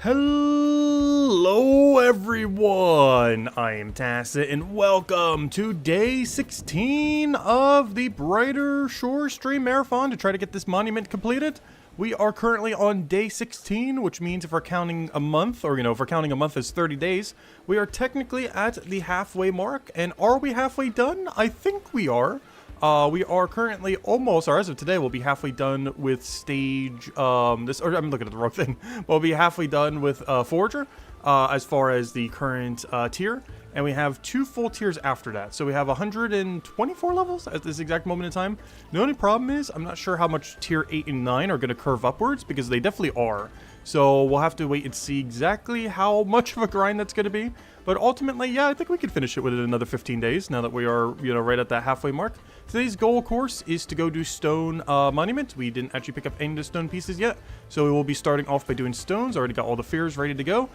Hello everyone, I am Tacit and welcome to day 16 of the Brighter Shore Stream Marathon to try to get this monument completed. We are currently on day 16, which means if we're counting a month, or if we're counting a month as 30 days, we are technically at the halfway mark. And are we halfway done? I think we are. We are currently almost, or as of today, we'll be halfway done with stage, I'm looking at the wrong thing. We'll be halfway done with, Forager, as far as the current, tier. And we have 2 full tiers after that. So we have 124 levels at this exact moment in time. The only problem is, I'm not sure how much tier 8 and 9 are going to curve upwards, because they definitely are. So we'll have to wait and see exactly how much of a grind that's going to be. But ultimately, yeah, I think we could finish it within another 15 days, now that we are, right at that halfway mark. Today's goal, of course, is to go do stone monument. We didn't actually pick up any of the stone pieces yet, so we will be starting off by doing stones. Already got all the fears ready to go.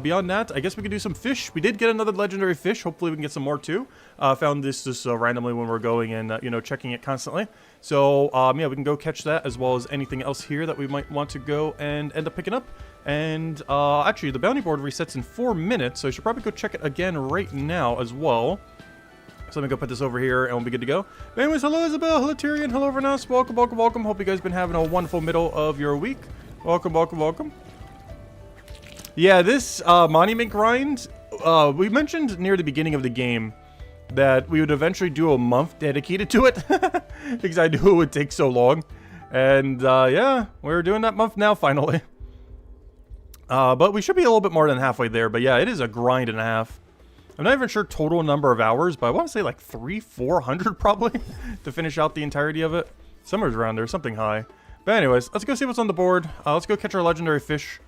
Beyond that, I guess we could do some fish. We did get another legendary fish. Hopefully we can get some more too. Found this just randomly when we're going and, checking it constantly. So, yeah, we can go catch that as well as anything else here that we might want to go and end up picking up. And, actually, the bounty board resets in 4 minutes, so I should probably go check it again right now as well. So let me go put this over here and we'll be good to go. But anyways, hello Isabel, hello Tyrion, hello Vernas, welcome, welcome, welcome. Hope you guys been having a wonderful middle of your week. Welcome, welcome, welcome. Yeah, this monument grind, we mentioned near the beginning of the game that we would eventually do a month dedicated to it. Because I knew it would take so long. And yeah, we're doing that month now finally. But we should be a little bit more than halfway there. But yeah, it is a grind and a half. I'm not even sure total number of hours, but I want to say like 300-400 probably to finish out the entirety of it. Somewhere around there, something high. But anyways, let's go see what's on the board. Let's go catch our legendary fish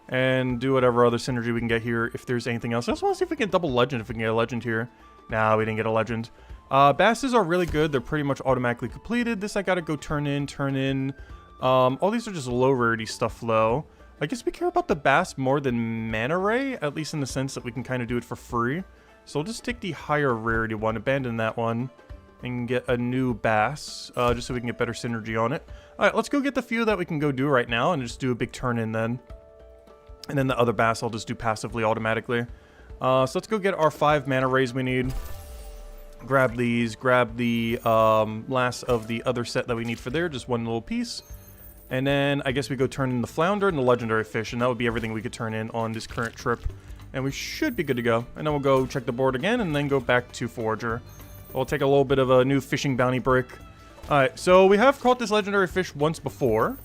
and do whatever other synergy we can get here if there's anything else. I just want to see if we can double legend, if we can get a legend here. Nah, we didn't get a legend. Basses are really good. They're pretty much automatically completed. This I gotta go turn in. All these are just low rarity stuff though. I guess we care about the bass more than mana ray, at least in the sense that we can kind of do it for free. So we'll just take the higher rarity one, abandon that one, and get a new bass, just so we can get better synergy on it. Alright, let's go get the few that we can go do right now, and just do a big turn in then. And then the other bass I'll just do passively automatically. So let's go get our 5 mana rays we need. Grab these, grab the last of the other set that we need for there, just one little piece. And then I guess we go turn in the flounder and the legendary fish, and that would be everything we could turn in on this current trip. And we should be good to go. And then we'll go check the board again and then go back to Forager. We'll take a little bit of a new fishing bounty break. Alright, so we have caught this legendary fish once before.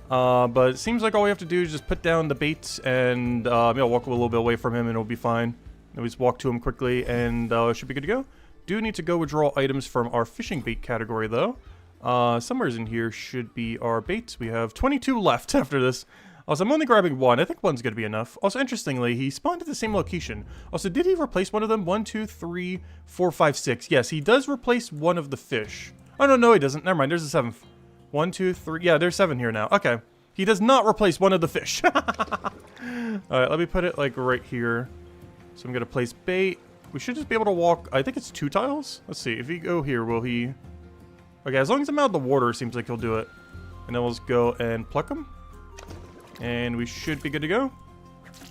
But it seems like all we have to do is just put down the bait and walk a little bit away from him and it'll be fine. Then we just walk to him quickly and should be good to go. Do need to go withdraw items from our fishing bait category though. Somewhere in here should be our baits. We have 22 left after this. Also, I'm only grabbing 1. I think 1's going to be enough. Also, interestingly, he spawned at the same location. Also, did he replace one of them? 1, 2, 3, 4, 5, 6. Yes, he does replace one of the fish. Oh, no, he doesn't. Never mind. There's a 7th. 1, 2, 3. Yeah, there's 7 here now. Okay. He does not replace one of the fish. Alright, let me put it, like, right here. So I'm going to place bait. We should just be able to walk. I think it's 2 tiles. Let's see. If you go here, will he... Okay, as long as I'm out of the water, it seems like he'll do it. And then we'll just go and pluck him. And we should be good to go.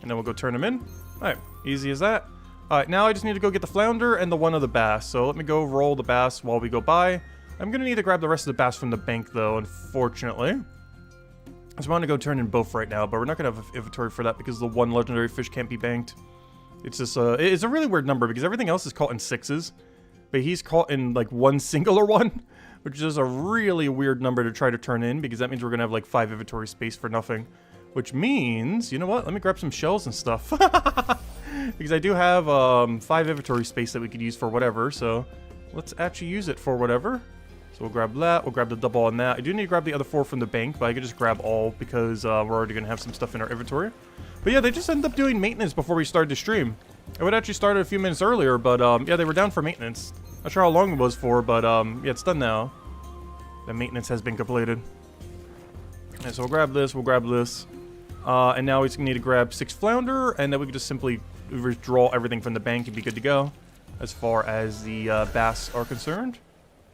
And then we'll go turn him in. Alright, easy as that. Alright, now I just need to go get the flounder and the one of the bass. So let me go roll the bass while we go by. I'm going to need to grab the rest of the bass from the bank, though, unfortunately. I just want to go turn in both right now, but we're not going to have inventory for that because the one legendary fish can't be banked. It's just it's a really weird number because everything else is caught in 6s. But he's caught in, like, one singular one. Which is a really weird number to try to turn in, because that means we're going to have like 5 inventory space for nothing. Which means, you know what, let me grab some shells and stuff. Because I do have 5 inventory space that we could use for whatever, so let's actually use it for whatever. So we'll grab that, we'll grab the double on that. I do need to grab the other 4 from the bank, but I could just grab all because we're already going to have some stuff in our inventory. But yeah, they just ended up doing maintenance before we started the stream. I would actually start a few minutes earlier, but yeah, they were down for maintenance. Not sure how long it was for, but yeah, it's done now. The maintenance has been completed. And so we'll grab this, and now we just need to grab 6 flounder, and then we can just simply withdraw everything from the bank and be good to go. As far as the bass are concerned,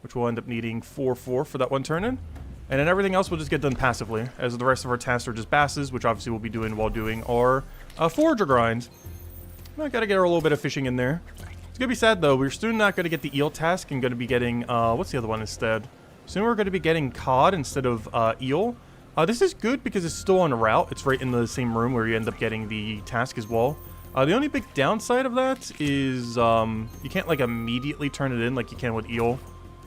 which we'll end up needing 4 for that one turn in. And then everything else will just get done passively, as the rest of our tasks are just basses, which obviously we'll be doing while doing our Forager grind. I gotta get a little bit of fishing in there. It's gonna be sad though. We're soon not gonna get the eel task and gonna be getting what's the other one instead? Soon we're gonna be getting cod instead of eel. This is good because it's still on route. It's right in the same room where you end up getting the task as well. The only big downside of that is you can't like immediately turn it in like you can with eel.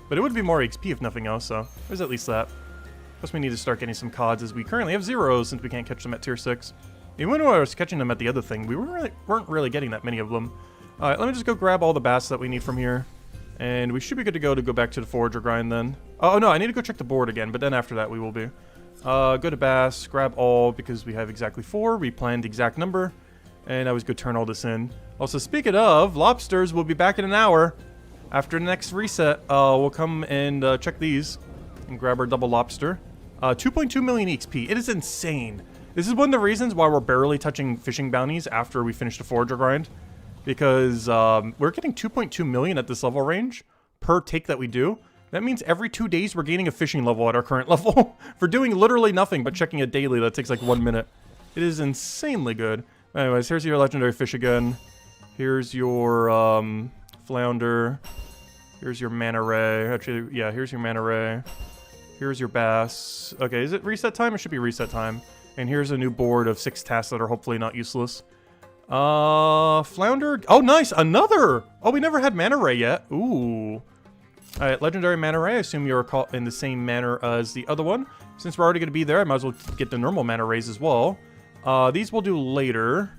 But it would be more XP if nothing else, so there's at least that. Plus we need to start getting some cods as we currently have zeros since we can't catch them at tier 6. Even when I was catching them at the other thing, we weren't really getting that many of them. Alright, let me just go grab all the bass that we need from here. And we should be good to go back to the forager grind then. Oh no, I need to go check the board again, but then after that we will be. Go to bass, grab all because we have exactly 4. We planned the exact number. And I was going to turn all this in. Also, speaking of, lobsters will be back in an hour. After the next reset, we'll come and check these. And grab our double lobster. 2.2 million XP. It is insane. This is one of the reasons why we're barely touching fishing bounties after we finish the forager grind. Because we're getting 2.2 million at this level range per take that we do. That means every 2 days we're gaining a fishing level at our current level. For doing literally nothing but checking it daily. That takes like 1 minute. It is insanely good. Anyways, here's your legendary fish again. Here's your flounder. Here's your manta ray. Actually, yeah, here's your manta ray. Here's your bass. Okay, is it reset time? It should be reset time. And here's a new board of 6 tasks that are hopefully not useless. Flounder. Oh, nice. Another. Oh, we never had manta ray yet. Ooh. Alright, legendary manta ray. I assume you're caught in the same manner as the other one. Since we're already going to be there, I might as well get the normal manta rays as well. These we'll do later.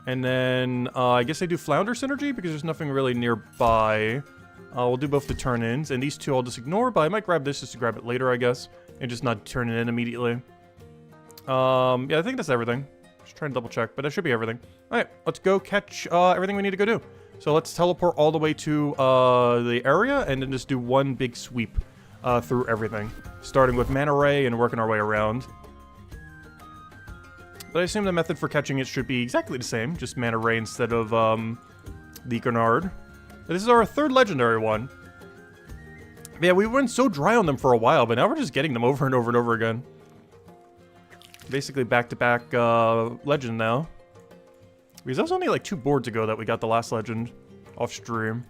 And then, I guess I do flounder synergy because there's nothing really nearby. We'll do both the turn-ins. And these two I'll just ignore, but I might grab this just to grab it later, I guess. And just not turn it in immediately. Yeah, I think that's everything. Just trying to double check, but that should be everything. Alright, let's go catch everything we need to go do. So let's teleport all the way to the area and then just do one big sweep through everything. Starting with manta ray and working our way around. But I assume the method for catching it should be exactly the same, just manta ray instead of the Grenard. But this is our 3rd legendary one. Yeah, we went so dry on them for a while, but now we're just getting them over and over and over again. Basically back-to-back legend now. Because that was only like 2 boards ago that we got the last legend off stream.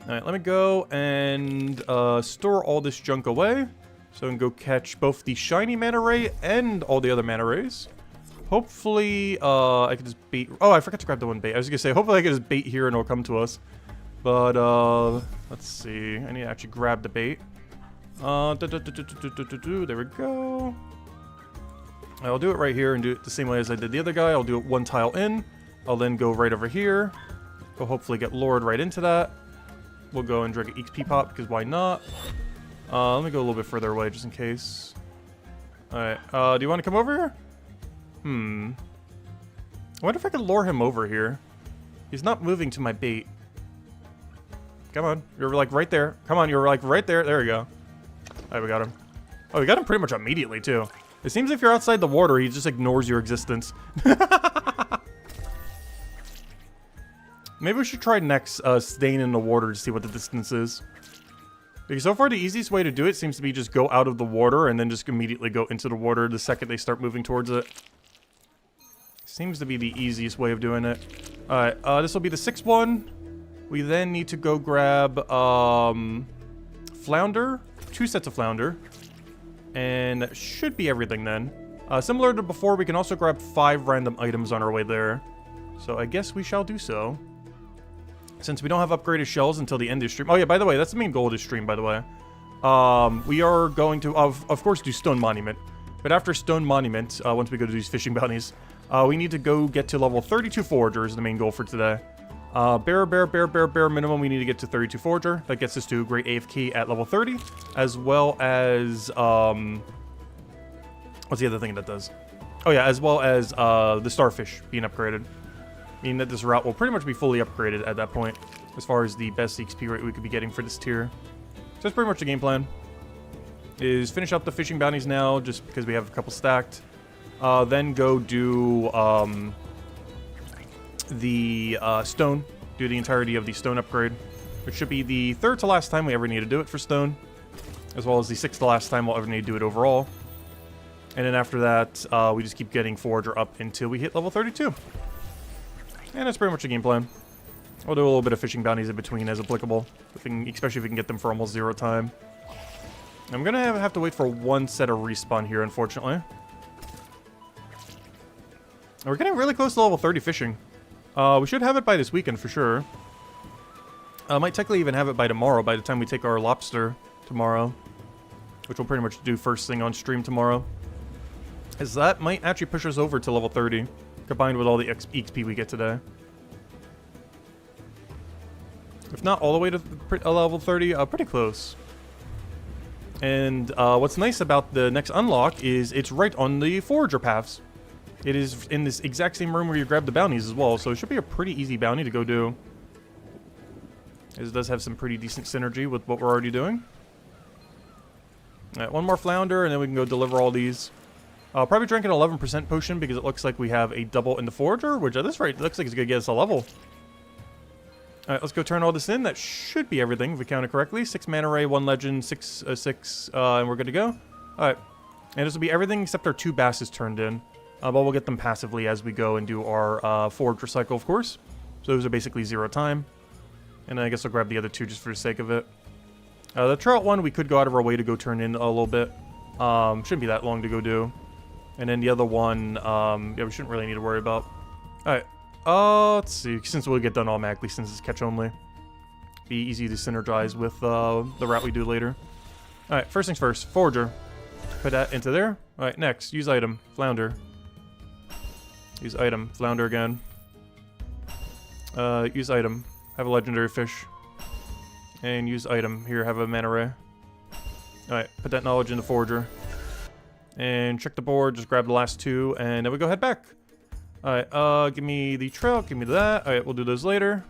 Alright, let me go and store all this junk away. So I can go catch both the shiny manta ray and all the other manta rays. Hopefully, I can just bait... Oh, I forgot to grab the one bait. I was gonna say, hopefully I can just bait here and it'll come to us. But, let's see. I need to actually grab the bait. There we go. I'll do it right here and do it the same way as I did the other guy. I'll do it 1 tile in. I'll then go right over here. Go hopefully get lured right into that. We'll go and drink an XP pop, because why not? Let me go a little bit further away just in case. Alright, do you want to come over here? I wonder if I could lure him over here. He's not moving to my bait. Come on, you're like right there. Come on, you're like right there. There we go. Alright, we got him. Oh, we got him pretty much immediately, too. It seems if you're outside the water, he just ignores your existence. Maybe we should try next staying in the water to see what the distance is. Because so far the easiest way to do it seems to be just go out of the water and then just immediately go into the water the second they start moving towards it. Seems to be the easiest way of doing it. Alright, this will be the 6th one. We then need to go grab flounder. 2 sets of flounder. And that should be everything then. Similar to before, we can also grab 5 random items on our way there. So I guess we shall do so. Since we don't have upgraded shells until the end of the stream. Oh yeah, by the way, that's the main goal of this stream, by the way. We are going to, of course, do Stone Monument. But after Stone Monument, once we go to these fishing bounties, we need to go get to level 32 Forager is the main goal for today. Bare minimum, we need to get to 32 Forager. That gets us to Great AFK at level 30. As well as, what's the other thing that does? Oh yeah, as well as the Starfish being upgraded. Meaning that this route will pretty much be fully upgraded at that point. As far as the best XP rate we could be getting for this tier. So that's pretty much the game plan. Is finish up the fishing bounties now, just because we have a couple stacked. Then go do the stone. Do the entirety of the stone upgrade. Which should be the 3rd to last time we ever need to do it for stone. As well as the 6th to last time we'll ever need to do it overall. And then after that, we just keep getting Forager up until we hit level 32. And that's pretty much the game plan. We'll do a little bit of fishing bounties in between as applicable, especially if we can get them for almost 0 time. I'm going to have to wait for one set of respawn here, unfortunately. We're getting really close to level 30 fishing. We should have it by this weekend for sure. Might technically even have it by tomorrow, by the time we take our lobster tomorrow. Which we'll pretty much do first thing on stream tomorrow. As that might actually push us over to level 30, combined with all the XP we get today. If not all the way to level 30, pretty close. And what's nice about the next unlock is it's right on the Forager paths. It is in this exact same room where you grab the bounties as well, so it should be a pretty easy bounty to go do. It does have some pretty decent synergy with what we're already doing. Alright, one more flounder, and then we can go deliver all these. I'll probably drink an 11% potion because it looks like we have a double in the Forager, which at this rate looks like it's going to get us a level. Alright, let's go turn all this in. That should be everything if we count it correctly. 6 mana ray, 1 legend, 6, and we're good to go. Alright, and this will be everything except our 2 basses turned in. But we'll get them passively as we go and do our Forager cycle, of course. So those are basically 0 time. And I guess I'll grab the other 2 just for the sake of it. The trout one, we could go out of our way to go turn in a little bit. Shouldn't be that long to go do. And then the other one, yeah, we shouldn't really need to worry about. Alright, let's see. Since we'll get done automatically, since it's catch only. Be easy to synergize with the route we do later. Alright, first things first. Forager. Put that into there. Alright, next. Use item. Flounder. Use item. Flounder again. Use item. Have a legendary fish. And use item. Here, have a mana ray. Alright, put that knowledge in the Forager. And check the board, just grab the last 2, and then we go head back. Alright, give me the trout, give me that. Alright, we'll do those later.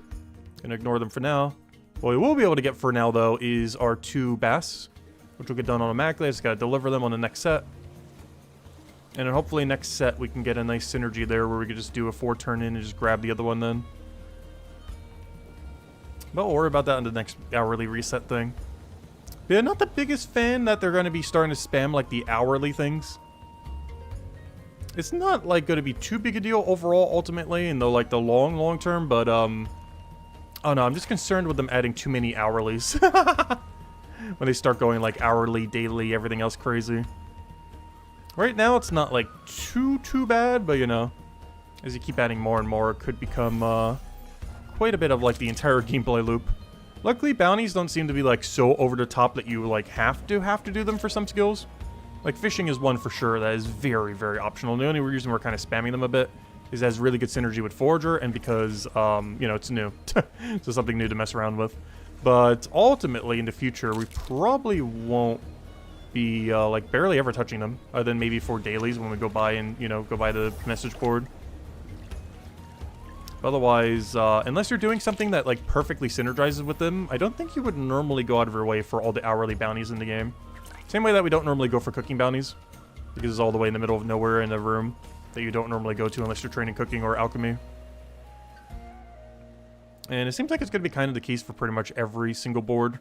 Gonna ignore them for now. What we will be able to get for now, though, is our 2 bass, which will get done automatically. I just gotta deliver them on the next set. And then hopefully next set we can get a nice synergy there where we could just do a 4 turn in and just grab the other one then. But we'll worry about that in the next hourly reset thing. Yeah, not the biggest fan that they're going to be starting to spam like the hourly things. It's not like going to be too big a deal overall ultimately in the like the long term, but oh no, I'm just concerned with them adding too many hourlies. When they start going like hourly, daily, everything else crazy. Right now it's not like too bad, but you know, as you keep adding more and more, it could become quite a bit of like the entire gameplay loop. Luckily, bounties don't seem to be like so over the top that you like have to do them for some skills. Like fishing is one for sure that is very, very optional. The only reason we're kind of spamming them a bit is it has really good synergy with Forager and because you know, it's new. So something new to mess around with. But ultimately in the future we probably won't be like barely ever touching them other than maybe for dailies when we go by and, you know, go by the message board. Otherwise, unless you're doing something that like perfectly synergizes with them, I don't think you would normally go out of your way for all the hourly bounties in the game. Same way that we don't normally go for cooking bounties, because it's all the way in the middle of nowhere in a room that you don't normally go to unless you're training cooking or alchemy. And it seems like it's going to be kind of the case for pretty much every single board,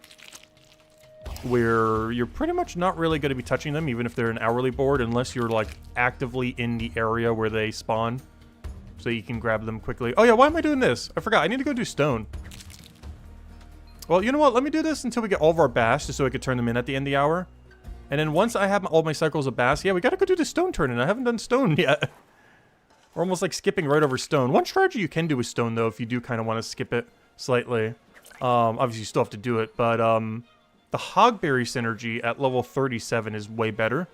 where you're pretty much not really going to be touching them, even if they're an hourly board, unless you're like actively in the area where they spawn. So you can grab them quickly. Oh yeah, why am I doing this? I forgot. I need to go do stone. Well, you know what? Let me do this until we get all of our bass, just so I can turn them in at the end of the hour. And then once I have all my cycles of bass, yeah, we gotta go do the stone turn-in. I haven't done stone yet. We're almost like skipping right over stone. One strategy you can do with stone, though, if you do kind of want to skip it slightly. Obviously, you still have to do it, but the hogberry synergy at level 37 is way better.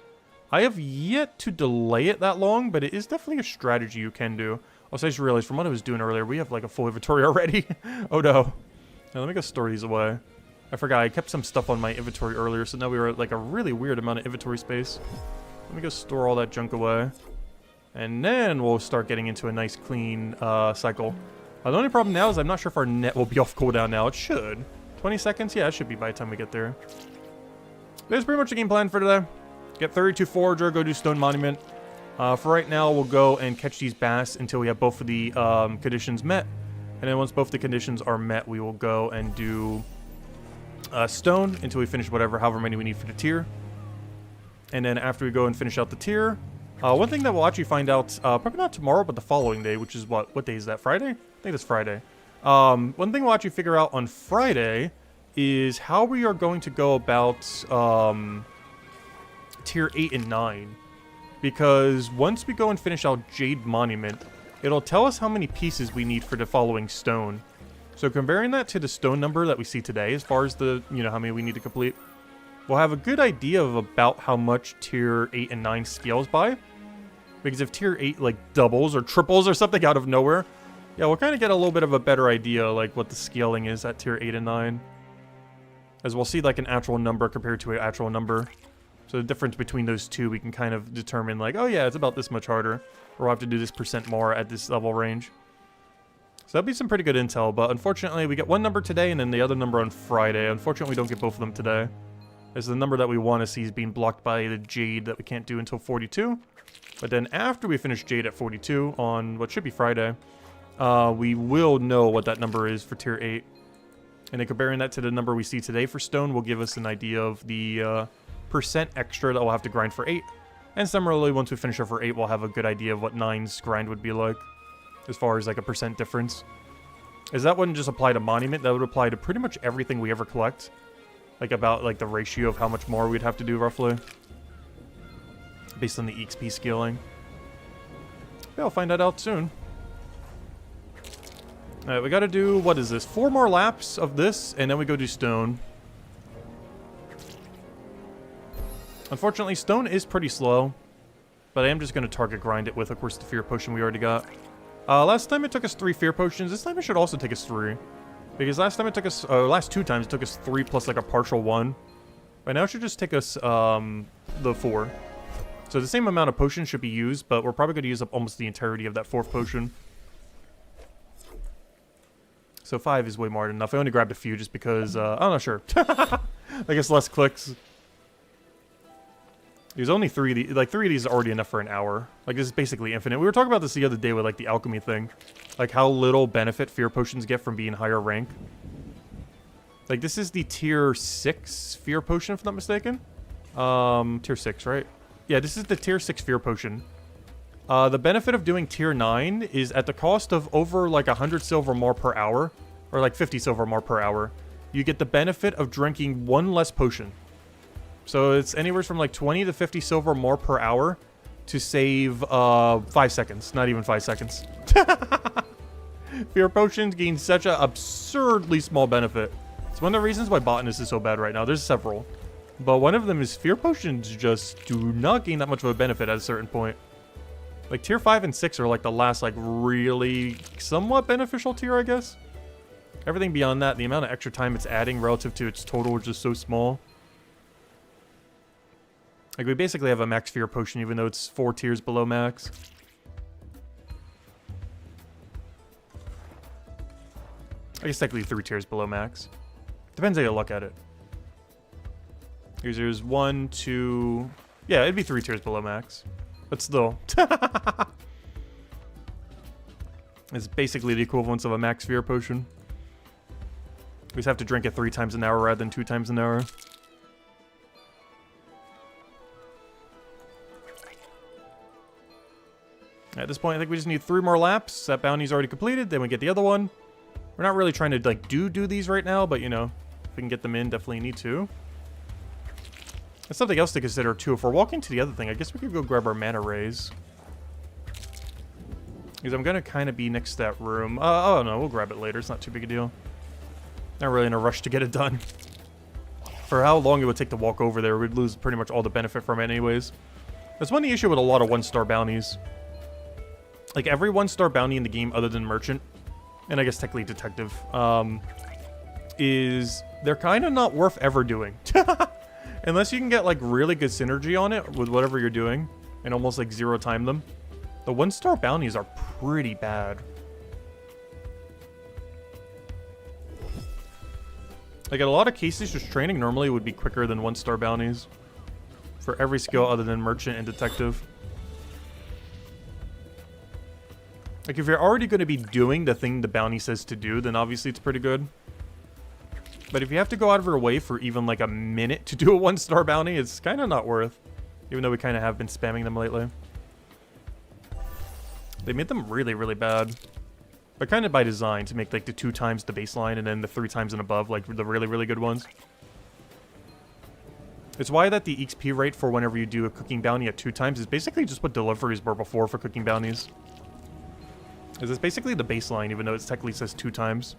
I have yet to delay it that long, but it is definitely a strategy you can do. Also, I just realized from what I was doing earlier, we have like a full inventory already. Oh no. Now, let me go store these away. I forgot, I kept some stuff on my inventory earlier, so now we were at like a really weird amount of inventory space. Let me go store all that junk away. And then we'll start getting into a nice clean cycle. The only problem now is I'm not sure if our net will be off cooldown now. It should. 20 seconds? Yeah, it should be by the time we get there. That's pretty much the game plan for today. Get 32 Forager, go do Stone Monument. For right now, we'll go and catch these bass until we have both of the conditions met. And then once both the conditions are met, we will go and do Stone until we finish however many we need for the tier. And then after we go and finish out the tier, one thing that we'll actually find out, probably not tomorrow, but the following day, which is what day is that? Friday? I think it's Friday. One thing we'll actually figure out on Friday is how we are going to go about tier 8 and 9. Because once we go and finish out Jade Monument, it'll tell us how many pieces we need for the following stone. So comparing that to the stone number that we see today, as far as the, how many we need to complete, we'll have a good idea of about how much tier 8 and 9 scales by. Because if tier 8 like doubles or triples or something out of nowhere, yeah, we'll kind of get a little bit of a better idea like what the scaling is at tier 8 and 9. As we'll see like an actual number compared to an actual number. So the difference between those two, we can kind of determine like, oh yeah, it's about this much harder. Or we'll have to do this % more at this level range. So that'll be some pretty good intel, but unfortunately we get one number today and then the other number on Friday. Unfortunately we don't get both of them today. As the number that we want to see is being blocked by the Jade that we can't do until 42. But then after we finish Jade at 42 on what should be Friday, we will know what that number is for tier 8. And then comparing that to the number we see today for stone will give us an idea of the % extra that we'll have to grind for 8. And similarly, once we finish up for 8, we'll have a good idea of what 9's grind would be like. As far as like a % difference. As that wouldn't just apply to Monument, that would apply to pretty much everything we ever collect. Like about like the ratio of how much more we'd have to do roughly. Based on the EXP scaling. Yeah, I'll find that out soon. Alright, we gotta do, what is this? 4 more laps of this, and then we go do stone. Unfortunately, stone is pretty slow. But I am just gonna target grind it with, of course, the fear potion we already got. Last time it took us 3 fear potions. This time it should also take us 3. Because last time it took us, last 2 times it took us 3 plus like a partial 1. Right now it should just take us, the 4. So the same amount of potions should be used, but we're probably going to use up almost the entirety of that 4th potion. So 5 is way more than enough. I only grabbed a few just because, I'm not sure. I guess less clicks. There's only 3 of these, like 3 of these are already enough for an hour. Like this is basically infinite. We were talking about this the other day with like the alchemy thing. Like how little benefit fear potions get from being higher rank. Like this is the tier 6 fear potion if I'm not mistaken. Tier 6, right? Yeah, this is the tier 6 fear potion. The benefit of doing tier 9 is at the cost of over like 100 silver more per hour. Or like 50 silver more per hour. You get the benefit of drinking 1 less potion. So it's anywhere from like 20 to 50 silver more per hour to save 5 seconds. Not even 5 seconds. Fear potions gain such an absurdly small benefit. It's one of the reasons why botanist is so bad right now. There's several. But one of them is fear potions just do not gain that much of a benefit at a certain point. Like tier 5 and 6 are like the last like really somewhat beneficial tier, I guess. Everything beyond that, the amount of extra time it's adding relative to its total is just so small. Like, we basically have a max fear potion, even though it's 4 tiers below max. I guess technically 3 tiers below max. Depends how you look at it. Here's 1, 2... Yeah, it'd be 3 tiers below max. But still. It's basically the equivalence of a max fear potion. We just have to drink it 3 times an hour rather than 2 times an hour. At this point, I think we just need 3 more laps. That bounty's already completed. Then we get the other one. We're not really trying to like do these right now, but you know, if we can get them in, definitely need to. That's something else to consider too. If we're walking to the other thing, I guess we could go grab our mana rays. Because I'm gonna kind of be next to that room. Oh no, we'll grab it later. It's not too big a deal. Not really in a rush to get it done. For how long it would take to walk over there, we'd lose pretty much all the benefit from it anyways. That's one of the issue with a lot of 1-star bounties. Like every 1-star bounty in the game other than merchant, and I guess technically detective, is they're kind of not worth ever doing. Unless you can get like really good synergy on it with whatever you're doing and almost like 0 time them. The 1-star bounties are pretty bad. Like in a lot of cases, just training normally would be quicker than 1-star bounties. For every skill other than merchant and detective. Like, if you're already going to be doing the thing the bounty says to do, then obviously it's pretty good. But if you have to go out of your way for even, like, a minute to do a 1-star bounty, it's kind of not worth. Even though we kind of have been spamming them lately. They made them really, really bad. But kind of by design to make like the 2 times the baseline and then the 3 times and above, like the really, really good ones. It's why that the XP rate for whenever you do a cooking bounty at 2 times is basically just what deliveries were before for cooking bounties. It's basically the baseline, even though it technically says 2 times.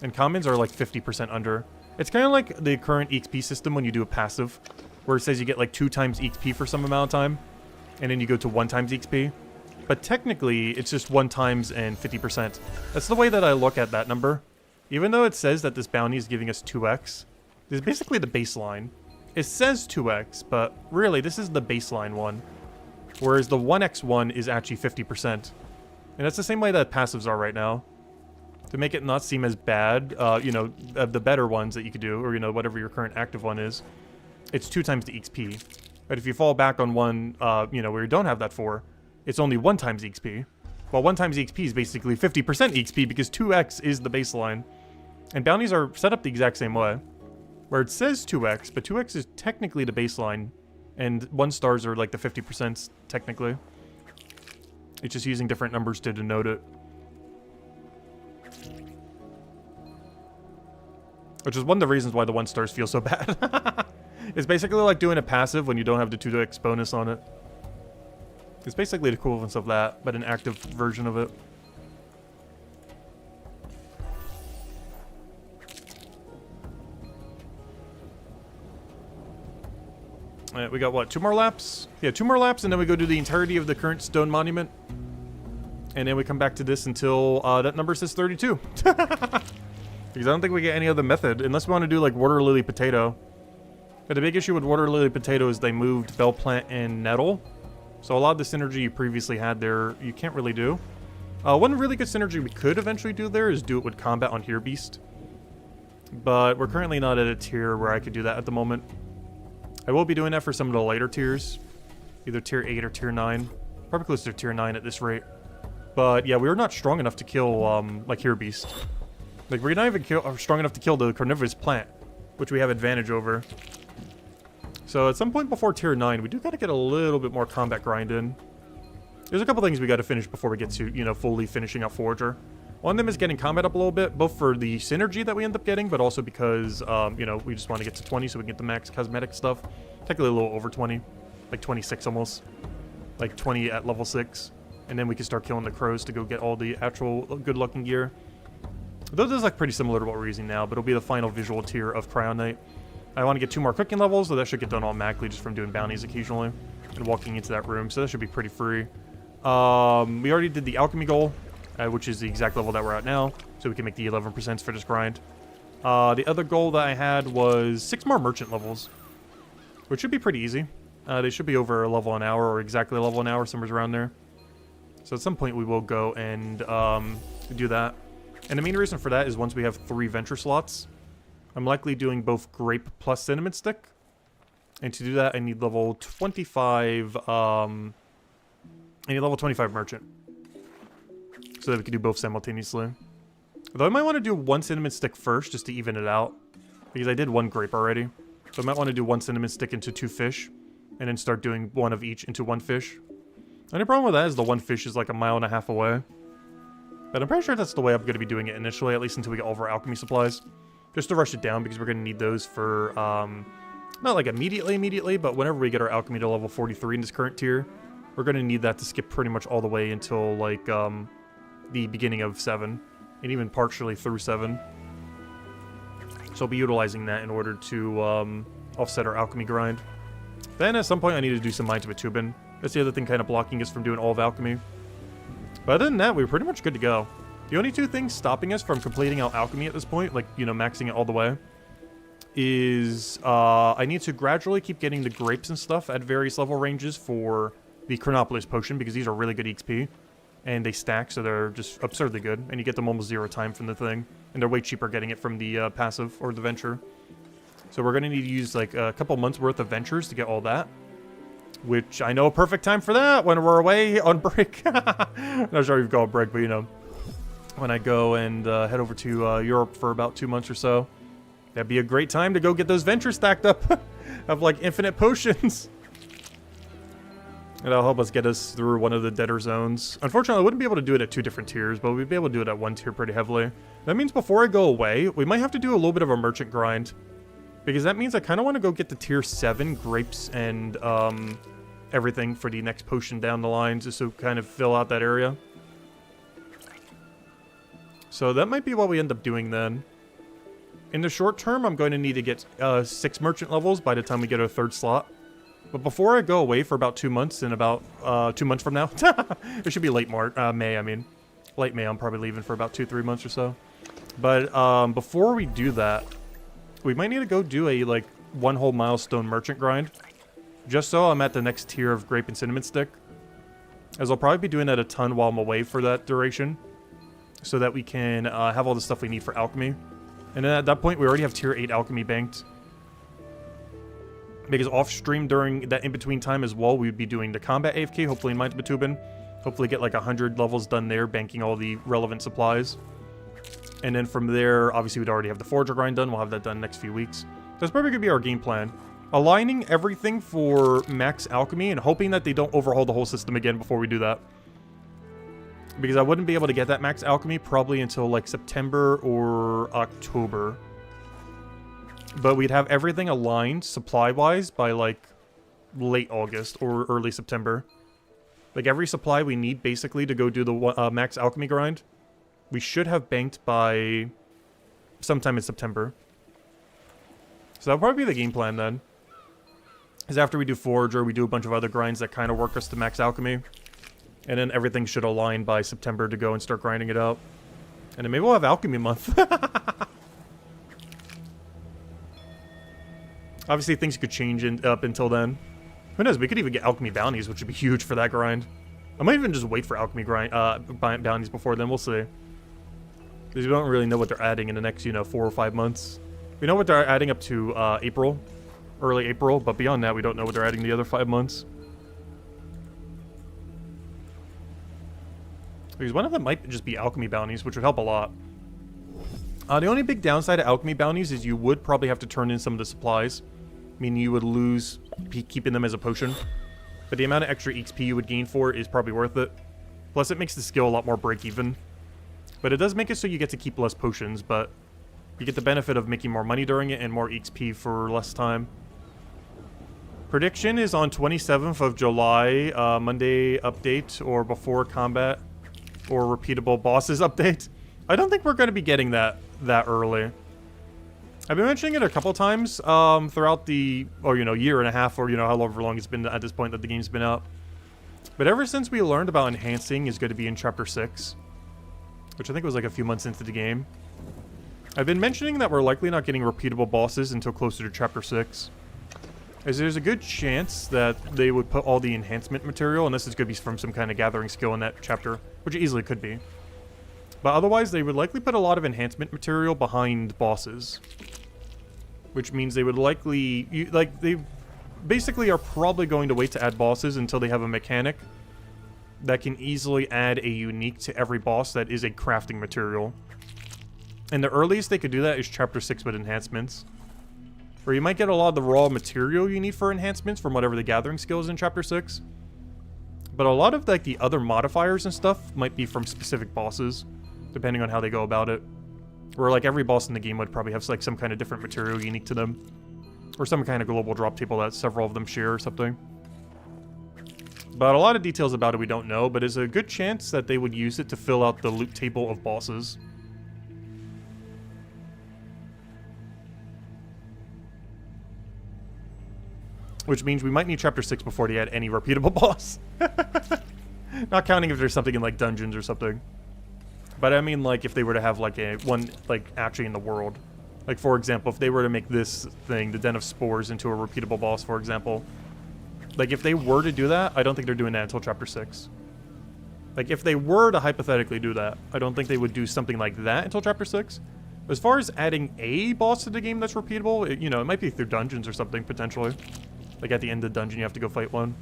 And commons are like 50% under. It's kind of like the current XP system when you do a passive, where it says you get like 2 times XP for some amount of time, and then you go to 1 times XP. But technically, it's just 1 times and 50%. That's the way that I look at that number. Even though it says that this bounty is giving us 2x, this is basically the baseline. It says 2x, but really, this is the baseline one. Whereas the 1x one is actually 50%. And that's the same way that passives are right now. To make it not seem as bad, you know, the better ones that you could do, or, you know, whatever your current active one is, it's 2 times the XP. But if you fall back on one, you know, where you don't have that for, it's only 1 times XP. Well, 1 times XP is basically 50% XP because 2x is the baseline. And bounties are set up the exact same way. Where it says 2x, but 2x is technically the baseline. And 1 stars are like the 50% technically. It's just using different numbers to denote it. Which is one of the reasons why the 1 stars feel so bad. It's basically like doing a passive when you don't have the 2x bonus on it. It's basically the equivalence of that, but an active version of it. Alright, we got what, 2 more laps? Yeah, 2 more laps, and then we go do the entirety of the current stone monument. And then we come back to this until that number says 32. Because I don't think we get any other method, unless we want to do like water lily potato. But the big issue with water lily potato is they moved bell plant and nettle. So a lot of the synergy you previously had there, you can't really do. One really good synergy we could eventually do there is do it with combat on Here Beast. But we're currently not at a tier where I could do that at the moment. I will be doing that for some of the later tiers. Either tier 8 or tier 9. Probably close to tier 9 at this rate. But yeah, we were not strong enough to kill, like Here Beast. Like, we're not even strong enough to kill the carnivorous plant, which we have advantage over. So at some point before tier 9, we do gotta get a little bit more combat grind in. There's a couple things we gotta finish before we get to, you know, fully finishing up Forager. One of them is getting combat up a little bit, both for the synergy that we end up getting, but also because, you know, we just want to get to 20 so we can get the max cosmetic stuff. Technically a little over 20. Like 26 almost. Like 20 at level 6. And then we can start killing the crows to go get all the actual good-looking gear. Those is like pretty similar to what we're using now, but it'll be the final visual tier of Cryo Knight. I want to get 2 more cooking levels, so that should get done automatically just from doing bounties occasionally and walking into that room, so that should be pretty free. We already did the alchemy goal, which is the exact level that we're at now, so we can make the 11% for this grind. The other goal that I had was 6 more merchant levels, which should be pretty easy. They should be over a level an hour, or exactly a level an hour, somewhere around there. So at some point we will go and do that. And the main reason for that is once we have 3 venture slots, I'm likely doing both grape plus cinnamon stick. And to do that, I need level 25, I need level 25 merchant. So that we can do both simultaneously. Though I might want to do 1 cinnamon stick first, just to even it out. Because I did 1 grape already. So I might want to do 1 cinnamon stick into 2 fish. And then start doing 1 of each into 1 fish. The only problem with that is the 1 fish is like a 1.5 miles away. But I'm pretty sure that's the way I'm going to be doing it initially, at least until we get all of our alchemy supplies. Just to rush it down, because we're going to need those for, not like immediately, but whenever we get our alchemy to level 43 in this current tier, we're going to need that to skip pretty much all the way until, like, the beginning of 7, and even partially through 7. So I'll be utilizing that in order to, offset our alchemy grind. Then at some point I need to do some Mines of Atubin. That's the other thing kind of blocking us from doing all of alchemy. But other than that, we're pretty much good to go. The only 2 things stopping us from completing out alchemy at this point, like, you know, maxing it all the way, is I need to gradually keep getting the grapes and stuff at various level ranges for the Chronopolis potion, because these are really good XP. And they stack, so they're just absurdly good. And you get them almost 0 time from the thing. And they're way cheaper getting it from the passive or the venture. So we're going to need to use like a couple months worth of ventures to get all that. Which I know a perfect time for that when we're away on break. Not sure you've got a break, but you know. When I go and head over to Europe for about 2 months or so. That'd be a great time to go get those ventures stacked up. Have like infinite potions. And that'll help us get us through one of the deader zones. Unfortunately, I wouldn't be able to do it at 2 different tiers, but we'd be able to do it at 1 tier pretty heavily. That means before I go away, we might have to do a little bit of a merchant grind. Because that means I kind of want to go get the tier 7 grapes and everything for the next potion down the line, just to kind of fill out that area. So that might be what we end up doing then. In the short term, I'm going to need to get 6 merchant levels by the time we get our 3rd slot. But before I go away for about 2 months, in about 2 months from now, it should be late May, I mean. Late May, I'm probably leaving for about 2-3 months or so. But before we do that, we might need to go do a, like, 1 whole milestone merchant grind. Just so I'm at the next tier of grape and cinnamon stick. As I'll probably be doing that a ton while I'm away for that duration. So that we can have all the stuff we need for alchemy. And then at that point, we already have tier 8 alchemy banked. Because off-stream during that in-between time as well, we would be doing the combat AFK, hopefully in Mines Batubin. Hopefully get like 100 levels done there, banking all the relevant supplies. And then from there, obviously we'd already have the Forger grind done. We'll have that done next few weeks. That's probably going to be our game plan. Aligning everything for max alchemy and hoping that they don't overhaul the whole system again before we do that. Because I wouldn't be able to get that max alchemy probably until like September or October. But we'd have everything aligned supply-wise by like late August or early September. Like every supply we need basically to go do the max alchemy grind, we should have banked by sometime in September. So that'll probably be the game plan then. Because after we do Forager, we do a bunch of other grinds that kind of work us to max alchemy. And then everything should align by September to go and start grinding it out. And then maybe we'll have alchemy month. Obviously, things could change up until then. Who knows? We could even get alchemy bounties, which would be huge for that grind. I might even just wait for alchemy bounties before then. We'll see. Because we don't really know what they're adding in the next, 4 or 5 months. We know what they're adding up to April. Early April. But beyond that, we don't know what they're adding the other 5 months. Because one of them might just be alchemy bounties, which would help a lot. The only big downside to alchemy bounties is you would probably have to turn in some of the supplies. Meaning you would lose keeping them as a potion. But the amount of extra XP you would gain for it is probably worth it. Plus, it makes the skill a lot more break-even. But it does make it so you get to keep less potions, but you get the benefit of making more money during it and more XP for less time. Prediction is on 27th of July, Monday update, or before combat, or repeatable bosses update. I don't think we're going to be getting that early. I've been mentioning it a couple times throughout the, year and a half, or, however long it's been at this point that the game's been out. But ever since we learned about enhancing is going to be in Chapter 6, which I think was like a few months into the game, I've been mentioning that we're likely not getting repeatable bosses until closer to Chapter 6. As there's a good chance that they would put all the enhancement material, and this is going to be from some kind of gathering skill in that chapter, which it easily could be. But otherwise, they would likely put a lot of enhancement material behind bosses. Which means they would likely, they basically are probably going to wait to add bosses until they have a mechanic that can easily add a unique to every boss that is a crafting material. And the earliest they could do that is Chapter 6 with enhancements. Or you might get a lot of the raw material you need for enhancements from whatever the gathering skill is in Chapter 6. But a lot of like the other modifiers and stuff might be from specific bosses, depending on how they go about it. Where like every boss in the game would probably have like some kind of different material unique to them. Or some kind of global drop table that several of them share or something. But a lot of details about it we don't know, but there's a good chance that they would use it to fill out the loot table of bosses. Which means we might need Chapter 6 before they add any repeatable boss. Not counting if there's something in like dungeons or something. But I mean, like, if they were to have, like, one, like, actually in the world. Like, for example, if they were to make this thing, the Den of Spores, into a repeatable boss, for example. Like, if they were to do that, I don't think they're doing that until Chapter 6. Like, if they were to hypothetically do that, I don't think they would do something like that until Chapter 6. As far as adding a boss to the game that's repeatable, it might be through dungeons or something, potentially. Like, at the end of the dungeon, you have to go fight one.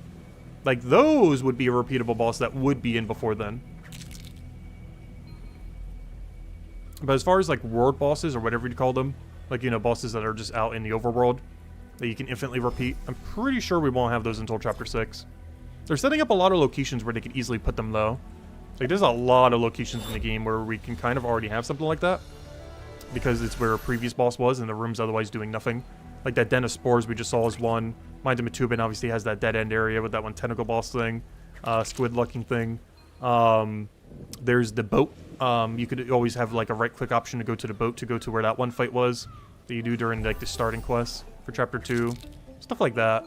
Like, those would be a repeatable boss that would be in before then. But as far as, like, world bosses, or whatever you call them, like, bosses that are just out in the overworld, that you can infinitely repeat, I'm pretty sure we won't have those until Chapter 6. They're setting up a lot of locations where they could easily put them, though. Like, there's a lot of locations in the game where we can kind of already have something like that. Because it's where a previous boss was, and the room's otherwise doing nothing. Like, that Den of Spores we just saw is one. Mind of Matubin obviously has that dead-end area with that one tentacle boss thing. Squid-looking thing. There's the boat. You could always have, like, a right-click option to go to the boat to go to where that one fight was. That you do during, like, the starting quest for Chapter 2. Stuff like that.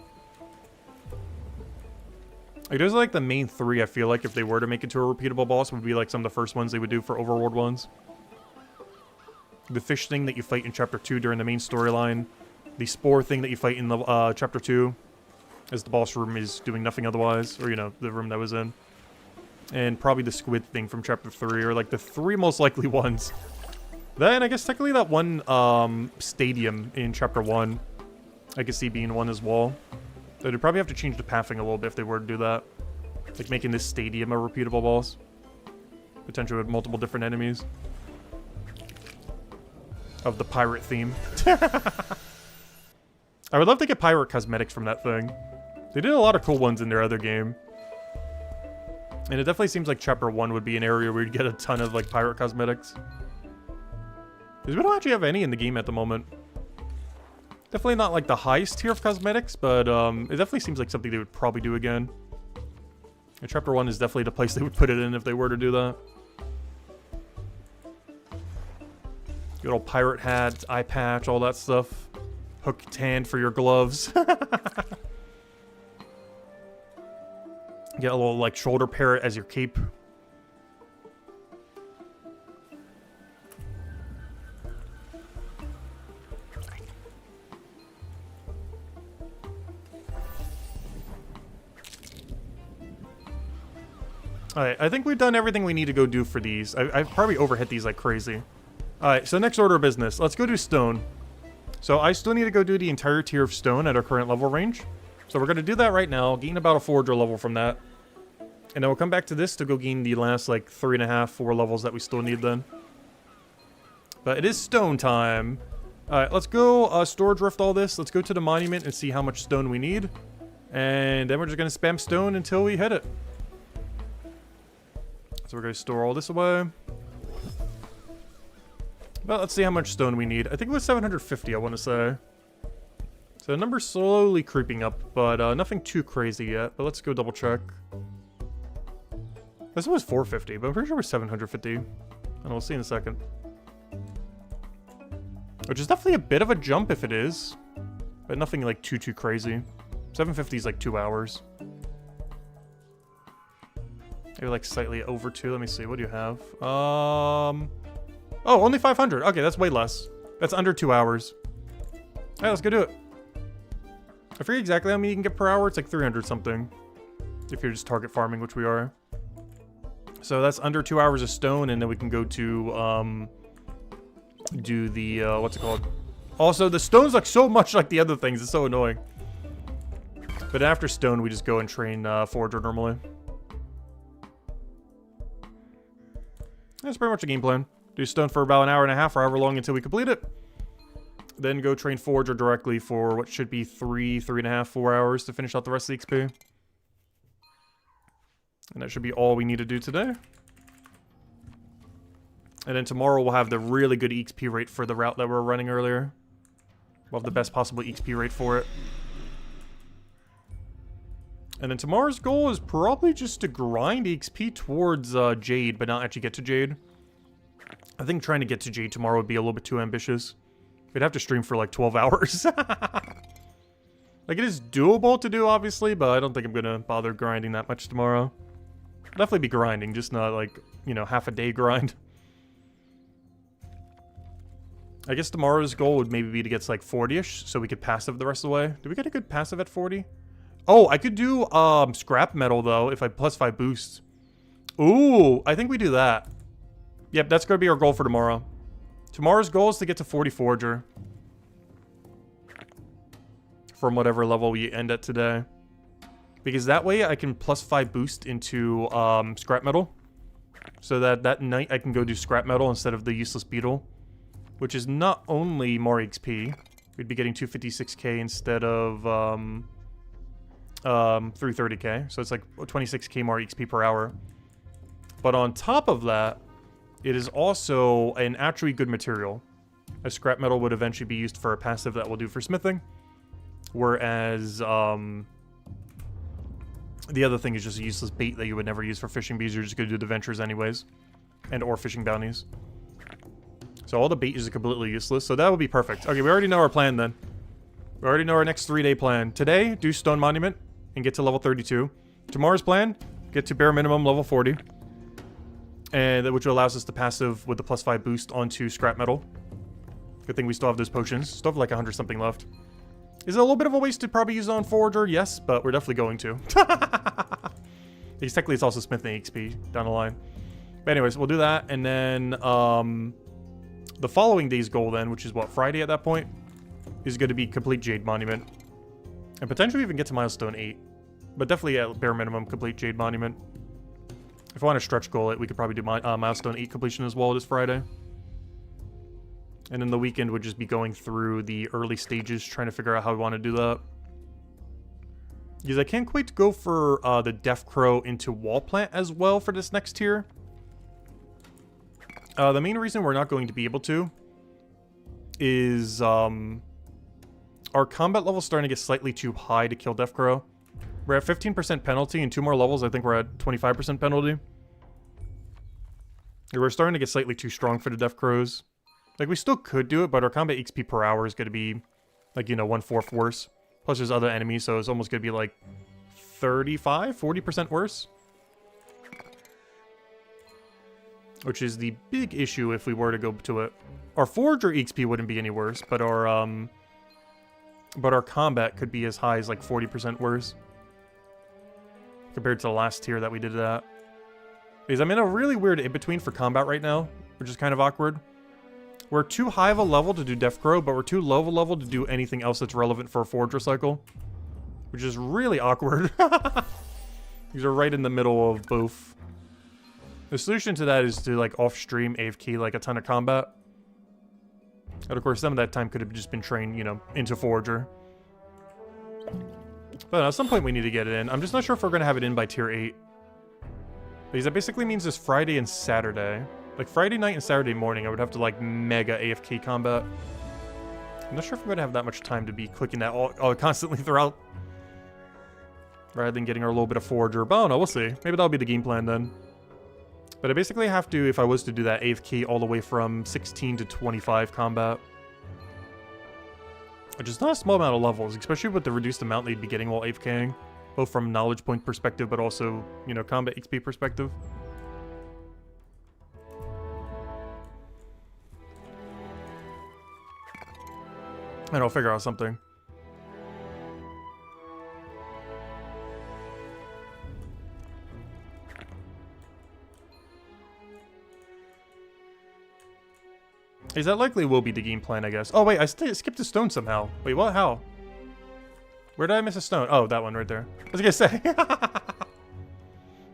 Like, those are, like, the main three, I feel like, if they were to make it to a repeatable boss, would be, like, some of the first ones they would do for overworld ones. The fish thing that you fight in Chapter 2 during the main storyline. The spore thing that you fight in the Chapter 2. As the boss room is doing nothing otherwise. Or, you know, the room that was in. And probably the squid thing from Chapter 3 are, like, the three most likely ones. Then, I guess, technically that one stadium in Chapter 1. I could see being one as well. They'd probably have to change the pathing a little bit if they were to do that. Like, making this stadium a repeatable boss. Potentially with multiple different enemies. Of the pirate theme. I would love to get pirate cosmetics from that thing. They did a lot of cool ones in their other game. And it definitely seems like Chapter 1 would be an area where you'd get a ton of, like, pirate cosmetics. Because we don't actually have any in the game at the moment. Definitely not, like, the highest tier of cosmetics, but it definitely seems like something they would probably do again. And Chapter 1 is definitely the place they would put it in if they were to do that. Good old pirate hat, eye patch, all that stuff. Hooked hand for your gloves. Get a little, like, shoulder parrot as your cape. Alright, I think we've done everything we need to go do for these. I've probably overhit these like crazy. Alright, so next order of business. Let's go do stone. So I still need to go do the entire tier of stone at our current level range. So we're going to do that right now, gain about a forager level from that. And then we'll come back to this to go gain the last, like, 3.5, 4 levels that we still need then. But it is stone time. Alright, let's go storage rift all this. Let's go to the monument and see how much stone we need. And then we're just going to spam stone until we hit it. So we're going to store all this away. But let's see how much stone we need. I think it was 750, I want to say. So the number's slowly creeping up, but nothing too crazy yet. But let's go double check. This was 450, but I'm pretty sure it was 750. And we'll see in a second. Which is definitely a bit of a jump if it is. But nothing like too crazy. 750 is like 2 hours. Maybe like slightly over 2. Let me see. What do you have? Oh, only 500. Okay, that's way less. That's under 2 hours. Alright, let's go do it. I forget exactly how many you can get per hour. It's like 300 something. If you're just target farming, which we are. So that's under 2 hours of stone, and then we can go to, do the, what's it called? Also, the stones look so much like the other things. It's so annoying. But after stone, we just go and train, forager normally. That's pretty much the game plan. Do stone for about an hour and a half or however long until we complete it. Then go train forager directly for what should be 3.5, 4 hours to finish out the rest of the XP. And that should be all we need to do today. And then tomorrow we'll have the really good XP rate for the route that we were running earlier. We'll have the best possible XP rate for it. And then tomorrow's goal is probably just to grind XP towards Jade, but not actually get to Jade. I think trying to get to Jade tomorrow would be a little bit too ambitious. We'd have to stream for like 12 hours. Like, it is doable to do, obviously, but I don't think I'm going to bother grinding that much tomorrow. Definitely be grinding, just not like, you know, half a day grind. I guess tomorrow's goal would maybe be to get to like 40-ish, so we could passive the rest of the way. Did we get a good passive at 40? Oh, I could do scrap metal, though, if I plus 5 boosts. Ooh, I think we do that. Yep, that's going to be our goal for tomorrow. Tomorrow's goal is to get to 40 forager. From whatever level we end at today. Because that way I can plus 5 boost into scrap metal. So that night I can go do scrap metal instead of the useless beetle. Which is not only more XP. We'd be getting 256k instead of 330k. So it's like 26k more XP per hour. But on top of that, it is also an actually good material. As scrap metal would eventually be used for a passive that will do for smithing. Whereas, the other thing is just a useless bait that you would never use for fishing because you're just going to do the ventures anyways. And or fishing bounties. So all the bait is completely useless. So that would be perfect. Okay, we already know our plan then. We already know our next 3-day plan. Today, do Stone Monument and get to level 32. Tomorrow's plan, get to bare minimum level 40. And which allows us to passive with the +5 boost onto scrap metal. Good thing we still have those potions. Still have like 100 something left. Is it a little bit of a waste to probably use it on Forager? Yes, but we're definitely going to. Because technically it's also smithing XP down the line. But anyways, we'll do that. And then the following day's goal then, which is what, Friday at that point, is going to be complete Jade Monument. And potentially even get to Milestone 8. But definitely at bare minimum, complete Jade Monument. If I want to stretch goal it, we could probably do Milestone 8 completion as well this Friday. And then the weekend would just be going through the early stages, trying to figure out how we want to do that. Because I can't quite go for the Death Crow into Wall Plant as well for this next tier. The main reason we're not going to be able to is our combat level is starting to get slightly too high to kill Death Crow. We're at 15% penalty, and 2 more levels, I think we're at 25% penalty. We're starting to get slightly too strong for the Death Crows. Like, we still could do it, but our combat XP per hour is going to be, like, you know, 1/4 worse. Plus there's other enemies, so it's almost going to be, like, 40% worse. Which is the big issue if we were to go to it. Our Forager XP wouldn't be any worse, but our combat could be as high as, like, 40% worse. Compared to the last tier that we did that. Because I'm in a really weird in-between for combat right now, which is kind of awkward. We're too high of a level to do Death Crow, but we're too low of a level to do anything else that's relevant for a Forager cycle. Which is really awkward. These are right in the middle of both. The solution to that is to, like, off-stream AFK, like, a ton of combat. And, of course, some of that time could have just been trained, you know, into Forager. But at some point we need to get it in. I'm just not sure if we're going to have it in by tier 8. Because that basically means this Friday and Saturday. Like, Friday night and Saturday morning, I would have to, like, mega AFK combat. I'm not sure if we're going to have that much time to be clicking that all constantly throughout. Rather than getting our little bit of Forager. But I don't know, we'll see. Maybe that'll be the game plan then. But I basically have to, if I was to do that, AFK all the way from 16 to 25 combat. Which is not a small amount of levels, especially with the reduced amount they'd be getting while AFKing. Both from knowledge point perspective, but also, you know, combat XP perspective. And I'll figure out something. Is that likely will be the game plan, I guess. Oh, wait, I skipped a stone somehow. Wait, what? How? Where did I miss a stone? Oh, that one right there. I was gonna say.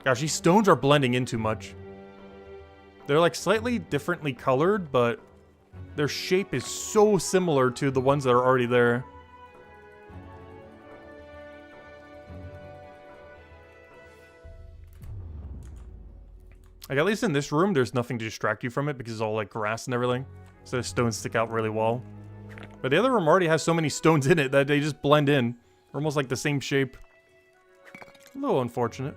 Gosh, these stones are blending in too much. They're, like, slightly differently colored, but their shape is so similar to the ones that are already there. Like, at least in this room, there's nothing to distract you from it because it's all, like, grass and everything. So the stones stick out really well. But the other room already has so many stones in it that they just blend in. They're almost like the same shape. A little unfortunate.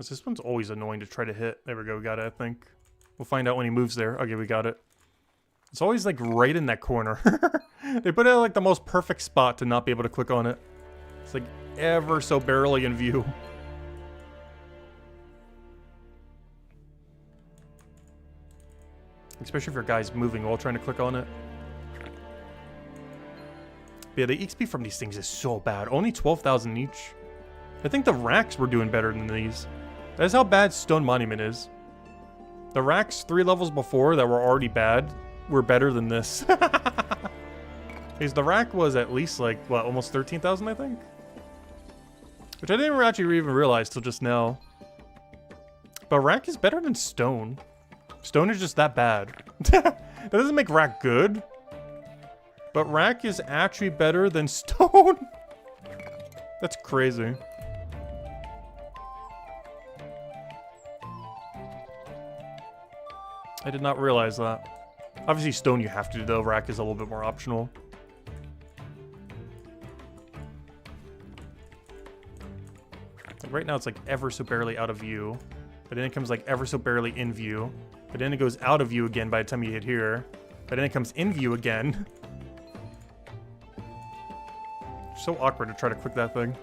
This one's always annoying to try to hit. There we go, we got it, I think. We'll find out when he moves there. Okay, we got it. It's always, like, right in that corner. They put it at, like, the most perfect spot to not be able to click on it. It's, like, ever so barely in view. Especially if your guy's moving while trying to click on it. But yeah, the XP from these things is so bad. Only 12,000 each. I think the racks were doing better than these. That's how bad Stone Monument is. The racks 3 levels before that were already bad were better than this. Because the rack was at least like, what, almost 13,000, I think? Which I didn't actually even realize till just now. But rack is better than stone. Stone is just that bad. That doesn't make rack good. But rack is actually better than stone. That's crazy. I did not realize that. Obviously stone you have to do though. Rack is a little bit more optional. Like right now it's like ever so barely out of view. But then it comes like ever so barely in view. But then it goes out of view again by the time you hit here. But then it comes in view again. So awkward to try to click that thing.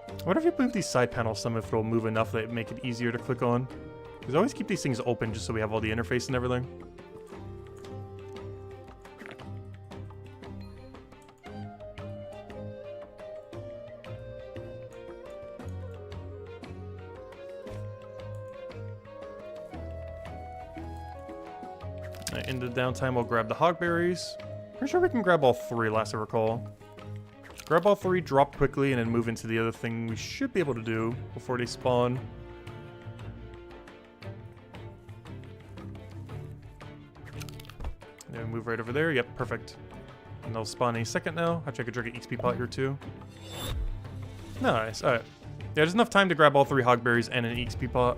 I wonder if you move these side panels some, if it'll move enough that it make it easier to click on. Because I always keep these things open just so we have all the interface and everything. In the downtime, we'll grab the hogberries. Pretty sure we can grab all 3, last I recall. Grab all 3, drop quickly, and then move into the other thing we should be able to do before they spawn. And then move right over there. Yep, perfect. And they'll spawn any second now. Actually, I could drink an XP pot here too. Nice. Alright. Yeah, there's enough time to grab all 3 hogberries and an XP pot.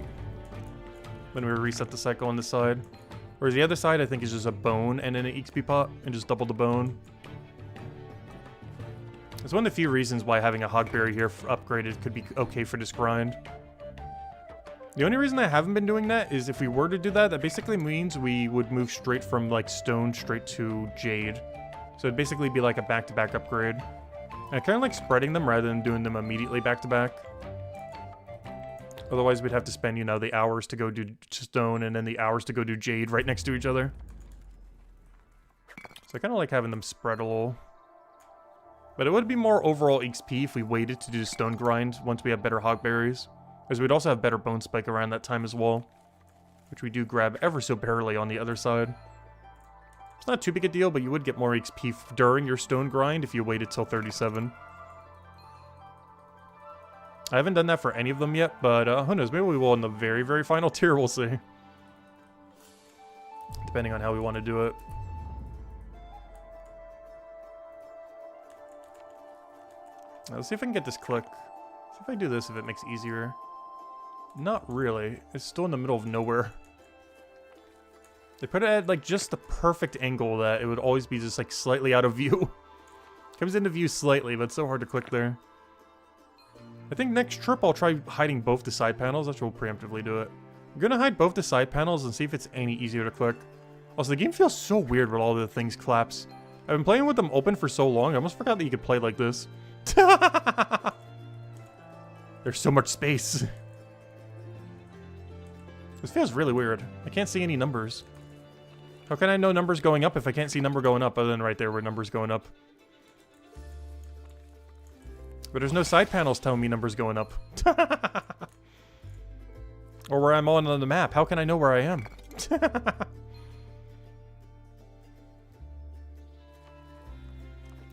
When we reset the cycle on this side. Whereas the other side, I think, is just a bone and then an XP pot, and just double the bone. It's one of the few reasons why having a hogberry here upgraded could be okay for this grind. The only reason I haven't been doing that is if we were to do that, that basically means we would move straight from, like, stone straight to jade. So it'd basically be like a back-to-back upgrade. And I kind of like spreading them rather than doing them immediately back-to-back. Otherwise, we'd have to spend, you know, the hours to go do stone and then the hours to go do jade right next to each other. So I kind of like having them spread a little. But it would be more overall XP if we waited to do the stone grind once we have better hogberries. Because we'd also have better bone spike around that time as well. Which we do grab ever so barely on the other side. It's not too big a deal, but you would get more XP during your stone grind if you waited till 37. I haven't done that for any of them yet, but who knows, maybe we will in the very, very final tier, we'll see. Depending on how we want to do it. Let's see if I can get this click. See if I do this, if it makes it easier. Not really. It's still in the middle of nowhere. They put it at like just the perfect angle that it would always be just like slightly out of view. Comes into view slightly, but it's so hard to click there. I think next trip I'll try hiding both the side panels. That's what we'll preemptively do it. I'm gonna hide both the side panels and see if it's any easier to click. Also, the game feels so weird with all the things collapse. I've been playing with them open for so long, I almost forgot that you could play like this. There's so much space. This feels really weird. I can't see any numbers. How can I know numbers going up if I can't see number going up other than right there where numbers going up? But there's no side panels telling me numbers going up. Or where I'm on the map. How can I know where I am?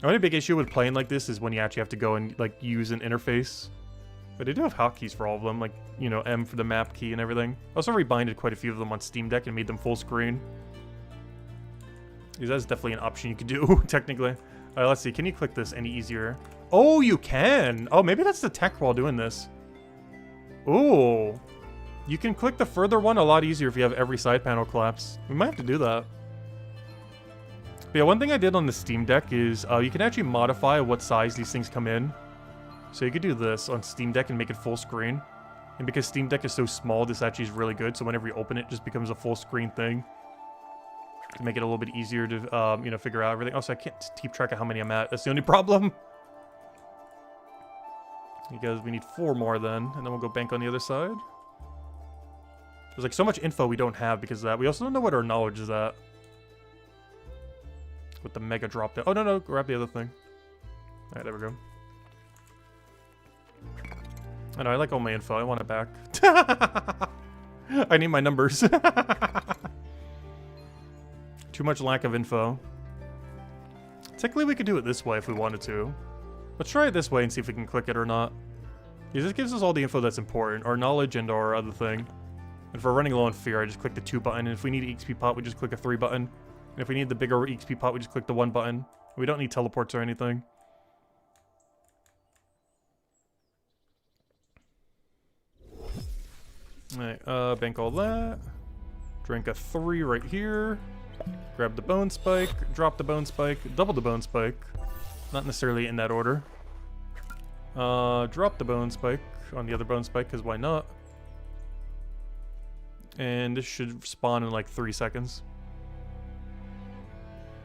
The only big issue with playing like this is when you actually have to go and like use an interface. But they do have hotkeys for all of them, like, you know, M for the map key and everything. I also rebinded quite a few of them on Steam Deck and made them full screen. Because that's definitely an option you could do, technically. Alright, let's see. Can you click this any easier? Oh, you can! Oh, maybe that's the tech while doing this. Ooh. You can click the further one a lot easier if you have every side panel collapse. We might have to do that. But yeah, one thing I did on the Steam Deck is you can actually modify what size these things come in. So you could do this on Steam Deck and make it full screen. And because Steam Deck is so small, this actually is really good. So whenever you open it, it just becomes a full screen thing. To make it a little bit easier to, you know, figure out everything. Also, I can't keep track of how many I'm at. That's the only problem. Because we need 4 more then. And then we'll go bank on the other side. There's like so much info we don't have because of that. We also don't know what our knowledge is at. With the mega drop down. Oh, no, grab the other thing. Alright, there we go. I know, I like all my info. I want it back. I need my numbers. Too much lack of info. Technically, we could do it this way if we wanted to. Let's try it this way and see if we can click it or not. Yeah, this gives us all the info that's important. Our knowledge and our other thing. And if we're running low on fear, I just click the 2 button. And if we need EXP pot, we just click a 3 button. And if we need the bigger EXP pot, we just click the 1 button. We don't need teleports or anything. Alright, bank all that. Drink a 3 right here. Grab the bone spike, drop the bone spike, double the bone spike. Not necessarily in that order. Drop the bone spike on the other bone spike, because why not? And this should spawn in like 3 seconds.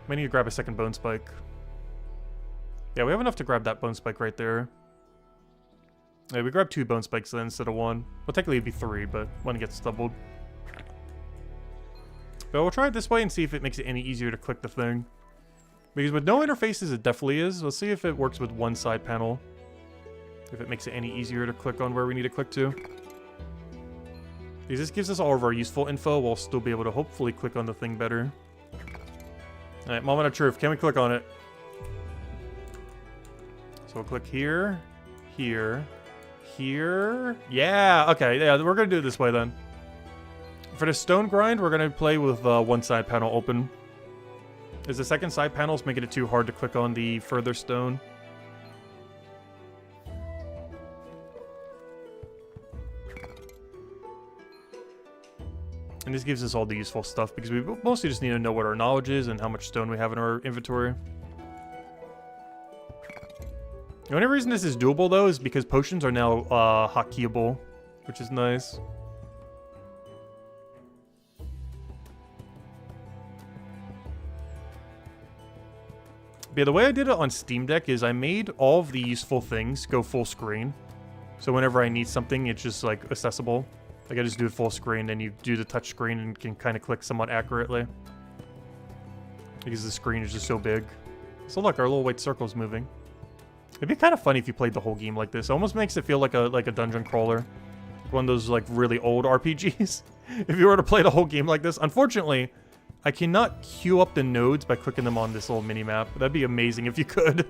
Might need to grab a second bone spike. Yeah, we have enough to grab that bone spike right there. Yeah, we grab 2 bone spikes then instead of 1. Well, technically it'd be 3, but 1 gets doubled. But we'll try it this way and see if it makes it any easier to click the thing. Because with no interfaces, it definitely is. Let's see if it works with one side panel. If it makes it any easier to click on where we need to click to. Because this gives us all of our useful info, we'll still be able to hopefully click on the thing better. Alright, moment of truth. Can we click on it? So we'll click here, here, here. Yeah, okay, yeah, we're gonna do it this way then. For the stone grind, we're gonna play with one side panel open. Is the second side panel's making it too hard to click on the further stone? And this gives us all the useful stuff because we mostly just need to know what our knowledge is and how much stone we have in our inventory. The only reason this is doable though is because potions are now hotkeyable, which is nice. But yeah, the way I did it on Steam Deck is I made all of the useful things go full screen. So whenever I need something, it's just like accessible. Like I just do it full screen, and you do the touch screen and can kind of click somewhat accurately. Because the screen is just so big. So look, our little white circle's moving. It'd be kind of funny if you played the whole game like this. It almost makes it feel like a dungeon crawler. One of those like really old RPGs. If you were to play the whole game like this. Unfortunately, I cannot queue up the nodes by clicking them on this little mini-map. That'd be amazing if you could.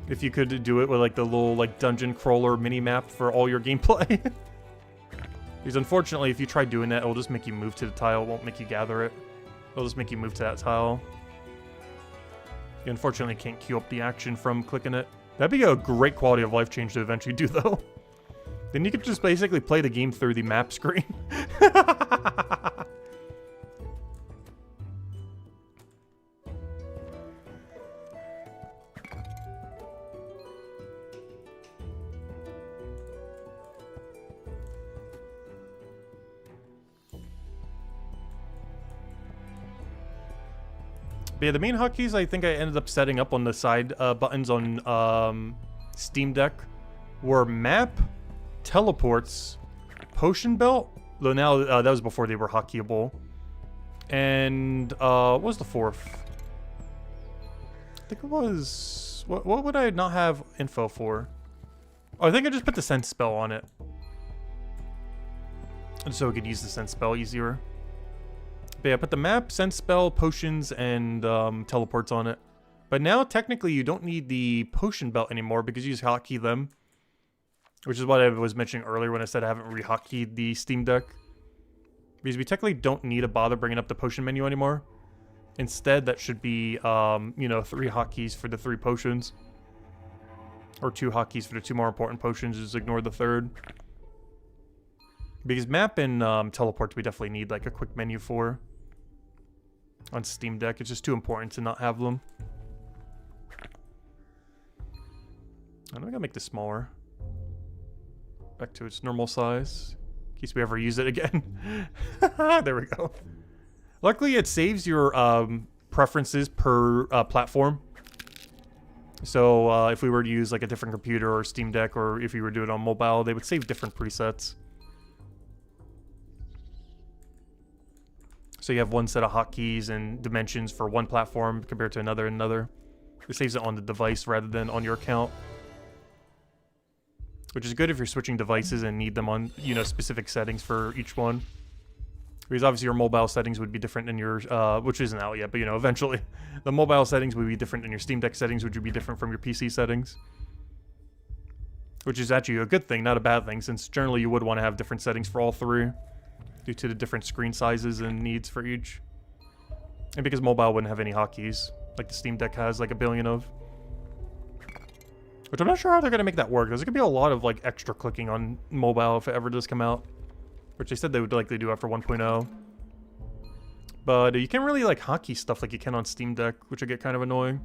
If you could do it with like the little like dungeon crawler mini-map for all your gameplay. Because unfortunately, if you try doing that, it'll just make you move to the tile. It won't make you gather it. It'll just make you move to that tile. You unfortunately can't queue up the action from clicking it. That'd be a great quality of life change to eventually do though. Then you could just basically play the game through the map screen. But yeah, the main hotkeys I think I ended up setting up on the side buttons on Steam Deck were map, teleports, potion belt. Though now that was before they were hotkeyable. And what was the fourth? I think it was what would I not have info for? Oh, I think I just put the sense spell on it, and so we could use the sense spell easier. But yeah, put the map, sense spell, potions, and teleports on it. But now, technically, you don't need the potion belt anymore because you just hotkey them. Which is what I was mentioning earlier when I said I haven't re-hotkeyed the Steam Deck. Because we technically don't need to bother bringing up the potion menu anymore. Instead, that should be, you know, 3 hotkeys for the 3 potions. Or 2 hotkeys for the 2 more important potions, just ignore the 3rd. Because map and teleports we definitely need like a quick menu for. On Steam Deck, it's just too important to not have them. I gotta make this smaller. Back to its normal size. In case we ever use it again. There we go. Luckily, it saves your preferences per platform. So if we were to use like a different computer or Steam Deck, or if you were to do it on mobile, they would save different presets. So you have one set of hotkeys and dimensions for one platform compared to another. It saves it on the device rather than on your account. which is good if you're switching devices and need them on, you know, specific settings for each one. Because obviously your mobile settings would be different than your, which isn't out yet, but you know, eventually. The mobile settings would be different than your Steam Deck settings, which would be different from your PC settings. Which is actually a good thing, not a bad thing, since generally you would want to have different settings for all three, due to the different screen sizes and needs for each. And because mobile wouldn't have any hotkeys, like the Steam Deck has like a billion of. Which I'm not sure how they're going to make that work. There's going to be a lot of like extra clicking on mobile if it ever does come out. Which they said they would likely do after 1.0. But you can't really like hotkey stuff like you can on Steam Deck, which would get kind of annoying.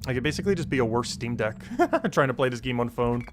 Like it'd basically just be a worse Steam Deck trying to play this game on phone.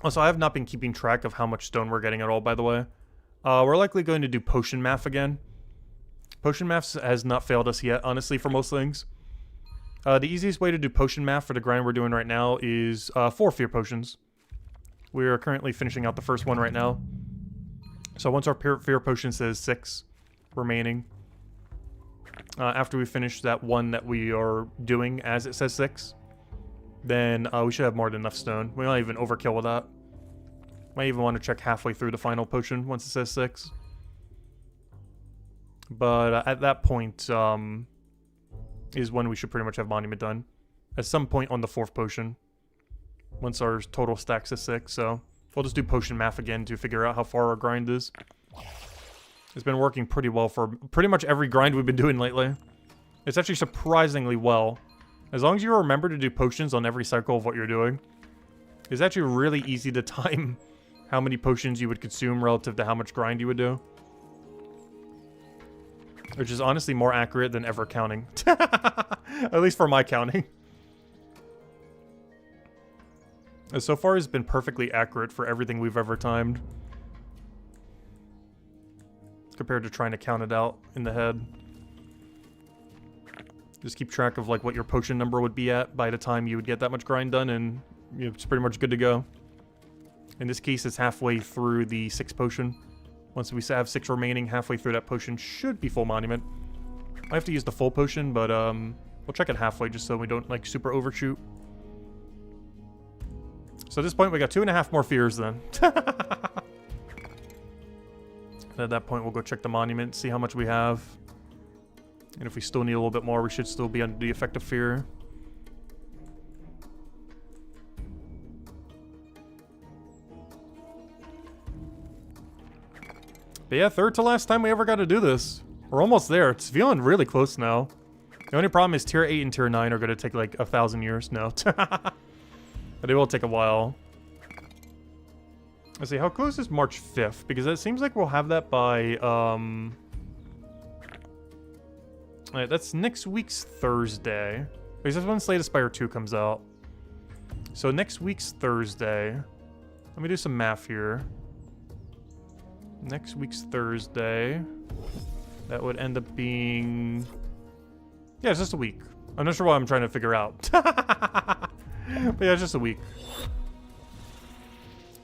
Also, I have not been keeping track of how much stone we're getting at all, by the way. We're likely going to do potion math again. Potion math has not failed us yet, honestly, for most things. The easiest way to do potion math for the grind we're doing right now is 4 fear potions. We are currently finishing out the first one right now. So once our fear potion says 6 remaining, after we finish that one that we are doing as it says 6, then we should have more than enough stone. We might even overkill with that. Might even want to check halfway through the final potion once it says 6. But at that point is when we should pretty much have monument done. At some point on the 4th potion. Once our total stacks is 6, so we'll just do potion math again to figure out how far our grind is. It's been working pretty well for pretty much every grind we've been doing lately. It's actually surprisingly well. As long as you remember to do potions on every cycle of what you're doing, it's actually really easy to time how many potions you would consume relative to how much grind you would do. Which is honestly more accurate than ever counting. At least for my counting. So far it's been perfectly accurate for everything we've ever timed. Compared to trying to count it out in the head. Just keep track of like what your potion number would be at by the time you would get that much grind done, and you know, it's pretty much good to go. In this case, it's halfway through the 6th potion. Once we have 6 remaining, halfway through that potion should be full monument. I have to use the full potion, but we'll check it halfway just so we don't like super overshoot. So at this point, we got 2.5 more fears then. And at that point, we'll go check the monument, see how much we have. And if we still need a little bit more, we should still be under the effect of fear. But yeah, 3rd to last time we ever got to do this. We're almost there. It's feeling really close now. The only problem is tier 8 and tier 9 are going to take like 1,000 years. No. But it will take a while. Let's see, how close is March 5th? Because it seems like we'll have that by, Alright, that's next week's Thursday. Because that's when Slay the Spire 2 comes out. So next week's Thursday. Let me do some math here. Next week's Thursday. That would end up being... Yeah, it's just a week. I'm not sure what I'm trying to figure out. But yeah, it's just a week.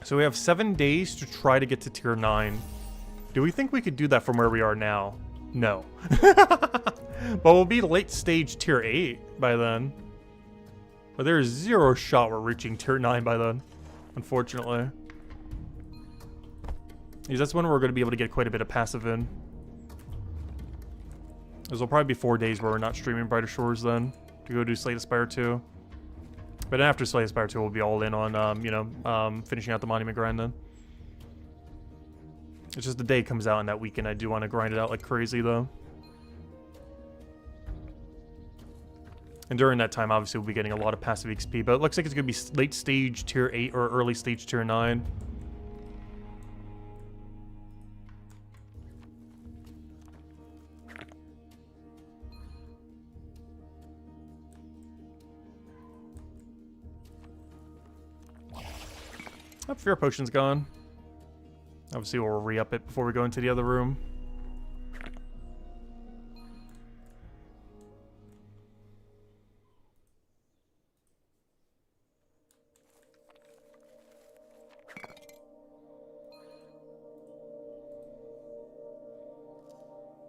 So we have 7 days to try to get to tier 9. Do we think we could do that from where we are now? No. But we'll be late stage tier 8 by then. But there's 0 shot we're reaching tier 9 by then, unfortunately. Because that's when we're going to be able to get quite a bit of passive in. There'll probably be 4 days where we're not streaming Brighter Shores then, to go do Slay the Spire 2. But after Slay the Spire 2, we'll be all in on, finishing out the Monument grind then. It's just the day comes out in that weekend. I do want to grind it out like crazy, though. And during that time, obviously, we'll be getting a lot of passive XP. But it looks like it's going to be late stage tier 8 or early stage tier 9. That fear potion's gone. Obviously, we'll re-up it before we go into the other room.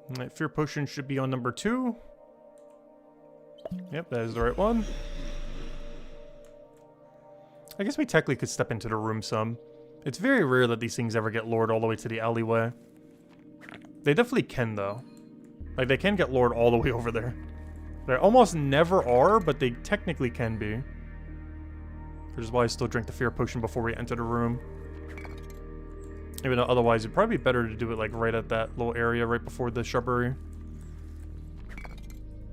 Alright, fear potion should be on number 2. Yep, that is the right one. I guess we technically could step into the room some. It's very rare that these things ever get lured all the way to the alleyway. They definitely can, though. Like, they can get lured all the way over there. They almost never are, but they technically can be. Which is why I still drink the fear potion before we enter the room. Even though otherwise it'd probably be better to do it like right at that little area right before the shrubbery.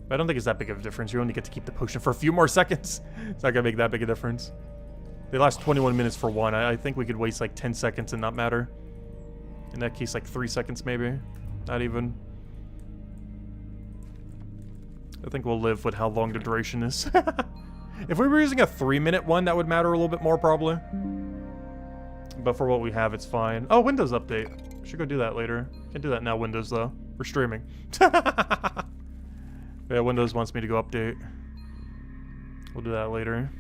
But I don't think it's that big of a difference. You only get to keep the potion for a few more seconds. It's not gonna make that big a difference. They last 21 minutes for one. I think we could waste like 10 seconds and not matter. In that case, like 3 seconds maybe. Not even. I think we'll live with how long the duration is. If we were using a 3-minute one, that would matter a little bit more probably. But for what we have, it's fine. Oh, Windows update. Should go do that later. Can't do that now, Windows, though. We're streaming. Yeah, Windows wants me to go update. We'll do that later.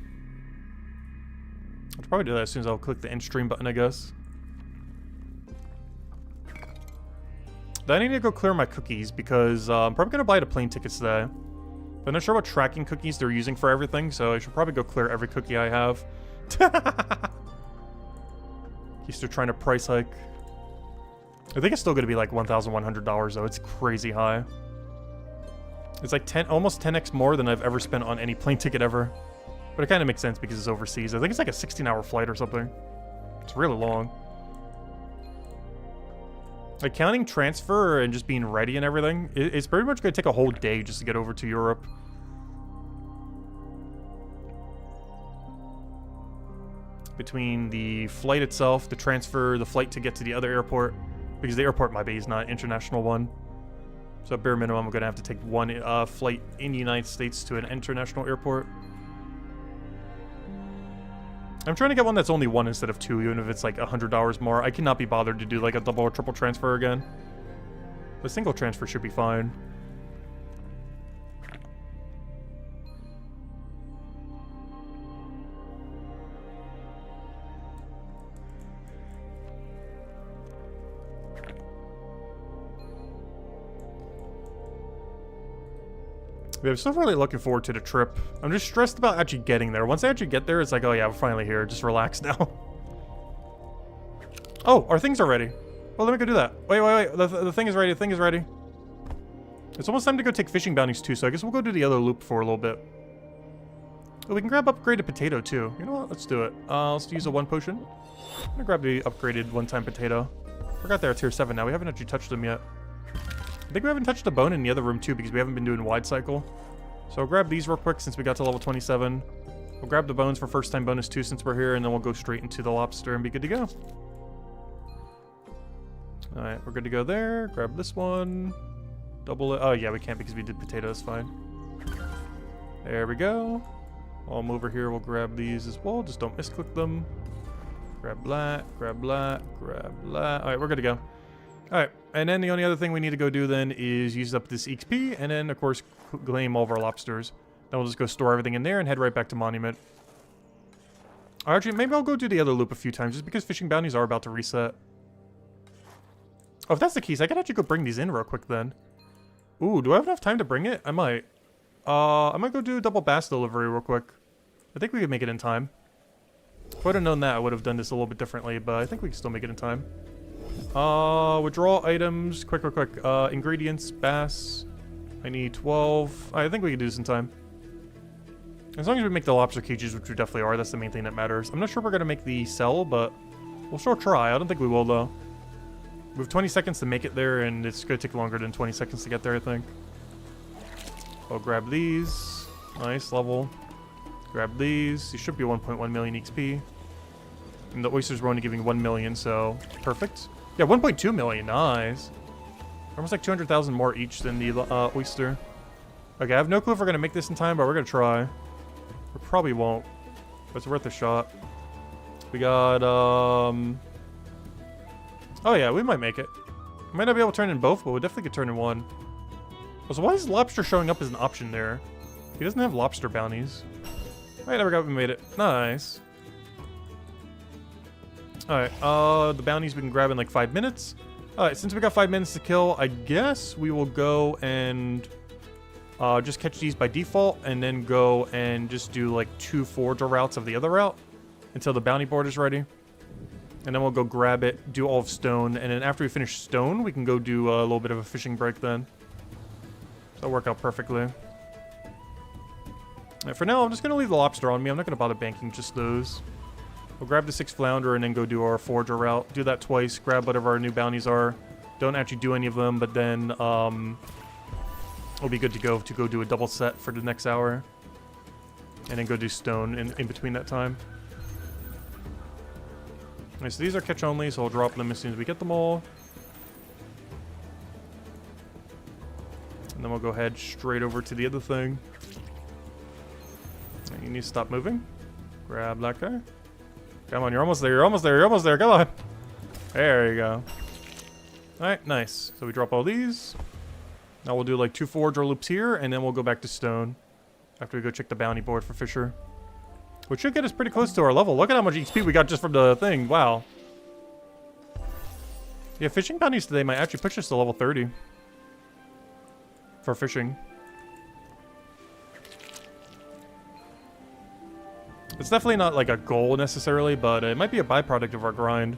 I'll probably do that as soon as I'll click the end stream button, I guess. Then I need to go clear my cookies because I'm probably going to buy the plane tickets today. But I'm not sure what tracking cookies they're using for everything, so I should probably go clear every cookie I have. He's still trying to price hike. I think it's still going to be like $1,100 though. It's crazy high. It's like almost 10x more than I've ever spent on any plane ticket ever. But it kind of makes sense because it's overseas. I think it's like a 16-hour flight or something. It's really long. Like counting transfer and just being ready and everything, it's pretty much going to take a whole day just to get over to Europe. Between the flight itself, the transfer, the flight to get to the other airport, because the airport might be is not an international one. So at bare minimum, I'm going to have to take one flight in the United States to an international airport. I'm trying to get one that's only one instead of two, even if it's like $100 more. I cannot be bothered to do like a double or triple transfer again. The single transfer should be fine. Yeah, I'm still really looking forward to the trip. I'm just stressed about actually getting there. Once I actually get there, it's like, oh yeah, we're finally here. Just relax now. Oh, our things are ready. Well, let me go do that. Wait. The thing is ready. The thing is ready. It's almost time to go take fishing bounties too, so I guess we'll go do the other loop for a little bit. Oh, we can grab upgraded potato too. You know what? Let's do it. Let's use a 1 potion. I'm gonna grab the upgraded 1-time potato. Forgot they're tier 7 now. We haven't actually touched them yet. I think we haven't touched the bone in the other room too because we haven't been doing wide cycle. So I'll grab these real quick since we got to level 27. We'll grab the bones for first time bonus too since we're here, and then we'll go straight into the lobster and be good to go. Alright, we're good to go there. Grab this one. Double it. Oh yeah, we can't because we did potatoes, fine. There we go. I'll move over here, we'll grab these as well. Just don't misclick them. Grab that, grab that, grab that. Alright, we're good to go. Alright, and then the only other thing we need to go do then is use up this XP, and then, of course, claim all of our lobsters. Then we'll just go store everything in there and head right back to Monument. Or actually, maybe I'll go do the other loop a few times, just because fishing bounties are about to reset. Oh, if that's the case, I could actually go bring these in real quick then. Ooh, do I have enough time to bring it? I might. I might go do a double bass delivery real quick. I think we could make it in time. If I would have known that, I would have done this a little bit differently, but I think we can still make it in time. Withdraw items. Quick. Ingredients. Bass. I need 12. I think we can do this in time. As long as we make the lobster cages, which we definitely are, that's the main thing that matters. I'm not sure we're going to make the cell, but we'll sure try. I don't think we will, though. We have 20 seconds to make it there, and it's going to take longer than 20 seconds to get there, I think. I'll grab these. Nice, level. Grab these. These should be 1.1 million XP. And the oysters were only giving 1 million, so perfect. Yeah, 1.2 million. Nice. Almost like 200,000 more each than the oyster. Okay, I have no clue if we're going to make this in time, but we're going to try. We probably won't, but it's worth a shot. We got, oh yeah, we might make it. Might not be able to turn in both, but we definitely could turn in one. So why is lobster showing up as an option there? He doesn't have lobster bounties. Alright, there we go, we made it. Nice. Alright, the bounties we can grab in like 5 minutes. Alright, since we got 5 minutes to kill, I guess we will go and just catch these by default, and then go and just do like 2 forager routes of the other route until the bounty board is ready. And then we'll go grab it, do all of stone, and then after we finish stone, we can go do a little bit of a fishing break then. So that'll work out perfectly. And for now, I'm just going to leave the lobster on me. I'm not going to bother banking just those. We'll grab the 6 flounder and then go do our forager route. Do that twice, grab whatever our new bounties are. Don't actually do any of them, but then we'll be good to go do a double set for the next hour. And then go do stone in between that time. Alright, so these are catch only, so I'll drop them as soon as we get them all. And then we'll go ahead straight over to the other thing. You need to stop moving. Grab that guy. Come on, you're almost there, you're almost there, you're almost there, come on! There you go. Alright, nice. So we drop all these. Now we'll do like 2 forager loops here, and then we'll go back to stone. After we go check the bounty board for Fisher. Which should get us pretty close to our level. Look at how much XP we got just from the thing, wow. Yeah, fishing bounties today might actually push us to level 30. For fishing. It's definitely not like a goal necessarily, but it might be a byproduct of our grind.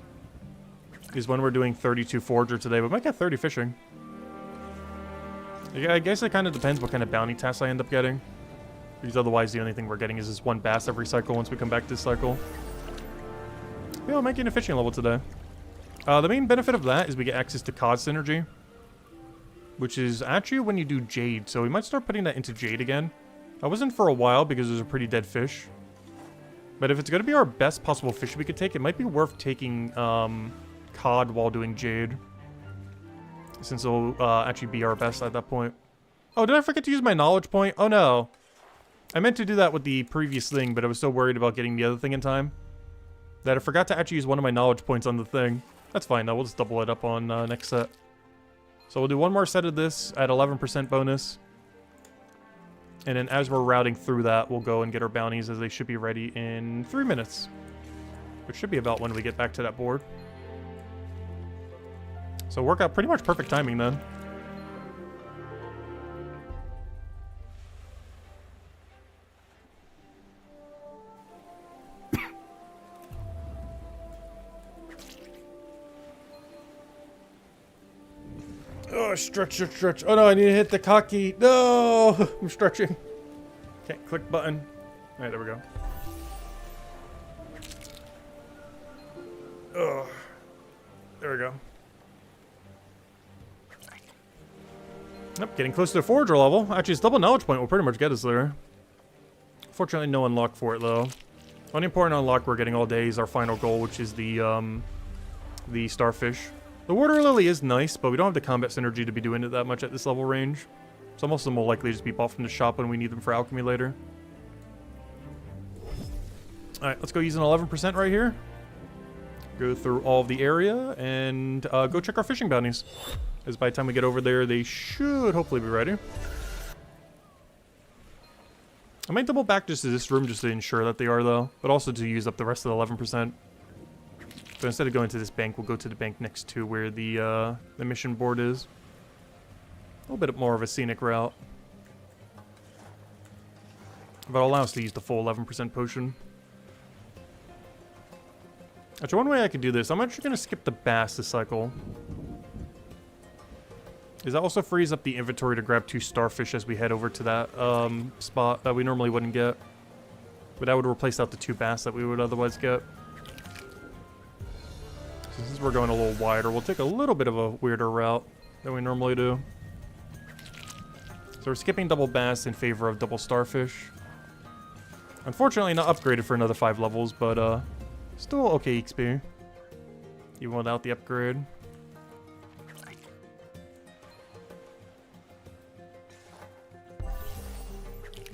Is when we're doing 32 forager today, we might get 30 fishing. Yeah, I guess it kind of depends what kind of bounty tasks I end up getting. Because otherwise the only thing we're getting is this 1 bass every cycle once we come back this cycle. Yeah, we're making a fishing level today. The main benefit of that is we get access to cod synergy. Which is actually when you do jade, so we might start putting that into jade again. I wasn't for a while because there's a pretty dead fish. But if it's going to be our best possible fish we could take, it might be worth taking cod while doing jade. Since it'll actually be our best at that point. Oh, did I forget to use my knowledge point? Oh no. I meant to do that with the previous thing, but I was so worried about getting the other thing in time that I forgot to actually use one of my knowledge points on the thing. That's fine though, we'll just double it up on next set. So we'll do 1 more set of this at 11% bonus. And then as we're routing through that, we'll go and get our bounties as they should be ready in 3 minutes. Which should be about when we get back to that board. So work out pretty much perfect timing then. Oh, stretch. Oh no, I need to hit the cocky. No, I'm stretching. Can't click button. All right, there we go. Oh, there we go. Yep, getting close to the forager level. Actually, this double knowledge point will pretty much get us there. Fortunately, no unlock for it though. Only important unlock we're getting all day is our final goal, which is the starfish. The water lily is nice, but we don't have the combat synergy to be doing it that much at this level range. So most of them will likely just be bought from the shop when we need them for alchemy later. Alright, let's go use an 11% right here. Go through all of the area and go check our fishing bounties. As by the time we get over there, they should hopefully be ready. I might double back just to this room just to ensure that they are though, but also to use up the rest of the 11%. So instead of going to this bank, we'll go to the bank next to where the mission board is. A little bit more of a scenic route. But it'll allow us to use the full 11% potion. Actually, one way I could do this, I'm actually going to skip the bass this cycle. Is that also frees up the inventory to grab 2 starfish as we head over to that spot that we normally wouldn't get. But that would replace out the 2 bass that we would otherwise get. So since we're going a little wider, we'll take a little bit of a weirder route than we normally do. So we're skipping double bass in favor of double starfish. Unfortunately not upgraded for another 5 levels, but still okay XP. Even without the upgrade.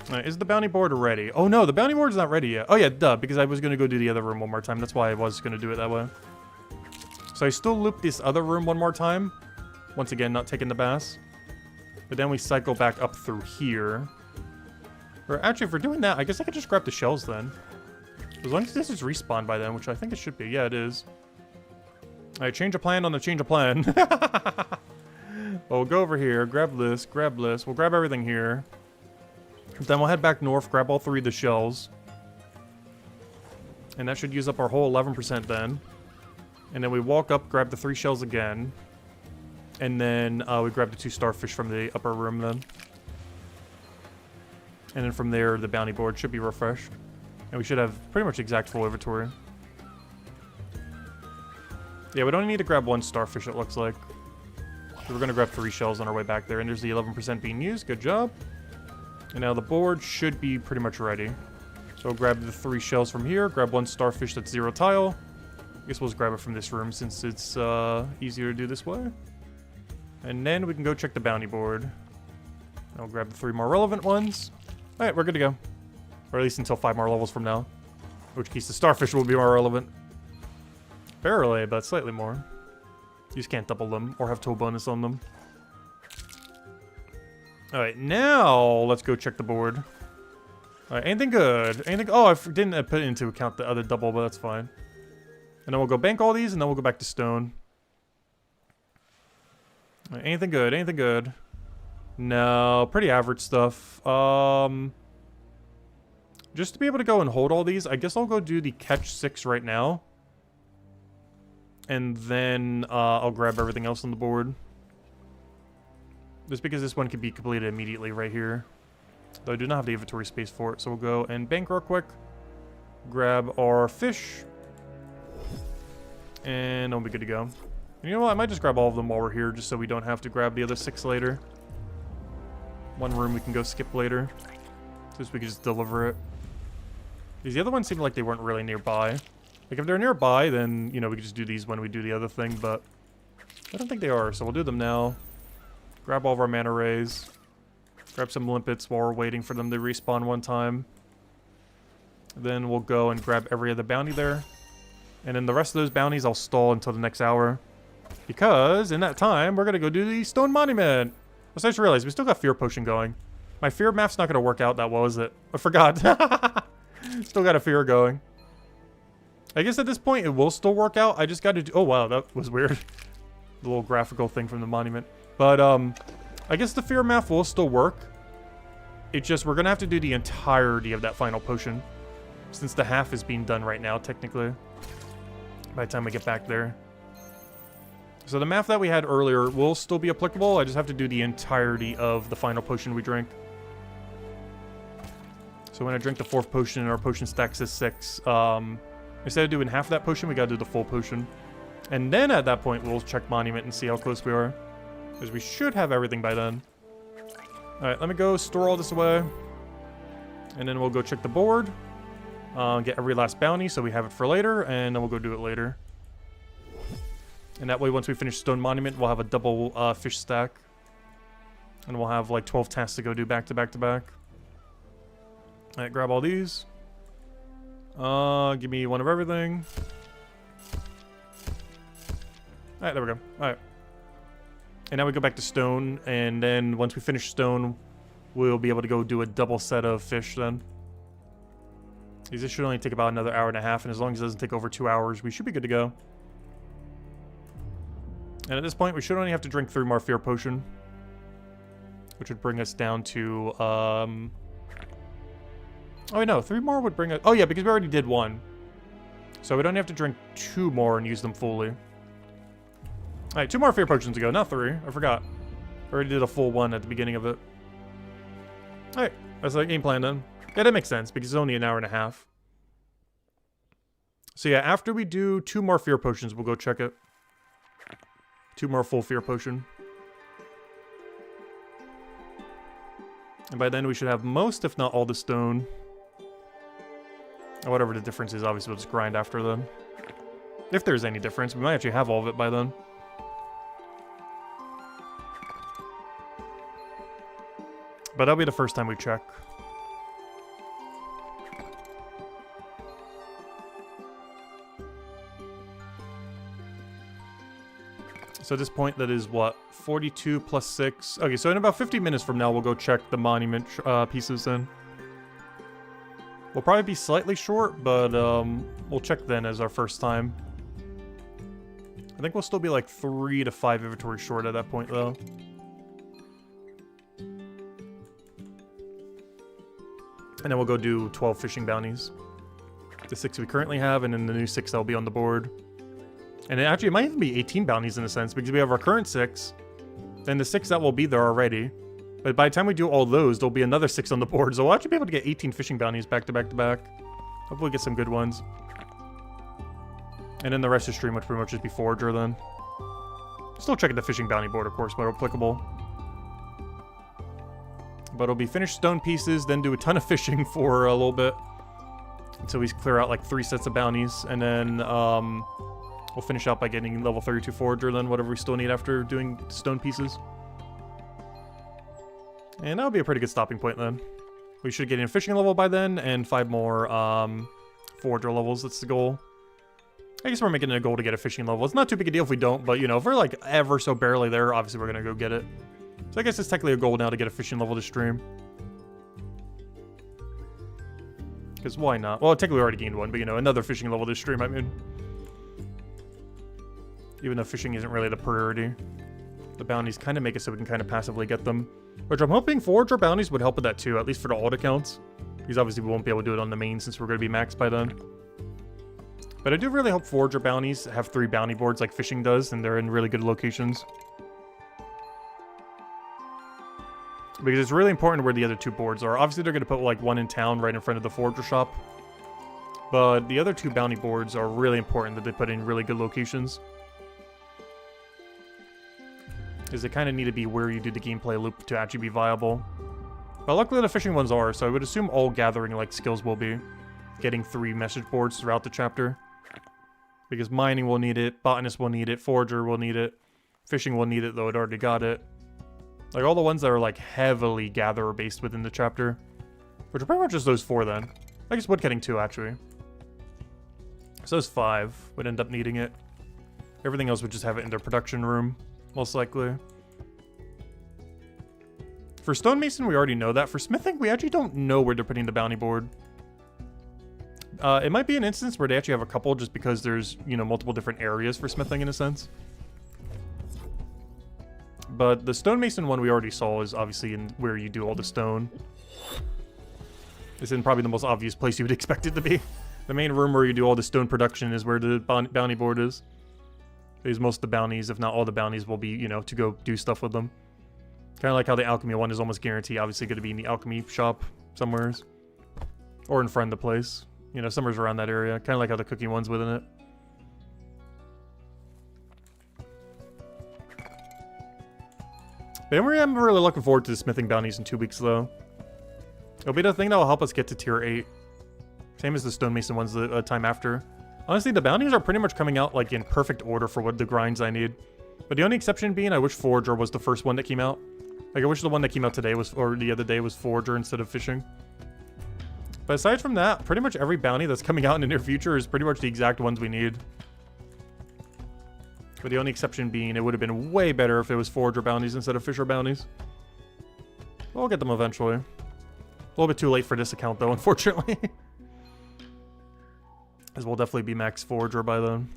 Alright, is the bounty board ready? Oh no, the bounty board's not ready yet. Oh yeah, duh, because I was gonna go do the other room one more time. That's why I was gonna do it that way. So I still loop this other room one more time. Once again, not taking the bass. But then we cycle back up through here. Or actually, if we're doing that, I guess I could just grab the shells then. As long as this is respawned by then, which I think it should be. Yeah, it is. Alright, change of plan on the change of plan. Well, we'll go over here, grab this, we'll grab everything here. Then we'll head back north, grab all 3 of the shells. And that should use up our whole 11% then. And then we walk up, grab the 3 shells again. And then we grab the 2 starfish from the upper room then. And then from there, the bounty board should be refreshed. And we should have pretty much exact full inventory. Yeah, we don't need to grab 1 starfish, it looks like. So we're going to grab 3 shells on our way back there. And there's the 11% being used. Good job. And now the board should be pretty much ready. So we'll grab the 3 shells from here. Grab 1 starfish that's 0 tile. I guess we'll just grab it from this room since it's easier to do this way. And then we can go check the bounty board. I'll grab the 3 more relevant ones. Alright, we're good to go. Or at least until 5 more levels from now. In which case the starfish will be more relevant. Barely, but slightly more. You just can't double them or have toll bonus on them. Alright, now let's go check the board. Alright, anything good? Anything? Oh, I didn't put into account the other double, but that's fine. And then we'll go bank all these, and then we'll go back to stone. Alright, anything good? Anything good? No, pretty average stuff. Just to be able to go and hold all these, I guess I'll go do the catch 6 right now. And then I'll grab everything else on the board. Just because this one can be completed immediately right here. Though I do not have the inventory space for it, so we'll go and bank real quick. Grab our fish. And we'll be good to go. And you know what? I might just grab all of them while we're here, just so we don't have to grab the other 6 later. 1 room we can go skip later. Just so we can just deliver it. Because the other ones seemed like they weren't really nearby. Like, if they're nearby, then, you know, we could just do these when we do the other thing, but I don't think they are, so we'll do them now. Grab all of our mana rays. Grab some limpets while we're waiting for them to respawn one time. Then we'll go and grab every other bounty there. And then the rest of those bounties I'll stall until the next hour. Because in that time, we're going to go do the stone monument. I just realized we still got fear potion going. My fear math's not going to work out that well, is it? I forgot. Still got a fear going. I guess at this point it will still work out. I just got to do... Oh, wow, that was weird. The little graphical thing from the monument. But, I guess the fear math will still work. It's just we're going to have to do the entirety of that final potion. Since the half is being done right now, technically. By the time we get back there. So the math that we had earlier will still be applicable. I just have to do the entirety of the final potion we drink. So when I drink the 4th potion and our potion stacks is 6, instead of doing half that potion, we gotta do the full potion. And then at that point, we'll check Monument and see how close we are. Because we should have everything by then. Alright, let me go store all this away. And then we'll go check the board. Get every last bounty so we have it for later. And then we'll go do it later. And that way, once we finish Stone Monument, we'll have a double fish stack. And we'll have like 12 tasks to go do back to back to back. Alright, grab all these. Give me 1 of everything. Alright, there we go. Alright. And now we go back to stone, and then once we finish stone, we'll be able to go do a double set of fish then. This should only take about another 1.5 hours, and as long as it doesn't take over 2 hours, we should be good to go. And at this point, we should only have to drink 3 more fear potion. Which would bring us down to, oh, wait, no, 3 more would bring us... Oh, yeah, because we already did 1. So we don't have to drink 2 more and use them fully. Alright, 2 more fear potions to go, not 3. I forgot. I already did a full 1 at the beginning of it. Alright, that's the game plan then. Yeah, that makes sense, because it's only 1.5 hours. So yeah, after we do 2 more fear potions, we'll go check it. 2 more full fear potion. And by then we should have most, if not all, the stone. And whatever the difference is, obviously we'll just grind after them. If there's any difference, we might actually have all of it by then. But that'll be the first time we check. So at this point, that is what? 42 plus 6. Okay, so in about 50 minutes from now, we'll go check the monument pieces then. We'll probably be slightly short, but we'll check then as our first time. I think we'll still be like 3 to 5 inventory short at that point, though. And then we'll go do 12 fishing bounties. The 6 we currently have, and then the new 6 that'll be on the board. And it might even be 18 bounties in a sense, because we have our current 6, then the 6 that will be there already. But by the time we do all those, there'll be another 6 on the board, so we'll actually be able to get 18 fishing bounties back to back to back. Hopefully get some good ones. And then the rest of the stream would pretty much just be Forager then. Still checking the fishing bounty board, of course, where applicable. But it'll be finished stone pieces, then do a ton of fishing for a little bit. Until we clear out like 3 sets of bounties, and then we'll finish out by getting level 32 Forager, then whatever we still need after doing stone pieces. And that'll be a pretty good stopping point then. We should get in a fishing level by then, and 5 more Forager levels, that's the goal. I guess we're making it a goal to get a fishing level. It's not too big a deal if we don't, but you know, if we're like ever so barely there, obviously we're gonna go get it. So I guess it's technically a goal now to get a fishing level to stream. Because why not? Well, technically we already gained one, but you know, another fishing level this stream, I mean. Even though fishing isn't really the priority. The bounties kind of make it so we can kind of passively get them. Which I'm hoping Forager bounties would help with that too, at least for the alt accounts. Because obviously we won't be able to do it on the main since we're going to be maxed by then. But I do really hope Forager bounties have 3 bounty boards like fishing does, and they're in really good locations. Because it's really important where the other 2 boards are. Obviously, they're going to put like 1 in town right in front of the Forager shop. But the other 2 bounty boards are really important that they put in really good locations. Because they kind of need to be where you do the gameplay loop to actually be viable. But luckily the fishing ones are, so I would assume all gathering like skills will be. Getting 3 message boards throughout the chapter. Because mining will need it, botanist will need it, forager will need it, fishing will need it, though it already got it. Like all the ones that are like heavily gatherer based within the chapter. Which are pretty much just those 4 then. I guess woodcutting 2 actually. So those 5 would end up needing it. Everything else would just have it in their production room, most likely. For stonemason, we already know that. For smithing, we actually don't know where they're putting the bounty board. It might be an instance where they actually have a couple just because there's, you know, multiple different areas for smithing in a sense. But the stonemason one we already saw is obviously in where you do all the stone. It's in probably the most obvious place you would expect it to be. The main room where you do all the stone production is where the bounty board is. Because most of the bounties, if not all the bounties, will be, you know, to go do stuff with them. Kind of like how the alchemy one is almost guaranteed, obviously going to be in the alchemy shop somewheres. Or in front of the place. You know, somewhere's around that area. Kind of like how the cooking one's within it. But I'm really looking forward to the smithing bounties in 2 weeks, though. It'll be the thing that will help us get to tier 8. Same as the stonemason ones the time after. Honestly, the bounties are pretty much coming out like in perfect order for what the grinds I need. But the only exception being, I wish Forager was the first one that came out. Like, I wish the one that came out today was, or the other day was Forager instead of fishing. But aside from that, pretty much every bounty that's coming out in the near future is pretty much the exact ones we need. With the only exception being, it would have been way better if it was Forager bounties instead of Fisher bounties. We'll get them eventually. A little bit too late for this account, though, unfortunately. As we'll definitely be max Forager by then.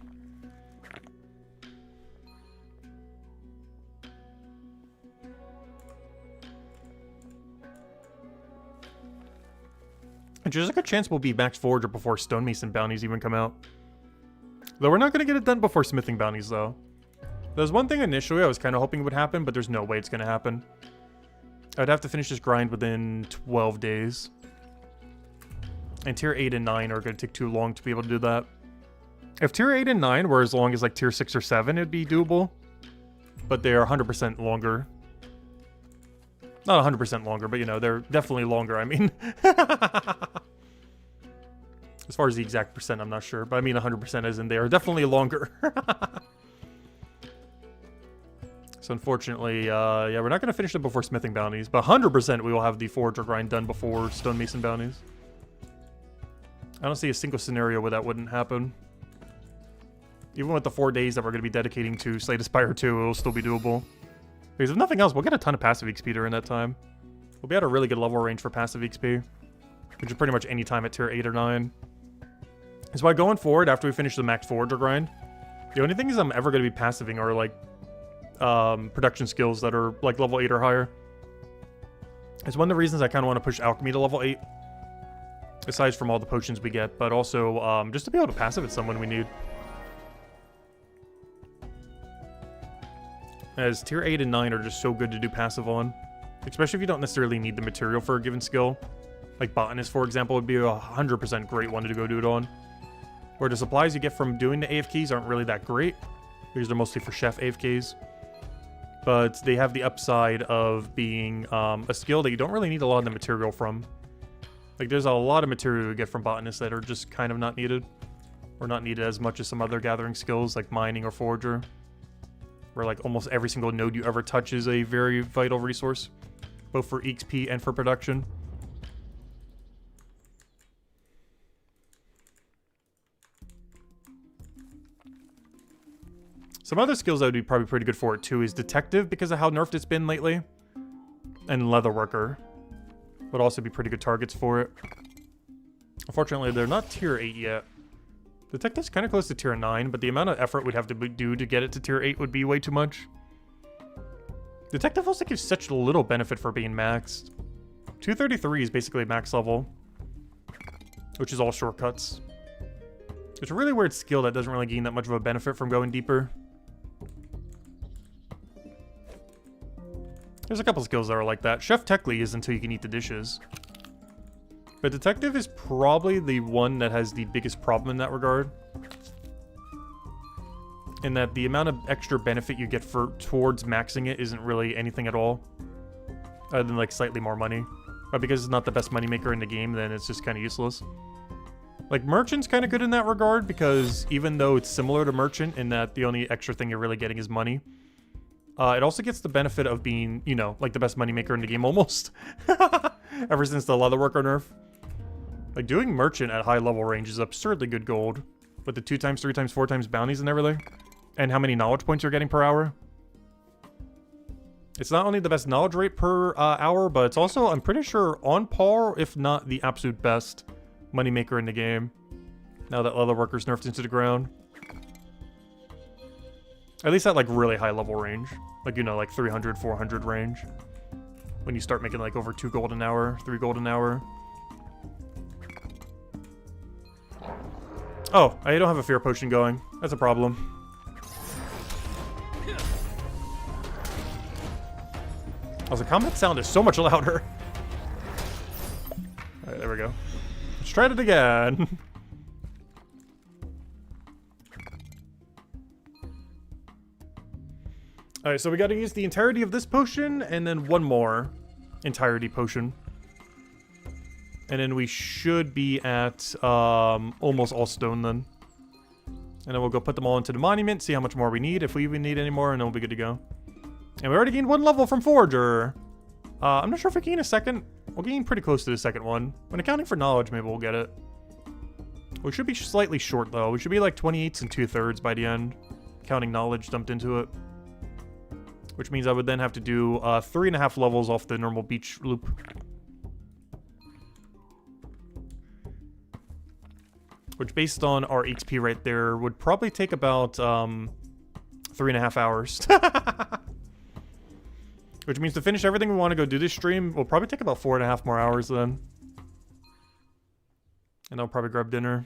And there's a good chance we'll be max Forager before stonemason bounties even come out. Though we're not going to get it done before smithing bounties, though. There's one thing initially I was kind of hoping would happen, but there's no way it's going to happen. I'd have to finish this grind within 12 days. And tier 8 and 9 are going to take too long to be able to do that. If tier 8 and 9 were as long as like tier 6 or 7, it'd be doable. But they are 100% longer. Not 100% longer, but you know, they're definitely longer, I mean. As far as the exact percent, I'm not sure. But I mean 100% as in they are definitely longer. So unfortunately, yeah, we're not going to finish it before smithing bounties. But 100% we will have the Forager grind done before stonemason bounties. I don't see a single scenario where that wouldn't happen. Even with the 4 days that we're going to be dedicating to Slay the Spire 2, it'll still be doable. Because if nothing else, we'll get a ton of passive XP during that time. We'll be at a really good level range for passive XP, which is pretty much any time at tier 8 or 9. That's why going forward, after we finish the max forager grind, the only things I'm ever going to be passiving are, like, production skills that are, like, level 8 or higher. It's one of the reasons I kind of want to push alchemy to level 8. Aside from all the potions we get, but also just to be able to passive at someone we need. As tier 8 and 9 are just so good to do passive on. Especially if you don't necessarily need the material for a given skill. Like Botanist, for example, would be a 100% great one to go do it on. Where the supplies you get from doing the AFKs aren't really that great. Because they're mostly for chef AFKs. But they have the upside of being a skill that you don't really need a lot of the material from. Like, there's a lot of material you get from Botanists that are just kind of not needed. Or not needed as much as some other gathering skills, like Mining or Forager. Where, like, almost every single node you ever touch is a very vital resource. Both for XP and for production. Some other skills that would be probably pretty good for it, too, is Detective, because of how nerfed it's been lately. And Leatherworker would also be pretty good targets for it. Unfortunately, they're not tier 8 yet. Detective's kind of close to tier 9, but the amount of effort we'd have to do to get it to tier 8 would be way too much. Detective also gives such little benefit for being maxed. 233 is basically max level, which is all shortcuts. It's a really weird skill that doesn't really gain that much of a benefit from going deeper. There's a couple skills that are like that. Chef technically is until you can eat the dishes. But Detective is probably the one that has the biggest problem in that regard. In that the amount of extra benefit you get towards maxing it isn't really anything at all. Other than like slightly more money. But because it's not the best moneymaker in the game, then it's just kind of useless. Like Merchant's kind of good in that regard, because even though it's similar to Merchant in that the only extra thing you're really getting is money, it also gets the benefit of being, you know, like the best moneymaker in the game almost. Ever since the Leatherworker nerf. Like doing Merchant at high level range is absurdly good gold. With the 2 times, 3 times, 4 times bounties and everything. And how many knowledge points you're getting per hour. It's not only the best knowledge rate per hour, but it's also, I'm pretty sure, on par, if not the absolute best moneymaker in the game. Now that Leatherworker's nerfed into the ground. At least at like really high level range. Like, you know, like 300, 400 range. When you start making like over 2 gold an hour, 3 gold an hour. Oh, I don't have a fear potion going. That's a problem. Also, combat sound is so much louder. Alright, there we go. Let's try it again. Alright, so we gotta use the entirety of this potion, and then one more entirety potion. And then we should be at almost all stone then. And then we'll go put them all into the monument, see how much more we need, if we even need any more, and then we'll be good to go. And we already gained 1 level from Forager. I'm not sure if we gain a second. We'll gain pretty close to the second one. When accounting for knowledge, maybe we'll get it. We should be slightly short, though. We should be like 28s and 2/3 by the end. Counting knowledge dumped into it. Which means I would then have to do 3.5 levels off the normal beach loop. Which, based on our XP right there, would probably take about 3.5 hours. Which means to finish everything we want to go do this stream, will probably take about 4.5 more hours then. And I'll probably grab dinner.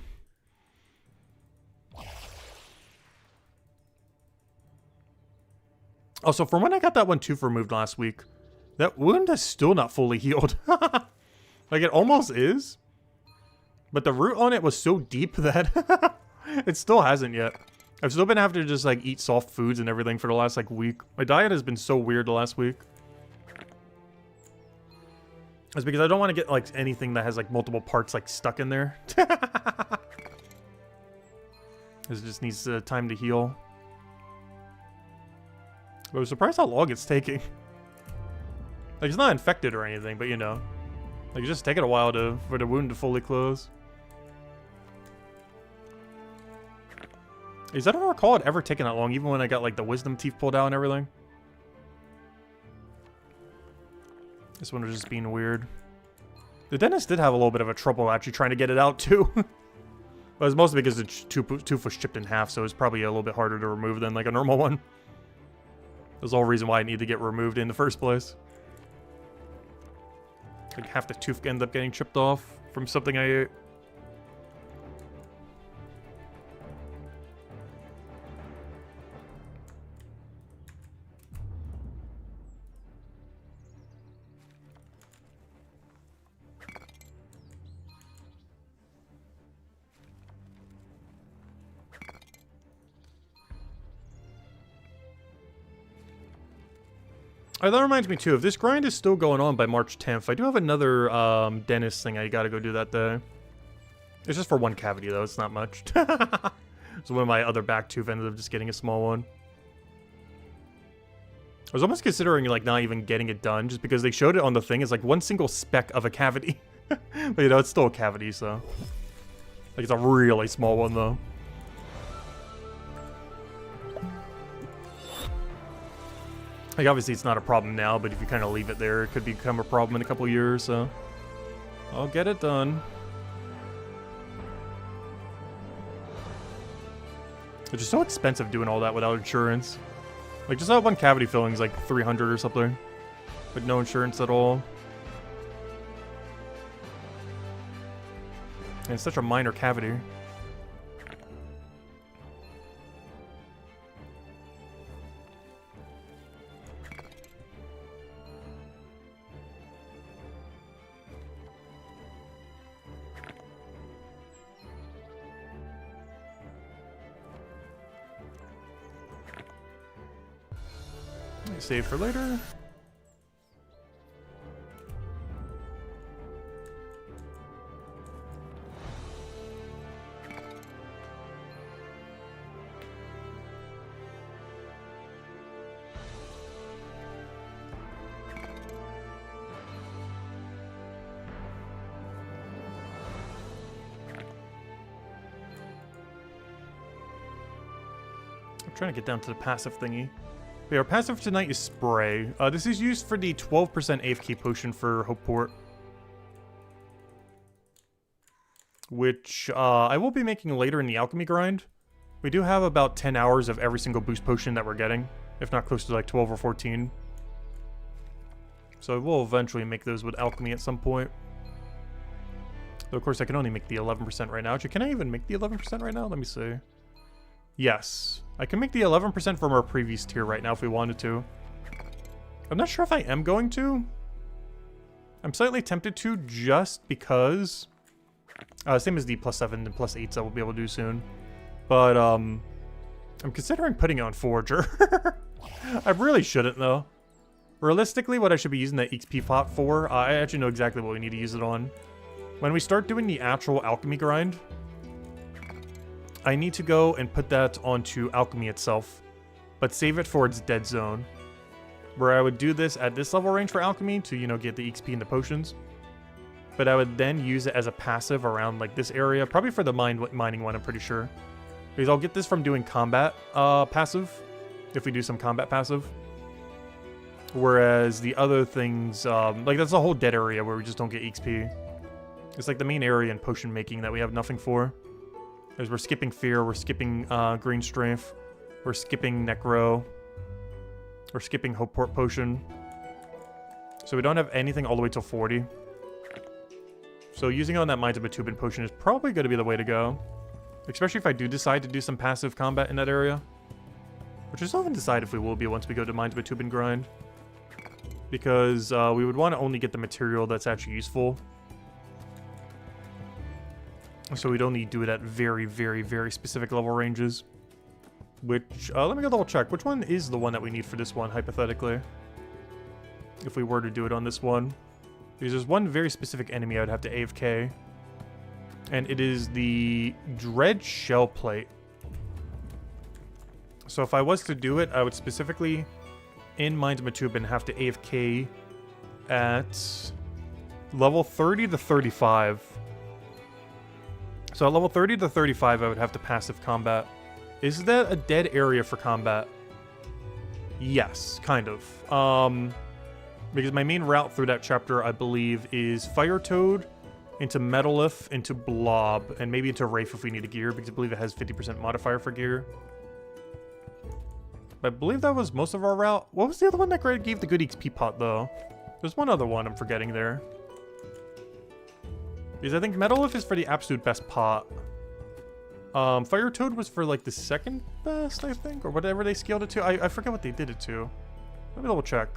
Also, from when I got that 1 tooth removed last week, that wound is still not fully healed. Like, it almost is. But the root on it was so deep that it still hasn't yet. I've still been having to just, like, eat soft foods and everything for the last, like, week. My diet has been so weird the last week. It's because I don't want to get, like, anything that has, like, multiple parts, like, stuck in there. It just needs time to heal. But I was surprised how long it's taking. Like, it's not infected or anything, but, you know. Like, it's just taking a while for the wound to fully close. Is I don't recall it ever taking that long, even when I got like the wisdom teeth pulled out and everything. This one was just being weird. The dentist did have a little bit of a trouble actually trying to get it out too. But it's mostly because the tooth was chipped in half, so it's probably a little bit harder to remove than like a normal one. That's the whole reason why I need to get removed in the first place. Like half the tooth ended up getting chipped off from something I ate. Oh, that reminds me too, if this grind is still going on by March 10th, I do have another dentist thing I gotta go do that day. It's just for one cavity though, it's not much. So one of my other back tooth ended up just getting a small one. I was almost considering like not even getting it done just because they showed it on the thing as like one single speck of a cavity. But you know, it's still a cavity, so. Like it's a really small one though. Like, obviously it's not a problem now, but if you kind of leave it there, it could become a problem in a couple years, so... I'll get it done. It's just so expensive doing all that without insurance. Like, just that one cavity filling is like 300 or something. With no insurance at all. And it's such a minor cavity. Save for later. I'm trying to get down to the passive thingy. Okay, our passive tonight is Spray. This is used for the 12% AFK potion for Hopeport. Which I will be making later in the alchemy grind. We do have about 10 hours of every single boost potion that we're getting. If not close to like 12 or 14. So we'll eventually make those with alchemy at some point. Though of course I can only make the 11% right now. Actually, can I even make the 11% right now? Let me see. Yes. I can make the 11% from our previous tier right now if we wanted to. I'm not sure if I am going to. I'm slightly tempted to just because... same as the +7 and +8s I will be able to do soon. But, I'm considering putting it on Forager. I really shouldn't, though. Realistically, what I should be using that XP pot for, I actually know exactly what we need to use it on. When we start doing the actual alchemy grind... I need to go and put that onto alchemy itself, but save it for its dead zone. Where I would do this at this level range for alchemy to, you know, get the XP and the potions. But I would then use it as a passive around like this area, probably for the mining one, I'm pretty sure. Because I'll get this from doing combat passive, if we do some combat passive. Whereas the other things, like that's a whole dead area where we just don't get XP. It's like the main area in potion making that we have nothing for. As we're skipping Fear, we're skipping Green Strength, we're skipping Necro, we're skipping Hopeport Potion. So we don't have anything all the way till 40. So using it on that Minds of Batubin Potion is probably going to be the way to go. Especially if I do decide to do some passive combat in that area. Which I still haven't decided if we will be once we go to Minds of Batubin grind. Because we would want to only get the material that's actually useful. So we'd only do it at very, very, very specific level ranges. Which, let me go double check. Which one is the one that we need for this one, hypothetically? If we were to do it on this one. Because there's one very specific enemy I would have to AFK. And it is the Dread Shell Plate. So if I was to do it, I would specifically, in Minds of Matubin, have to AFK at level 30 to 35. So at level 30 to 35, I would have to passive combat Is that a dead area for combat? Yes, kind of. Because my main route through that chapter, I believe, is Fire Toad into Metalith, into Blob, and maybe into Wraith if we need a gear, because I believe it has 50% modifier for gear. I believe that was most of our route. What was the other one that gave the good XP pot, though? There's one other one I'm forgetting there. Because I think Metalith is for the absolute best pot. Fire Toad was for, like, the second best, I think? Or whatever they scaled it to. I forget what they did it to. Let me double check.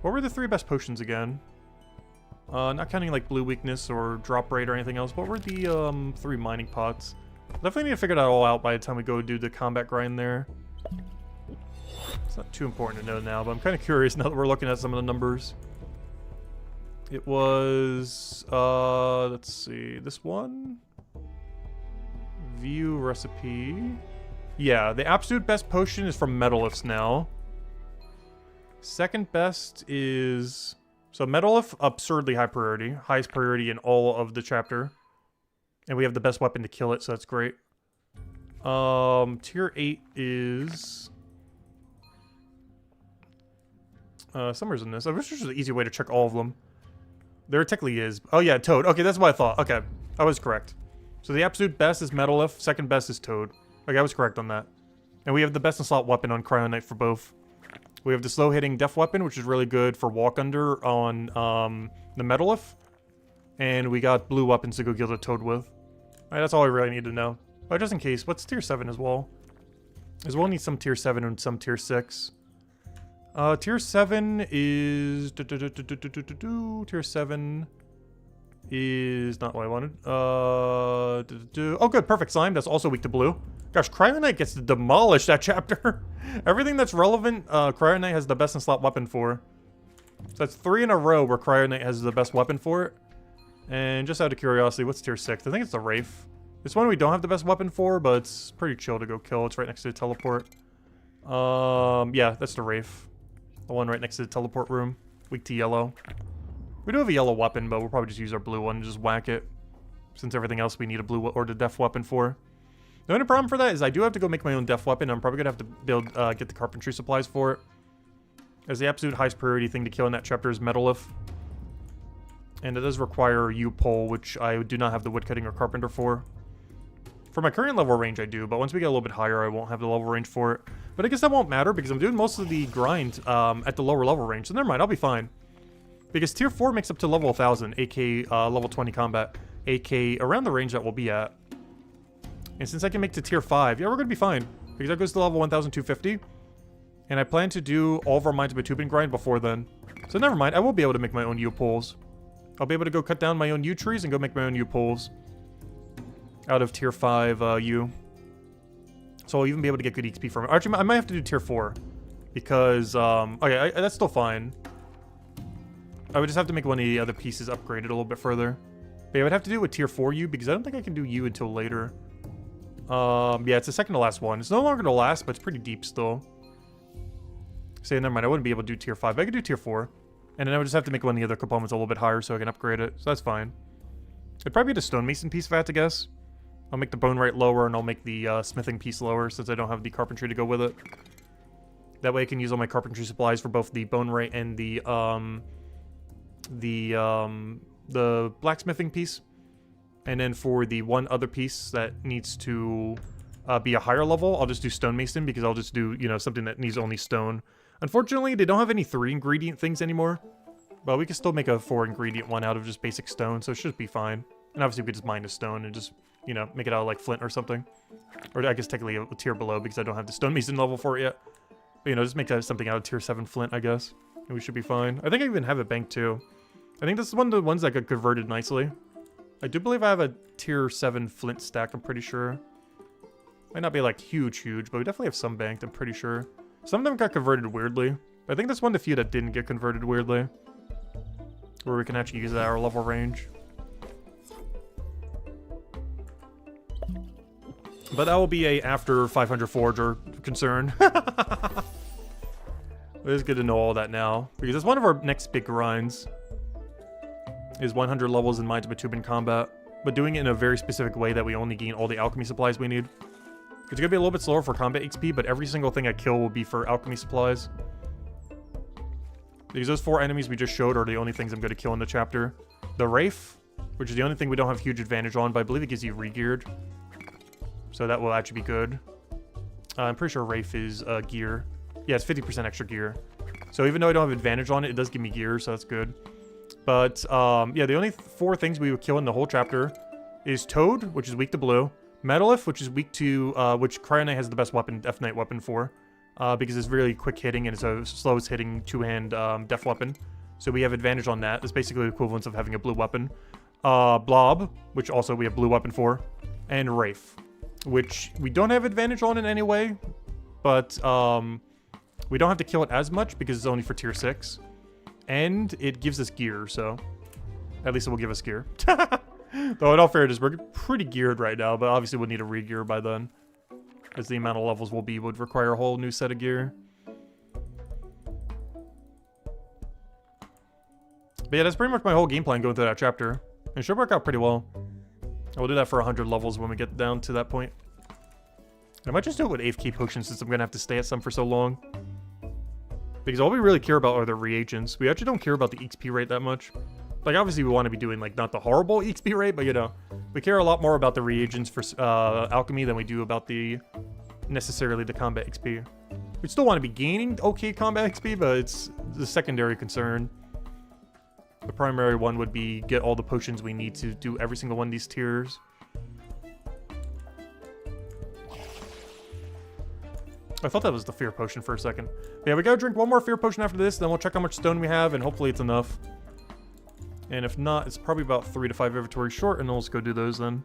What were the 3 best potions again? Not counting, like, blue weakness or drop rate or anything else. What were the, 3 mining pots? Definitely need to figure that all out by the time we go do the combat grind there. It's not too important to know now, but I'm kind of curious now that we're looking at some of the numbers. It was, let's see, this one? View recipe. Yeah, the absolute best potion is from Metaliths now. Second best is... So Metalith, absurdly high priority. Highest priority in all of the chapter. And we have the best weapon to kill it, so that's great. Tier 8 is... somewhere's in this. I wish there was an easy way to check all of them. There technically is. Oh yeah, Toad. Okay, that's what I thought. Okay, I was correct. So the absolute best is Metalith, second best is Toad. Okay, I was correct on that. And we have the best in slot weapon on Cryo Knight for both. We have the slow hitting Death Weapon, which is really good for Walk Under on the Metalith. And we got blue weapons to go kill the Toad with. Alright, that's all I really need to know. But just in case, what's tier 7 as well? As well need some tier 7 and some tier 6. Tier 7 is... Tier 7 is not what I wanted. Oh, good. Perfect Slime. That's also weak to blue. Gosh, Cryo Knight gets to demolish that chapter. Everything that's relevant, Cryo Knight has the best in slot weapon for. So that's 3 in a row where Cryo Knight has the best weapon for it. And just out of curiosity, what's tier 6? I think it's the Wraith. This one we don't have the best weapon for, but it's pretty chill to go kill. It's right next to the teleport. Yeah, that's the Wraith. The one right next to the teleport room. Weak to yellow. We do have a yellow weapon, but we'll probably just use our blue one and just whack it. Since everything else we need a blue or the death weapon for. The only problem for that is I do have to go make my own death weapon. I'm probably going to have to build, get the carpentry supplies for it. As the absolute highest priority thing to kill in that chapter is Metalith. And it does require U-pole, which I do not have the woodcutting or carpenter for. For my current level range, I do, but once we get a little bit higher, I won't have the level range for it. But I guess that won't matter because I'm doing most of the grind at the lower level range, so never mind, I'll be fine. Because tier 4 makes up to level 1000, aka level 20 combat, aka around the range that we'll be at. And since I can make to tier 5, yeah, we're going to be fine. Because that goes to level 1250. And I plan to do all of our Mines by Tubing grind before then. So never mind, I will be able to make my own U-poles. I'll be able to go cut down my own U-trees and go make my own U-poles. Out of tier 5 U. So I'll even be able to get good XP from it. Actually, I might have to do tier 4. Because, okay, that's still fine. I would just have to make one of the other pieces upgraded a little bit further. But yeah, I would have to do it with tier 4 U because I don't think I can do U until later. Yeah, it's the second to last one. It's no longer the last, but it's pretty deep still. So yeah, never mind, I wouldn't be able to do tier 5, but I could do tier 4. And then I would just have to make one of the other components a little bit higher so I can upgrade it. So that's fine. It'd probably be the stonemason piece if I had to guess. I'll make the bone rate lower and I'll make the smithing piece lower since I don't have the carpentry to go with it. That way I can use all my carpentry supplies for both the bone rate and the blacksmithing piece. And then for the one other piece that needs to be a higher level, I'll just do stonemason because I'll just do, you know, something that needs only stone. Unfortunately, they don't have any 3 ingredient things anymore. But we can still make a 4 ingredient one out of just basic stone, so it should be fine. And obviously we could just mine the stone and just, you know, make it out of like flint or something. Or I guess technically a tier below because I don't have the stonemason level for it yet. But you know, just make something out of tier 7 flint, I guess. And we should be fine. I think I even have it banked too. I think this is one of the ones that got converted nicely. I do believe I have a tier 7 flint stack, I'm pretty sure. Might not be like huge, but we definitely have some banked, I'm pretty sure. Some of them got converted weirdly. But I think that's one of the few that didn't get converted weirdly. Where we can actually use it at our level range. But that will be a after 500 Forager concern. It's good to know all that now. Because it's one of our next big grinds. Is 100 levels in Mines by Tubing combat. But doing it in a very specific way that we only gain all the alchemy supplies we need. It's gonna be a little bit slower for combat XP, but every single thing I kill will be for alchemy supplies. Because those 4 enemies we just showed are the only things I'm gonna kill in the chapter. The Wraith, which is the only thing we don't have huge advantage on, but I believe it gives you re-geared. So that will actually be good. I'm pretty sure Wraith is gear. Yeah, it's 50% extra gear. So even though I don't have advantage on it, it does give me gear, so that's good. But, yeah, the only 4 things we would kill in the whole chapter is Toad, which is weak to blue. Metalith, which is weak to, which Cryonite has the best weapon, Death Knight weapon for. Because it's really quick hitting and it's a slowest hitting 2-hand death weapon. So we have advantage on that. It's basically the equivalent of having a blue weapon. Blob, which also we have blue weapon for. And Wraith, which we don't have advantage on in any way. But, we don't have to kill it as much because it's only for tier 6. And it gives us gear, so at least it will give us gear. Though in all fairness, we're pretty geared right now, but obviously we'll need a re-gear by then. As the amount of levels will be would require a whole new set of gear. But yeah, that's pretty much my whole game plan going through that chapter. It should work out pretty well. We'll do that for 100 levels when we get down to that point. I might just do it with AFK potions since I'm going to have to stay at some for so long. Because all we really care about are the reagents. We actually don't care about the XP rate that much. Like, obviously we want to be doing, like, not the horrible XP rate, but, you know, we care a lot more about the reagents for alchemy than we do about necessarily the combat XP. We still want to be gaining okay combat XP, but it's the secondary concern. The primary one would be get all the potions we need to do every single one of these tiers. I thought that was the fear potion for a second. But yeah, we gotta drink one more fear potion after this, then we'll check how much stone we have, and hopefully it's enough. And if not, it's probably about 3 to 5 inventories short, and then we'll just go do those then.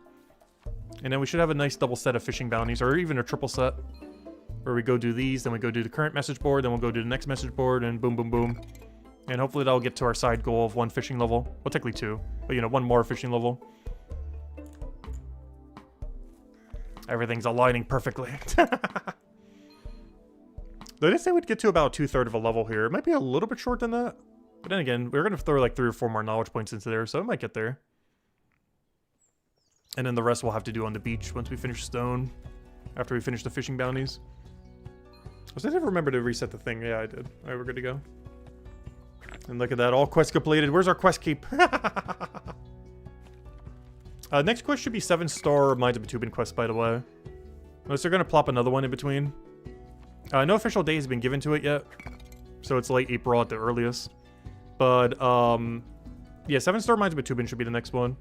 And then we should have a nice double set of fishing bounties, or even a triple set. Where we go do these, then we go do the current message board, then we'll go do the next message board, and boom, boom, boom. And hopefully that'll get to our side goal of 1 fishing level. Well, technically 2, but you know, 1 more fishing level. Everything's aligning perfectly. They did say we'd get to about 2/3 of a level here. It might be a little bit short than that. But then again, we're going to throw like 3 or 4 more knowledge points into there, so it might get there. And then the rest we'll have to do on the beach once we finish stone. After we finish the fishing bounties. Was I never remember to reset the thing? Yeah, I did. Alright, we're good to go. And look at that, all quests completed. Where's our quest keep? Next quest should be 7-star Mines of Bitumen quest, by the way. Unless they're going to plop another one in between. No official date has been given to it yet. So it's late April at the earliest. But, yeah, 7-star Mines of Bitumen should be the next one.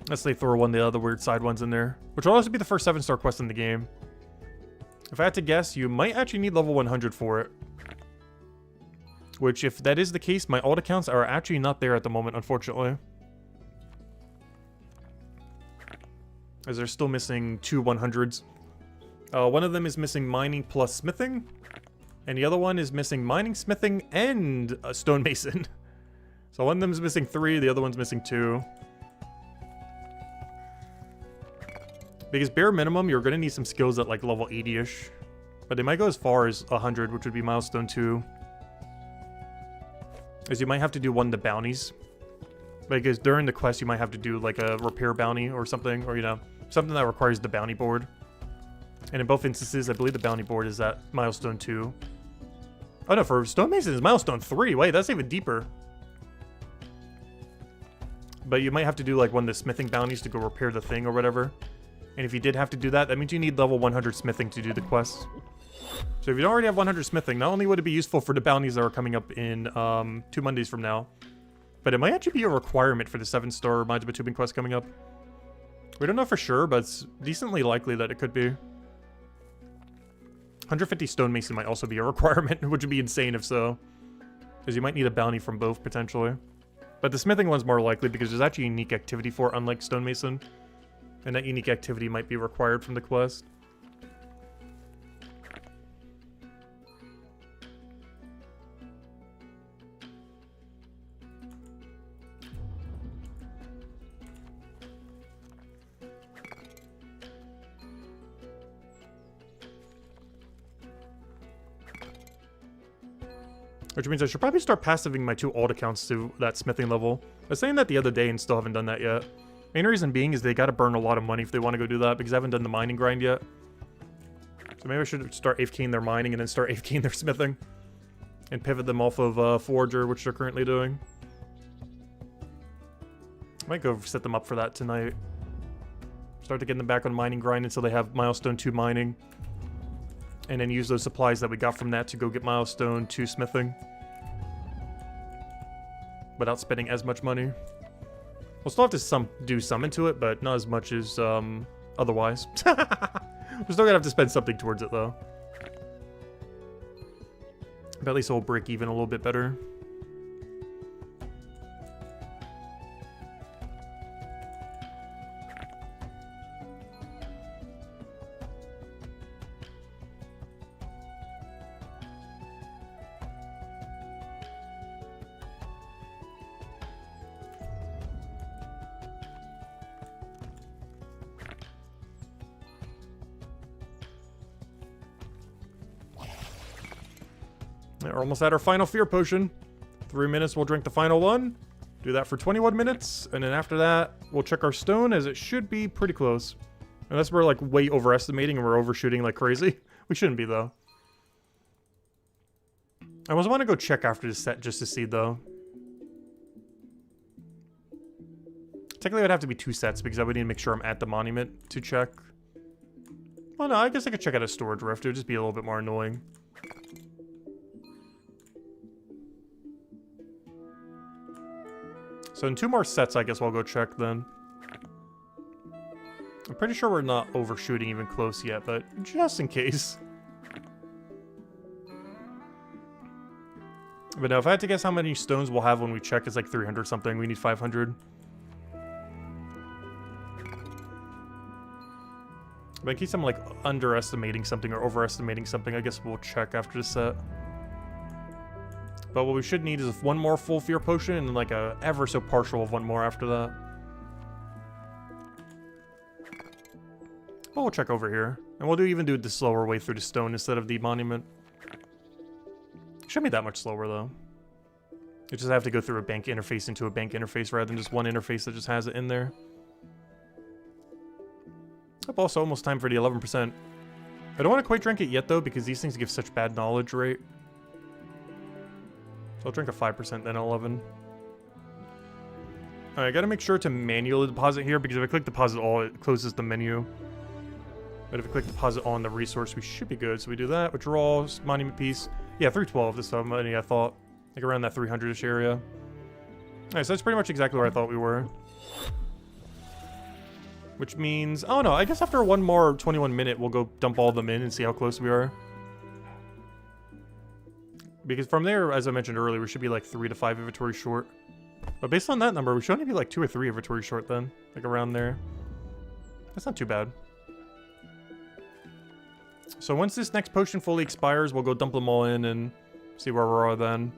Unless they throw one of the other weird side ones in there. Which will also be the first 7-star quest in the game. If I had to guess, you might actually need level 100 for it. Which, if that is the case, my alt accounts are actually not there at the moment, unfortunately. As they're still missing 2 100s. One of them is missing mining plus smithing. And the other one is missing mining, smithing, and a stonemason. So one of them is missing 3, the other one's missing 2. Because bare minimum, you're going to need some skills at like level 80-ish. But they might go as far as 100, which would be milestone 2. As you might have to do one of the bounties. Because during the quest, you might have to do like a repair bounty or something. Or, you know, something that requires the bounty board. And in both instances, I believe the bounty board is at milestone 2. Oh no, for stonemason is milestone 3. Wait, that's even deeper. But you might have to do like one of the smithing bounties to go repair the thing or whatever. And if you did have to do that, that means you need level 100 smithing to do the quest. So if you don't already have 100 smithing, not only would it be useful for the bounties that are coming up in 2 Mondays from now, but it might actually be a requirement for the 7-star Mines of Bitumen quest coming up. We don't know for sure, but it's decently likely that it could be. 150 stonemason might also be a requirement, which would be insane if so. Because you might need a bounty from both, potentially. But the smithing one's more likely because there's actually a unique activity for it, unlike stonemason. And that unique activity might be required from the quest. Which means I should probably start passiving my 2 alt accounts to that smithing level. I was saying that the other day and still haven't done that yet. Main reason being is they gotta burn a lot of money if they want to go do that, because I haven't done the mining grind yet. So maybe I should start AFKing their mining and then start AFKing their smithing. And pivot them off of Forger, which they're currently doing. I might go set them up for that tonight. Start to get them back on mining grind until they have Milestone 2 mining. And then use those supplies that we got from that to go get Milestone 2 smithing. Without spending as much money. We'll still have to do some into it, but not as much as otherwise. We're still gonna have to spend something towards it, though. But at least it'll break even a little bit better. We're almost at our final fear potion. 3 minutes, we'll drink the final one. Do that for 21 minutes, and then after that, we'll check our stone, as it should be pretty close. Unless we're, like, way overestimating and we're overshooting like crazy. We shouldn't be, though. I almost want to go check after this set just to see, though. Technically, it would have to be 2 sets, because I would need to make sure I'm at the monument to check. Oh, no, I guess I could check out a storage rift. It would just be a little bit more annoying. So in 2 more sets, I guess we'll go check then. I'm pretty sure we're not overshooting even close yet, but just in case. But now, if I had to guess how many stones we'll have when we check, it's like 300 something. We need 500. But in case I'm like underestimating something or overestimating something, I guess we'll check after the set. But what we should need is 1 more full fear potion and like a ever so partial of 1 more after that. But we'll check over here. And we'll even do the slower way through the stone instead of the monument. Shouldn't be that much slower though. You just have to go through a bank interface into a bank interface rather than just one interface that just has it in there. Yep, also almost time for the 11%. I don't want to quite drink it yet though, because these things give such bad knowledge rate. So I'll drink a 5%, then 11. Alright, I gotta make sure to manually deposit here, because if I click deposit all, it closes the menu. But if I click deposit all in the resource, we should be good. So we do that, withdrawal, monument piece. Yeah, 312 this time, money, I thought. Like around that 300-ish area. Alright, so that's pretty much exactly where I thought we were. Which means, oh no, I guess after 1 more 21 minute, we'll go dump all of them in and see how close we are. Because from there, as I mentioned earlier, we should be like 3 to 5 inventory short. But based on that number, we should only be like 2 or 3 inventory short then. Like around there. That's not too bad. So once this next potion fully expires, we'll go dump them all in and see where we are then.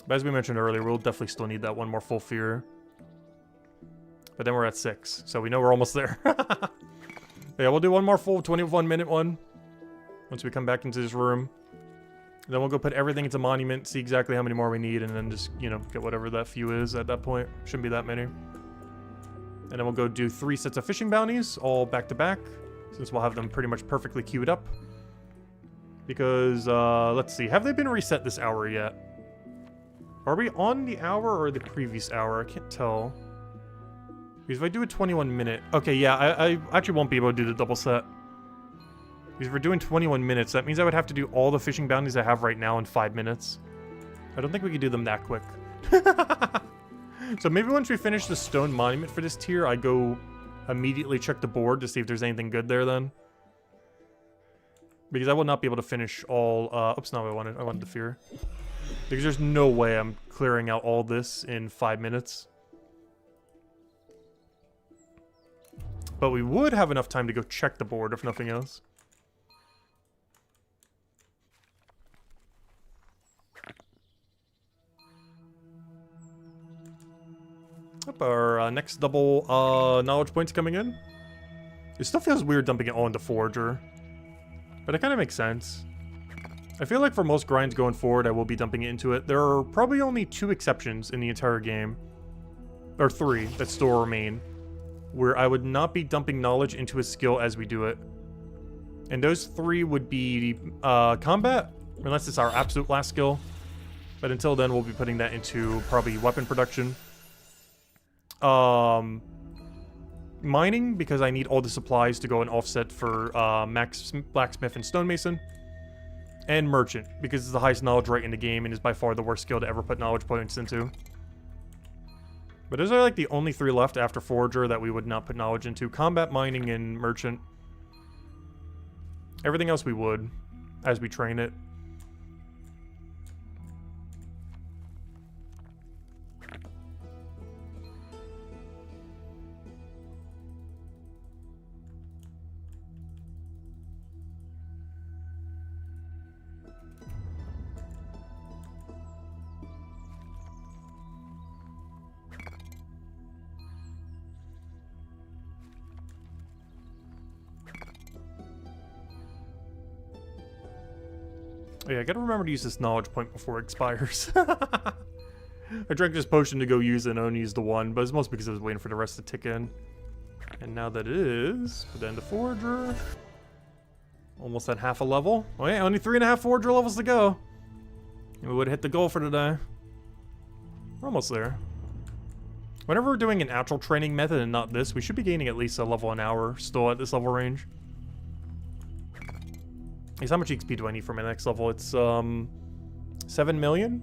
But as we mentioned earlier, we'll definitely still need that 1 more full fear. But then we're at 6, so we know we're almost there. Yeah, we'll do 1 more full 21-minute one. Once we come back into this room. Then we'll go put everything into monument, see exactly how many more we need, and then just, you know, get whatever that few is at that point. Shouldn't be that many. And then we'll go do 3 sets of fishing bounties, all back to back, since we'll have them pretty much perfectly queued up. Because, let's see, have they been reset this hour yet? Are we on the hour or the previous hour? I can't tell. Because if I do a 21-minute... Okay, yeah, I actually won't be able to do the double set. Because if we're doing 21 minutes, that means I would have to do all the fishing bounties I have right now in 5 minutes. I don't think we could do them that quick. So maybe once we finish the stone monument for this tier, I go immediately check the board to see if there's anything good there then. Because I will not be able to finish all... oops, no, I wanted the fear. Because there's no way I'm clearing out all this in 5 minutes. But we would have enough time to go check the board, if nothing else. Yep, our next double knowledge points coming in. It still feels weird dumping it all into Forager. But it kind of makes sense. I feel like for most grinds going forward, I will be dumping it into it. There are probably only 2 exceptions in the entire game. or 3 that still remain, where I would not be dumping knowledge into a skill as we do it. And those 3 would be combat, unless it's our absolute last skill. But until then, we'll be putting that into probably weapon production. Mining, because I need all the supplies to go and offset for max blacksmith and stonemason. And merchant, because it's the highest knowledge rate in the game and is by far the worst skill to ever put knowledge points into. But those are like the only 3 left after forager that we would not put knowledge into. Combat, mining, and merchant. Everything else we would, as we train it. Oh yeah, I gotta remember to use this knowledge point before it expires. I drank this potion to go use it and only used the 1, but it's mostly because I was waiting for the rest to tick in. And now that it is, put that into forager. Almost at half a level. Oh yeah, only 3.5 forager levels to go. And we would hit the goal for today. We're almost there. Whenever we're doing an actual training method and not this, we should be gaining at least a level an hour still at this level range. How much XP do I need for my next level? It's 7 million?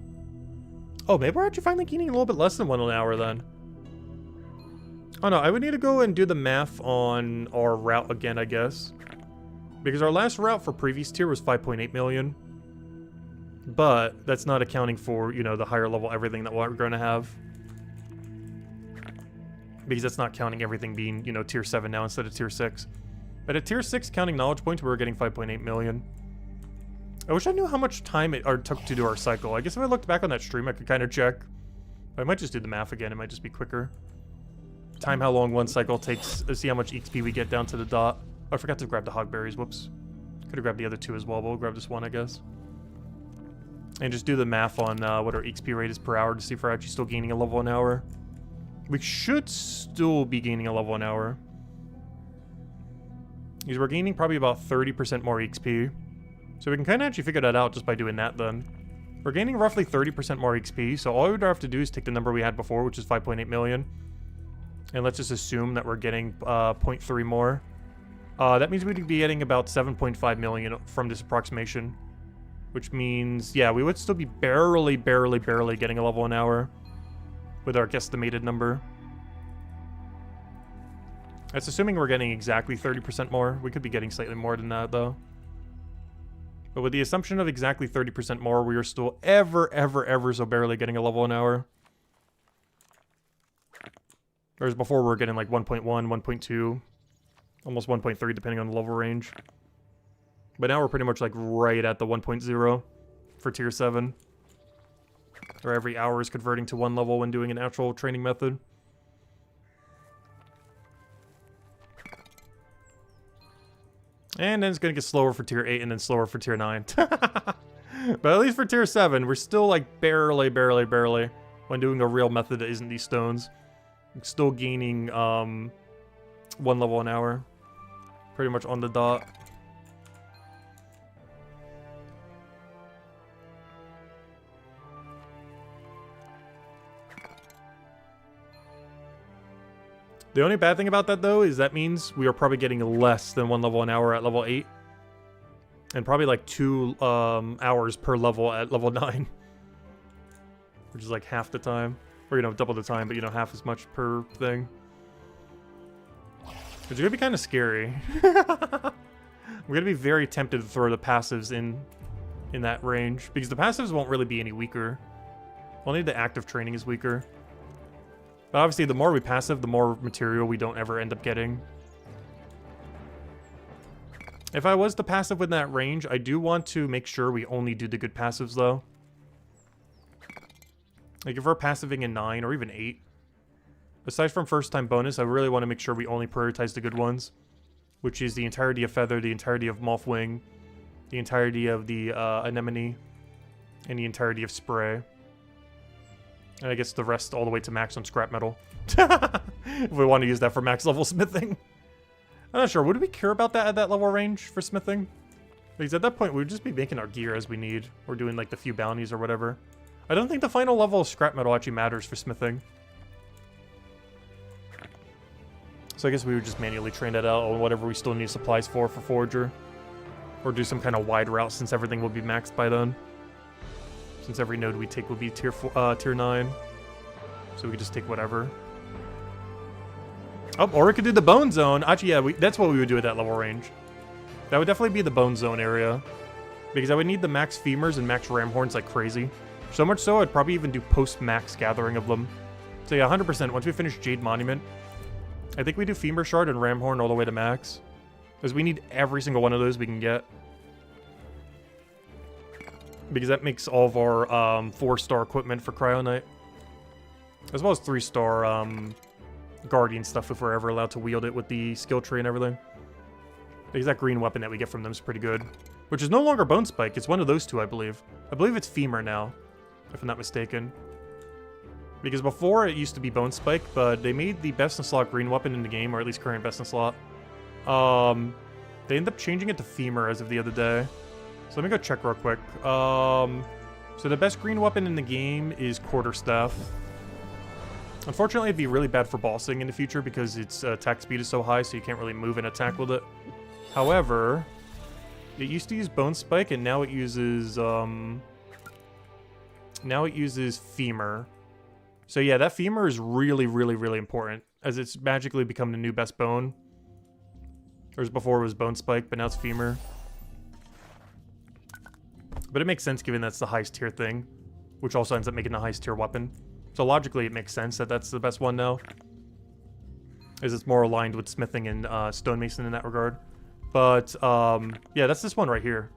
Oh, maybe we're actually finally gaining a little bit less than 1 an hour then. Oh no, I would need to go and do the math on our route again, I guess. Because our last route for previous tier was 5.8 million. But that's not accounting for, you know, the higher level everything that we're going to have. Because that's not counting everything being, you know, tier 7 now instead of tier 6. But at tier 6, counting knowledge points, we were getting 5.8 million. I wish I knew how much time it took to do our cycle. I guess if I looked back on that stream, I could kind of check. But I might just do the math again. It might just be quicker. Time how long one cycle takes. Let's see how much XP we get down to the dot. Oh, I forgot to grab the hogberries. Whoops. Could have grabbed the other 2 as well, but we'll grab this 1, I guess. And just do the math on what our XP rate is per hour to see if we're actually still gaining a level an hour. We should still be gaining a level an hour. Because we're gaining probably about 30% more XP. So we can kind of actually figure that out just by doing that then. We're gaining roughly 30% more XP, so all we would have to do is take the number we had before, which is 5.8 million. And let's just assume that we're getting 0.3 more. That means we'd be getting about 7.5 million from this approximation. Which means, yeah, we would still be barely getting a level an hour with our guesstimated number. That's assuming we're getting exactly 30% more. We could be getting slightly more than that, though. But with the assumption of exactly 30% more, we are still ever so barely getting a level an hour. Whereas before we were getting like 1.1, 1.2, almost 1.3 depending on the level range. But now we're pretty much like right at the 1.0 for tier 7. Where every hour is converting to 1 level when doing an actual training method. And then it's going to get slower for tier 8 and then slower for tier 9. But at least for tier 7, we're still like barely, when doing a real method that isn't these stones. Still gaining 1 level an hour. Pretty much on the dot. The only bad thing about that, though, is that means we are probably getting less than 1 level an hour at level 8. And probably like 2 hours per level at level 9. Which is like half the time. Or, you know, double the time, but, you know, half as much per thing. Which is going to be kind of scary. I'm going to be very tempted to throw the passives in that range. Because the passives won't really be any weaker. Only the active training is weaker. But obviously, the more we passive, the more material we don't ever end up getting. If I was to passive with that range, I do want to make sure we only do the good passives, though. Like, if we're passiving in 9 or even 8, aside from first-time bonus, I really want to make sure we only prioritize the good ones. Which is the entirety of Feather, the entirety of Mothwing, the entirety of the Anemone, and the entirety of Spray. And I guess the rest all the way to max on scrap metal. If we want to use that for max level smithing. I'm not sure. Would we care about that at that level range for smithing? Because at that point, we would just be making our gear as we need. Or doing like the few bounties or whatever. I don't think the final level of scrap metal actually matters for smithing. So I guess we would just manually train that out on whatever we still need supplies for Forger. Or do some kind of wide route since everything will be maxed by then. Since every node we take will be tier 9. So we could just take whatever. Oh, or we could do the bone zone. Actually, yeah, that's what we would do at that level range. That would definitely be the bone zone area. Because I would need the max femurs and max ram horns like crazy. So much so, I'd probably even do post-max gathering of them. So yeah, 100%. Once we finish Jade Monument, I think we do femur shard and ram horn all the way to max. Because we need every single one of those we can get. Because that makes all of our 4-star equipment for Cryo Knight. As well as 3-star Guardian stuff if we're ever allowed to wield it with the skill tree and everything. Because that green weapon that we get from them is pretty good. Which is no longer Bone Spike, it's one of those two, I believe. I believe it's Femur now, if I'm not mistaken. Because before it used to be Bone Spike, but they made the best in slot green weapon in the game, or at least current best in slot. They ended up changing it to Femur as of the other day. So let me go check real quick. So the best green weapon in the game is Quarterstaff. Unfortunately, it'd be really bad for bossing in the future because its attack speed is so high, so you can't really move and attack with it. However, it used to use Bone Spike, and now it uses Femur. So yeah, that Femur is really, really, really important, as it's magically become the new best bone. Whereas before it was Bone Spike, but now it's Femur. But it makes sense given that's the highest tier thing, which also ends up making the highest tier weapon. So logically, it makes sense that that's the best one now, as it's more aligned with smithing and stonemason in that regard. But yeah, that's this one right here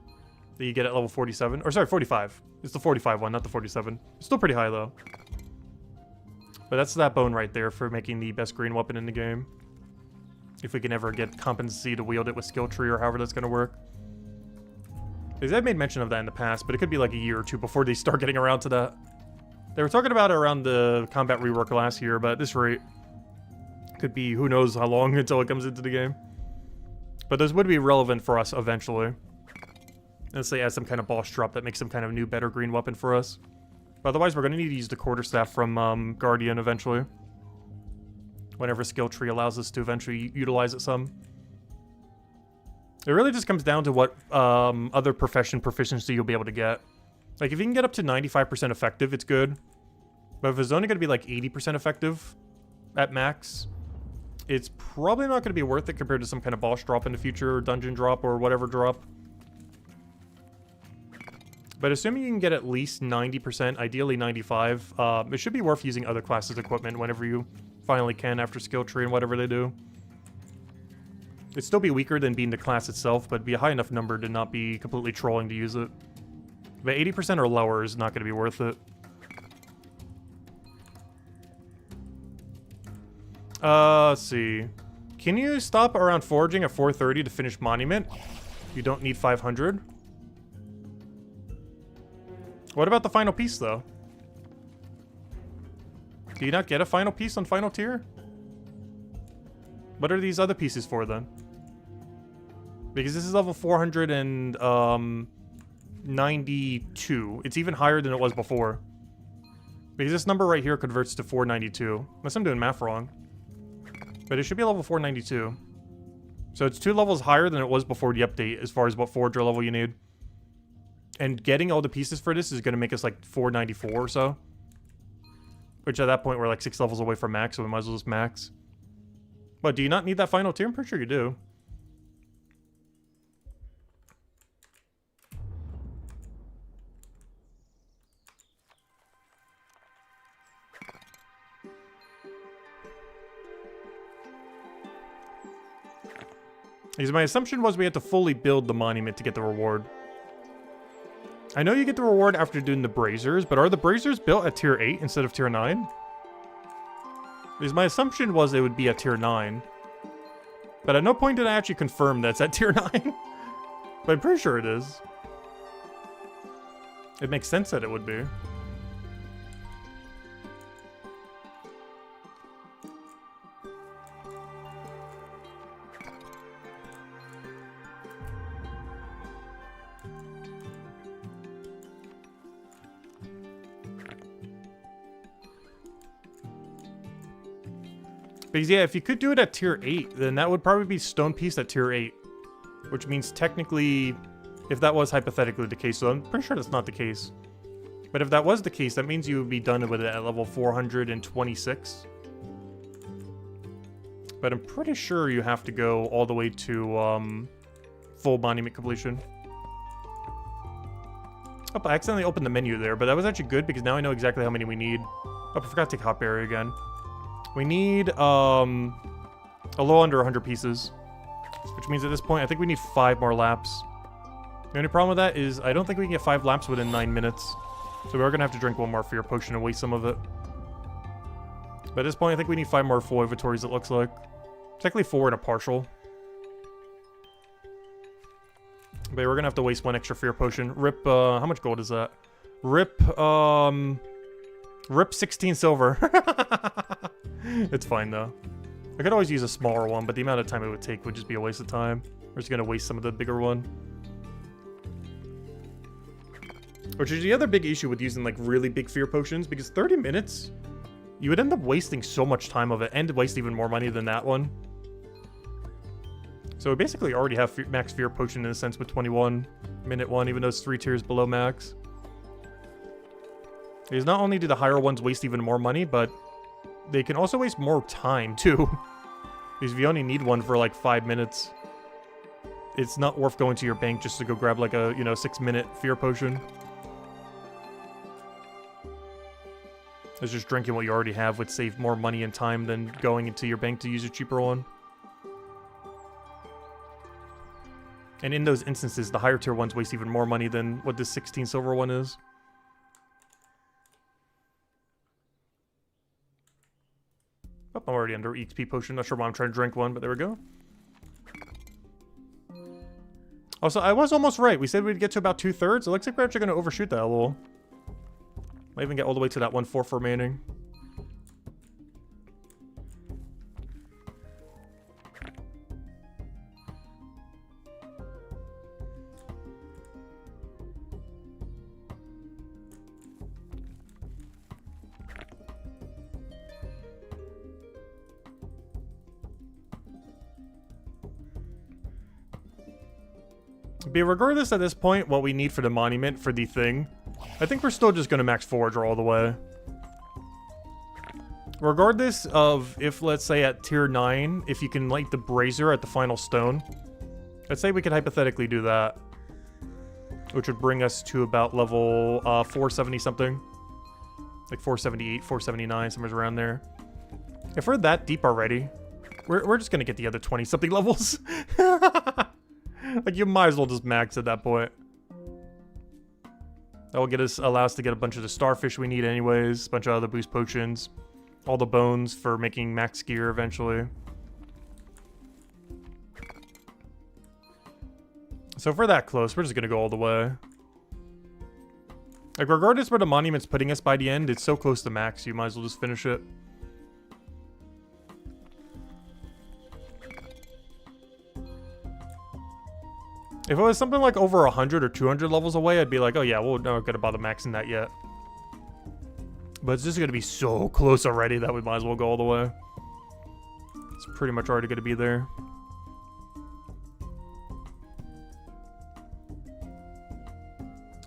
that you get at level 47, or sorry, 45. It's the 45 one, not the 47. It's still pretty high though. But that's that bone right there for making the best green weapon in the game. If we can ever get competency to wield it with skill tree or however that's gonna work. Because I've made mention of that in the past, but it could be like a year or two before they start getting around to that. They were talking about it around the combat rework last year, but at this rate, could be who knows how long until it comes into the game. But those would be relevant for us eventually. Unless they add some kind of boss drop that makes some kind of new, better green weapon for us. But otherwise, we're going to need to use the Quarterstaff from Guardian eventually. Whenever skill tree allows us to eventually utilize it some. It really just comes down to what other profession proficiency you'll be able to get. Like, if you can get up to 95% effective, it's good. But if it's only going to be like 80% effective at max, it's probably not going to be worth it compared to some kind of boss drop in the future, or dungeon drop, or whatever drop. But assuming you can get at least 90%, ideally 95, it should be worth using other classes' equipment whenever you finally can after skill tree and whatever they do. It'd still be weaker than being the class itself, but be a high enough number to not be completely trolling to use it. But 80% or lower is not going to be worth it. Let's see. Can you stop around foraging at 4:30 to finish Monument? You don't need 500. What about the final piece, though? Do you not get a final piece on final tier? What are these other pieces for, then? Because this is level 492. It's even higher than it was before. Because this number right here converts to 492. Unless I'm doing math wrong. But it should be level 492. So it's 2 levels higher than it was before the update as far as what forager level you need. And getting all the pieces for this is going to make us like 494 or so. Which at that point we're like 6 levels away from max, so we might as well just max. But do you not need that final tier? I'm pretty sure you do. Because my assumption was we had to fully build the monument to get the reward. I know you get the reward after doing the braziers, but are the braziers built at tier 8 instead of tier 9? Because my assumption was it would be at tier 9. But at no point did I actually confirm that it's at tier 9. But I'm pretty sure it is. It makes sense that it would be. Because yeah, if you could do it at tier 8, then that would probably be stone piece at tier 8. Which means technically, if that was hypothetically the case, so I'm pretty sure that's not the case. But if that was the case, that means you would be done with it at level 426. But I'm pretty sure you have to go all the way to full monument completion. Oh, I accidentally opened the menu there, but that was actually good because now I know exactly how many we need. Oh, I forgot to take hot berry again. We need a little under 100 pieces, which means at this point I think we need 5 more laps. The only problem with that is I don't think we can get 5 laps within 9 minutes. So we are going to have to drink one more fear potion and waste some of it. But at this point I think we need 5 more full inventories, it looks like. Technically 4 and a partial. But we're gonna have to waste 1 extra fear potion. Rip, how much gold is that? Rip 16 silver. It's fine, though. I could always use a smaller one, but the amount of time it would take would just be a waste of time. We're just gonna waste some of the bigger one. Which is the other big issue with using, like, really big fear potions, because 30 minutes, you would end up wasting so much time of it, and waste even more money than that one. So we basically already have max fear potion in a sense with 21 minute one, even though it's 3 tiers below max. Because not only do the higher ones waste even more money, but they can also waste more time too. Because if you only need one for like 5 minutes, it's not worth going to your bank just to go grab like a, 6-minute fear potion. It's just drinking what you already have would save more money and time than going into your bank to use a cheaper one. And in those instances, the higher tier ones waste even more money than what this 16 silver one is. Oh, I'm already under XP potion. Not sure why I'm trying to drink one, but there we go. Also, I was almost right. We said we'd get to about 2/3. It looks like we're actually going to overshoot that a little. Might even get all the way to that 1/4 remaining. But regardless at this point, what we need for the monument, for the thing, I think we're still just going to max Forager all the way. Regardless of if, let's say, at tier 9, if you can light the brazier at the final stone. Let's say we could hypothetically do that. Which would bring us to about level 470 something. Like 478, 479, somewhere around there. If we're that deep already, we're just going to get the other 20 something levels. Like, you might as well just max at that point. That will allow us to get a bunch of the starfish we need anyways, a bunch of other boost potions, all the bones for making max gear eventually. So if we're that close, we're just gonna go all the way. Like, regardless where the monument's putting us by the end, it's so close to max, you might as well just finish it. If it was something like over 100 or 200 levels away, I'd be like, oh yeah, we're not gonna bother maxing that yet. But it's just gonna be so close already that we might as well go all the way. It's pretty much already gonna be there.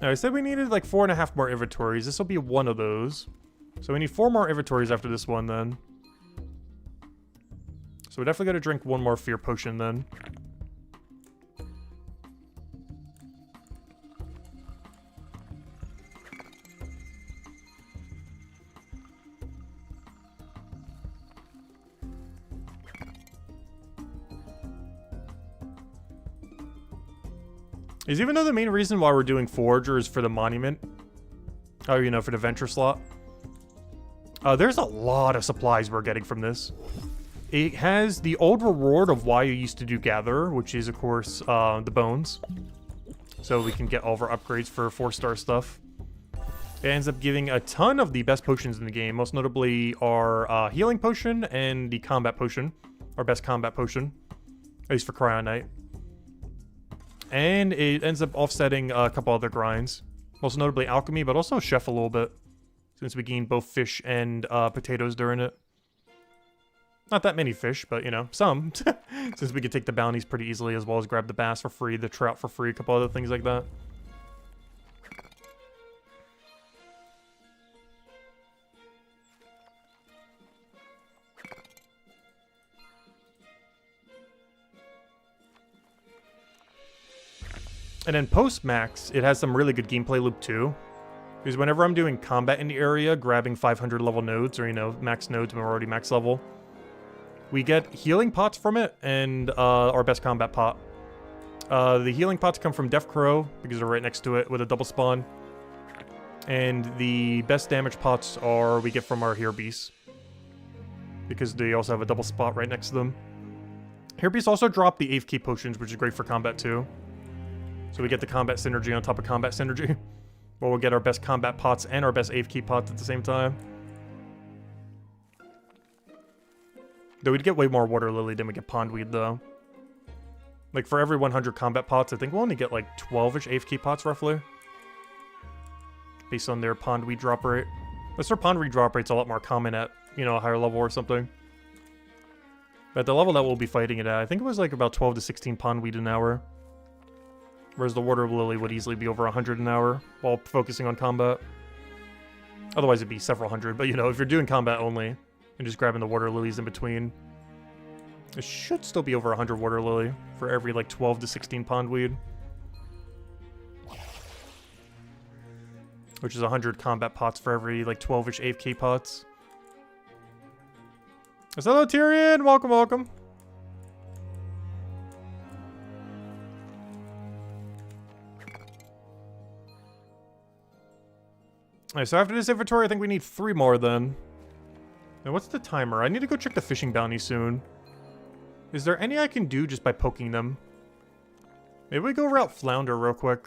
I said we needed like 4.5 more inventories. This will be one of those. So we need 4 more inventories after this one then. So we definitely gotta drink 1 more fear potion then. Is even though the main reason why we're doing Forager is for the monument. Oh, for the venture slot. There's a lot of supplies we're getting from this. It has the old reward of why you used to do Gatherer, which is, of course, the bones. So we can get all of our upgrades for 4-star stuff. It ends up giving a ton of the best potions in the game, most notably our healing potion and the combat potion. Our best combat potion, at least for Cryonite. And it ends up offsetting a couple other grinds. Most notably alchemy, but also chef a little bit. Since we gain both fish and potatoes during it. Not that many fish, but, you know, some. Since we could take the bounties pretty easily, as well as grab the bass for free, the trout for free, a couple other things like that. And then post-max, it has some really good gameplay loop too. Because whenever I'm doing combat in the area, grabbing 500 level nodes, or, you know, max nodes when we're already max level, we get healing pots from it, and our best combat pot. The healing pots come from Death Crow, because they're right next to it with a double spawn. And the best damage pots are we get from our Hero Beasts, because they also have a double spot right next to them. Hero Beasts also drop the AFK potions, which is great for combat too. So we get the combat synergy on top of combat synergy. Where we'll get our best combat pots and our best AFK pots at the same time. Though we'd get way more water lily than we get pondweed though. Like for every 100 combat pots, I think we'll only get like 12-ish AFK pots roughly. Based on their pondweed drop rate. Unless their pondweed drop rate's a lot more common at, you know, a higher level or something. But at the level that we'll be fighting it at, I think it was like about 12 to 16 pondweed an hour. Whereas the water lily would easily be over 100 an hour while focusing on combat. Otherwise it'd be several hundred, but you know, if you're doing combat only and just grabbing the water lilies in between, it should still be over 100 water lily for every like 12 to 16 pondweed. Which is 100 combat pots for every like 12-ish AFK pots. Hello Tyrion! Welcome, welcome. Alright, so after this inventory, I think we need 3 more then. Now, what's the timer? I need to go check the fishing bounty soon. Is there any I can do just by poking them? Maybe we go route flounder real quick.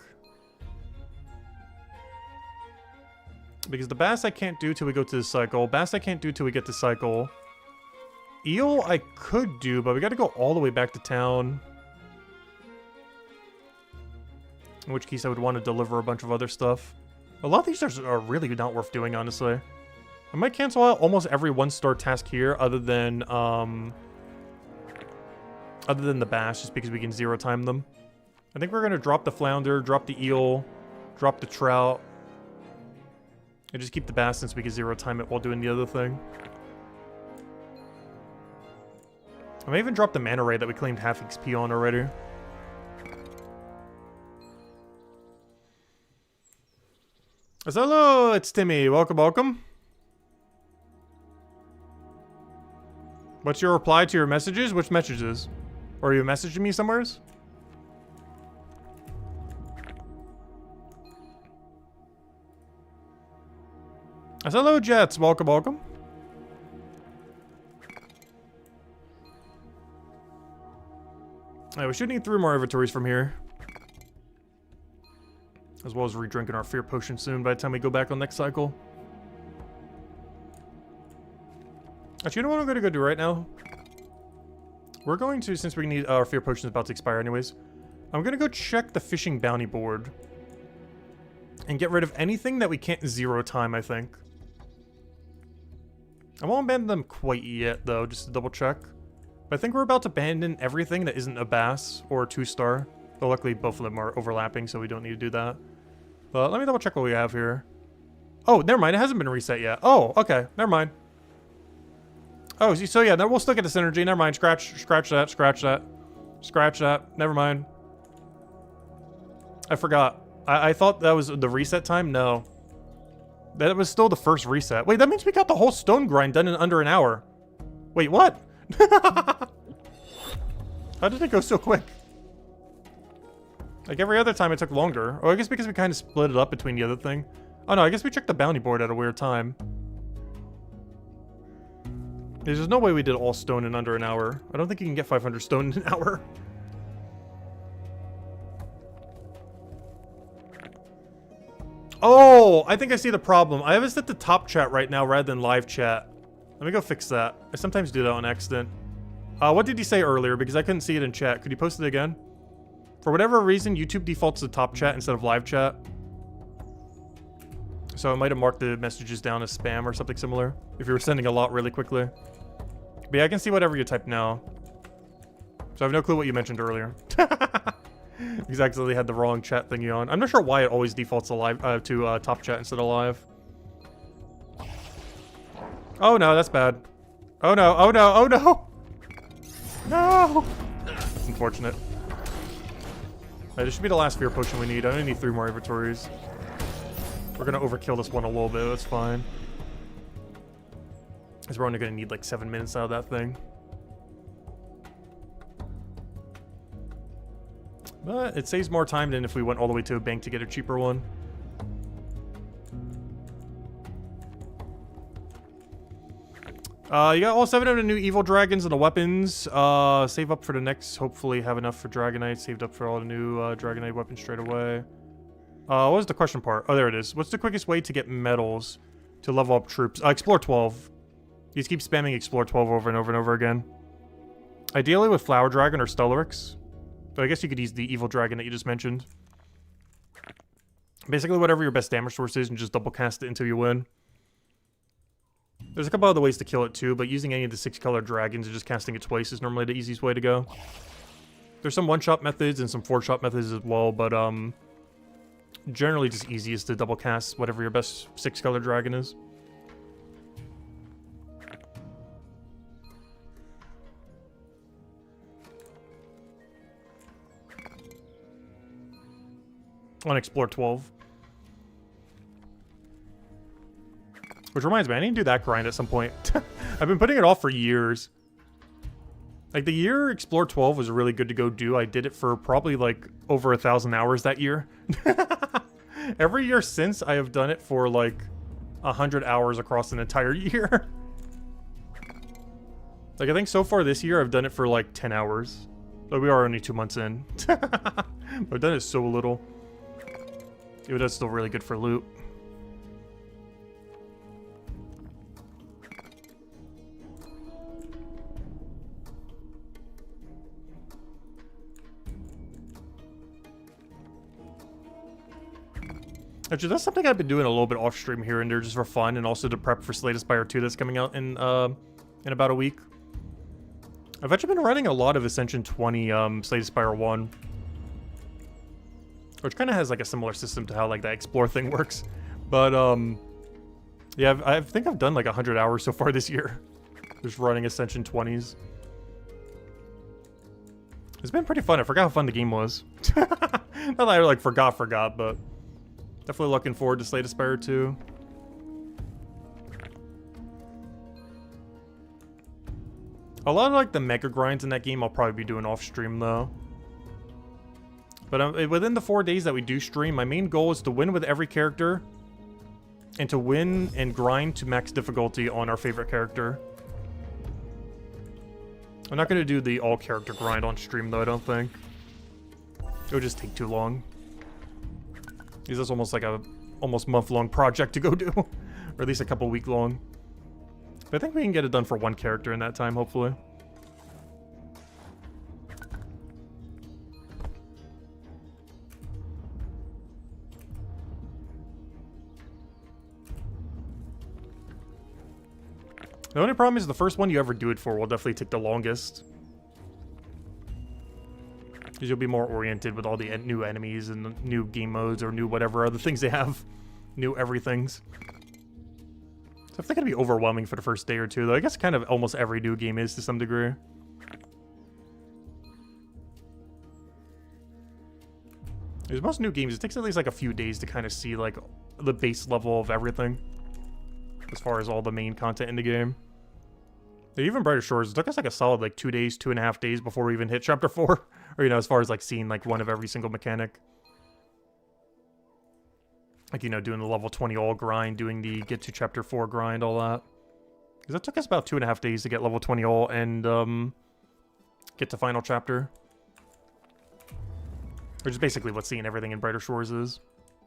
Because the bass I can't do till we go to the cycle. Bass I can't do till we get to cycle. Eel I could do, but we gotta go all the way back to town. In which case I would want to deliver a bunch of other stuff. A lot of these are really not worth doing, honestly. I might cancel out almost every 1-star task here, other than the bass, just because we can 0 time them. I think we're gonna drop the flounder, drop the eel, drop the trout, and just keep the bass since we can 0 time it while doing the other thing. I may even drop the manta ray that we claimed half XP on already. Hello, it's Timmy. Welcome, welcome. What's your reply to your messages? Which messages? Or are you messaging me somewheres? Hello, Jets. Welcome, welcome. Alright, we should need 3 more inventories from here. As well as re-drinking our fear potion soon by the time we go back on next cycle. Actually, you know what I'm going to go do right now? We're going to, since we need our fear potion is about to expire anyways, I'm going to go check the fishing bounty board. And get rid of anything that we can't 0 time, I think. I won't abandon them quite yet, though, just to double check. But I think we're about to abandon everything that isn't a bass or a 2-star. But luckily, both of them are overlapping, so we don't need to do that. But let me double check what we have here. Oh, never mind. It hasn't been reset yet. Oh, okay. Never mind. Oh, so yeah, we'll still get the synergy. Never mind. Scratch that. Scratch that. Scratch that. Never mind. I forgot. I thought that was the reset time. No. That was still the first reset. Wait, that means we got the whole stone grind done in under an hour. Wait, what? How did it go so quick? Like every other time it took longer. Oh, I guess because we kind of split it up between the other thing. Oh no, I guess we checked the bounty board at a weird time. There's no way we did all stone in under an hour. I don't think you can get 500 stone in an hour. Oh, I think I see the problem. I have it set to top chat right now rather than live chat. Let me go fix that. I sometimes do that on accident. What did you say earlier? Because I couldn't see it in chat. Could you post it again? For whatever reason, YouTube defaults to top chat instead of live chat. So I might have marked the messages down as spam or something similar. If you were sending a lot really quickly. But yeah, I can see whatever you type now. So I have no clue what you mentioned earlier. Because I accidentally had the wrong chat thingy on. I'm not sure why it always defaults to live to top chat instead of live. Oh no, that's bad. Oh no, oh no, oh no! No! It's unfortunate. This should be the last fear potion we need. I only need 3 more inventories. We're gonna overkill this one a little bit, that's fine. Because we're only gonna need like 7 minutes out of that thing. But it saves more time than if we went all the way to a bank to get a cheaper one. You got all 7 of the new evil dragons and the weapons. Save up for the next. Hopefully have enough for Dragonite. Saved up for all the new Dragonite weapons straight away. What was the question part? Oh, there it is. What's the quickest way to get medals to level up troops? Explore 12. You just keep spamming Explore 12 over and over and over again. Ideally with Flower Dragon or Stellaryx. But I guess you could use the evil dragon that you just mentioned. Basically whatever your best damage source is and just double cast it until you win. There's a couple other ways to kill it too, but using any of the 6-color dragons and just casting it twice is normally the easiest way to go. There's some one-shot methods and some 4-shot methods as well, but generally just easiest to double cast whatever your best 6-color dragon is. On Explore 12. Which reminds me, I need to do that grind at some point. I've been putting it off for years. Like, the year Explore 12 was really good to go do. I did it for probably, like, over 1,000 hours that year. Every year since, I have done it for, like, 100 hours across an entire year. Like, I think so far this year, I've done it for, like, 10 hours. But we are only 2 months in. I've done it so little. It is still really good for loot. Actually, that's something I've been doing a little bit off stream here and there just for fun, and also to prep for Slay the Spire 2 that's coming out in about a week. I've actually been running a lot of Ascension 20 Slay the Spire 1. Which kind of has like a similar system to how like that explore thing works. But yeah, I think I've done like 100 hours so far this year. Just running Ascension 20s. It's been pretty fun. I forgot how fun the game was. Not that I like forgot, but definitely looking forward to Slay the Spire 2. A lot of like the mega grinds in that game I'll probably be doing off stream though. But within the 4 days that we do stream, my main goal is to win with every character. And to win and grind to max difficulty on our favorite character. I'm not going to do the all-character grind on stream, though, I don't think. It would just take too long. Because that's almost like a almost month-long project to go do. Or at least a couple week long. But I think we can get it done for 1 character in that time, hopefully. The only problem is the first one you ever do it for will definitely take the longest. Because you'll be more oriented with all the new enemies and the new game modes or new whatever other things they have. New everythings. So I think it'd be overwhelming for the first day or two, though. I guess kind of almost every new game is to some degree. There's most new games, it takes at least like a few days to kind of see like the base level of everything. As far as all the main content in the game. Even Brighter Shores, it took us like a solid like 2 days, 2.5 days before we even hit Chapter 4. Or, you know, as far as like seeing like one of every single mechanic. Like, you know, doing the level 20 all grind, doing the get to Chapter 4 grind, all that. Because that took us about 2.5 days to get level 20 all and get to final chapter. Which is basically what seeing everything in Brighter Shores is.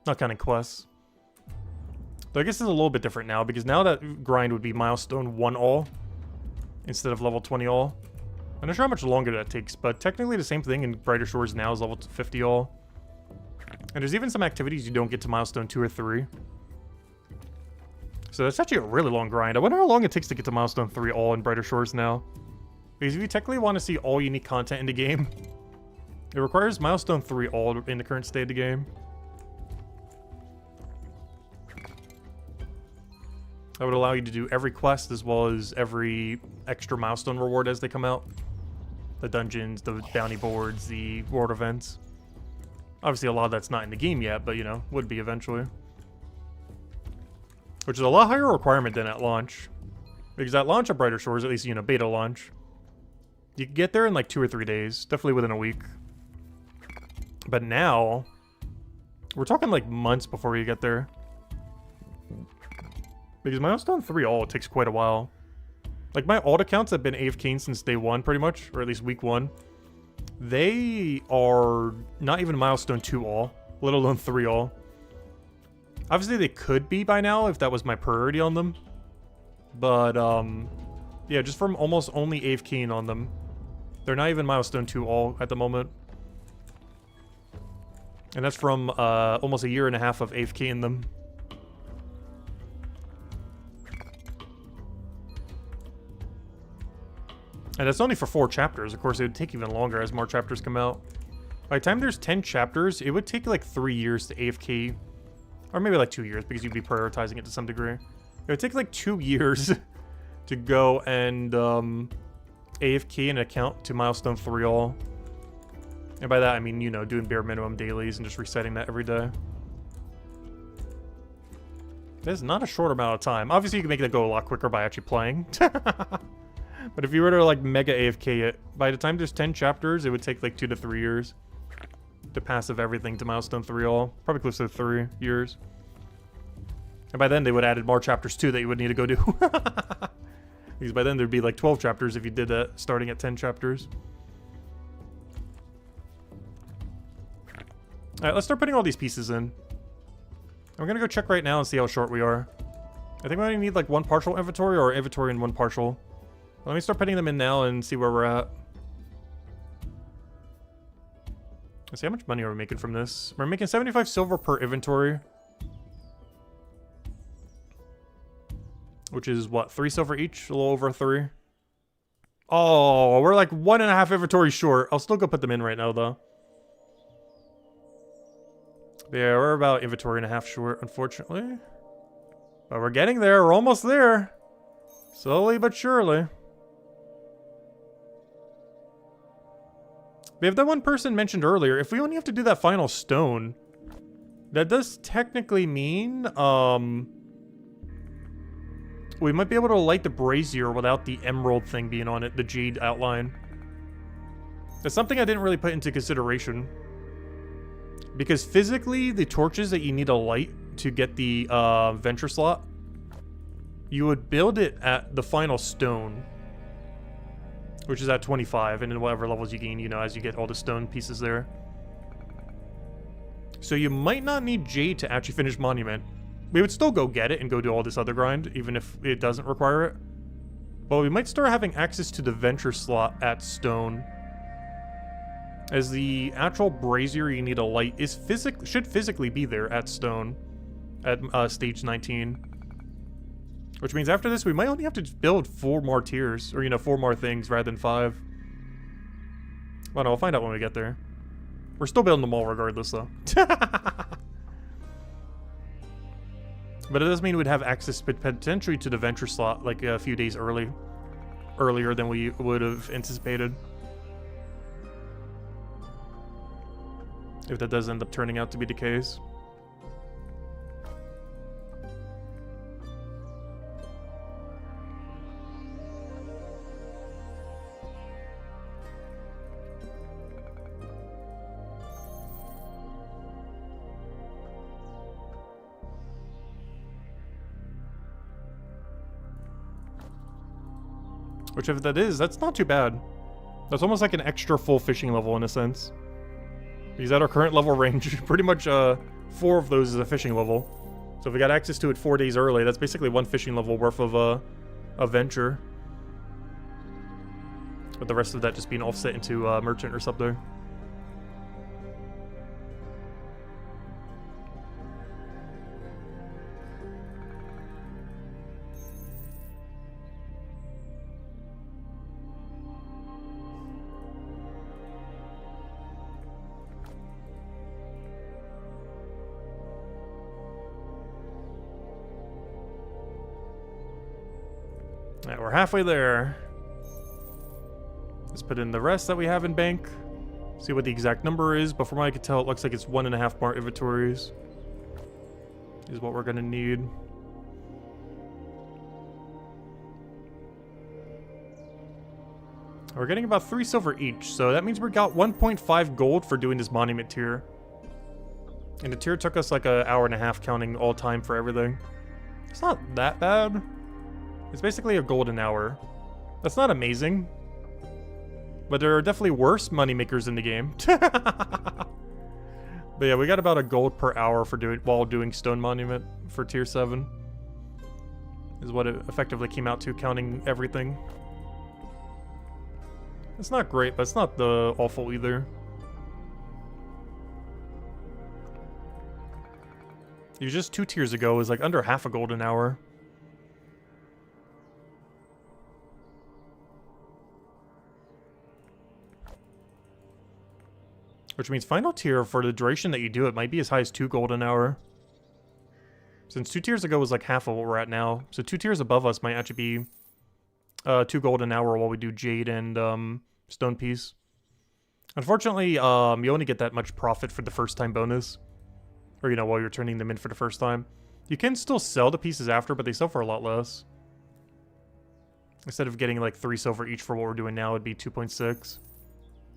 Not counting quests. Though I guess it's a little bit different now, because now that grind would be Milestone 1 all instead of level 20 all. I'm not sure how much longer that takes, but technically the same thing in Brighter Shores now is level 50 all. And there's even some activities you don't get to Milestone 2 or 3. So that's actually a really long grind. I wonder how long it takes to get to Milestone 3 all in Brighter Shores now. Because if you technically want to see all unique content in the game, it requires Milestone 3 all in the current state of the game. That would allow you to do every quest as well as every extra milestone reward as they come out. The dungeons, the bounty boards, the world events. Obviously a lot of that's not in the game yet, but you know, would be eventually. Which is a lot higher requirement than at launch. Because at launch at Brighter Shores, at least, you know, beta launch, you can get there in like 2 or 3 days. Definitely within a week. But now, we're talking like months before you get there. Because Milestone 3 all takes quite a while. Like, my alt accounts have been AFKing since day 1, pretty much. Or at least week 1. They are not even Milestone 2 all. Let alone 3 all. Obviously, they could be by now if that was my priority on them. But, yeah, just from almost only AFKing on them. They're not even Milestone 2 all at the moment. And that's from almost a year and a half of AFKing them. And that's only for 4 chapters. Of course, it would take even longer as more chapters come out. By the time there's 10 chapters, it would take like 3 years to AFK. Or maybe like 2 years, because you'd be prioritizing it to some degree. It would take like 2 years to go and AFK an account to Milestone 3 all. And by that, I mean, you know, doing bare minimum dailies and just resetting that every day. That's not a short amount of time. Obviously, you can make that go a lot quicker by actually playing. But if you were to, like, mega AFK it, by the time there's 10 chapters, it would take, like, 2 to 3 years to passive everything to Milestone 3 all. Probably close to 3 years. And by then, they would have added more chapters, too, that you would need to go do. Because by then, there'd be, like, 12 chapters if you did that, starting at 10 chapters. Alright, let's start putting all these pieces in. I'm gonna go check right now and see how short we are. I think we only need, like, 1 partial inventory, or inventory and 1 partial. Let me start putting them in now and see where we're at. Let's see, how much money are we making from this? We're making 75 silver per inventory. Which is, what, 3 silver each? A little over 3. Oh, we're like 1.5 inventory short. I'll still go put them in right now, though. Yeah, we're about inventory and a half short, unfortunately. But we're getting there. We're almost there. Slowly but surely. We have that one person mentioned earlier. If we only have to do that final stone, that does technically mean, we might be able to light the brazier without the emerald thing being on it, the jade outline. That's something I didn't really put into consideration. Because physically, the torches that you need to light to get the venture slot, you would build it at the final stone, which is at 25, and then whatever levels you gain, you know, as you get all the stone pieces there. So you might not need jade to actually finish Monument. We would still go get it and go do all this other grind, even if it doesn't require it. But we might start having access to the venture slot at stone, as the actual brazier you need to light is should physically be there at stone at stage 19. Which means after this, we might only have to build 4 more tiers, or, you know, 4 more things rather than 5. Well, no, we'll find out when we get there. We're still building them all regardless, though. But it does mean we'd have access potentially to the venture slot, like, a few days earlier than we would have anticipated. If that does end up turning out to be the case. Which, if that is, that's not too bad. That's almost like an extra full fishing level in a sense. Because at our current level range, pretty much 4 of those is a fishing level. So if we got access to it 4 days early, that's basically 1 fishing level worth of a venture. With the rest of that just being offset into merchant or something. Alright, we're halfway there. Let's put in the rest that we have in bank. See what the exact number is, but from what I can tell, it looks like it's 1.5 more inventories is what we're gonna need. We're getting about 3 silver each, so that means we got 1.5 gold for doing this monument tier. And the tier took us like an hour and a half counting all time for everything. It's not that bad. It's basically a golden hour. That's not amazing. But there are definitely worse moneymakers in the game. But yeah, we got about a gold per hour for while doing Stone Monument for tier 7. Is what it effectively came out to, counting everything. It's not great, but it's not the awful either. It was just 2 tiers ago, it was like under half a gold an hour. Which means final tier, for the duration that you do it, might be as high as 2 gold an hour. Since 2 tiers ago was like half of what we're at now. So 2 tiers above us might actually be 2 gold an hour while we do Jade and Stone Piece. Unfortunately, you only get that much profit for the first time bonus. Or, you know, while you're turning them in for the first time. You can still sell the pieces after, but they sell for a lot less. Instead of getting like 3 silver each for what we're doing now, it'd be 2.6.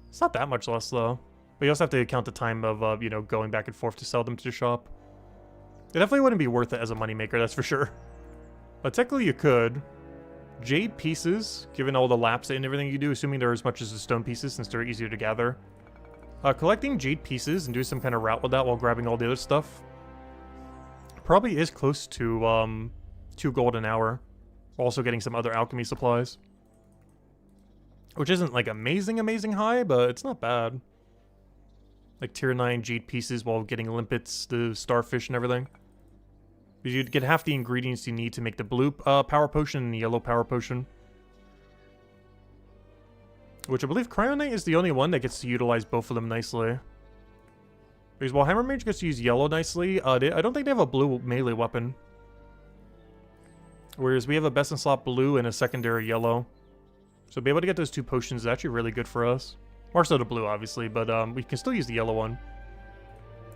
It's not that much less, though. But you also have to count the time of, you know, going back and forth to sell them to the shop. It definitely wouldn't be worth it as a moneymaker, that's for sure. But technically you could. Jade pieces, given all the laps and everything you do, assuming they're as much as the stone pieces since they're easier to gather. Collecting jade pieces and doing some kind of route with that while grabbing all the other stuff probably is close to 2 gold an hour. Also getting some other alchemy supplies. Which isn't like amazing high, but it's not bad. Like tier 9 jade pieces while getting limpets, the starfish and everything. You'd get half the ingredients you need to make the blue power potion and the yellow power potion. Which I believe Cryonite is the only one that gets to utilize both of them nicely. Because while Hammer Mage gets to use yellow nicely, I don't think they have a blue melee weapon. Whereas we have a best in slot blue and a secondary yellow. So be able to get those 2 potions is actually really good for us. More so the blue, obviously, but we can still use the yellow one.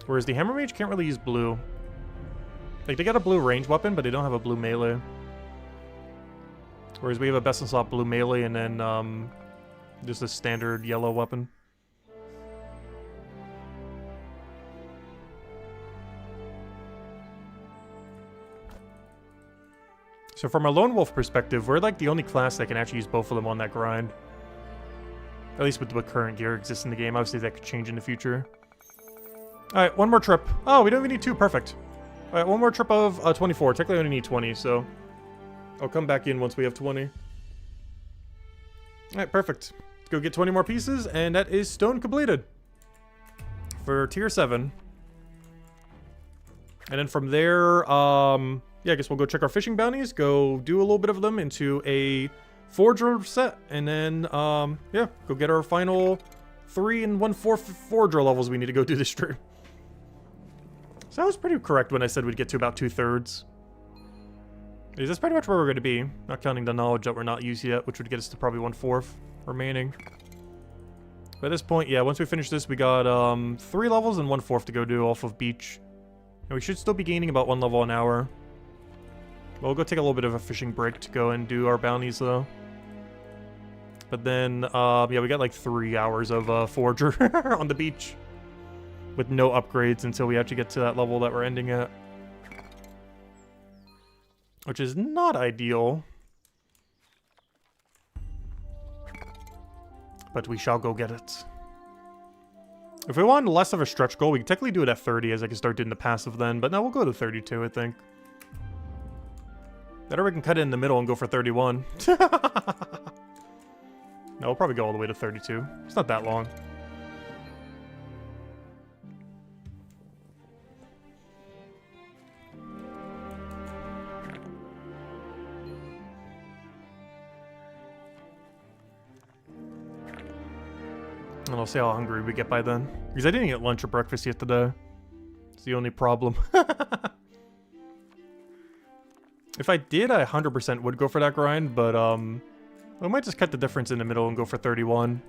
Whereas the Hammer Mage can't really use blue. Like, they got a blue range weapon, but they don't have a blue melee. Whereas we have a best in slot blue melee and then just a standard yellow weapon. So from a lone wolf perspective, we're like the only class that can actually use both of them on that grind. At least with what current gear exists in the game. Obviously that could change in the future. Alright, 1 more trip. Oh, we don't even need 2. Perfect. Alright, 1 more trip of 24. Technically I only need 20, so I'll come back in once we have 20. Alright, perfect. Let's go get 20 more pieces, and that is stone completed. For tier 7. And then from there, yeah, I guess we'll go check our fishing bounties, go do a little bit of them into a forager set, and then, yeah, go get our final 3 1/4 forager levels we need to go do this stream. So I was pretty correct when I said we'd get to about 2/3. That's pretty much where we're going to be, not counting the knowledge that we're not used yet, which would get us to probably 1/4 remaining. But at this point, yeah, once we finish this, we got 3 levels and 1/4 to go do off of beach. And we should still be gaining about 1 level an hour. We'll go take a little bit of a fishing break to go and do our bounties, though. But then, yeah, we got like 3 hours of forager on the beach. With no upgrades until we actually get to that level that we're ending at. Which is not ideal. But we shall go get it. If we want less of a stretch goal, we can technically do it at 30 as I can start doing the passive then. But no, we'll go to 32, I think. Better we can cut it in the middle and go for 31. No, we'll probably go all the way to 32. It's not that long. And I'll see how hungry we get by then. Because I didn't eat lunch or breakfast yet today. It's the only problem. If I did, I 100% would go for that grind, but we might just cut the difference in the middle and go for 31.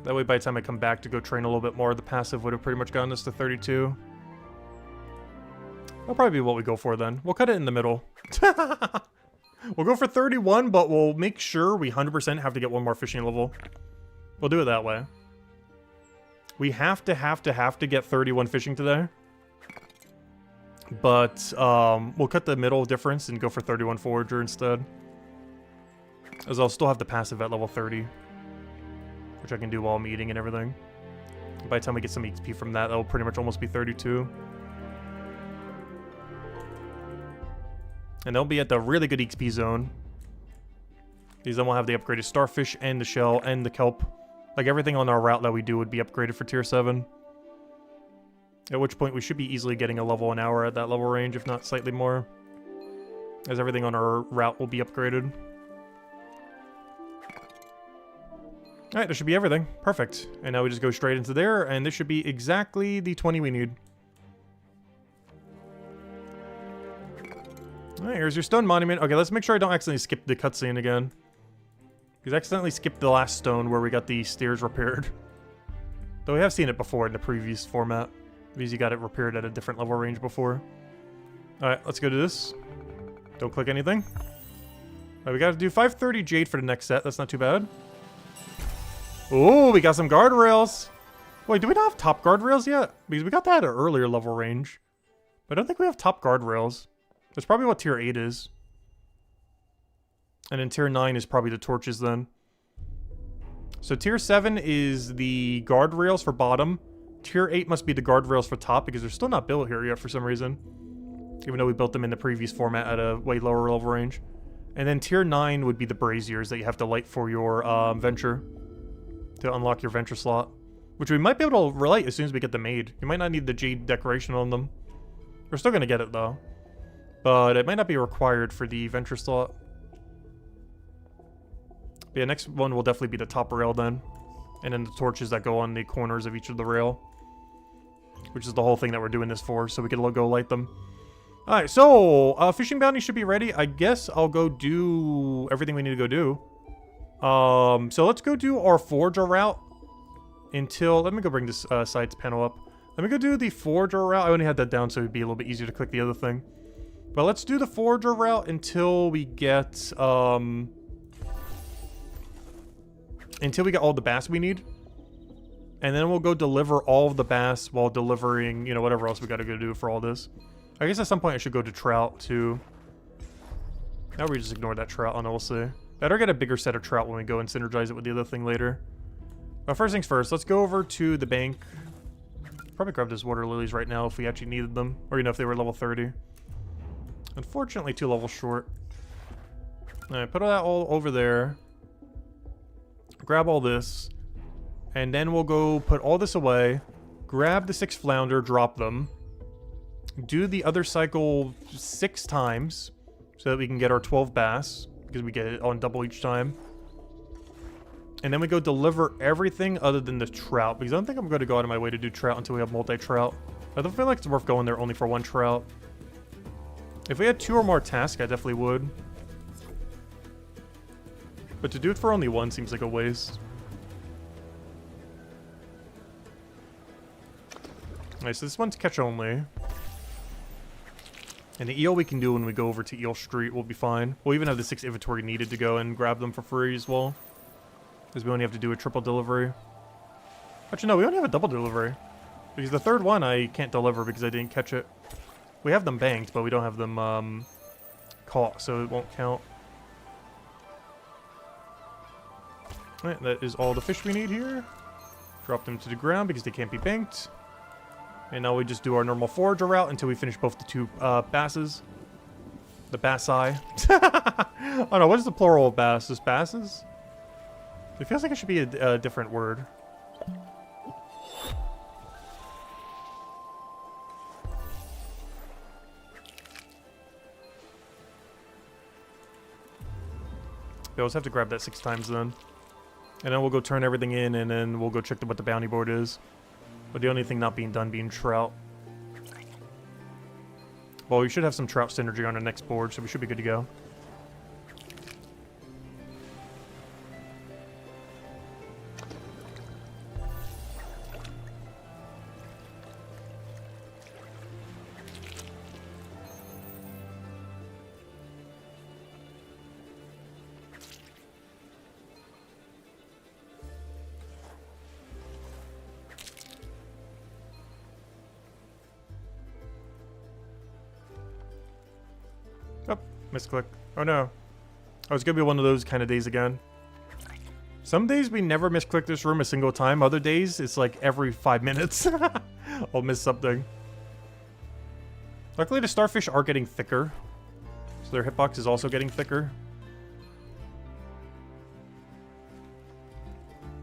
That way by the time I come back to go train a little bit more, the passive would have pretty much gotten us to 32. That'll probably be what we go for then. We'll cut it in the middle. We'll go for 31, but we'll make sure we 100% have to get one more fishing level. We'll do it that way. We have to get 31 fishing today. But we'll cut the middle difference and go for 31 forager instead. As I'll still have the passive at level 30. Which I can do while I'm eating and everything. By the time we get some XP from that, that'll pretty much almost be 32. And they'll be at the really good XP zone. These then will have the upgraded starfish and the shell and the kelp. Like everything on our route that we do would be upgraded for tier 7. At which point we should be easily getting a level an hour at that level range, if not slightly more. As everything on our route will be upgraded. Alright, that should be everything. Perfect. And now we just go straight into there, and this should be exactly the 20 we need. Alright, here's your stone monument. Okay, let's make sure I don't accidentally skip the cutscene again. Because I accidentally skipped the last stone where we got the stairs repaired. Though we have seen it before in the previous format. Because you got it repaired at a different level range before. Alright, let's go to this. Don't click anything. Alright, we gotta do 530 jade for the next set. That's not too bad. Ooh, we got some guardrails. Wait, do we not have top guardrails yet? Because we got that at an earlier level range. But I don't think we have top guardrails. That's probably what tier 8 is. And then tier 9 is probably the torches then. So tier 7 is the guardrails for bottom. Tier 8 must be the guardrails for top because they're still not built here yet for some reason. Even though we built them in the previous format at a way lower level range. And then tier 9 would be the braziers that you have to light for your venture. To unlock your venture slot. Which we might be able to relight as soon as we get them made. You might not need the jade decoration on them. We're still going to get it though. But it might not be required for the venture slot. But yeah, next one will definitely be the top rail then. And then the torches that go on the corners of each of the rail. Which is the whole thing that we're doing this for, so we can go light them. Alright, so, fishing bounty should be ready. I guess I'll go do everything we need to go do. So let's go do our forager route. Until, let me go bring this sides panel up. Let me go do the forager route. I only had that down so it'd be a little bit easier to click the other thing. But let's do the forager route until we get, until we get all the bass we need. And then we'll go deliver all of the bass while delivering, you know, whatever else we gotta go do for all this. I guess at some point I should go to trout, too. Now we just ignore that trout, and we'll see. Better get a bigger set of trout when we go and synergize it with the other thing later. But first things first, let's go over to the bank. Probably grab those water lilies right now if we actually needed them. Or, you know, if they were level 30. Unfortunately, 2 levels short. Alright, put that all over there. Grab all this. And then we'll go put all this away. Grab the 6 flounder, drop them. Do the other cycle 6 times. So that we can get our 12 bass. Because we get it on double each time. And then we go deliver everything other than the trout. Because I don't think I'm going to go out of my way to do trout until we have multi-trout. I don't feel like it's worth going there only for 1 trout. If we had 2 or more tasks, I definitely would. But to do it for only 1 seems like a waste. Alright, so this one's catch only. And the eel we can do when we go over to Eel Street will be fine. We'll even have the 6 inventory needed to go and grab them for free as well. Because we only have to do a triple delivery. Actually, no, we only have a double delivery. Because the 3rd one I can't deliver because I didn't catch it. We have them banked, but we don't have them caught, so it won't count. Alright, that is all the fish we need here. Drop them to the ground because they can't be banked. And now we just do our normal forager route until we finish both the 2 basses. The bassi. Oh no, what is the plural of bass? Just basses? It feels like it should be a different word. We always have to grab that 6 times then. And then we'll go turn everything in, and then we'll go check what the bounty board is. But the only thing not being done being trout. Well, we should have some trout synergy on our next board, so we should be good to go. Oh, misclick. Oh no. Oh, it's gonna be one of those kind of days again. Some days we never misclick this room a single time. Other days, it's like every 5 minutes. I'll miss something. Luckily, the starfish are getting thicker. So their hitbox is also getting thicker.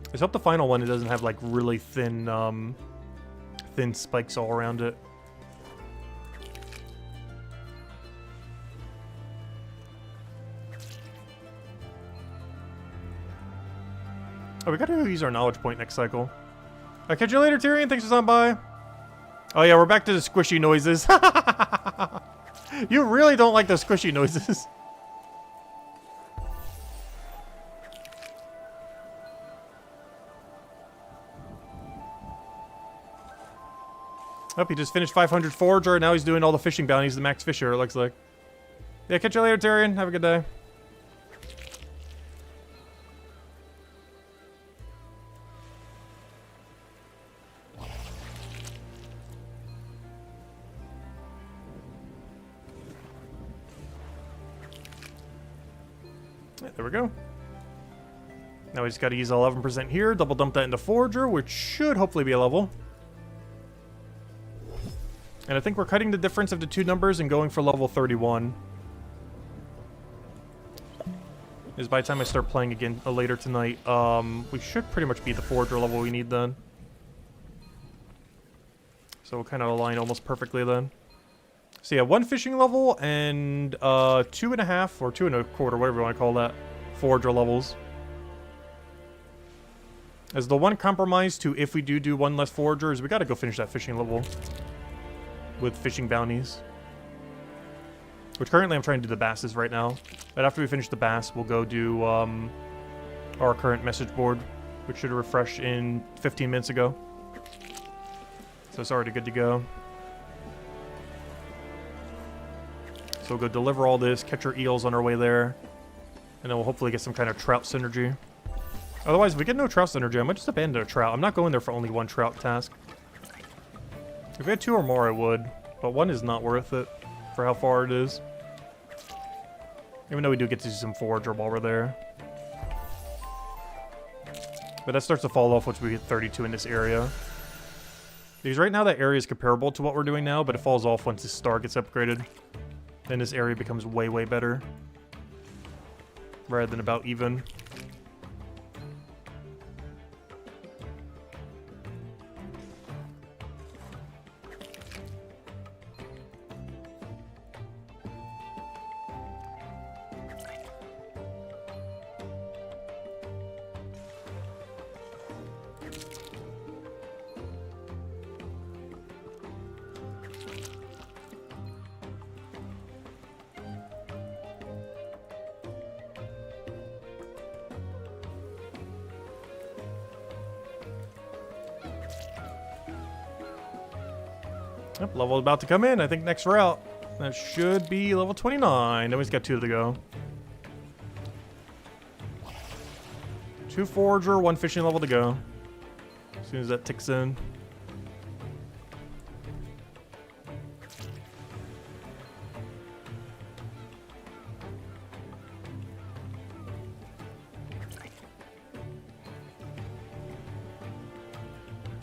Let's hope the final one, it doesn't have like really thin, thin spikes all around it. Oh, we gotta use our knowledge point next cycle. I'll catch you later, Tyrion. Thanks for stopping by. Oh yeah, we're back to the squishy noises. You really don't like those squishy noises. Oh, he just finished 500 Forager, and now he's doing all the fishing bounties, the Max Fisher, it looks like. Yeah, catch you later, Tyrion. Have a good day. Yeah, there we go. Now we just got to use 11% here, double dump that into Forager, which should hopefully be a level. And I think we're cutting the difference of the two numbers and going for level 31. Is by the time I start playing again later tonight, we should pretty much be the Forager level we need then. So we'll kind of align almost perfectly then. So yeah, 1 fishing level and 2.5 or 2 1/4, whatever you want to call that, Forager levels. As the one compromise to if we do 1 less Forager is we got to go finish that fishing level with fishing bounties. Which currently I'm trying to do the basses right now. But after we finish the bass, we'll go do our current message board, which should have refreshed in 15 minutes ago. So it's already good to go. So we'll go deliver all this, catch our eels on our way there, and then we'll hopefully get some kind of trout synergy. Otherwise, if we get no trout synergy, I might just abandon a trout. I'm not going there for only 1 trout task. If we had 2 or more, I would, but 1 is not worth it for how far it is. Even though we do get to do some Forager while we're there. But that starts to fall off once we hit 32 in this area. Because right now that area is comparable to what we're doing now, but it falls off once the star gets upgraded. Then this area becomes way, way better. Rather than about even. Yep, level about to come in. I think next route. That should be level 29. Then we've got 2 to go. 2 Forager, 1 fishing level to go. As soon as that ticks in.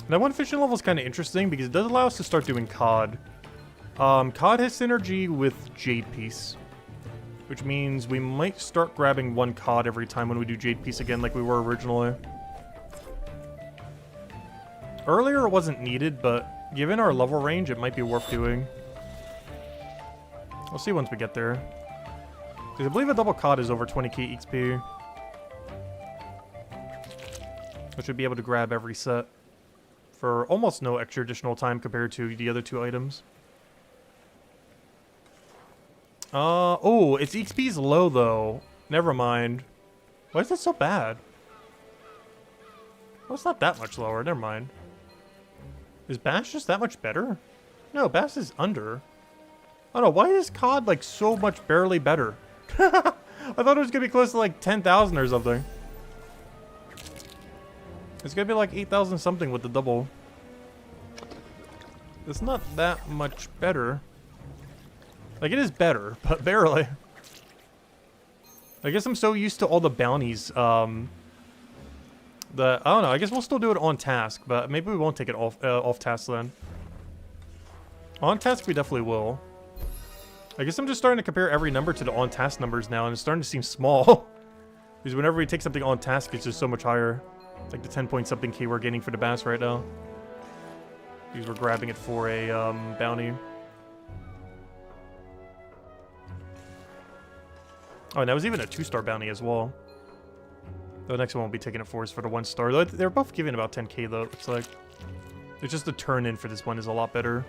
Now, 1 fishing level is kind of interesting because it does allow us to start doing cod. Cod has synergy with Jade Piece, which means we might start grabbing 1 cod every time when we do Jade Piece again like we were originally. Earlier it wasn't needed, but given our level range, it might be worth doing. We'll see once we get there. Because I believe a double cod is over 20k XP. I should be able to grab every set for almost no extra additional time compared to the other 2 items. Oh, its XP is low, though. Never mind. Why is that so bad? Well, it's not that much lower. Never mind. Is Bash just that much better? No, Bash is under. Oh, no. Why is COD, like, so much barely better? I thought it was going to be close to, like, 10,000 or something. It's going to be, like, 8,000 something with the double. It's not that much better. Like, it is better, but barely. I guess I'm so used to all the bounties, I don't know, I guess we'll still do it on task, but maybe we won't take it off task then. On task we definitely will. I guess I'm just starting to compare every number to the on task numbers now, and it's starting to seem small. Because whenever we take something on task, it's just so much higher. Like the 10 point something key we're getting for the bass right now. Because we're grabbing it for a bounty. Oh, and that was even a 2-star bounty as well. The next one won't be taking it for us for the 1-star. They're both giving about 10k though, it's like. It's just the turn in for this one is a lot better.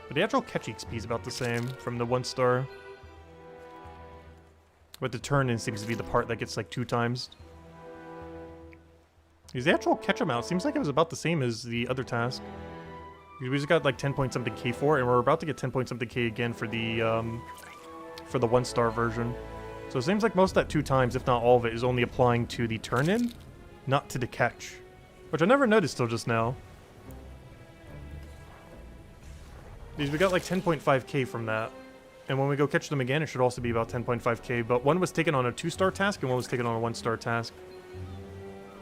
But the actual catch XP is about the same from the 1-star. But the turn in seems to be the part that gets like 2 times. Because the actual catch amount seems like it was about the same as the other task. We just got like 10 point something k for it, and we're about to get 10 point something k again for the 1-star version. So it seems like most of that 2 times, if not all of it, is only applying to the turn-in, not to the catch. Which I never noticed till just now. Because we got like 10.5k from that. And when we go catch them again, it should also be about 10.5k. But one was taken on a 2-star task, and one was taken on a 1-star task.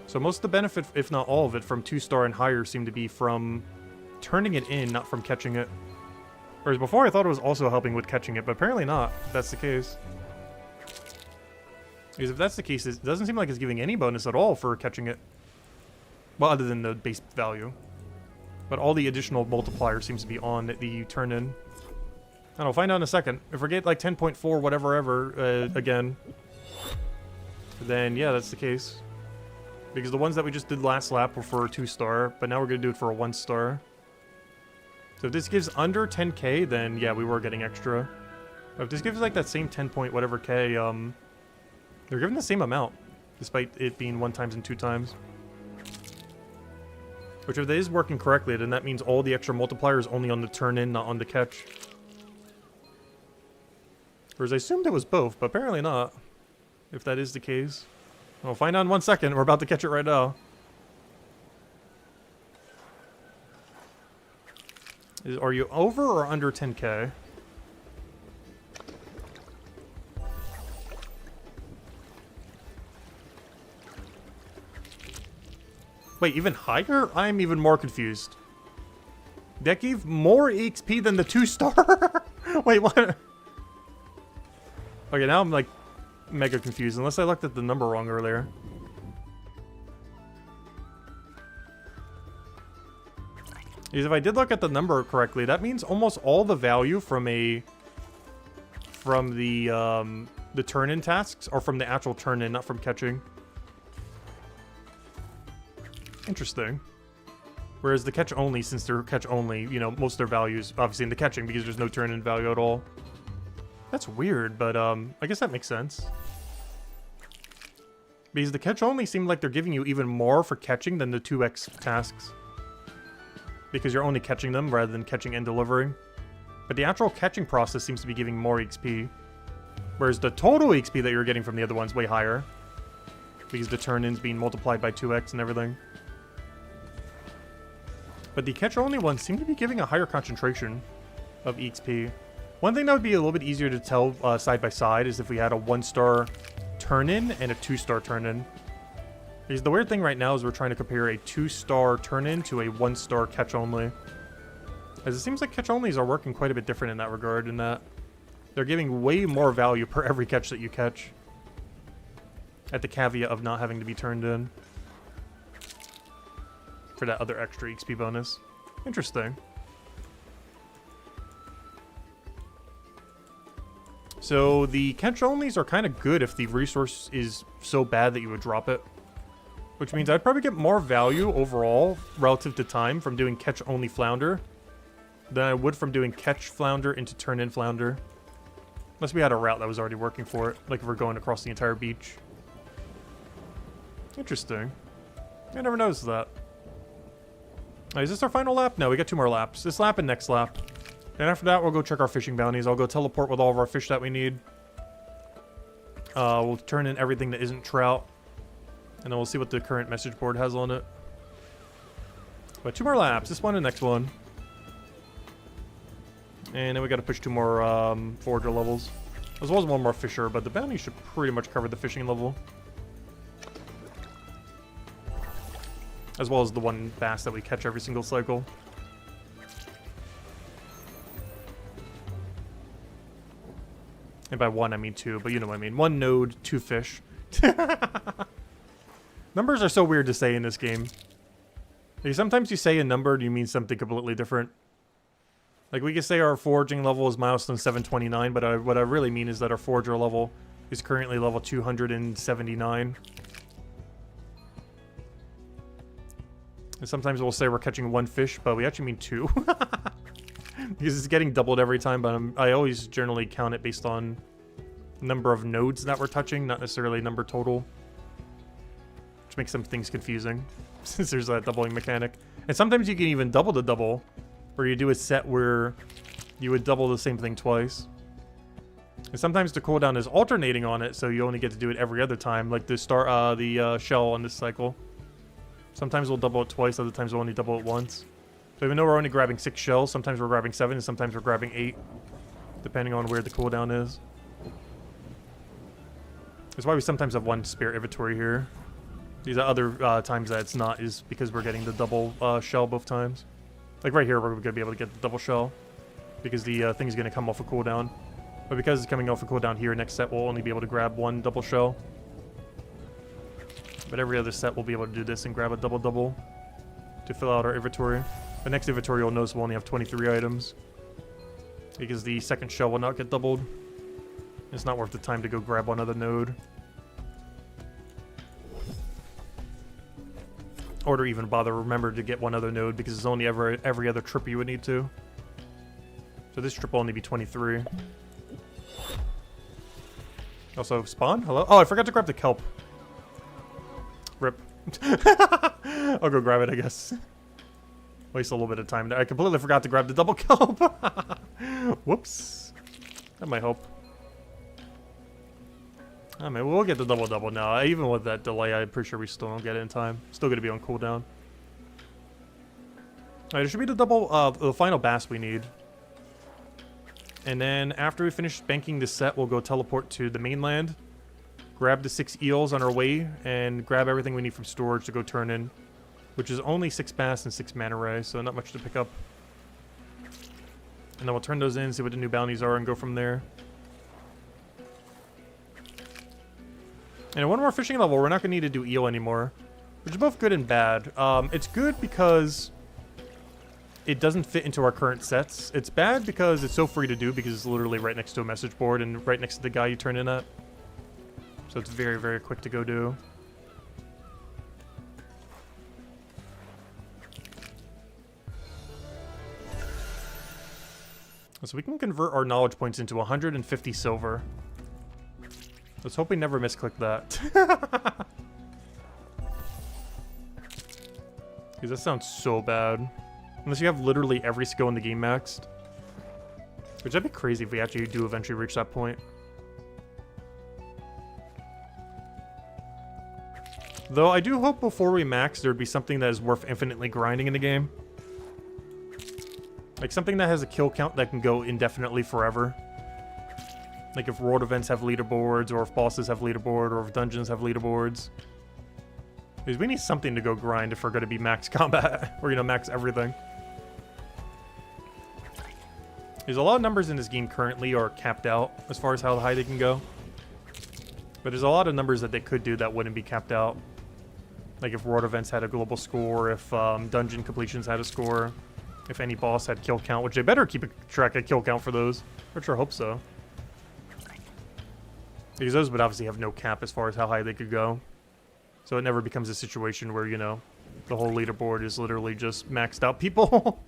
So most of the benefit, if not all of it, from 2-star and higher seem to be from turning it in, not from catching it. Whereas before I thought it was also helping with catching it, but apparently not, if that's the case. Because if that's the case, it doesn't seem like it's giving any bonus at all for catching it. Well, other than the base value. But all the additional multiplier seems to be on the turn-in. I don't know, we'll find out in a second. If we get like 10.4 whatever ever again, then yeah, that's the case. Because the ones that we just did last lap were for a 2-star, but now we're going to do it for a 1-star. So if this gives under 10k, then yeah, we were getting extra. But if this gives like that same 10 point whatever k, they're giving the same amount, despite it being 1 times and 2 times. Which if that is working correctly, then that means all the extra multiplier is only on the turn-in, not on the catch. Whereas I assumed it was both, but apparently not. If that is the case. We'll find out in 1 second. We're about to catch it right now. Are you over or under 10k? Wait, even higher? I'm even more confused. That gave more XP than the 2-star? Wait, what? Okay, now I'm like mega confused, unless I looked at the number wrong earlier. Because if I did look at the number correctly, that means almost all the value from the turn-in tasks are from the actual turn-in, not from catching. Interesting. Whereas the catch only, since they're catch only, you know, most of their values obviously in the catching because there's no turn-in value at all. That's weird, but I guess that makes sense. Because the catch only seemed like they're giving you even more for catching than the 2x tasks. Because you're only catching them rather than catching and delivering. But the actual catching process seems to be giving more XP. Whereas the total XP that you're getting from the other one's way higher. Because the turn-in's being multiplied by 2x and everything. But the catch-only ones seem to be giving a higher concentration of XP. One thing that would be a little bit easier to tell side by side is if we had a 1-star turn-in and a 2-star turn-in. Because the weird thing right now is we're trying to compare a 2-star turn-in to a 1-star catch-only. As it seems like catch-onlys are working quite a bit different in that regard, in that they're giving way more value per every catch that you catch. At the caveat of not having to be turned in. For that other extra XP bonus. Interesting. So the catch-onlys are kind of good if the resource is so bad that you would drop it. Which means I'd probably get more value overall, relative to time, from doing catch-only flounder than I would from doing catch flounder into turn-in flounder. Unless we had a route that was already working for it. Like if we're going across the entire beach. Interesting. I never noticed that. Is this our final lap? No, we got 2 more laps. This lap and next lap. And after that, we'll go check our fishing bounties. I'll go teleport with all of our fish that we need. We'll turn in everything that isn't trout. And then we'll see what the current message board has on it. But 2 more laps. This one and next one. And then we got to push 2 more forager levels. As well as 1 more fisher, but the bounty should pretty much cover the fishing level. As well as the 1 bass that we catch every single cycle. And by 1, I mean 2, but you know what I mean. 1 node, 2 fish. Numbers are so weird to say in this game. Like, sometimes you say a number and you mean something completely different. Like, we can say our foraging level is milestone 729, but what I really mean is that our forager level is currently level 279. And sometimes we'll say we're catching 1 fish, but we actually mean 2. Because it's getting doubled every time, but I always generally count it based on number of nodes that we're touching, not necessarily number total. Which makes some things confusing, since there's that doubling mechanic. And sometimes you can even double the double, where you do a set where you would double the same thing twice. And sometimes the cooldown is alternating on it, so you only get to do it every other time, like the shell on this cycle. Sometimes we'll double it twice, other times we'll only double it once. So even though we're only grabbing 6 shells, sometimes we're grabbing 7, and sometimes we're grabbing 8. Depending on where the cooldown is. That's why we sometimes have 1 spare inventory here. These other times that it's not is because we're getting the double shell both times. Like right here, we're going to be able to get the double shell. Because the thing's going to come off a cooldown. But because it's coming off a cooldown here, next set we'll only be able to grab 1 double shell. But every other set we'll be able to do this and grab a double to fill out our inventory. The next inventory you'll notice we'll only have 23 items. Because the second shell will not get doubled. It's not worth the time to go grab 1 other node. Or to even bother remember to get 1 other node because it's only every other trip you would need to. So this trip will only be 23. Also, spawn? Hello? Oh, I forgot to grab the kelp. Rip. I'll go grab it, I guess. Waste a little bit of time there. I completely forgot to grab the double kelp. Whoops. That might help. I mean, we'll get the double now. Even with that delay, I'm pretty sure we still don't get it in time. Still going to be on cooldown. Alright, there should be the final bass we need. And then after we finish banking this set, we'll go teleport to the mainland. Grab the 6 eels on our way, and grab everything we need from storage to go turn in. Which is only 6 bass and 6 manta rays, so not much to pick up. And then we'll turn those in, see what the new bounties are, and go from there. And at 1 more fishing level, we're not going to need to do eel anymore. Which is both good and bad. It's good because it doesn't fit into our current sets. It's bad because it's so free to do because it's literally right next to a message board and right next to the guy you turn in at. So it's very, very quick to go do. So we can convert our knowledge points into 150 silver. Let's hope we never misclick that. Because that sounds so bad. Unless you have literally every skill in the game maxed. Which that'd be crazy if we actually do eventually reach that point. Though I do hope before we max there'd be something that is worth infinitely grinding in the game. Like something that has a kill count that can go indefinitely forever. Like if world events have leaderboards, or if bosses have leaderboard, or if dungeons have leaderboards. Because we need something to go grind if we're going to be max combat. Or, you know, max everything. There's a lot of numbers in this game currently are capped out as far as how high they can go. But there's a lot of numbers that they could do that wouldn't be capped out. Like if world events had a global score, if dungeon completions had a score, if any boss had kill count, which they better keep a track of kill count for those. I sure hope so. Because those would obviously have no cap as far as how high they could go. So it never becomes a situation where, you know, the whole leaderboard is literally just maxed out people.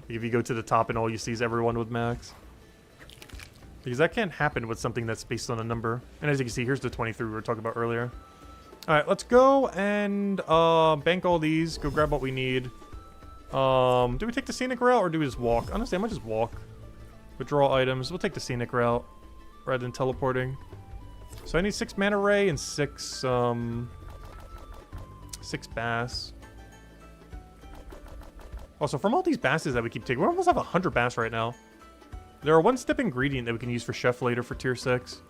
Like if you go to the top and all you see is everyone with max. Because that can't happen with something that's based on a number. And as you can see, here's the 23 we were talking about earlier. Alright, let's go and bank all these. Go grab what we need. Do we take the scenic route or do we just walk? Honestly, I might just walk. Withdraw items. We'll take the scenic route rather than teleporting. So I need 6 mana ray and 6 bass. Also, from all these basses that we keep taking, we almost have 100 bass right now. There are one-step ingredient that we can use for chef later for tier 6.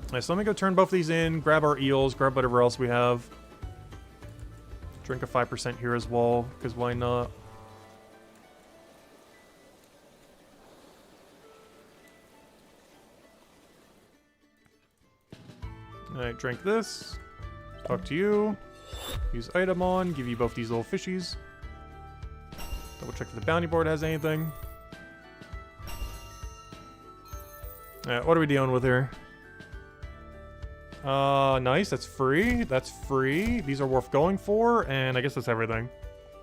Alright, so let me go turn both these in, grab our eels, grab whatever else we have. Drink a 5% here as well, because why not? Alright, drink this. Talk to you. Use item on, give you both these little fishies. Double check if the bounty board has anything. Alright, what are we dealing with here? Nice, that's free. That's free. These are worth going for, and I guess that's everything.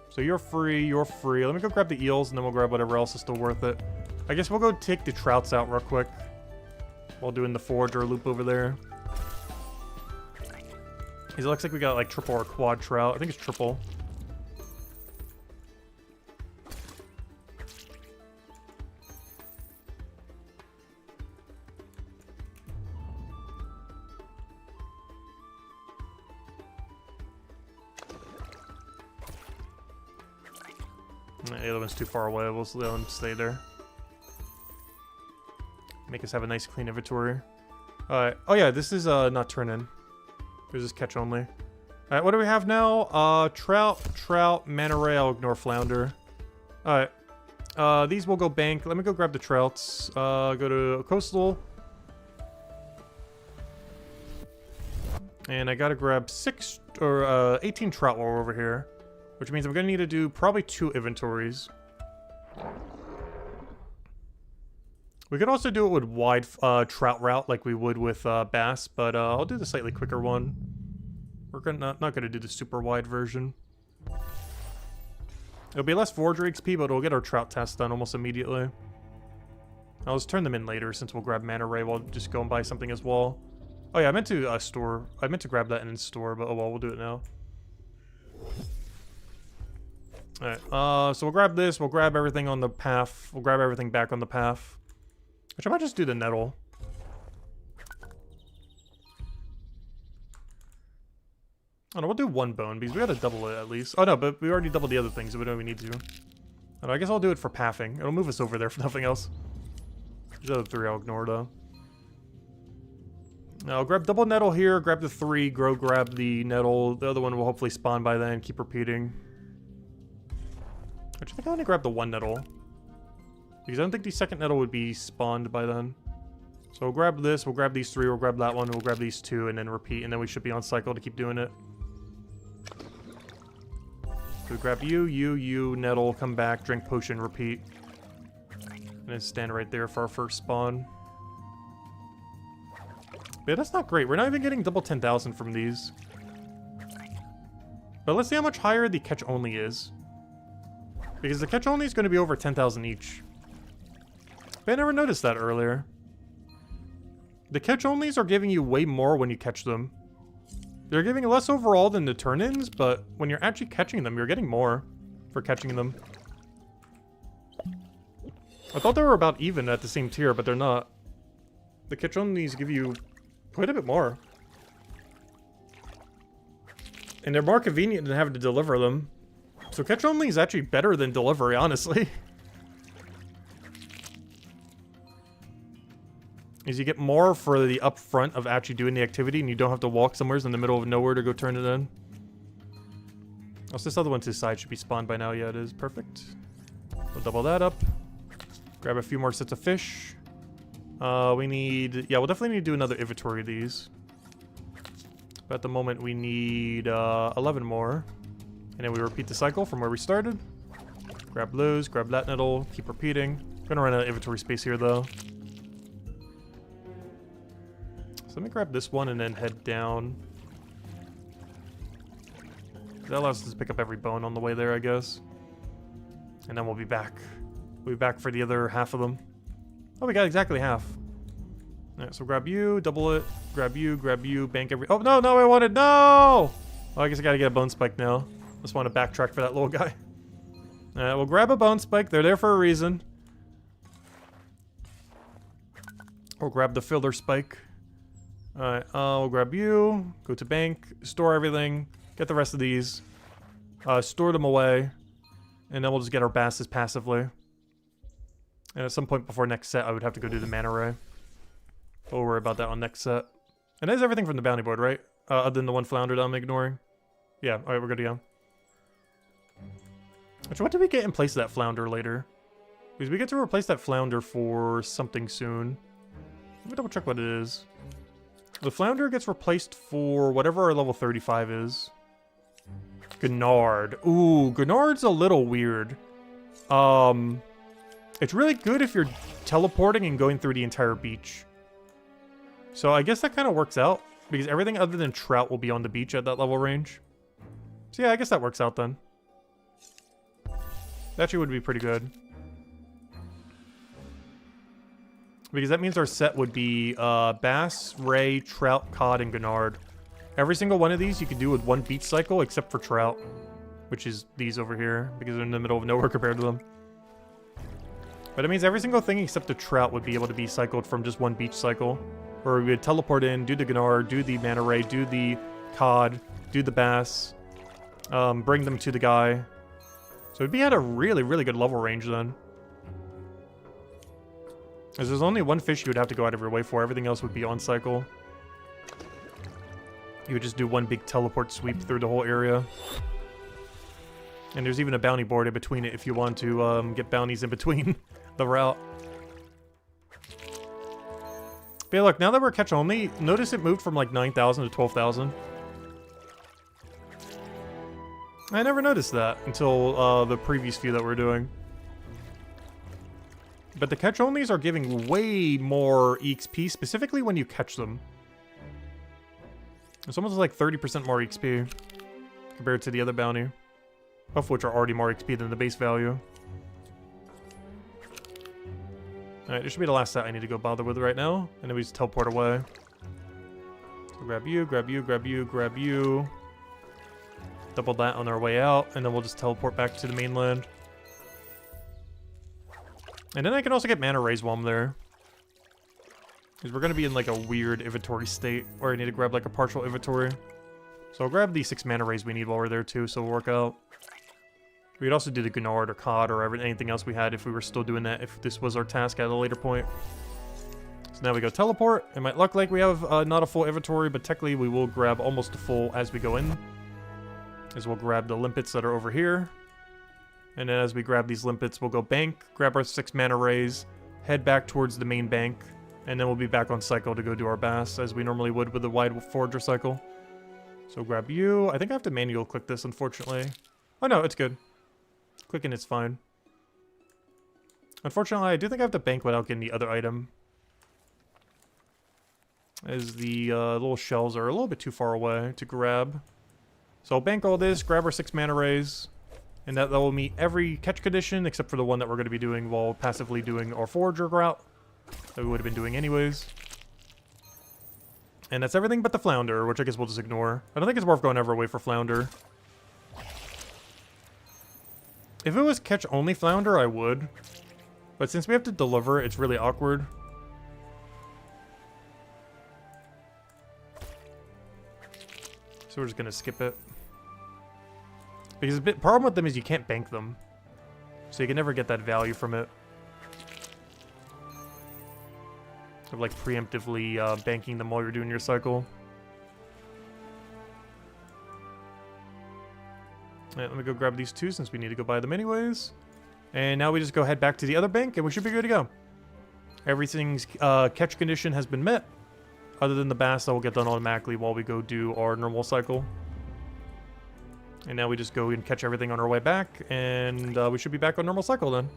So you're free, you're free. Let me go grab the eels, and then we'll grab whatever else is still worth it. I guess we'll go take the trouts out real quick while doing the forge or loop over there. Because it looks like we got like triple or quad trout. I think it's triple. The other one's too far away. We'll let them stay there. Make us have a nice clean inventory. Alright. Oh yeah, this is not turn in. There's this catch only. Alright, what do we have now? Trout, mana ray. I'll ignore flounder. Alright. These will go bank. Let me go grab the trouts. Go to coastal. And I gotta grab 18 trout while we're over here. Which means I'm gonna need to do probably 2 inventories. We could also do it with wide trout route like we would with bass, but I'll do the slightly quicker one. We're not gonna do the super wide version. It'll be less forgery XP, but we'll get our trout test done almost immediately. I'll just turn them in later since we'll grab mana ray while just go and buy something as well. Oh yeah, I meant to grab that in store, but oh well, we'll do it now. Alright, so we'll grab this, we'll grab everything on the path, we'll grab everything back on the path. Which I might just do the nettle. Oh no, we'll do 1 bone, because we gotta double it at least. Oh no, but we already doubled the other things, so we don't even need to. Oh, no, I guess I'll do it for pathing. It'll move us over there for nothing else. The other 3 I'll ignore though. Now, I'll grab double nettle here, grab the 3, grab the nettle. The other one will hopefully spawn by then, keep repeating. Which I think I only grab the 1 nettle. Because I don't think the second nettle would be spawned by then. So we'll grab this, we'll grab these 3, we'll grab that one, we'll grab these 2, and then repeat, and then we should be on cycle to keep doing it. So we grab you, nettle, come back, drink potion, repeat. And then stand right there for our first spawn. But yeah, that's not great. We're not even getting double 10,000 from these. But let's see how much higher the catch only is. Because the catch only is going to be over 10,000 each. But I never noticed that earlier. The catch onlys are giving you way more when you catch them. They're giving less overall than the turn-ins, but when you're actually catching them, you're getting more for catching them. I thought they were about even at the same tier, but they're not. The catch onlys give you quite a bit more. And they're more convenient than having to deliver them. So catch only is actually better than delivery, honestly. Is you get more for the upfront of actually doing the activity, and you don't have to walk somewhere in the middle of nowhere to go turn it in. Also, this other one to the side should be spawned by now. Yeah, it is. Perfect. We'll double that up. Grab a few more sets of fish. We need... Yeah, we'll definitely need to do another inventory of these. But at the moment, we need 11 more. And then we repeat the cycle from where we started. Grab those, grab that nettle, keep repeating. Gonna run out of inventory space here, though. So let me grab this one and then head down. That allows us to pick up every bone on the way there, I guess. And then we'll be back. We'll be back for the other half of them. Oh, we got exactly half. Alright, so grab you, double it, grab you, bank every... Oh, no, I wanted... No! Oh, I guess I gotta get a bone spike now. Just want to backtrack for that little guy. Alright, we'll grab a bone spike. They're there for a reason. We'll grab the filler spike. Alright, we'll grab you, go to bank, store everything, get the rest of these, store them away, and then we'll just get our basses passively. And at some point before next set, I would have to go do the mana ray. We'll worry about that on next set. And that is everything from the bounty board, right? Other than the one flounder that I'm ignoring. Yeah, alright, we're good to go. Actually, what did we get in place of that flounder later? Because we get to replace that flounder for something soon. Let me double check what it is. The flounder gets replaced for whatever our level 35 is. Gennard. Ooh, Gennard's a little weird. It's really good if you're teleporting and going through the entire beach. So I guess that kind of works out, because everything other than trout will be on the beach at that level range. So yeah, I guess that works out then. That actually would be pretty good. Because that means our set would be bass, ray, trout, cod, and Gennard. Every single one of these you could do with one beach cycle except for trout. Which is these over here, because they're in the middle of nowhere compared to them. But it means every single thing except the trout would be able to be cycled from just one beach cycle. Where we would teleport in, do the Gennard, do the mana ray, do the cod, do the bass, bring them to the guy. So it'd be at a really, really good level range then. As there's only one fish you would have to go out of your way for. Everything else would be on cycle. You would just do one big teleport sweep through the whole area. And there's even a bounty board in between it if you want to get bounties in between the route. But yeah, look, now that we're catch only, notice it moved from like 9,000 to 12,000. I never noticed that until the previous few that we're doing. But the catch onlys are giving way more EXP, specifically when you catch them. It's almost like 30% more XP compared to the other bounty. Both of which are already more XP than the base value. Alright, this should be the last set I need to go bother with right now. And then we just teleport away. So grab you, grab you, grab you, grab you. Double that on our way out, and then we'll just teleport back to the mainland. And then I can also get mana rays while I'm there. Because we're going to be in like a weird inventory state where I need to grab like a partial inventory. So I'll grab the 6 mana rays we need while we're there too, so it'll work out. We could also do the Gennard or cod or anything else we had if we were still doing that, if this was our task at a later point. So now we go teleport. It might look like we have not a full inventory, but technically we will grab almost a full as we go in. As we'll grab the limpets that are over here. And then as we grab these limpets, we'll go bank, grab our 6 mana rays, head back towards the main bank, and then we'll be back on cycle to go do our bass, as we normally would with the wide forager cycle. So grab you. I think I have to manual click this, unfortunately. Oh no, it's good. Clicking it's fine. Unfortunately, I do think I have to bank without getting the other item. As the little shells are a little bit too far away to grab. So I'll bank all this, grab our 6 mana rays, and that will meet every catch condition except for the one that we're going to be doing while passively doing our forager route that we would have been doing anyways. And that's everything but the flounder, which I guess we'll just ignore. I don't think it's worth going ever away for flounder. If it was catch only flounder, I would. But since we have to deliver, it's really awkward. So we're just gonna skip it. Because the problem with them is you can't bank them. So you can never get that value from it. Of like preemptively banking them while you're doing your cycle. Alright, let me go grab these 2 since we need to go buy them anyways. And now we just go head back to the other bank and we should be good to go. Everything's catch condition has been met. Other than the bass that will get done automatically while we go do our normal cycle. And now we just go and catch everything on our way back. And we should be back on normal cycle then.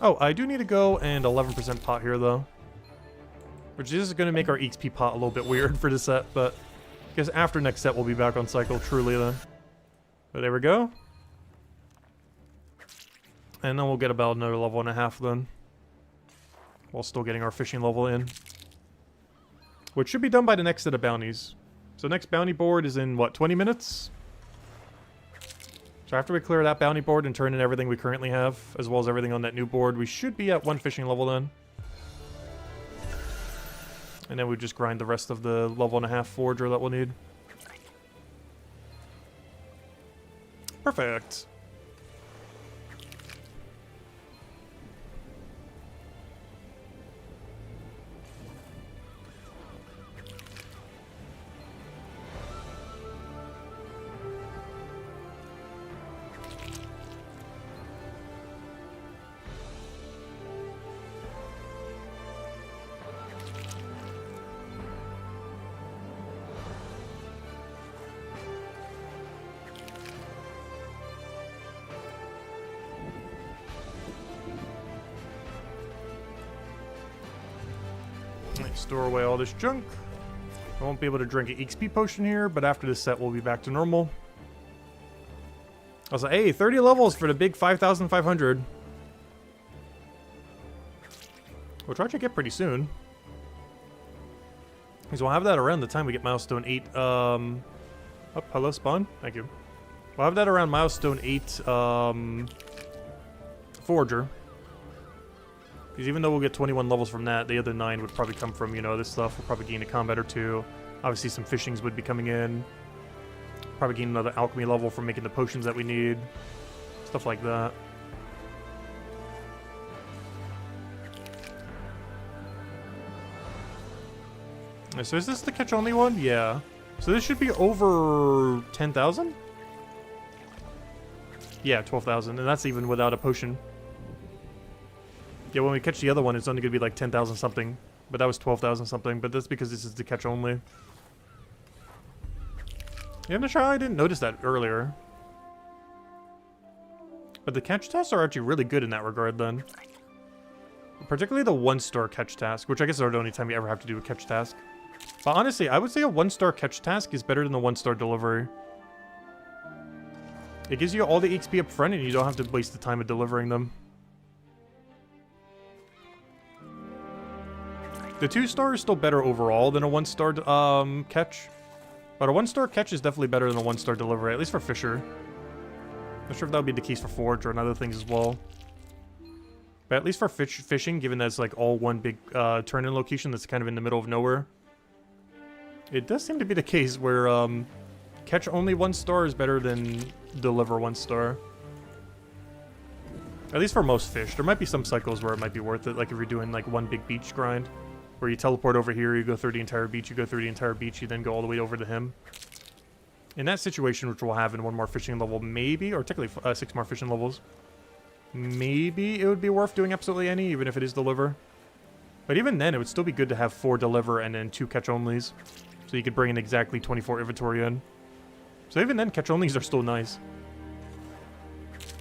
Oh, I do need to go and 11% pot here though. Which is going to make our XP pot a little bit weird for this set. But because after next set we'll be back on cycle truly then. But there we go. And then we'll get about another level and a half then. While still getting our fishing level in. Which should be done by the next set of bounties. So next bounty board is in, what, 20 minutes? So after we clear that bounty board and turn in everything we currently have, as well as everything on that new board, we should be at 1 fishing level then. And then we just grind the rest of the level and a half forager that we'll need. Perfect. Store away all this junk. I won't be able to drink an XP potion here, but after this set, we'll be back to normal. I was like, hey, 30 levels for the big 5,500. We'll try to get pretty soon. Because we'll have that around the time we get Milestone 8. Oh, hello, spawn. Thank you. We'll have that around Milestone 8 Forager. Because even though we'll get 21 levels from that, the other 9 would probably come from, you know, this stuff. We'll probably gain a combat or 2. Obviously, some fishings would be coming in. Probably gain another alchemy level from making the potions that we need. Stuff like that. So is this the catch-only one? Yeah. So this should be over 10,000? Yeah, 12,000. And that's even without a potion. Yeah, when we catch the other one, it's only going to be like 10,000 something. But that was 12,000 something. But that's because this is the catch only. Yeah, I'm not sure I didn't notice that earlier. But the catch tasks are actually really good in that regard then. Particularly the 1-star catch task, which I guess is the only time you ever have to do a catch task. But honestly, I would say a 1-star catch task is better than the 1-star delivery. It gives you all the XP up front and you don't have to waste the time of delivering them. The 2-star is still better overall than a 1-star catch. But a 1-star catch is definitely better than a 1-star delivery, at least for Fisher. Not sure if that would be the case for Forge or other things as well. But at least for fishing, given that it's like all one big turn-in location that's kind of in the middle of nowhere. It does seem to be the case where catch only 1-star is better than deliver 1-star. At least for most fish. There might be some cycles where it might be worth it, like if you're doing like one big beach grind. Where you teleport over here, you go through the entire beach, you go through the entire beach, you then go all the way over to him. In that situation, which we'll have in 1 more fishing level, maybe, or technically 6 more fishing levels, maybe it would be worth doing absolutely any, even if it is deliver. But even then, it would still be good to have 4 deliver and then 2 catch-onlys. So you could bring in exactly 24 inventory in. So even then, catch-onlys are still nice.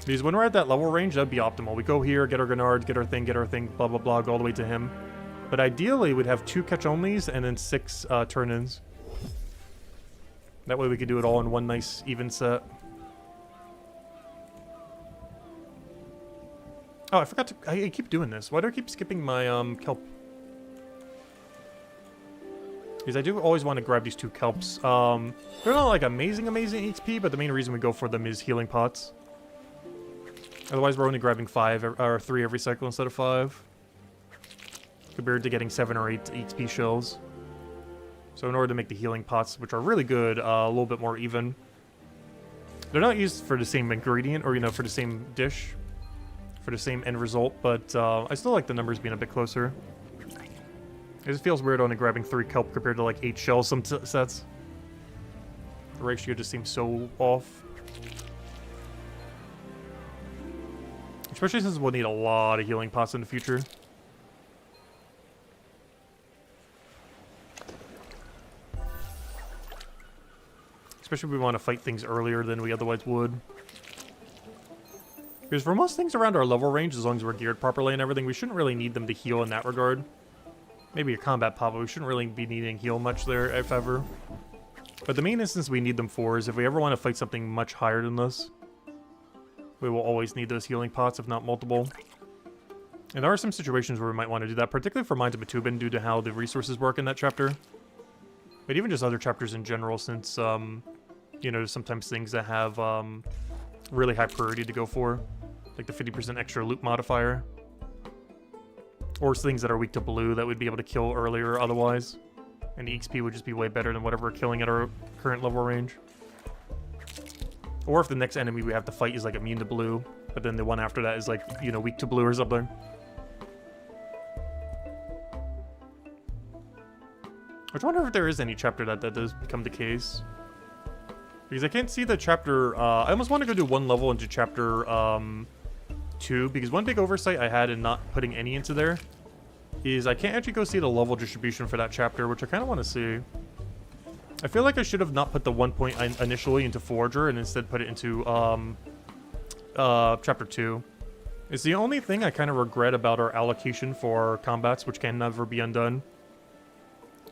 Because when we're at that level range, that'd be optimal. We go here, get our Grenard, get our thing, blah, blah, blah, go all the way to him. But ideally, we'd have 2 catch-onlys and then 6 turn-ins. That way we could do it all in one nice, even set. Oh, I forgot to... I keep doing this. Why do I keep skipping my kelp? Because I do always want to grab these 2 kelps. They're not like amazing XP, but the main reason we go for them is healing pots. Otherwise, we're only grabbing 5 or 3 every cycle instead of 5. Compared to getting 7 or 8 XP shells. So in order to make the healing pots, which are really good, a little bit more even. They're not used for the same ingredient, or, you know, for the same dish. For the same end result, but I still like the numbers being a bit closer. It just feels weird only grabbing 3 kelp compared to like 8 shells some sets. The ratio just seems so off. Especially since we'll need a lot of healing pots in the future. Especially if we want to fight things earlier than we otherwise would. Because for most things around our level range, as long as we're geared properly and everything, we shouldn't really need them to heal in that regard. Maybe a combat pop, but we shouldn't really be needing heal much there, if ever. But the main instance we need them for is if we ever want to fight something much higher than this. We will always need those healing pots, if not multiple. And there are some situations where we might want to do that, particularly for Mines of Batubin, due to how the resources work in that chapter. But even just other chapters in general, since, you know, sometimes things that have really high priority to go for, like the 50% extra loot modifier. Or things that are weak to blue that we'd be able to kill earlier otherwise. And the XP would just be way better than whatever we're killing at our current level range. Or if the next enemy we have to fight is like immune to blue, but then the one after that is like, you know, weak to blue or something. I wonder if there is any chapter that does become the case. Because I can't see the chapter, I almost want to go do one level into chapter 2, because one big oversight I had in not putting any into there is I can't actually go see the level distribution for that chapter, which I kind of want to see. I feel like I should have not put the 1 point initially into Forager and instead put it into chapter 2. It's the only thing I kind of regret about our allocation for combats, which can never be undone,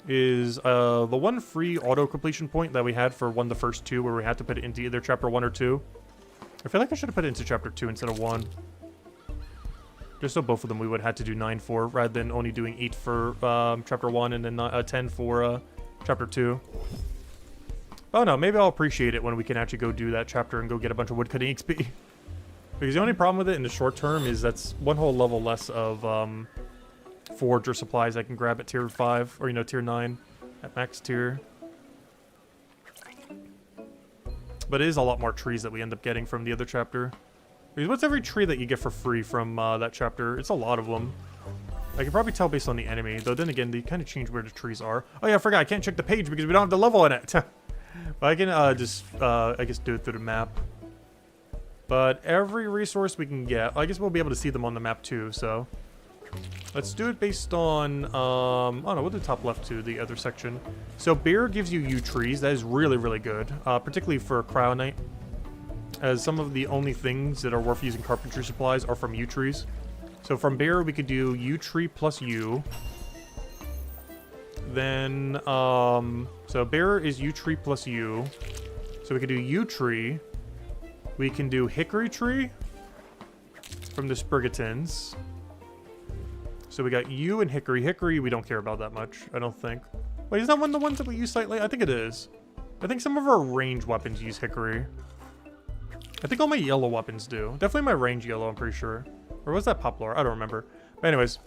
is the one free auto completion point that we had for the first two, where we had to put it into either chapter 1 or 2. I feel like I should have put it into chapter 2 instead of 1. Just so both of them we would have had to do 9 for, rather than only doing 8 for chapter 1 and then 10 for chapter 2. Oh no, maybe I'll appreciate it when we can actually go do that chapter and go get a bunch of woodcutting XP. Because the only problem with it in the short term is that's one whole level less of Forager supplies I can grab at tier 5, or, you know, tier 9 at max tier. But it is a lot more trees that we end up getting from the other chapter. Because what's every tree that you get for free from that chapter? It's a lot of them. I can probably tell based on the enemy, though then again, they kind of change where the trees are. Oh yeah, I forgot, I can't check the page because we don't have the level in it. But I can just, I guess, do it through the map. But every resource we can get, I guess we'll be able to see them on the map too, so. Let's do it based on, oh no, we'll do top left to the other section. So bear gives you yew trees, that is really, really good, particularly for Cryonite, as some of the only things that are worth using carpentry supplies are from yew trees. So from bear we could do yew tree plus yew. Then, so bear is yew tree plus yew. So we could do yew tree. We can do hickory tree from the Sprigatins. So we got yew and hickory. Hickory we don't care about that much, I don't think. Wait, is that one of the ones that we use slightly? I think it is. I think some of our range weapons use hickory. I think all my yellow weapons do. Definitely my range yellow, I'm pretty sure. Or was that poplar? I don't remember. But anyways,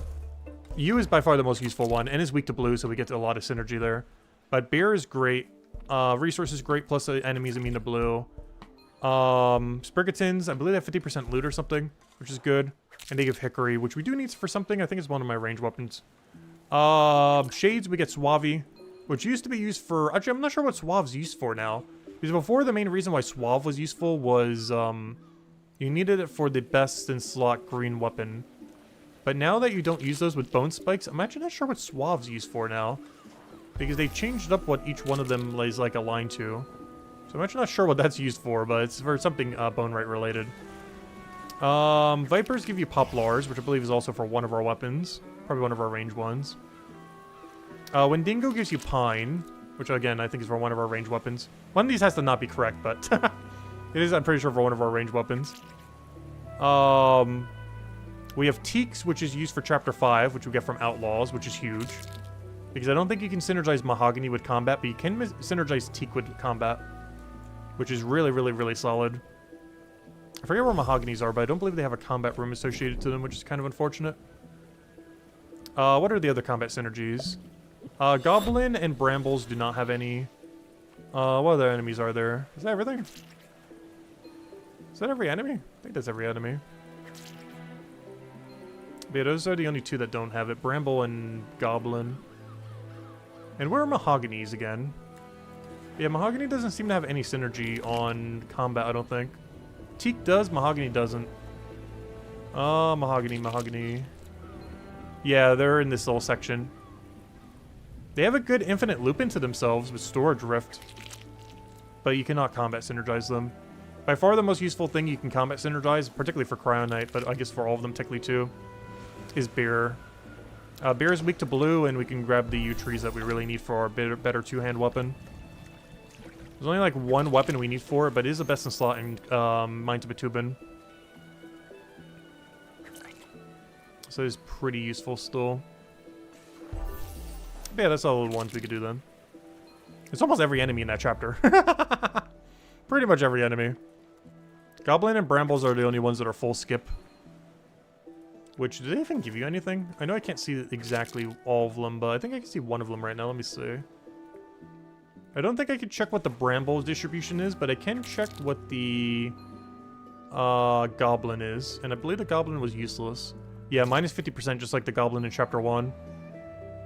yew is by far the most useful one, and is weak to blue, so we get a lot of synergy there. But bear is great. Resource is great, plus the enemies immune to blue. Sprigatins, I believe they have 50% loot or something, which is good. And they give hickory, which we do need for something. I think it's one of my range weapons. Shades, we get Suave, which used to be used for... Actually, I'm not sure what Suave's used for now. Because before, the main reason why Suave was useful was, you needed it for the best in slot green weapon. But now that you don't use those with bone spikes, I'm actually not sure what Suave's used for now. Because they changed up what each one of them is, like, aligned to. So I'm actually not sure what that's used for, but it's for something bone right related. Vipers give you poplars, which I believe is also for one of our weapons. Probably one of our range ones. Wendigo gives you pine, which again, I think is for one of our range weapons. One of these has to not be correct, but it is, I'm pretty sure, for one of our range weapons. We have teaks, which is used for chapter 5, which we get from outlaws, which is huge. Because I don't think you can synergize mahogany with combat, but you can synergize teak with combat, which is really, really, really solid. I forget where mahoganies are, but I don't believe they have a combat room associated to them, which is kind of unfortunate. What are the other combat synergies? Goblin and brambles do not have any. What other enemies are there? Is that everything? Is that every enemy? I think that's every enemy. But yeah, those are the only two that don't have it. Bramble and Goblin. And where are mahoganies again? Yeah, mahogany doesn't seem to have any synergy on combat, I don't think. Teak does, mahogany doesn't. Mahogany. Yeah, they're in this little section. They have a good infinite loop into themselves with storage rift. But you cannot combat synergize them. By far the most useful thing you can combat synergize, particularly for Cryonite, but I guess for all of them technically too, is bear. Bear is weak to blue, and we can grab the yew trees that we really need for our better two-hand weapon. There's only like one weapon we need for it, but it is the best in slot in Mines of Batubin. So it's pretty useful still. But yeah, that's all the ones we could do then. It's almost every enemy in that chapter. Pretty much every enemy. Goblin and Brambles are the only ones that are full skip. Which, do they even give you anything? I know I can't see exactly all of them, but I think I can see one of them right now. Let me see. I don't think I can check what the Brambles distribution is, but I can check what the Goblin is. And I believe the Goblin was useless. Yeah, minus 50% just like the Goblin in Chapter 1.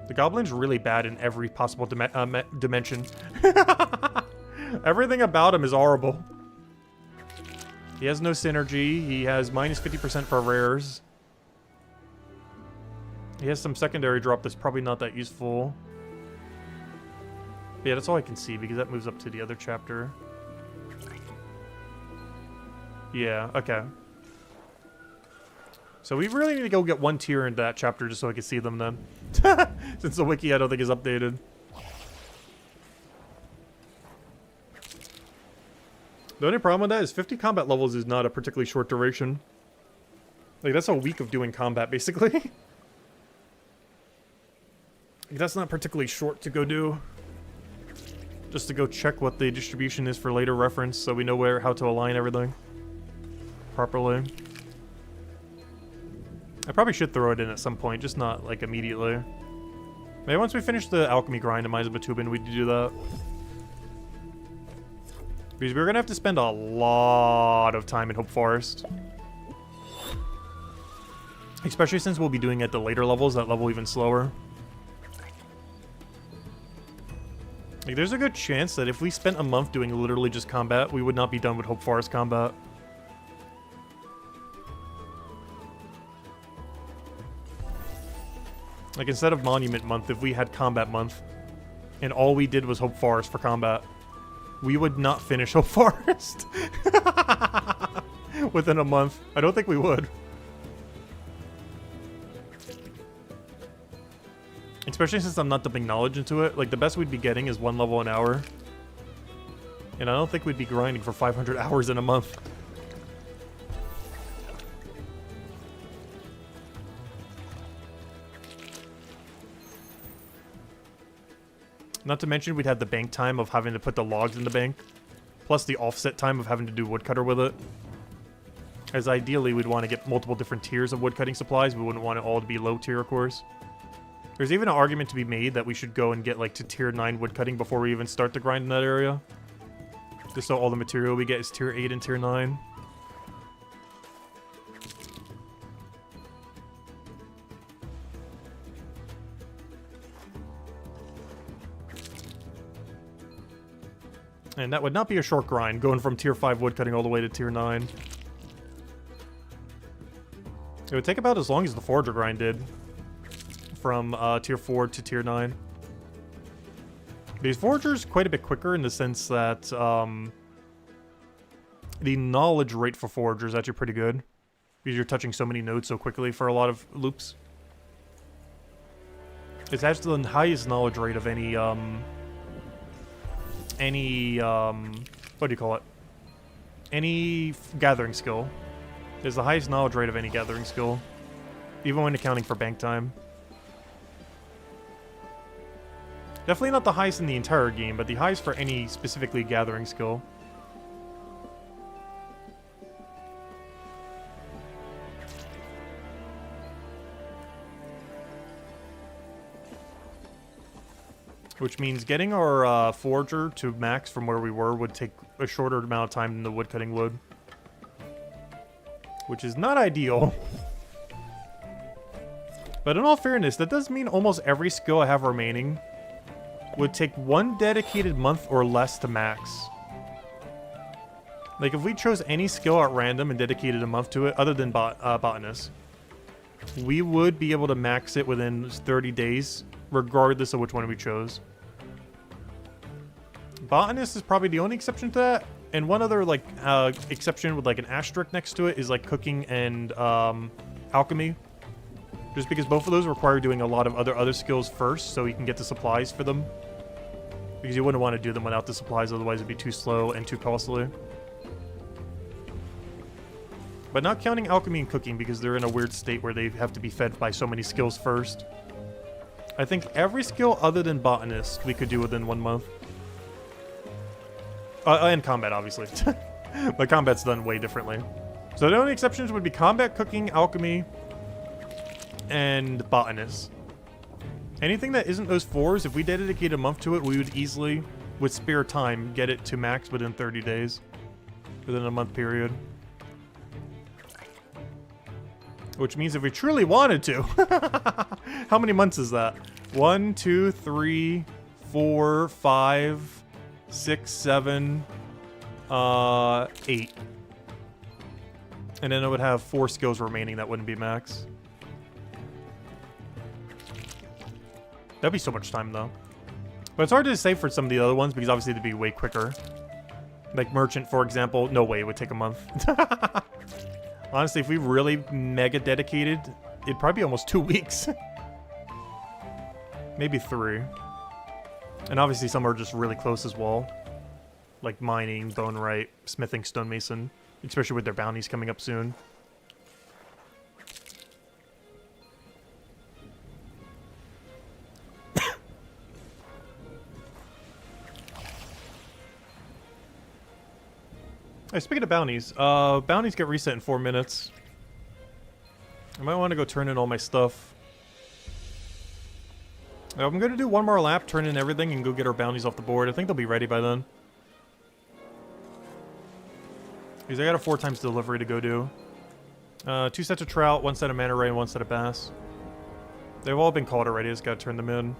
The Goblin's really bad in every possible dimension. Everything about him is horrible. He has no synergy. He has minus 50% for rares. He has some secondary drop that's probably not that useful. But yeah, that's all I can see because that moves up to the other chapter. Yeah, okay. So we really need to go get one tier into that chapter just so I can see them then. Since the wiki I don't think is updated. The only problem with that is 50 combat levels is not a particularly short duration. Like, that's a week of doing combat, basically. Like, that's not particularly short to go do. Just to go check what the distribution is for later reference so we know how to align everything properly. I probably should throw it in at some point, just not, like, immediately. Maybe once we finish the alchemy grind in Mines of Batubin, we do that. Because we're gonna have to spend a lot of time in Hope Forest. Especially since we'll be doing it at the later levels, that level even slower. Like, there's a good chance that if we spent a month doing literally just combat, we would not be done with Hope Forest combat. Like, instead of Monument Month, if we had Combat Month, and all we did was Hope Forest for combat, we would not finish Hope Forest within a month. I don't think we would. Especially since I'm not dumping knowledge into it. Like, the best we'd be getting is 1 level an hour. And I don't think we'd be grinding for 500 hours in a month. Not to mention we'd have the bank time of having to put the logs in the bank. Plus the offset time of having to do woodcutter with it. As ideally we'd want to get multiple different tiers of woodcutting supplies. We wouldn't want it all to be low tier, of course. There's even an argument to be made that we should go and get like to tier 9 woodcutting before we even start the grind in that area. Just so all the material we get is tier 8 and tier 9. And that would not be a short grind, going from tier 5 woodcutting all the way to tier 9. It would take about as long as the forager grind did. From tier 4 to tier 9. These foragers quite a bit quicker in the sense that the knowledge rate for foragers is actually pretty good. Because you're touching so many nodes so quickly for a lot of loops. It's actually the highest knowledge rate of any what do you call it? Any gathering skill. There's the highest knowledge rate of any gathering skill. Even when accounting for bank time. Definitely not the highest in the entire game, but the highest for any specifically gathering skill. Which means getting our forager to max from where we were would take a shorter amount of time than the woodcutting would. Which is not ideal. But in all fairness, that does mean almost every skill I have remaining would take 1 dedicated month or less to max. Like, if we chose any skill at random and dedicated a month to it, other than botanist, we would be able to max it within 30 days, regardless of which one we chose. Botanist is probably the only exception to that, and one other, like, exception with, like, an asterisk next to it is, like, cooking and, alchemy. Just because both of those require doing a lot of other skills first, so you can get the supplies for them. Because you wouldn't want to do them without the supplies, otherwise it'd be too slow and too costly. But not counting alchemy and cooking because they're in a weird state where they have to be fed by so many skills first. I think every skill other than botanist we could do within 1 month. And combat, obviously. But combat's done way differently. So the only exceptions would be combat, cooking, alchemy, and botanist. Anything that isn't those 4s, if we dedicate a month to it, we would easily, with spare time, get it to max within 30 days. Within a month period. Which means if we truly wanted to. How many months is that? 1, 2, 3, 4, 5, 6, 7, 8. And then it would have 4 skills remaining that wouldn't be max. That'd be so much time though. But it's hard to say for some of the other ones because obviously they'd be way quicker. Like Merchant, for example. No way, it would take a month. Honestly, if we really mega dedicated, it'd probably be almost 2 weeks. Maybe 3. And obviously some are just really close as well. Like mining, bone right, smithing, stonemason. Especially with their bounties coming up soon. Hey, speaking of bounties, bounties get reset in 4 minutes. I might want to go turn in all my stuff. I'm going to do 1 more lap, turn in everything, and go get our bounties off the board. I think they'll be ready by then. Because I got a 4 times delivery to go do. 2 sets of trout, 1 set of manta ray, and 1 set of bass. They've all been caught already, I just gotta turn them in.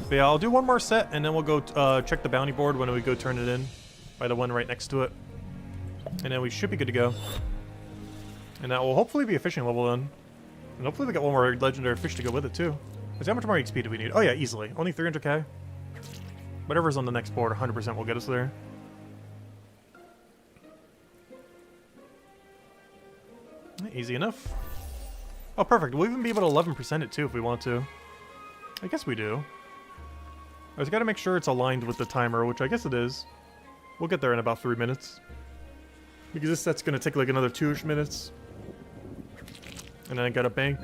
But yeah, I'll do 1 more set, and then we'll go check the bounty board when we go turn it in. By the one right next to it. And then we should be good to go. And that will hopefully be a fishing level then. And hopefully we got 1 more legendary fish to go with it too. How much more XP do we need? Oh yeah, easily. Only 300k. Whatever's on the next board, 100% will get us there. Easy enough. Oh, perfect. We'll even be able to 11% it too if we want to. I guess we do. I just gotta make sure it's aligned with the timer, which I guess it is. We'll get there in about 3 minutes. Because this set's gonna take like another 2-ish minutes. And then I gotta bank.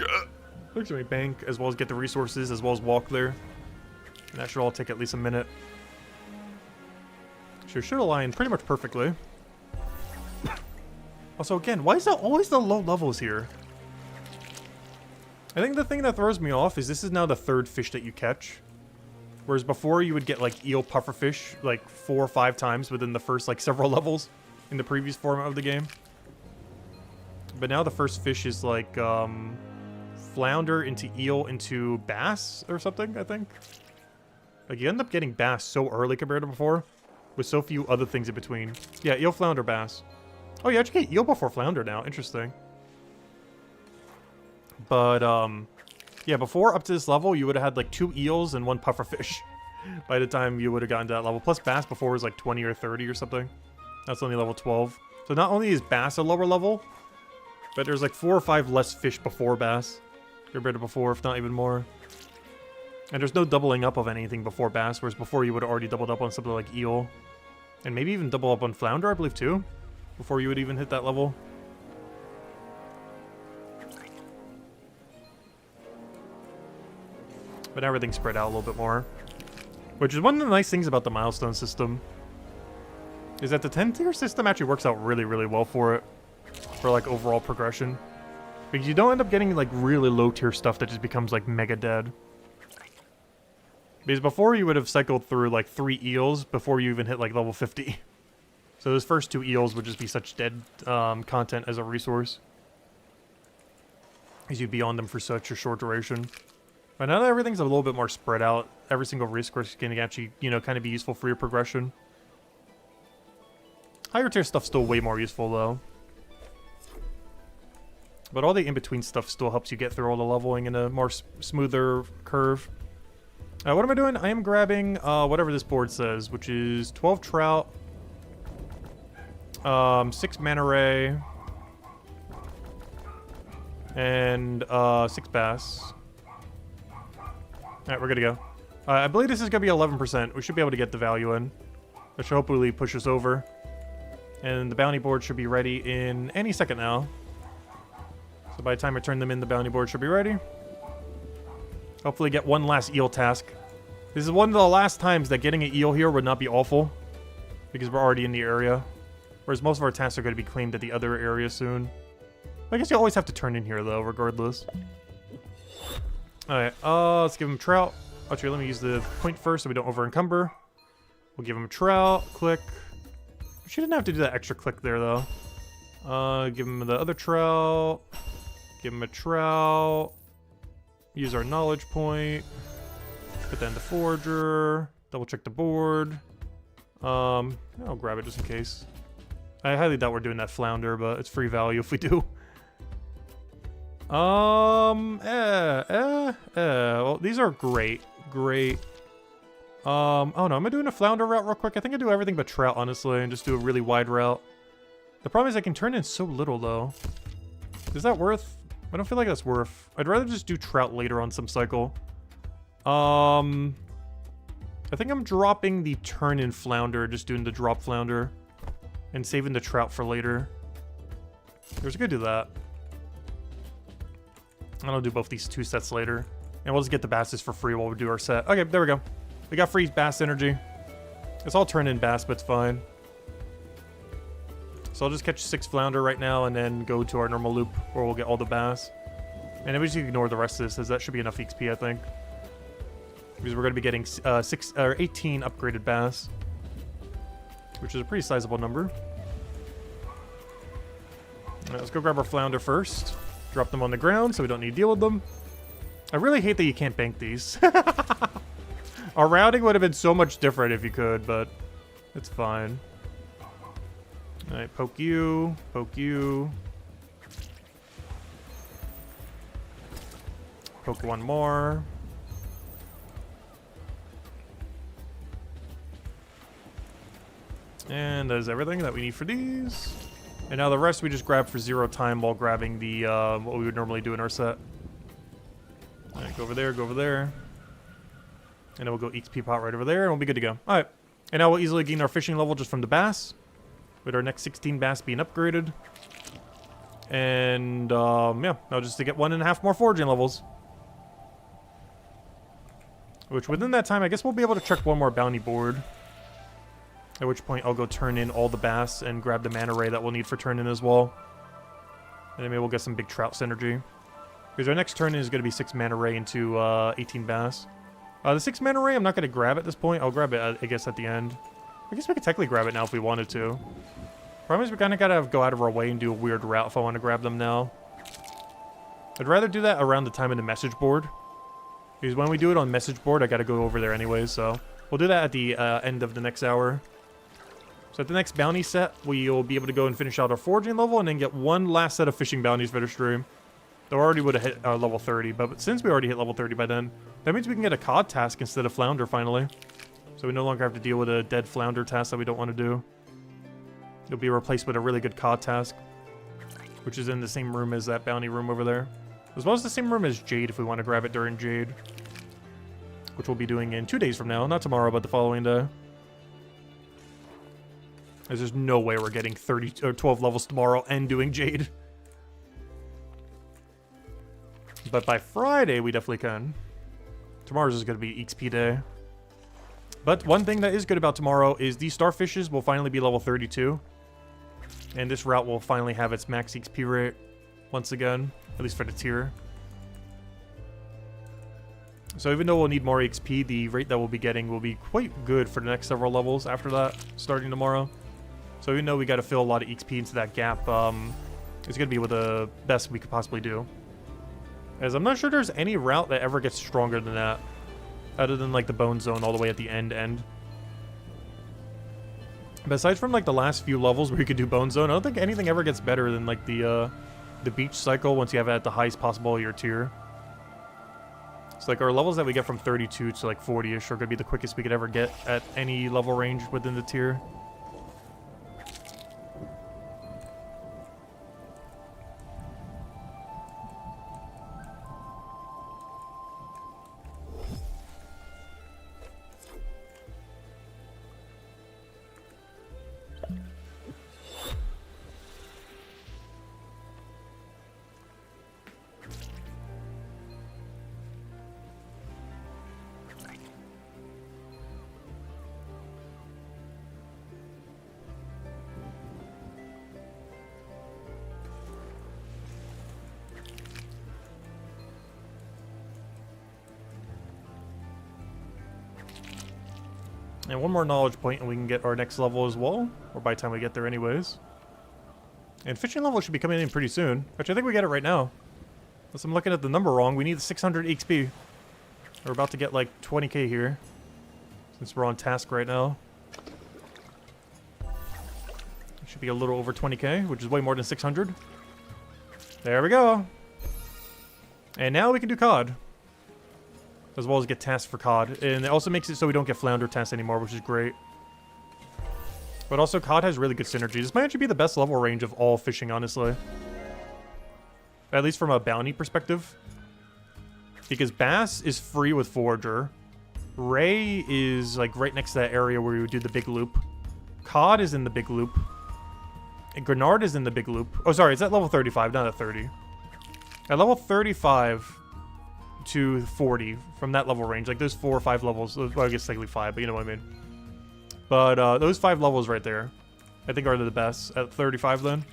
Actually, bank, as well as get the resources, as well as walk there. And that should all take at least a minute. So it should align pretty much perfectly. Also, again, why is that always the low levels here? I think the thing that throws me off is this is now the 3rd fish that you catch. Whereas before you would get like eel pufferfish like 4 or 5 times within the first like several levels in the previous format of the game. But now the first fish is like flounder into eel into bass or something, I think. Like you end up getting bass so early compared to before with so few other things in between. Yeah, eel, flounder, bass. Oh, you actually get eel before flounder now. Interesting. But yeah, before up to this level, you would have had like 2 eels and 1 pufferfish by the time you would have gotten to that level. Plus bass before was like 20 or 30 or something. That's only level 12. So not only is bass a lower level, but there's like 4 or 5 less fish before bass compared to before, if not even more. And there's no doubling up of anything before bass, whereas before you would have already doubled up on something like eel. And maybe even double up on flounder, I believe, too. Before you would even hit that level. But everything's spread out a little bit more. Which is one of the nice things about the milestone system. Is that the 10-tier system actually works out really, really well for it. For like overall progression. Because you don't end up getting like really low tier stuff that just becomes like mega dead. Because before you would have cycled through like 3 eels before you even hit like level 50. So those first 2 eels would just be such dead content as a resource. Because you'd be on them for such a short duration. But now that everything's a little bit more spread out, every single resource can actually, you know, kind of be useful for your progression. Higher tier stuff's still way more useful though. But all the in-between stuff still helps you get through all the leveling in a more smoother curve. What am I doing? I am grabbing whatever this board says, which is 12 trout, 6 manta ray, and 6 bass. Alright, we're good to go. I believe this is going to be 11%. We should be able to get the value in. That should hopefully push us over. And the bounty board should be ready in any second now. So by the time I turn them in, the bounty board should be ready. Hopefully get one last eel task. This is one of the last times that getting an eel here would not be awful, because we're already in the area. Whereas most of our tasks are going to be claimed at the other area soon. I guess you always have to turn in here though, regardless. Alright, let's give him trout. Actually, let me use the point first so we don't over encumber. We'll give him trout, click. She didn't have to do that extra click there though. Give him the other trout. Give him a trout. Use our knowledge point. Put that in the forager. Double check the board. I'll grab it just in case. I highly doubt we're doing that flounder, but it's free value if we do. Well, these are great. Oh no, am I doing a flounder route real quick? I think I do everything but trout, honestly, and just do a really wide route. The problem is I can turn in so little, though. Is that worth? I don't feel like that's worth. I'd rather just do trout later on some cycle. I think I'm dropping the turn-in flounder, just doing the drop flounder, and saving the trout for later. There's a good do that. And I'll do both these 2 sets later. And we'll just get the basses for free while we do our set. Okay, there we go. We got free bass energy. It's all turn-in bass, but it's fine. So I'll just catch 6 flounder right now and then go to our normal loop where we'll get all the bass. And then we just ignore the rest of this, as that should be enough XP, I think. Because we're going to be getting 18 upgraded bass, which is a pretty sizable number. Alright, let's go grab our flounder first. Drop them on the ground so we don't need to deal with them. I really hate that you can't bank these. Our routing would have been so much different if you could, but it's fine. Alright, poke you, poke you. Poke one more. And that is everything that we need for these. And now the rest we just grab for 0 time while grabbing the what we would normally do in our set. Alright, go over there, go over there. And then we'll go XP pot right over there, and we'll be good to go. Alright. And now we'll easily gain our fishing level just from the bass, with our next 16 bass being upgraded. And, yeah, now just to get 1.5 more foraging levels. Which, within that time, I guess we'll be able to check one more bounty board. At which point, I'll go turn in all the bass and grab the mana ray that we'll need for turn-in as well. And then maybe we'll get some big trout synergy. Because our next turn-in is going to be 6 mana ray into 18 bass. The 6 mana ray, I'm not going to grab at this point. I'll grab it, I guess, at the end. I guess we could technically grab it now if we wanted to. Problem is we kind of got to go out of our way and do a weird route if I want to grab them now. I'd rather do that around the time in the message board. Because when we do it on message board, I got to go over there anyways, so... We'll do that at the end of the next hour. So at the next bounty set, we'll be able to go and finish out our foraging level and then get one last set of fishing bounties for the stream. Though we already would have hit level 30, but since we already hit level 30 by then, that means we can get a cod task instead of flounder finally. So we no longer have to deal with a dead flounder task that we don't want to do. It'll be replaced with a really good cod task, which is in the same room as that bounty room over there. As well as the same room as Jade if we want to grab it during Jade. Which we'll be doing in 2 days from now. Not tomorrow, but the following day. As there's no way we're getting 30 or 12 levels tomorrow and doing Jade. But by Friday, we definitely can. Tomorrow's is going to be XP day. But one thing that is good about tomorrow is these starfishes will finally be level 32. And this route will finally have its max XP rate once again. At least for the tier. So even though we'll need more XP, the rate that we'll be getting will be quite good for the next several levels after that, starting tomorrow. So even though we got to fill a lot of XP into that gap, it's going to be with the best we could possibly do. As I'm not sure there's any route that ever gets stronger than that. Other than like the bone zone all the way at the end. But aside from like the last few levels where you could do bone zone, I don't think anything ever gets better than like the beach cycle once you have it at the highest possible of your tier. It's like our levels that we get from 32 to like 40-ish are going to be the quickest we could ever get at any level range within the tier. And one more knowledge point and we can get our next level as well. Or by the time we get there anyways. And fishing level should be coming in pretty soon. Which I think we get it right now. Unless I'm looking at the number wrong. We need 600 XP. We're about to get like 20k here. Since we're on task right now. It should be a little over 20k, which is way more than 600. There we go. And now we can do COD. As well as get tasks for COD. And it also makes it so we don't get flounder tasks anymore, which is great. But also COD has really good synergy. This might actually be the best level range of all fishing, honestly. At least from a bounty perspective. Because Bass is free with Forager. Ray is like right next to that area where we would do the big loop. COD is in the big loop. And Grenard is in the big loop. Oh, sorry, it's at level 35, not at 30. At level 35 to 40 from that level range. Like those 4 or 5 levels. Well, I guess technically 5, but you know what I mean. But those 5 levels right there, I think are the best at 35 then.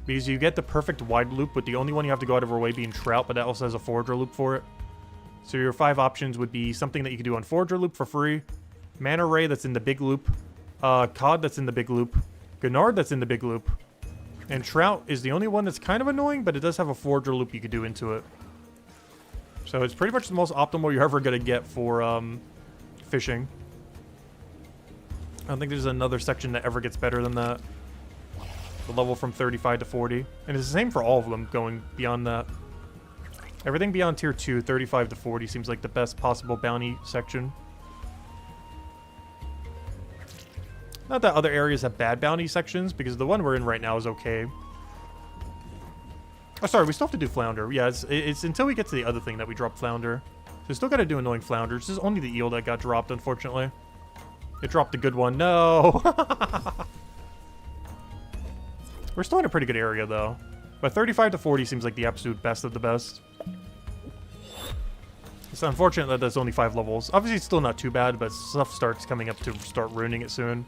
Because you get the perfect wide loop with the only one you have to go out of our way being Trout, but that also has a Forager loop for it. So your 5 options would be something that you can do on Forager loop for free, Manta Ray that's in the big loop, COD that's in the big loop, Gennard that's in the big loop, and Trout is the only one that's kind of annoying, but it does have a Forager loop you could do into it. So it's pretty much the most optimal you're ever going to get for fishing. I don't think there's another section that ever gets better than that. The level from 35 to 40. And it's the same for all of them going beyond that. Everything beyond tier 2, 35 to 40 seems like the best possible bounty section. Not that other areas have bad bounty sections, because the one we're in right now is okay. Oh, sorry, we still have to do Flounder. Yeah, it's until we get to the other thing that we drop Flounder. So we still got to do annoying Flounders. This is only the eel that got dropped, unfortunately. It dropped a good one. No! We're still in a pretty good area, though. But 35 to 40 seems like the absolute best of the best. It's unfortunate that there's only 5 levels. Obviously, it's still not too bad, but stuff starts coming up to start ruining it soon.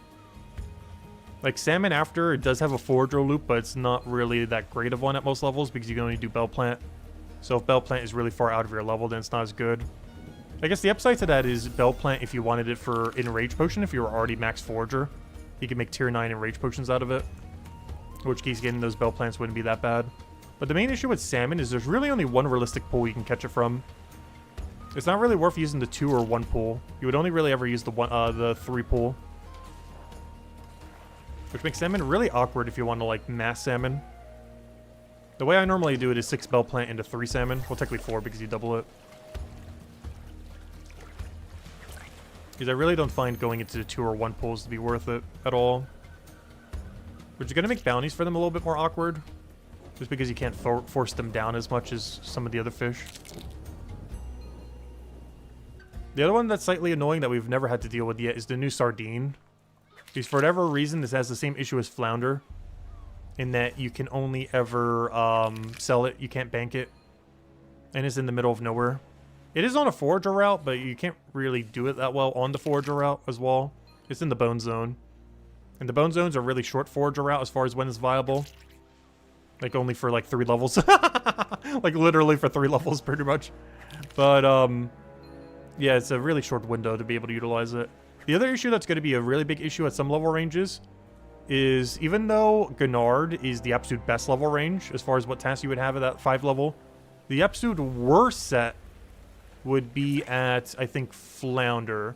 Like, Salmon After, it does have a Forager loop, but it's not really that great of one at most levels because you can only do Bell Plant. So if Bell Plant is really far out of your level, then it's not as good. I guess the upside to that is Bell Plant if you wanted it for Enrage Potion, if you were already max Forager. You can make tier 9 Enrage Potions out of it. In which case, getting those Bell Plants wouldn't be that bad. But the main issue with Salmon is there's really only one realistic pool you can catch it from. It's not really worth using the 2 or 1 pool. You would only really ever use the 3 pool. Which makes Salmon really awkward if you want to, like, mass Salmon. The way I normally do it is 6 Bell Plant into 3 Salmon. Well, technically 4 because you double it. Because I really don't find going into the 2 or 1 pools to be worth it at all. Which is going to make bounties for them a little bit more awkward. Just because you can't force them down as much as some of the other fish. The other one that's slightly annoying that we've never had to deal with yet is the new Sardine. Because for whatever reason, this has the same issue as Flounder. In that you can only ever sell it, you can't bank it. And it's in the middle of nowhere. It is on a Forager route, but you can't really do it that well on the Forager route as well. It's in the Bone Zone. And the Bone Zone's a really short Forager route as far as when it's viable. Like, only for, like, 3 levels. Like, literally for 3 levels, pretty much. But, yeah, it's a really short window to be able to utilize it. The other issue that's going to be a really big issue at some level ranges is, even though Gennard is the absolute best level range, as far as what tasks you would have at that 5 level, the absolute worst set would be at, I think, Flounder.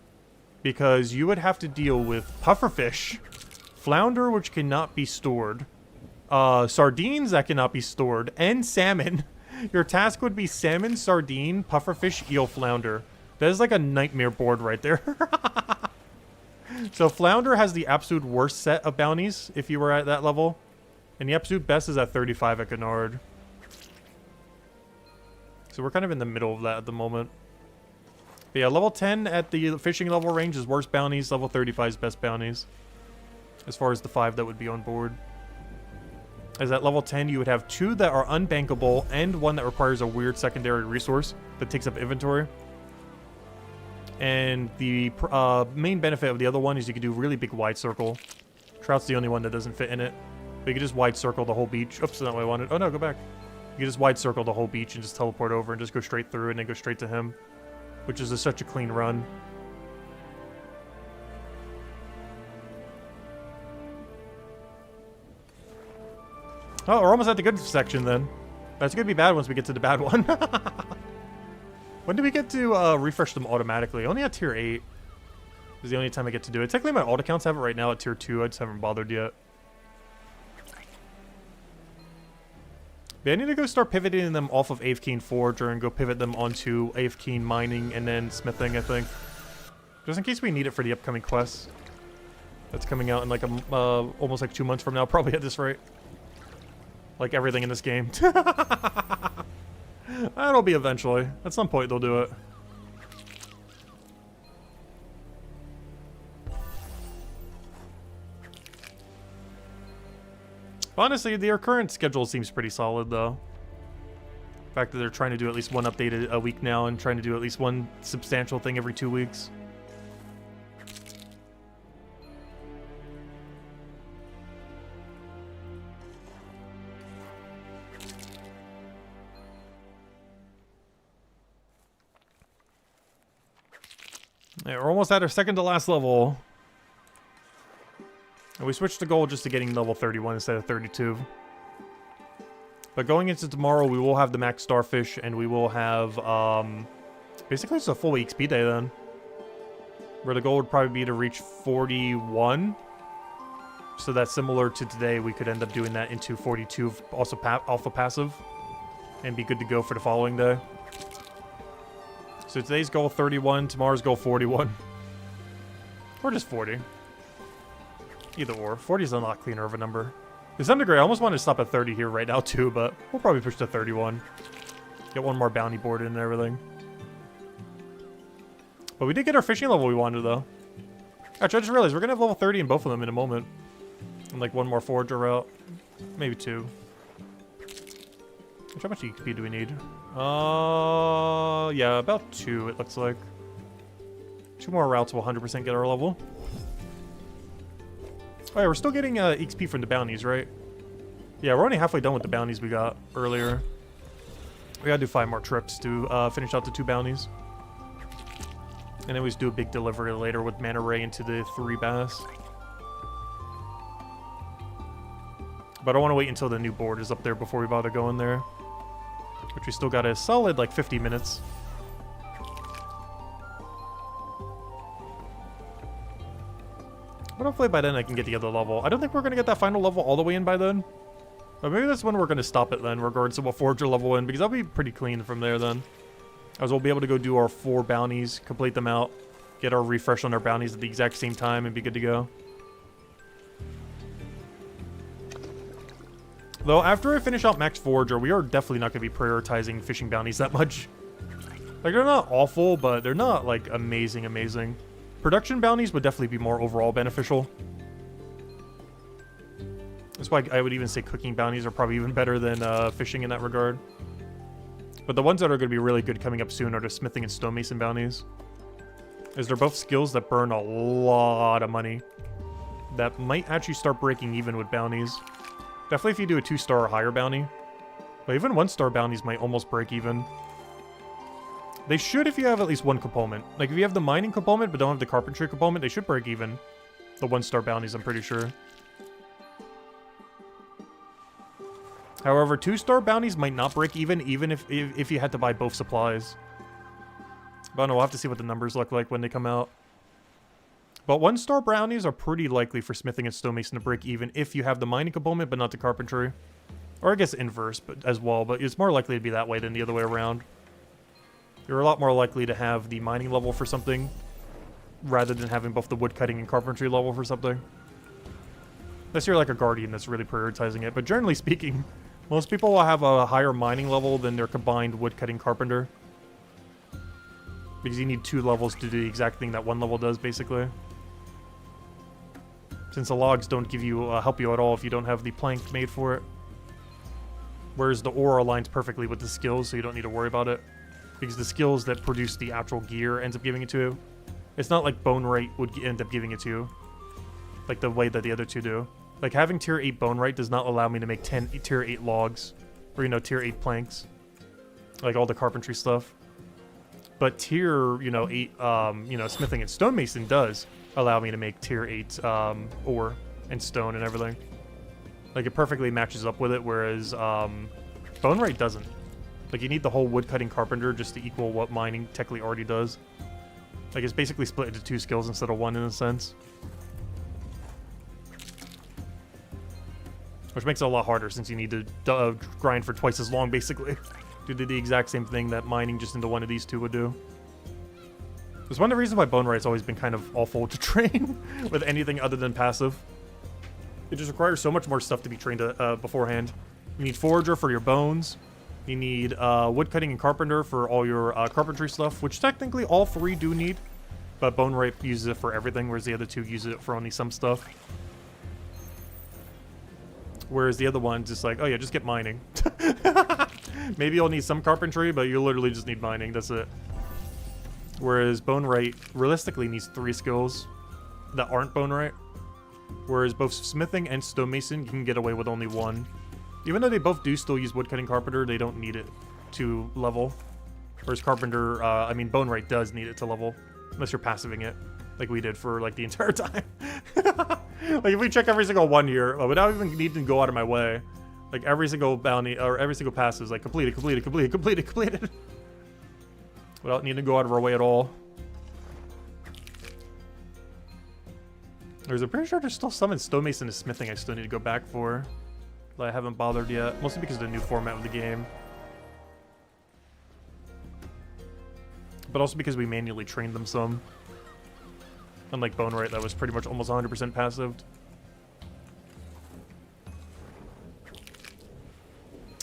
Because you would have to deal with pufferfish, Flounder, which cannot be stored, sardines that cannot be stored, and salmon. Your task would be salmon, sardine, pufferfish, eel, flounder. That is like a nightmare board right there. So Flounder has the absolute worst set of bounties if you were at that level. And the absolute best is at 35 at Gennard. So we're kind of in the middle of that at the moment. But yeah, level 10 at the fishing level range is worst bounties. Level 35 is best bounties. As far as the 5 that would be on board. As at level 10, you would have 2 that are unbankable and 1 that requires a weird secondary resource that takes up inventory. And the main benefit of the other one is you can do really big wide circle. Trout's the only one that doesn't fit in it. But you can just wide circle the whole beach. Oops, that's not what I wanted. Oh no, go back. You can just wide circle the whole beach and just teleport over and just go straight through and then go straight to him. Which is such a clean run. Oh, we're almost at the good section then. That's gonna be bad once we get to the bad one. When do we get to refresh them automatically? Only at tier 8 is the only time I get to do it. Technically my alt accounts have it right now at tier 2. I just haven't bothered yet. But I need to go start pivoting them off of Avekeen Forger and go pivot them onto Avekeen Mining and then Smithing, I think. Just in case we need it for the upcoming quests. That's coming out in like almost like 2 months from now, probably at this rate. Like everything in this game. That'll be eventually. At some point they'll do it. Honestly, their current schedule seems pretty solid, though. The fact that they're trying to do at least one update a week now and trying to do at least one substantial thing every 2 weeks. Yeah, we're almost at our second to last level. And we switched the goal just to getting level 31 instead of 32. But going into tomorrow, we will have the max starfish, and we will have, basically it's a full XP day then. Where the goal would probably be to reach 41. So that's similar to today. We could end up doing that into 42, also alpha passive. And be good to go for the following day. So today's goal 31, tomorrow's goal 41. Or just 40. Either or. 40 is a lot cleaner of a number. This undergrad, I almost wanted to stop at 30 here right now too, but we'll probably push to 31. Get one more bounty board in and everything. But we did get our fishing level we wanted though. Actually, I just realized we're going to have level 30 in both of them in a moment. And like one more forager route. Maybe 2. How much XP do we need? Yeah, about 2 it looks like. 2 more routes will 100% get our level. Oh yeah, we're still getting XP from the bounties, right? Yeah, we're only halfway done with the bounties we got earlier. We gotta do 5 more trips to finish out the 2 bounties. And then we just do a big delivery later with Mana Ray into the 3 bass. But I want to wait until the new board is up there before we bother going there. Which we still got a solid like 50 minutes. But hopefully by then I can get the other level. I don't think we're going to get that final level all the way in by then. But maybe that's when we're going to stop it then, regardless of what forager level in, because I'll be pretty clean from there then. As we'll be able to go do our 4 bounties, complete them out, get our refresh on our bounties at the exact same time, and be good to go. Though, after I finish out Max Forager, we are definitely not going to be prioritizing fishing bounties that much. Like, they're not awful, but they're not, like, amazing. Production bounties would definitely be more overall beneficial. That's why I would even say cooking bounties are probably even better than fishing in that regard. But the ones that are going to be really good coming up soon are the smithing and stonemason bounties. As they're both skills that burn a lot of money. That might actually start breaking even with bounties. Definitely if you do a 2-star or higher bounty. But even 1-star bounties might almost break even. They should if you have at least one component. Like if you have the mining component but don't have the carpentry component, they should break even. The 1-star bounties, I'm pretty sure. However, 2-star bounties might not break even if you had to buy both supplies. But I don't know, we'll have to see what the numbers look like when they come out. But 1-star bounties are pretty likely for smithing and stonemason to break even if you have the mining component but not the carpentry. Or I guess inverse but as well, but it's more likely to be that way than the other way around. You're a lot more likely to have the mining level for something rather than having both the woodcutting and carpentry level for something. Unless you're like a guardian that's really prioritizing it. But generally speaking, most people will have a higher mining level than their combined woodcutting carpenter. Because you need 2 levels to do the exact thing that 1 level does, basically. Since the logs don't give you help you at all if you don't have the plank made for it. Whereas the ore aligns perfectly with the skills, so you don't need to worry about it. Because the skills that produce the actual gear ends up giving it to you. It's not like bone rate would end up giving it to you. Like the way that the other 2 do. Like having tier 8 bone rate does not allow me to make 10 tier 8 logs. Or, you know, tier 8 planks. Like all the carpentry stuff. But tier, 8, smithing and stonemason does allow me to make tier 8 ore and stone and everything. Like, it perfectly matches up with it, whereas bone rate doesn't. Like, you need the whole woodcutting carpenter just to equal what mining technically already does. Like, it's basically split into 2 skills instead of 1 in a sense. Which makes it a lot harder since you need to grind for twice as long, basically. To do the exact same thing that mining just into one of these 2 would do. It's one of the reasons why bone rate's always been kind of awful to train with anything other than passive. It just requires so much more stuff to be trained beforehand. You need forager for your bones. You need woodcutting and carpenter for all your carpentry stuff, which technically all 3 do need. But bone rate uses it for everything, whereas the other 2 use it for only some stuff. Whereas the other one's just like, oh yeah, just get mining. Maybe you'll need some carpentry, but you literally just need mining, that's it. Whereas bone rate realistically needs 3 skills that aren't bone rate. Whereas both smithing and stonemason can get away with only 1. Even though they both do still use woodcutting carpenter, they don't need it to level. Whereas carpenter, bone rate does need it to level. Unless you're passiving it, like we did for like the entire time. Like if we check every single one here, without even needing to go out of my way, like every single bounty, or every single pass is like completed. Without needing to go out of our way at all. I'm pretty sure there's still some in stonemason and smithing I still need to go back for. That I haven't bothered yet, mostly because of the new format of the game. But also because we manually trained them some. Unlike bone rate, that was pretty much almost 100% passive.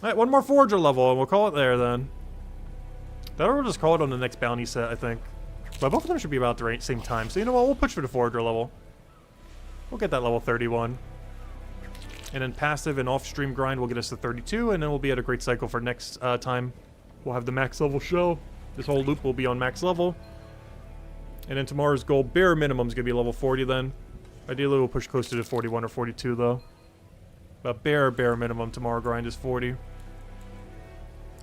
Alright, 1 more forager level, and we'll call it there then. That or we'll just call it on the next bounty set, I think. But both of them should be about the same time, so you know what, we'll push for the forager level. We'll get that level 31. And then passive and off-stream grind will get us to 32, and then we'll be at a great cycle for next time. We'll have the max level show. This whole loop will be on max level. And then tomorrow's goal, bare minimum, is going to be level 40 then. Ideally, we'll push closer to 41 or 42, though. But bare minimum tomorrow grind is 40.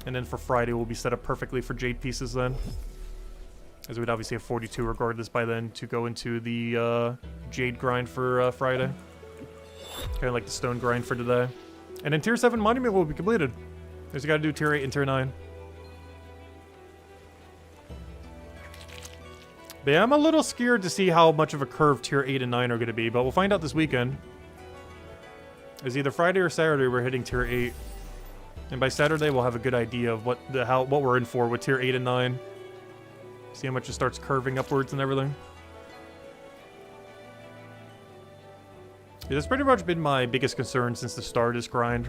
And then for Friday, we'll be set up perfectly for jade pieces then. As we'd obviously have 42 regardless by then to go into the jade grind for Friday. Kind of like the stone grind for today. And then tier 7 monument will be completed. There's got to do tier 8 and tier 9. But yeah, I'm a little scared to see how much of a curve tier 8 and 9 are going to be, but we'll find out this weekend. It's either Friday or Saturday we're hitting tier 8. And by Saturday we'll have a good idea of what we're in for with tier 8 and 9. See how much it starts curving upwards and everything. Yeah, that's pretty much been my biggest concern since the start of this grind.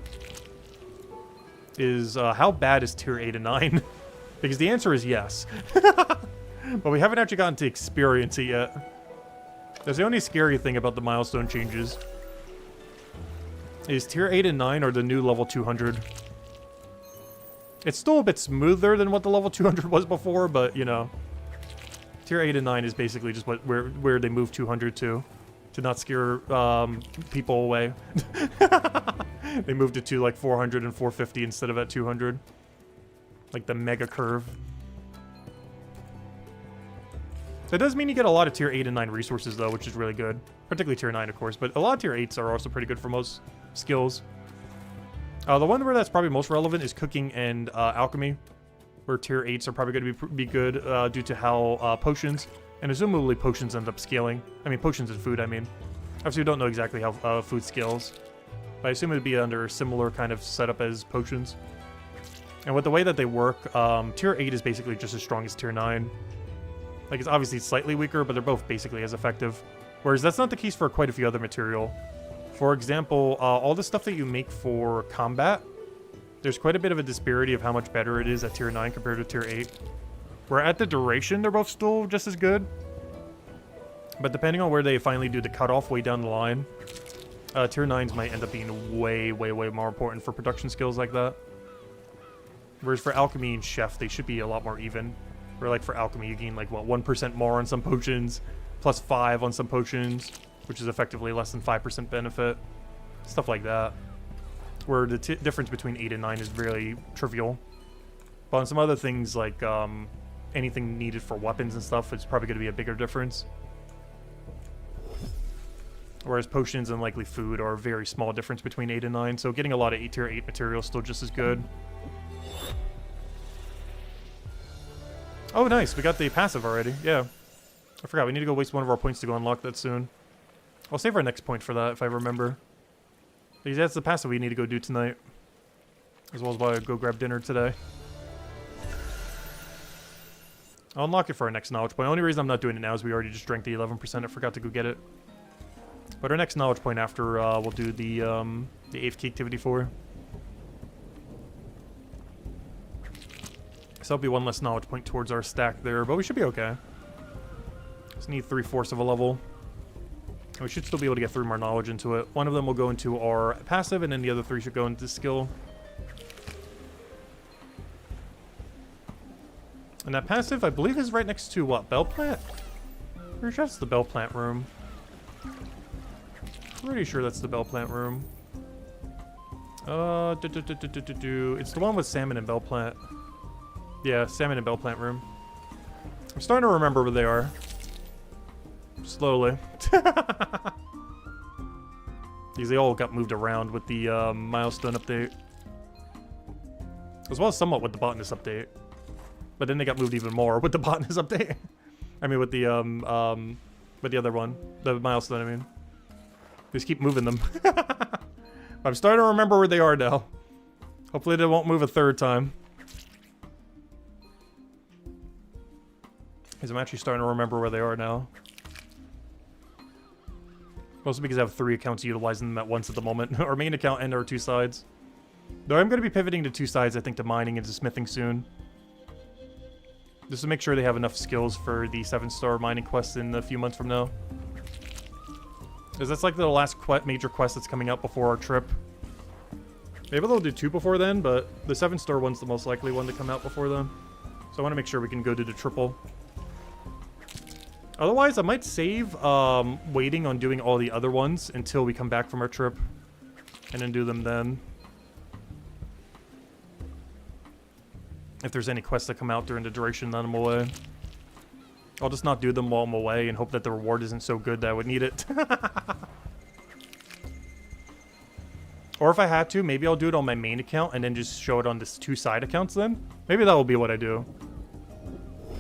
Is how bad is tier 8 and 9? Because the answer is yes. But we haven't actually gotten to experience it yet. That's the only scary thing about the milestone changes. Is tier 8 and 9 are the new level 200. It's still a bit smoother than what the level 200 was before, but you know. Tier 8 and 9 is basically just where they move 200 to not scare people away. They moved it to like 400 and 450 instead of at 200. Like the mega curve. So it does mean you get a lot of tier 8 and 9 resources though, which is really good. Particularly tier 9 of course, but a lot of tier 8s are also pretty good for most skills. The one where that's probably most relevant is cooking and alchemy. Where tier 8s are probably going to be good due to how potions, and assumably potions end up scaling. I mean potions and food, I mean. Obviously we don't know exactly how food scales. But I assume it would be under a similar kind of setup as potions. And with the way that they work, tier 8 is basically just as strong as tier 9. Like, it's obviously slightly weaker, but they're both basically as effective. Whereas that's not the case for quite a few other material. For example, all the stuff that you make for combat, there's quite a bit of a disparity of how much better it is at tier 9 compared to tier 8. Where at the duration, they're both still just as good. But depending on where they finally do the cutoff way down the line, tier 9s might end up being way more important for production skills like that. Whereas for alchemy and chef, they should be a lot more even. Where like for alchemy, you gain like, what, 1% more on some potions, plus 5 on some potions, which is effectively less than 5% benefit. Stuff like that. Where the difference between 8 and 9 is really trivial. But on some other things like anything needed for weapons and stuff, it's probably going to be a bigger difference. Whereas potions and likely food are a very small difference between 8 and 9, so getting a lot of tier 8 material is still just as good. Oh, nice. We got the passive already. Yeah. I forgot. We need to go waste one of our points to go unlock that soon. I'll save our next point for that if I remember. Because that's the passive we need to go do tonight. As well as while I go grab dinner today. I'll unlock it for our next knowledge point. The only reason I'm not doing it now is we already just drank the 11%. I forgot to go get it. But our next knowledge point after we'll do the 8th key activity for. So that'll be one less knowledge point towards our stack there, but we should be okay. Just need 3/4 of a level. And we should still be able to get 3 more knowledge into it. One of them will go into our passive, and then the other 3 should go into skill. And that passive, I believe, is right next to what? Bell plant? Pretty sure that's the bell plant room. Pretty sure that's the bell plant room. It's the one with salmon and bell plant. Yeah, salmon and bell plant room. I'm starting to remember where they are. Slowly. These they all got moved around with the milestone update. As well as somewhat with the botanist update. But then they got moved even more with the botanist update. I mean with the other one. The milestone, I mean. Just keep moving them. I'm starting to remember where they are now. Hopefully they won't move a third time. Because I'm actually starting to remember where they are now. Mostly because I have 3 accounts utilizing them at once at the moment. Our main account and our 2 sides. Though I'm going to be pivoting to 2 sides, I think, to mining and to smithing soon. Just to make sure they have enough skills for the 7-star mining quest in a few months from now. Because that's like the last major quest that's coming out before our trip. Maybe they'll do 2 before then, but the 7-star one's the most likely one to come out before then. So I want to make sure we can go to the triple. Otherwise, I might save waiting on doing all the other ones until we come back from our trip. And then do them then. If there's any quests that come out during the duration that I'm away. I'll just not do them while I'm away and hope that the reward isn't so good that I would need it. Or if I had to, maybe I'll do it on my main account and then just show it on this 2 side accounts then. Maybe that will be what I do.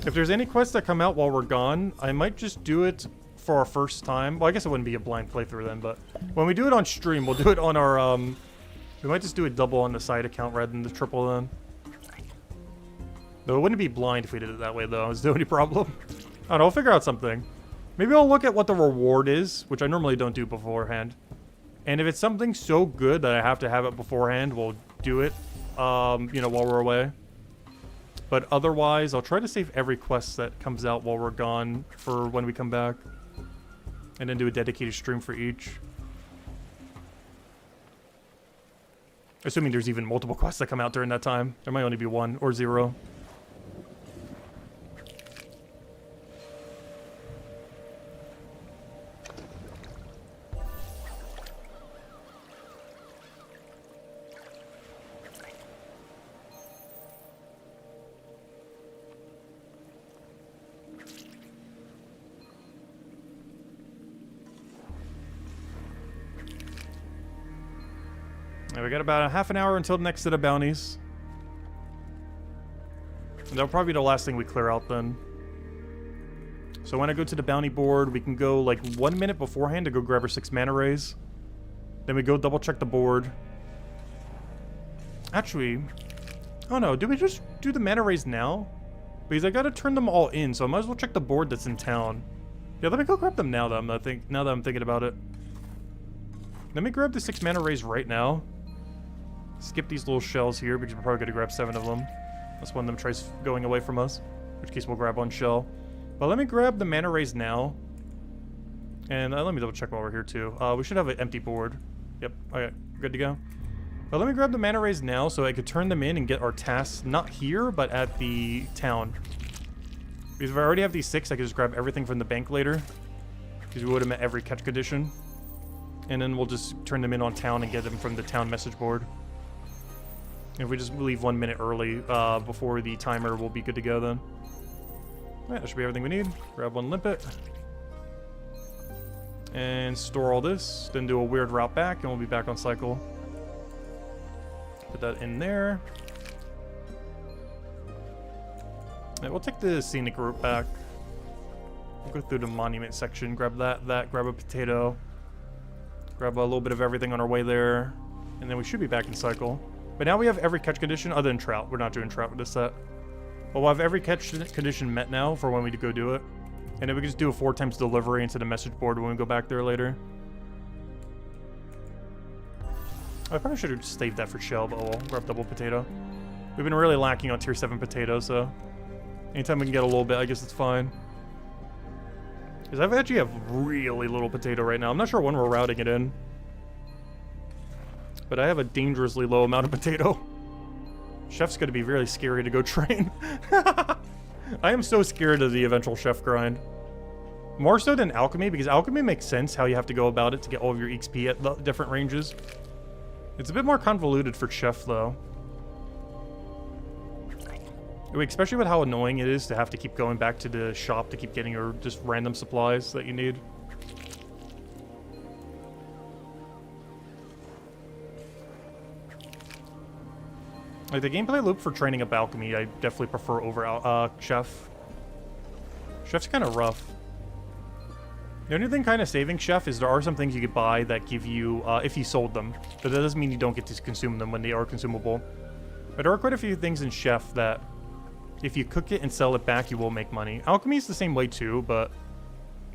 If there's any quests that come out while we're gone, I might just do it for our first time. Well, I guess it wouldn't be a blind playthrough then, but when we do it on stream, we'll do it on our, we might just do it double on the side account rather than the triple then. Though it wouldn't be blind if we did it that way though, is the only problem. I don't know, I'll figure out something. Maybe I'll look at what the reward is, which I normally don't do beforehand. And if it's something so good that I have to have it beforehand, we'll do it, you know, while we're away. But otherwise, I'll try to save every quest that comes out while we're gone for when we come back. And then do a dedicated stream for each. Assuming there's even multiple quests that come out during that time. There might only be 1 or 0. We got about a half an hour until the next set of bounties. And that'll probably be the last thing we clear out then. So when I go to the bounty board, we can go like 1 minute beforehand to go grab our 6 mana rays. Then we go double check the board. Actually, oh no, do we just do the mana rays now? Because I gotta turn them all in, so I might as well check the board that's in town. Yeah, let me go grab them now that I'm thinking about it. Let me grab the 6 mana rays right now. Skip these little shells here because we're probably going to grab 7 of them. Unless one of them tries going away from us. In which case we'll grab 1 shell. But let me grab the mana rays now. And let me double check while we're here too. We should have an empty board. Yep, okay, good to go. But let me grab the mana rays now so I could turn them in and get our tasks not here, but at the town. Because if I already have these 6, I can just grab everything from the bank later. Because we would have met every catch condition. And then we'll just turn them in on town and get them from the town message board. If we just leave 1 minute early before the timer, we'll be good to go then. Alright, that should be everything we need. Grab 1 limpet. And store all this, then do a weird route back, and we'll be back on cycle. Put that in there. And we'll take the scenic route back. We'll go through the monument section, grab that, grab a potato. Grab a little bit of everything on our way there. And then we should be back in cycle. But now we have every catch condition other than trout. We're not doing trout with this set. But we'll have every catch condition met now for when we go do it. And then we can just do a 4 times delivery into the message board when we go back there later. I probably should have saved that for shell, but we'll grab double potato. We've been really lacking on tier 7 potatoes, so anytime we can get a little bit, I guess it's fine. Because I actually have really little potato right now. I'm not sure when we're routing it in. But I have a dangerously low amount of potato. Chef's gonna be really scary to go train. I am so scared of the eventual chef grind. More so than alchemy, because alchemy makes sense how you have to go about it to get all of your XP at the different ranges. It's a bit more convoluted for chef, though. Especially with how annoying it is to have to keep going back to the shop to keep getting your just random supplies that you need. Like, the gameplay loop for training up alchemy, I definitely prefer over chef. Chef's kind of rough. The only thing kind of saving chef is there are some things you could buy that give you, if you sold them. But that doesn't mean you don't get to consume them when they are consumable. But there are quite a few things in chef that if you cook it and sell it back, you will make money. Alchemy is the same way too, but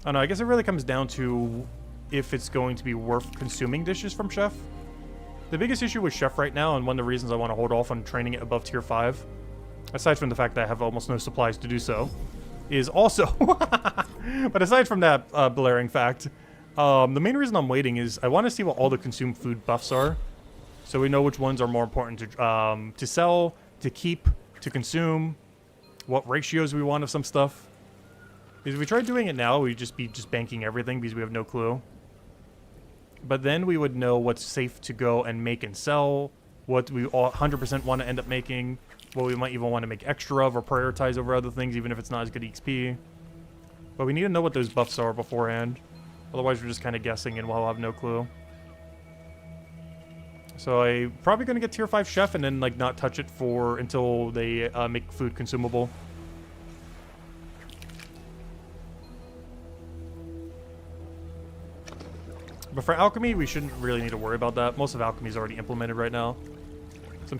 I don't know, I guess it really comes down to if it's going to be worth consuming dishes from chef. The biggest issue with chef right now, and one of the reasons I want to hold off on training it above tier 5, aside from the fact that I have almost no supplies to do so, is also, but aside from that blaring fact, the main reason I'm waiting is I want to see what all the consumed food buffs are, so we know which ones are more important to sell, to keep, to consume, what ratios we want of some stuff. Because if we try doing it now, we'd just be banking everything because we have no clue. But then we would know what's safe to go and make and sell, what we all 100% want to end up making, what we might even want to make extra of or prioritize over other things, even if it's not as good XP. But we need to know what those buffs are beforehand. Otherwise, we're just kind of guessing and we'll have no clue. So I'm probably going to get tier 5 chef and then like not touch it until they make food consumable. But for alchemy, we shouldn't really need to worry about that. Most of alchemy is already implemented right now. Some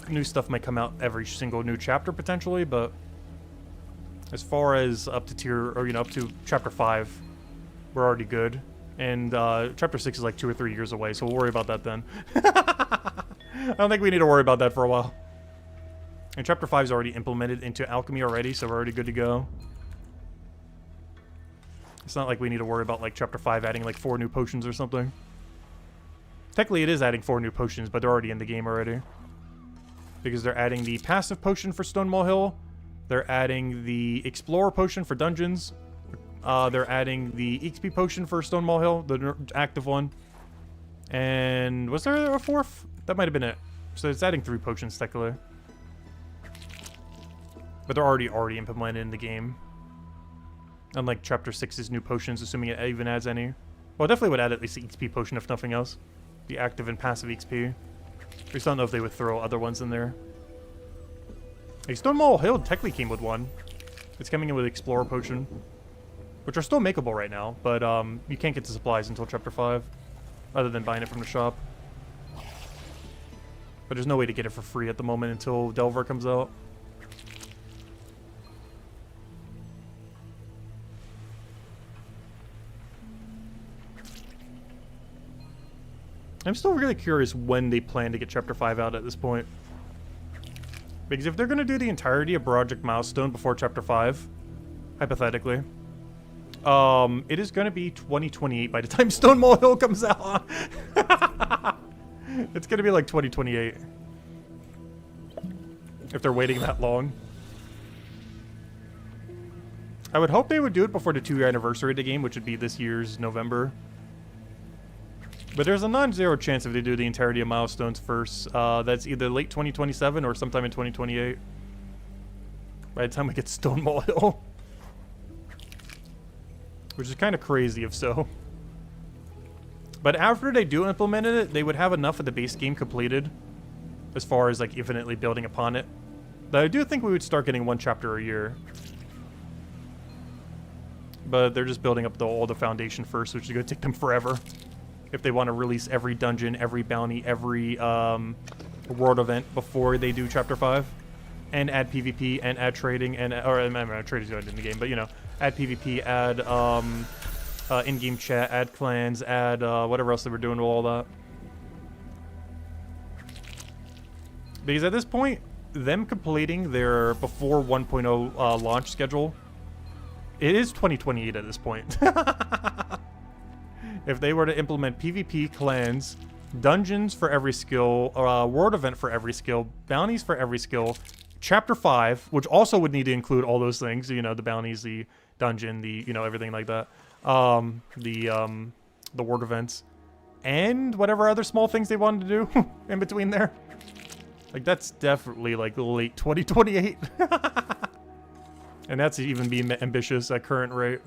new stuff might come out every single new chapter potentially, but as far as up to chapter 5, we're already good. And chapter 6 is like 2 or 3 years away, so we'll worry about that then. I don't think we need to worry about that for a while. And chapter 5 is already implemented into alchemy already, so we're already good to go. It's not like we need to worry about like chapter 5 adding like 4 new potions or something. Technically it is adding 4 new potions, but they're already in the game already. Because they're adding the passive potion for Stonewall Hill. They're adding the Explorer potion for dungeons. They're adding the XP potion for Stonewall Hill, the active one. And was there a 4th? That might have been it. So it's adding 3 potions technically. But they're already implemented in the game. Unlike chapter 6's new potions, assuming it even adds any. Well, it definitely would add at least the XP potion if nothing else. The active and passive XP. We just don't know if they would throw other ones in there. Hey, Stonewall Hill technically came with one. It's coming in with Explorer potion. Which are still makeable right now, but you can't get the supplies until chapter 5. Other than buying it from the shop. But there's no way to get it for free at the moment until Delver comes out. I'm still really curious when they plan to get chapter 5 out at this point. Because if they're going to do the entirety of Project Milestone before chapter 5, hypothetically, it is going to be 2028 by the time Stonewall Hill comes out. It's going to be like 2028. If they're waiting that long. I would hope they would do it before the 2-year anniversary of the game, which would be this year's November. But there's a non-zero chance if they do the entirety of Milestones first. That's either late 2027 or sometime in 2028. By the time we get Stonewall Hill. Which is kind of crazy if so. But after they do implement it, they would have enough of the base game completed, as far as like infinitely building upon it. But I do think we would start getting 1 chapter a year. But they're just building up all the foundation first, which is going to take them forever. If they want to release every dungeon, every bounty, every world event before they do Chapter 5. And add PvP, and add trading, and... Or, trading's not in the game, but, you know, add PvP, add in-game chat, add clans, add whatever else they were doing with all that. Because at this point, them completing their before 1.0 launch schedule, it is 2028 at this point. If they were to implement PvP, clans, dungeons for every skill, world event for every skill, bounties for every skill, Chapter 5, which also would need to include all those things, you know, the bounties, the dungeon, the, you know, everything like that, the world events, and whatever other small things they wanted to do in between there. Like, that's definitely, like, late 2028. And that's even being ambitious at current rate.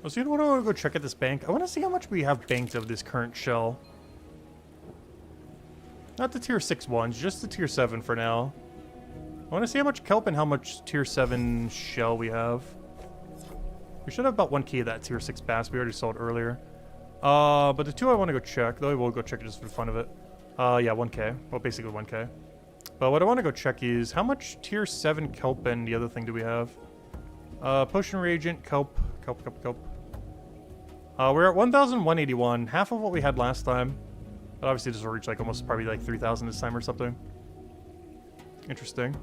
So you know what, I want to go check at this bank. I want to see how much we have banked of this current shell. Not the tier 6 ones, just the tier 7 for now. I want to see how much kelp and how much tier 7 shell we have. We should have about 1k of that tier 6 bass. We already saw it earlier. But the two I want to go check, though we'll go check it just for the fun of it. Yeah, 1k. Well, basically 1k. But what I want to go check is how much tier 7 kelp and the other thing do we have? Potion reagent, kelp. We're at 1,181, half of what we had last time. But obviously this will reach like almost probably like 3,000 this time or something. Interesting.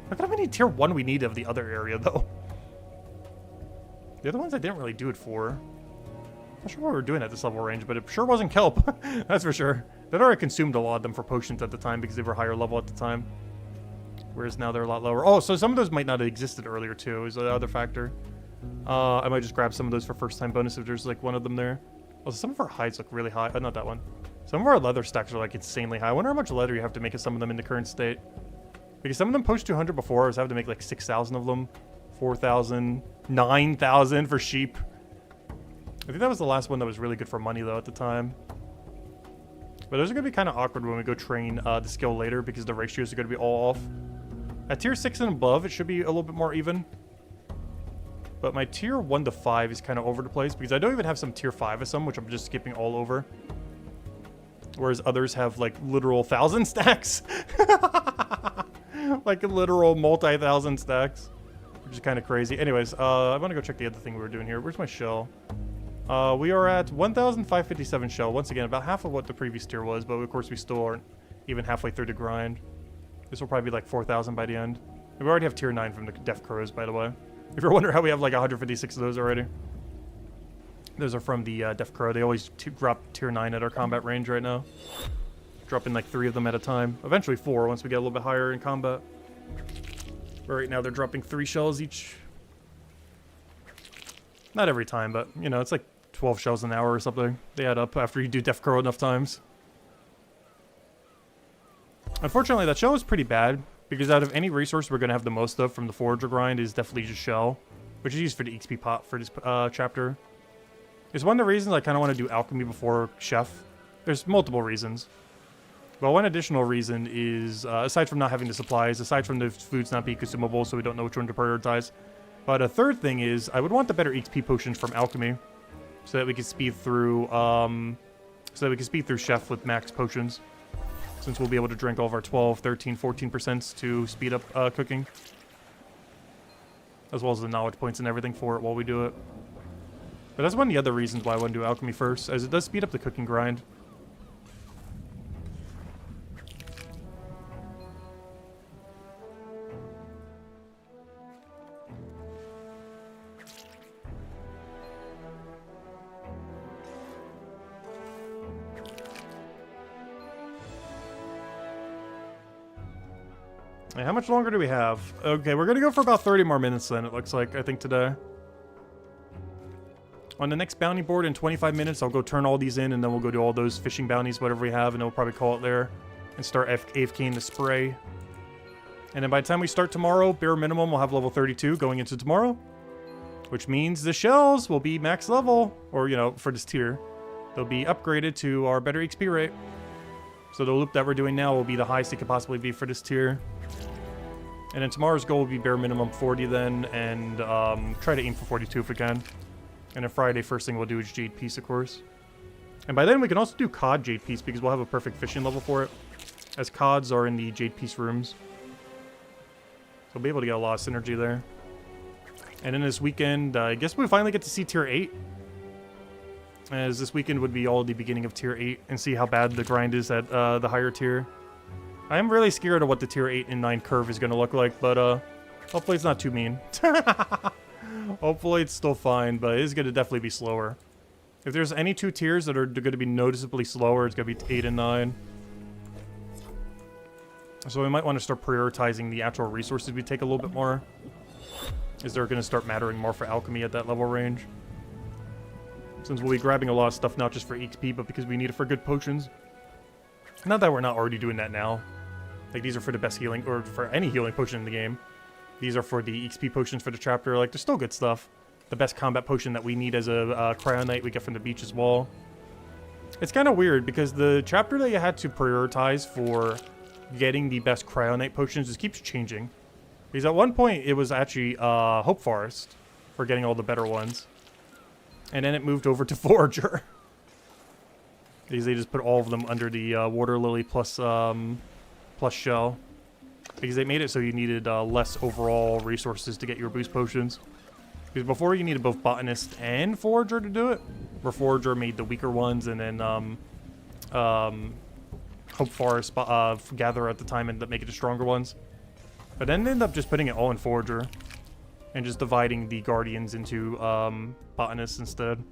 Look at how many tier 1 we need of the other area though. The other ones I didn't really do it for. Not sure what we were doing at this level range, but it sure wasn't kelp. That's for sure. They'd already consumed a lot of them for potions at the time because they were higher level at the time. Whereas now they're a lot lower. Oh, so some of those might not have existed earlier too, is the other factor. I might just grab some of those for first time bonus if there's like one of them there. Also, some of our hides look really high. Oh, not that one. Some of our leather stacks are like insanely high. I wonder how much leather you have to make of some of them in the current state. Because some of them post 200 before. I was having to make like 6,000 of them. 4,000. 9,000 for sheep. I think that was the last one that was really good for money though at the time. But those are going to be kind of awkward when we go train the skill later because the ratios are going to be all off. At tier 6 and above, it should be a little bit more even. But my tier 1 to 5 is kind of over the place because I don't even have some tier 5 of some, which I'm just skipping all over. Whereas others have like literal 1,000 stacks. Like literal multi-thousand stacks. Which is kind of crazy. Anyways, I want to go check the other thing we were doing here. Where's my shell? We are at 1,557 shell. Once again, about half of what the previous tier was, but of course we still aren't even halfway through the grind. This will probably be like 4,000 by the end. And we already have tier 9 from the Death Crows, by the way. If you're wondering how we have like 156 of those already. Those are from the Death Crow. They always drop tier 9 at our combat range right now. Dropping like 3 of them at a time. Eventually 4 once we get a little bit higher in combat. But right now they're dropping 3 shells each. Not every time, but you know, it's like 12 shells an hour or something. They add up after you do Death Crow enough times. Unfortunately, that shell is pretty bad. Because out of any resource we're going to have the most of from the Forager grind is definitely just shell. Which is used for the XP pot for this chapter. It's one of the reasons I kind of want to do alchemy before chef. There's multiple reasons. But one additional reason is, aside from not having the supplies, aside from the foods not being consumable so we don't know which one to prioritize. But a third thing is, I would want the better XP potions from alchemy. So that we can speed through, chef with max potions. Since we'll be able to drink all of our 12, 13, 14% to speed up cooking. As well as the knowledge points and everything for it while we do it. But that's one of the other reasons why I want to do alchemy first, as it does speed up the cooking grind. Hey, how much longer do we have? Okay, we're gonna go for about 30 more minutes then, it looks like, I think, today. On the next bounty board in 25 minutes, I'll go turn all these in, and then we'll go do all those fishing bounties, whatever we have, and then we'll probably call it there. And start AFKing the spray. And then by the time we start tomorrow, bare minimum, we'll have level 32 going into tomorrow. Which means the shells will be max level, or, you know, for this tier. They'll be upgraded to our better XP rate. So the loop that we're doing now will be the highest it could possibly be for this tier. And then tomorrow's goal will be bare minimum 40 then, and try to aim for 42 if we can. And then Friday, first thing we'll do is Jade Piece, of course. And by then we can also do Cod Jade Piece, because we'll have a perfect fishing level for it. As Cods are in the Jade Piece rooms. So we'll be able to get a lot of synergy there. And then this weekend, I guess we finally get to see Tier 8. As this weekend would be all the beginning of Tier 8, and see how bad the grind is at the higher tier. I am really scared of what the Tier 8 and 9 curve is going to look like, but hopefully it's not too mean. Hopefully it's still fine, but it is going to definitely be slower. If there's any two tiers that are going to be noticeably slower, it's going to be 8 and 9. So we might want to start prioritizing the actual resources we take a little bit more. Is they're going to start mattering more for alchemy at that level range. Since we'll be grabbing a lot of stuff not just for XP, but because we need it for good potions. Not that we're not already doing that now. Like, these are for the best healing, or for any healing potion in the game. These are for the XP potions for the chapter. Like, they're still good stuff. The best combat potion that we need as a Cryo Knight we get from the beach as well. It's kind of weird, because the chapter that you had to prioritize for getting the best Cryo Knight potions just keeps changing. Because at one point, it was actually Hope Forest for getting all the better ones. And then it moved over to Forager. Because they just put all of them under the Water Lily plus Shell. Because they made it so you needed less overall resources to get your boost potions. Because before you needed both Botanist and Forager to do it. Where Forager made the weaker ones, and then Hope Forest Gatherer at the time ended up making the stronger ones. But then they ended up just putting it all in Forager. And just dividing the Guardians into Botanists instead.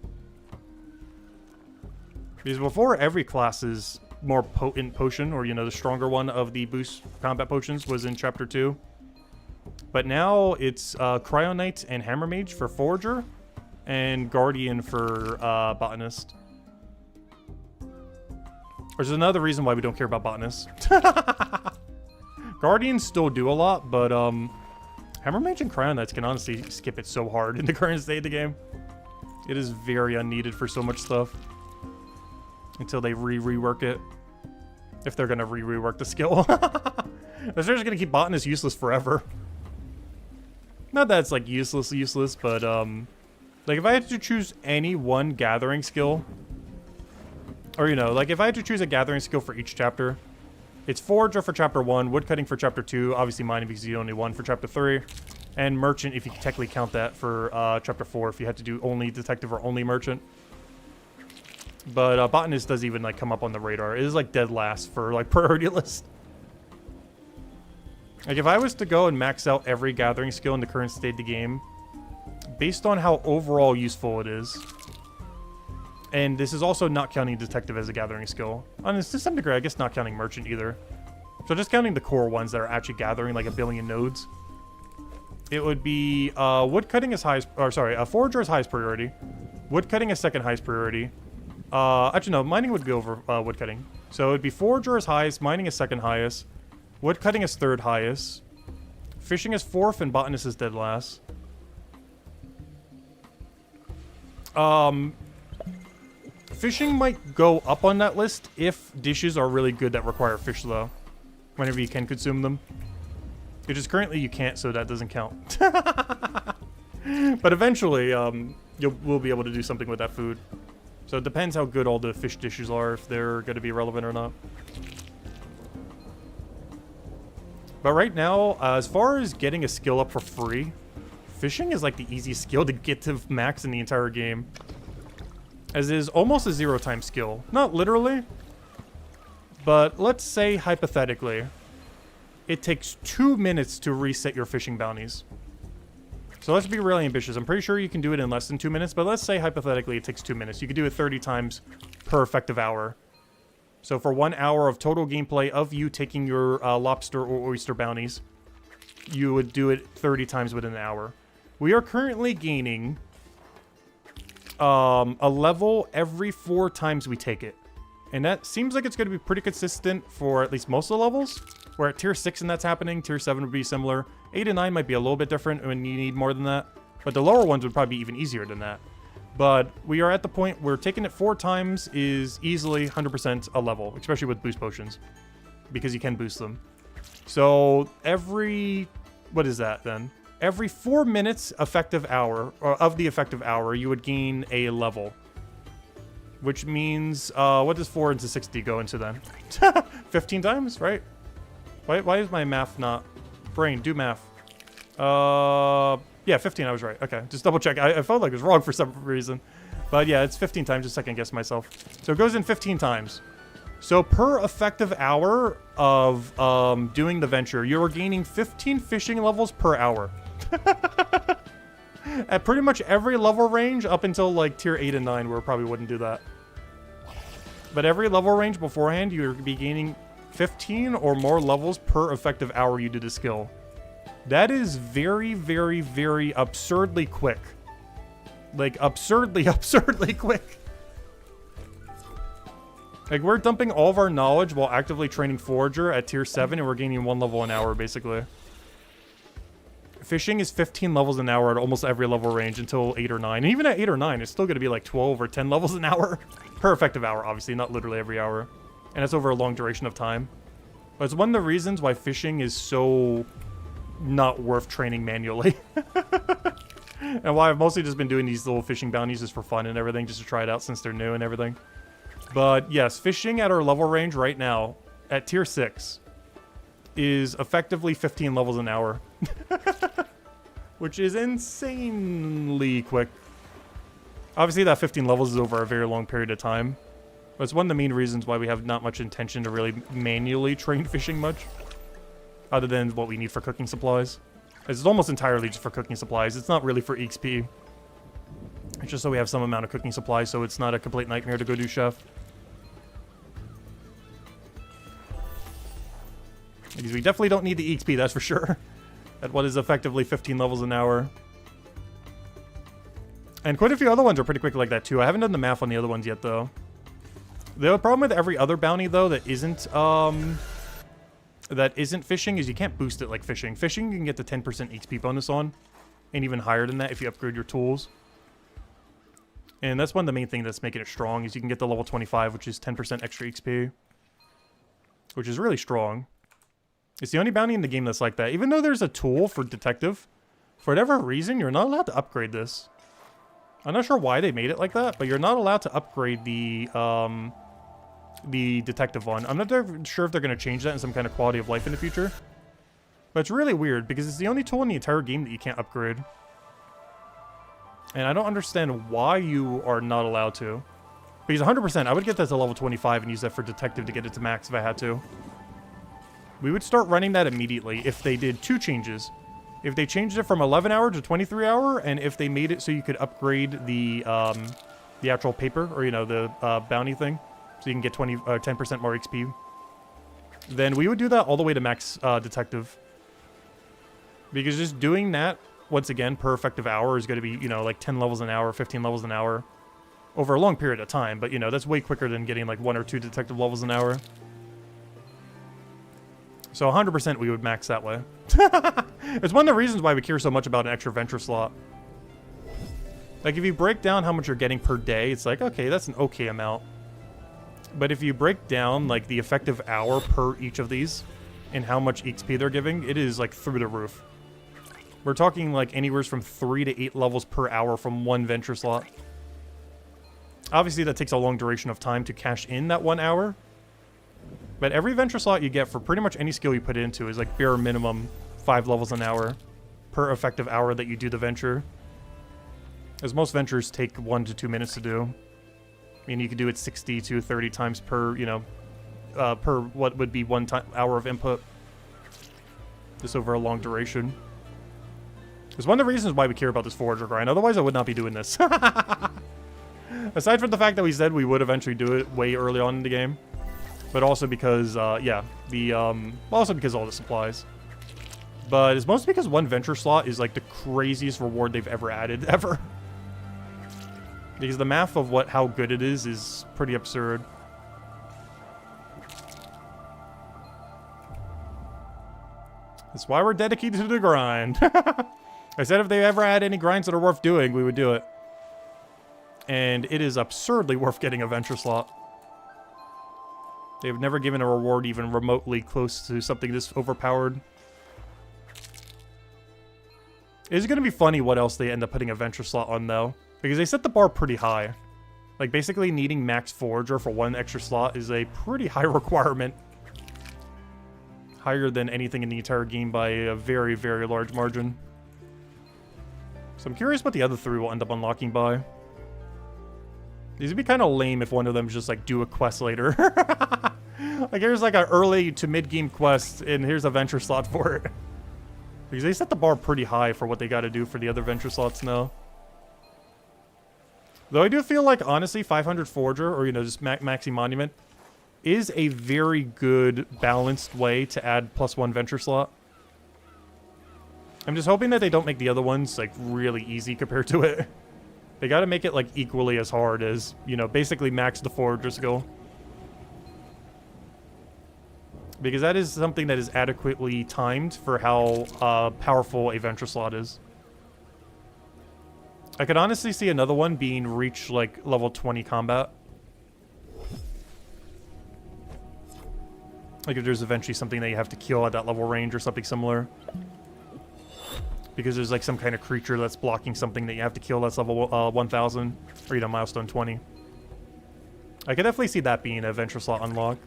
Because before, every class's more potent potion, or, you know, the stronger one of the boost combat potions was in Chapter 2. But now it's Cryo Knight and Hammer Mage for Forager, and Guardian for Botanist. Which is another reason why we don't care about Botanists. Guardians still do a lot, but Hammer Mage and Cryo Knights can honestly skip it so hard in the current state of the game. It is very unneeded for so much stuff. Until they rework it. If they're going to rework the skill. They're just going to keep Botanist useless forever. Not that it's like useless, but like if I had to choose any one gathering skill, or, you know, like if I had to choose a gathering skill for each chapter, it's Forager for Chapter 1, Woodcutting for Chapter 2, obviously Mining because you only one for Chapter 3, and Merchant if you can technically count that for Chapter 4 if you had to do only Detective or only Merchant. But Botanist does even like come up on the radar. It is like dead last for like priority list. Like if I was to go and max out every gathering skill in the current state of the game, based on how overall useful it is, and this is also not counting Detective as a gathering skill. To some degree, I guess not counting Merchant either. So just counting the core ones that are actually gathering like a billion nodes. It would be Woodcutting as highest, or sorry, Forager as highest priority. Woodcutting as second highest priority. Actually no, Mining would be over Woodcutting. So it would be Forager as highest, Mining as second highest, Woodcutting as third highest, Fishing as fourth, and Botanist as dead last. Fishing might go up on that list if dishes are really good that require fish, though. Whenever you can consume them. Because currently you can't, so that doesn't count. But eventually, we'll be able to do something with that food. So it depends how good all the fish dishes are, if they're going to be relevant or not. But right now, as far as getting a skill up for free, fishing is like the easiest skill to get to max in the entire game. As it is almost a 0-time skill. Not literally, but let's say hypothetically, it takes 2 minutes to reset your fishing bounties. So let's be really ambitious. I'm pretty sure you can do it in less than 2 minutes, but let's say hypothetically it takes 2 minutes. You can do it 30 times per effective hour. So for 1 hour of total gameplay of you taking your lobster or oyster bounties, you would do it 30 times within an hour. We are currently gaining a level every 4 times we take it. And that seems like it's going to be pretty consistent for at least most of the levels. We're at tier 6 and that's happening. Tier 7 would be similar. 8 and 9 might be a little bit different when you need more than that. But the lower ones would probably be even easier than that. But we are at the point where taking it 4 times is easily 100% a level, especially with boost potions, because you can boost them. So every, what is that then? Every 4 minutes effective hour, or of the effective hour, you would gain a level. Which means, what does 4 into 60 go into then? 15 times, right? Why is my math not? Brain, do math. Yeah, 15, I was right. Okay, just double check. I felt like it was wrong for some reason. But yeah, it's 15 times, just second guess myself. So it goes in 15 times. So per effective hour of doing the venture, you are gaining 15 fishing levels per hour. At pretty much every level range up until like tier 8 and 9, where it probably wouldn't do that. But every level range beforehand, you'll be gaining 15 or more levels per effective hour you do the skill. That is very, very, very absurdly quick. Like, absurdly quick. Like, we're dumping all of our knowledge while actively training Forager at tier 7, and we're gaining 1 level an hour, basically. Fishing is 15 levels an hour at almost every level range until 8 or 9. And even at 8 or 9, it's still going to be like 12 or 10 levels an hour. Per effective hour, obviously, not literally every hour. And it's over a long duration of time. But it's one of the reasons why fishing is so not worth training manually. And why I've mostly just been doing these little fishing bounties just for fun and everything, just to try it out since they're new and everything. But yes, fishing at our level range right now, at tier 6, is effectively 15 levels an hour. Which is insanely quick. Obviously that 15 levels is over a very long period of time. But it's one of the main reasons why we have not much intention to really manually train fishing much. Other than what we need for cooking supplies. It's almost entirely just for cooking supplies. It's not really for XP. It's just so we have some amount of cooking supplies, so it's not a complete nightmare to go do chef. Because we definitely don't need the XP, that's for sure. At what is effectively 15 levels an hour. And quite a few other ones are pretty quick like that too. I haven't done the math on the other ones yet though. The problem with every other bounty though that isn't fishing is you can't boost it like fishing. Fishing you can get the 10% XP bonus on. And even higher than that if you upgrade your tools. And that's one of the main things that's making it strong is you can get the level 25, which is 10% extra XP. Which is really strong. It's the only bounty in the game that's like that. Even though there's a tool for detective, for whatever reason, you're not allowed to upgrade this. I'm not sure why they made it like that, but you're not allowed to upgrade the detective one. I'm not sure if they're going to change that in some kind of quality of life in the future. But it's really weird because it's the only tool in the entire game that you can't upgrade. And I don't understand why you are not allowed to. Because 100%, I would get that to level 25 and use that for detective to get it to max if I had to. We would start running that immediately if they did 2 changes. If they changed it from 11 hour to 23 hour, and if they made it so you could upgrade the actual paper, or, you know, the bounty thing, so you can get 10% more XP, then we would do that all the way to max detective. Because just doing that, once again, per effective hour is going to be, you know, like 10 levels an hour, 15 levels an hour, over a long period of time. But, you know, that's way quicker than getting like 1 or 2 detective levels an hour. So 100% we would max that way. It's one of the reasons why we care so much about an extra venture slot. Like, if you break down how much you're getting per day, it's like, okay, that's an okay amount. But if you break down, like, the effective hour per each of these, and how much XP they're giving, it is, like, through the roof. We're talking, like, anywhere from 3 to 8 levels per hour from one venture slot. Obviously, that takes a long duration of time to cash in that 1 hour. But every venture slot you get for pretty much any skill you put into is, like, bare minimum 5 levels an hour per effective hour that you do the venture. As most ventures take 1 to 2 minutes to do. I mean, you could do it 60 to 30 times per, you know, per what would be 1 hour of input. Just over a long duration. It's one of the reasons why we care about this Forager grind. Otherwise, I would not be doing this. Aside from the fact that we said we would eventually do it way early on in the game. But also because, also because all the supplies. But it's mostly because one venture slot is like the craziest reward they've ever added, ever. Because the math of how good it is pretty absurd. That's why we're dedicated to the grind. I said if they ever had any grinds that are worth doing, we would do it. And it is absurdly worth getting a venture slot. They've never given a reward even remotely close to something this overpowered. It's going to be funny what else they end up putting a venture slot on, though. Because they set the bar pretty high. Like, basically needing max forager for one extra slot is a pretty high requirement. Higher than anything in the entire game by a very, very large margin. So I'm curious what the other three will end up unlocking by. These would be kind of lame if one of them just, like, do a quest later. Like, here's, like, an early to mid-game quest, and here's a venture slot for it. Because they set the bar pretty high for what they got to do for the other venture slots now. Though I do feel like, honestly, 500 Forager, or, you know, just Maxi Monument, is a very good, balanced way to add +1 venture slot. I'm just hoping that they don't make the other ones, like, really easy compared to it. They gotta make it, like, equally as hard as, you know, basically max the Forager skill. Because that is something that is adequately timed for how powerful a venture slot is. I could honestly see another one being reached, like, level 20 combat. Like, if there's eventually something that you have to kill at that level range or something similar. Because there's, like, some kind of creature that's blocking something that you have to kill that's level 1000. Or, you know, milestone 20. I could definitely see that being a venture slot unlock.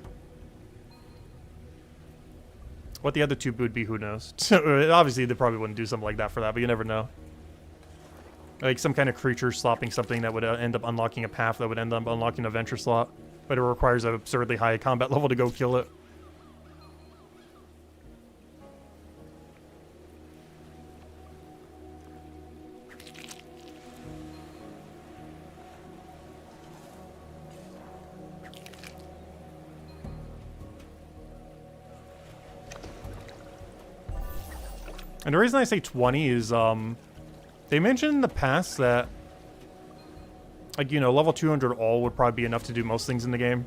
What the other two would be, who knows? Obviously, they probably wouldn't do something like that for that, but you never know. Like some kind of creature stopping something that would end up unlocking a path that would end up unlocking a venture slot. But it requires an absurdly high combat level to go kill it. And the reason I say 20 is, they mentioned in the past that, like, you know, level 200 all would probably be enough to do most things in the game.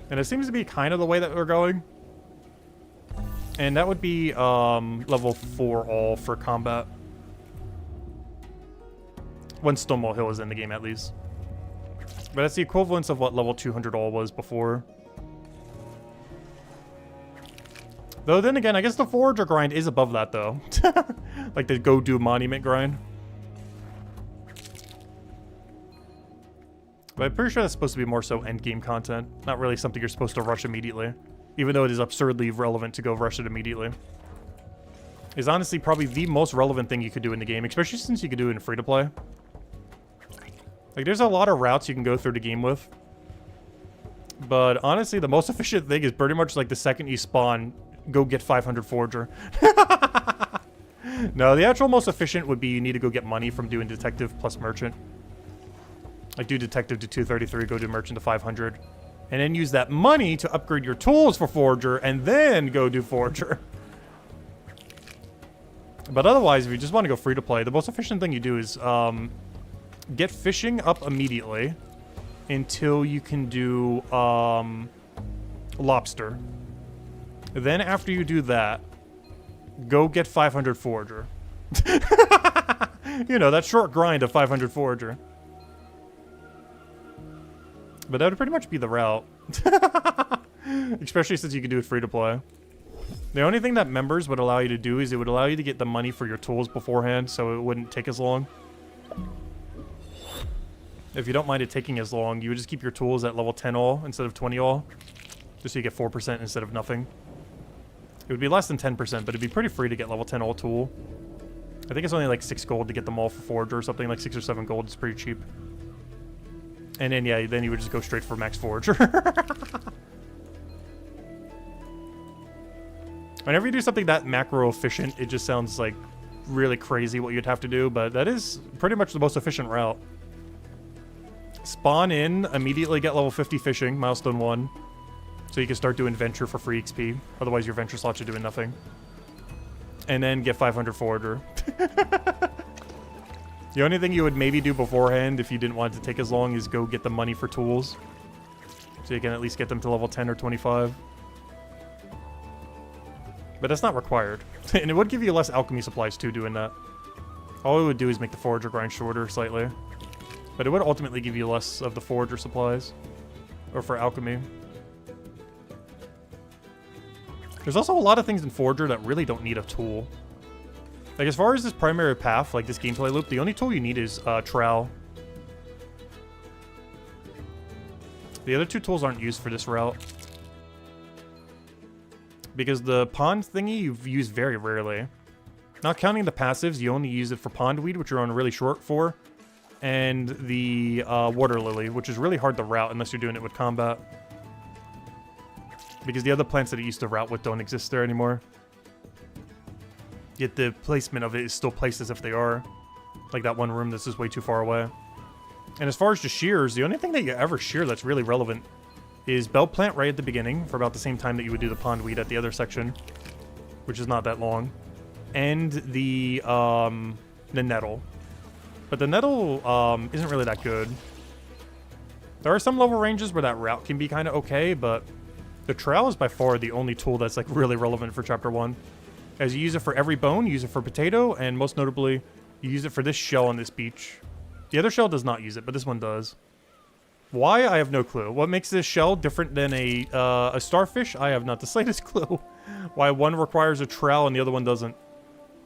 And it seems to be kind of the way that we're going. And that would be, level 4 all for combat. When Stonewall Hill is in the game, at least. But that's the equivalence of what level 200 all was before. Though then again, I guess the Forager grind is above that, though. Like the go do monument grind. But I'm pretty sure that's supposed to be more so endgame content. Not really something you're supposed to rush immediately. Even though it is absurdly relevant to go rush it immediately. It's honestly probably the most relevant thing you could do in the game, especially since you could do it in free-to-play. Like, there's a lot of routes you can go through the game with. But honestly, the most efficient thing is pretty much like the second you spawn, go get 500 Forager. No, the actual most efficient would be you need to go get money from doing Detective plus Merchant. Like, do Detective to 233, go do Merchant to 500. And then use that money to upgrade your tools for Forager, and then go do Forager. But otherwise, if you just want to go free to play, the most efficient thing you do is get fishing up immediately until you can do lobster. Then after you do that, go get 500 Forager. You know, that short grind of 500 Forager. But that would pretty much be the route. Especially since you can do it free to play. The only thing that members would allow you to do is it would allow you to get the money for your tools beforehand, so it wouldn't take as long. If you don't mind it taking as long, you would just keep your tools at level 10 all instead of 20 all. Just so you get 4% instead of nothing. It would be less than 10%, but it'd be pretty free to get level 10 all tool. I think it's only like 6 gold to get them all for Forager or something, like 6 or 7 gold. It's pretty cheap. And then, yeah, then you would just go straight for max Forager. Whenever you do something that macro efficient, it just sounds like really crazy what you'd have to do, but that is pretty much the most efficient route. Spawn in, immediately get level 50 fishing, milestone 1. So you can start doing venture for free XP. Otherwise, your venture slots are doing nothing. And then get 500 forwarder. The only thing you would maybe do beforehand if you didn't want it to take as long is go get the money for tools. So you can at least get them to level 10 or 25. But that's not required. And it would give you less alchemy supplies too doing that. All it would do is make the forager grind shorter slightly. But it would ultimately give you less of the forager supplies. Or for alchemy. There's also a lot of things in forager that really don't need a tool. Like, as far as this primary path, like this gameplay loop, the only tool you need is trowel. The other two tools aren't used for this route. Because the pond thingy you've used very rarely. Not counting the passives, you only use it for pondweed, which you're on really short for. And the water lily, which is really hard to route unless you're doing it with combat. Because the other plants that it used to route with don't exist there anymore. Yet the placement of it is still placed as if they are. Like that one room that's just way too far away. And as far as just shears, the only thing that you ever shear that's really relevant is bell plant right at the beginning for about the same time that you would do the pondweed at the other section. Which is not that long. And the nettle. But the nettle isn't really that good. There are some level ranges where that route can be kind of okay, but the trowel is by far the only tool that's like really relevant for Chapter 1. As you use it for every bone, you use it for potato, and most notably, you use it for this shell on this beach. The other shell does not use it, but this one does. Why? I have no clue. What makes this shell different than a starfish? I have not the slightest clue. Why one requires a trowel and the other one doesn't.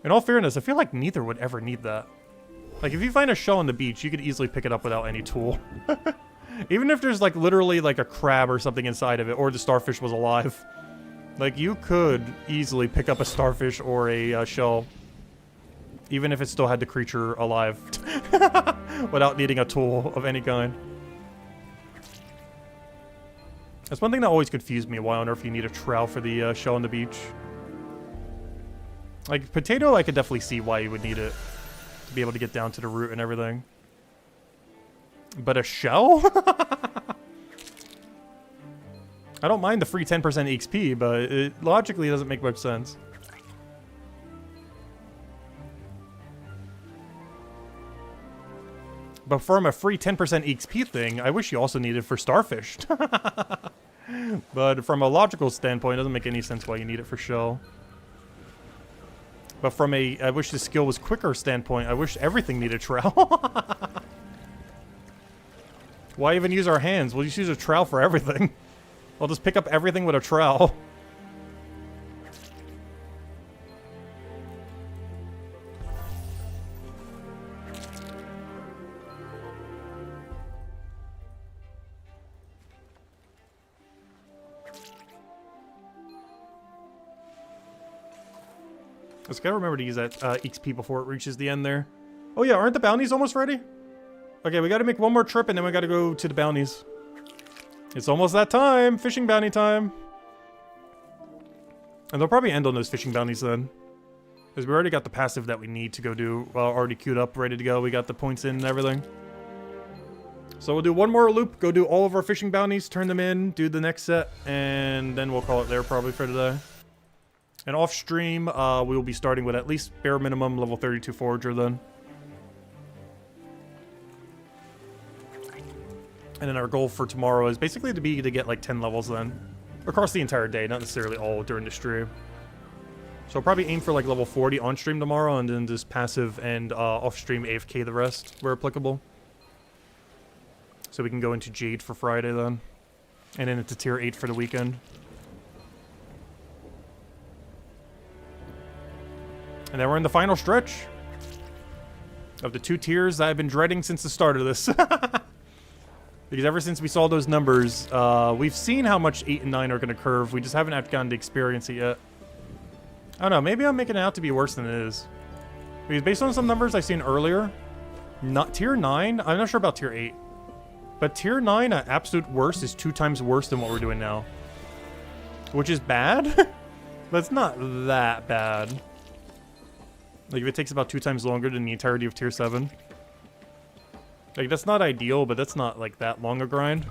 In all fairness, I feel like neither would ever need that. Like, if you find a shell on the beach, you could easily pick it up without any tool. Even if there's, like, literally, like, a crab or something inside of it, or the starfish was alive. Like, you could easily pick up a starfish or a shell, even if it still had the creature alive, without needing a tool of any kind. That's one thing that always confused me, why on earth you need a trowel for the shell on the beach. Like, potato, I could definitely see why you would need it, to be able to get down to the root and everything. But a shell? I don't mind the free 10% XP, but it logically doesn't make much sense. But from a free 10% XP thing, I wish you also needed for starfish. But from a logical standpoint, it doesn't make any sense why you need it for shell. But from a I wish the skill was quicker standpoint, I wish everything needed trowel. Why even use our hands? We'll just use a trowel for everything. I'll just pick up everything with a trowel. Let's gotta remember to use that XP before it reaches the end there. Oh yeah, aren't the bounties almost ready? Okay, we gotta make one more trip and then we gotta go to the bounties. It's almost that time! Fishing bounty time! And they'll probably end on those fishing bounties then. Because we already got the passive that we need to go do. Well, already queued up, ready to go. We got the points in and everything. So we'll do one more loop, go do all of our fishing bounties, turn them in, do the next set, and then we'll call it there probably for today. And off stream, we will be starting with at least bare minimum level 32 forager then. And then our goal for tomorrow is basically to get like 10 levels then. Across the entire day, not necessarily all during the stream. So I'll probably aim for like level 40 on stream tomorrow and then just passive and off stream AFK the rest where applicable. So we can go into Jade for Friday then. And then into tier 8 for the weekend. And then we're in the final stretch of the 2 tiers that I've been dreading since the start of this. Because ever since we saw those numbers, we've seen how much 8 and 9 are going to curve. We just haven't gotten to experience it yet. I don't know, maybe I'm making it out to be worse than it is. Because based on some numbers I've seen earlier, not tier 9, I'm not sure about tier 8. But tier 9 at absolute worst is 2 times worse than what we're doing now. Which is bad, but it's not that bad. Like, if it takes about 2 times longer than the entirety of tier 7. Like, that's not ideal, but that's not, like, that long a grind.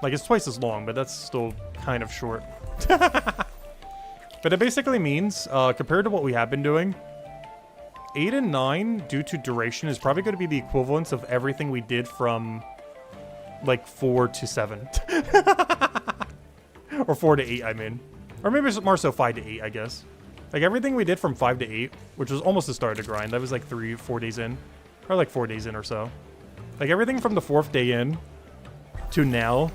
Like, it's twice as long, but that's still kind of short. But it basically means, compared to what we have been doing, 8 and 9, due to duration, is probably going to be the equivalence of everything we did from, like, 4 to 7. Or 4 to 8, I mean. Or maybe it's more so 5 to 8, I guess. Like, everything we did from 5 to 8, which was almost the start of the grind, that was like 4 days in. Or like 4 days in or so. Like, everything from the 4th day in to now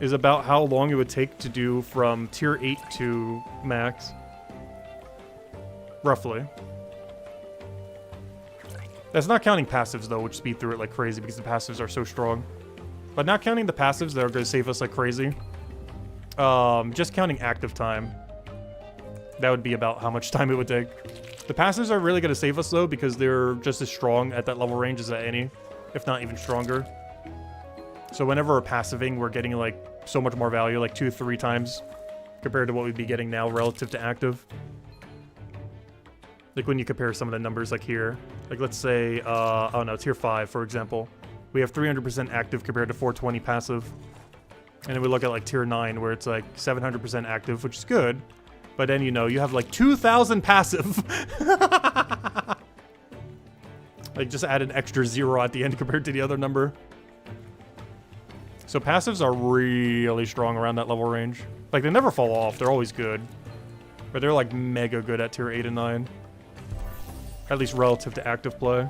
is about how long it would take to do from tier 8 to max. Roughly. That's not counting passives, though, which speed through it like crazy because the passives are so strong. But not counting the passives that are going to save us like crazy. Just counting active time. That would be about how much time it would take. The passives are really going to save us, though, because they're just as strong at that level range as at any, if not even stronger. So whenever we're passiving, we're getting, like, so much more value, like 2-3 times compared to what we'd be getting now relative to active. Like, when you compare some of the numbers, like here. Like, let's say, oh no, tier 5, for example. We have 300% active compared to 420 passive. And then we look at, like, tier 9, where it's, like, 700% active, which is good. But then, you know, you have, like, 2,000 passive. Like, just add an extra 0 at the end compared to the other number. So passives are really strong around that level range. Like, they never fall off. They're always good. But they're, like, mega good at tier 8 and 9. At least relative to active play.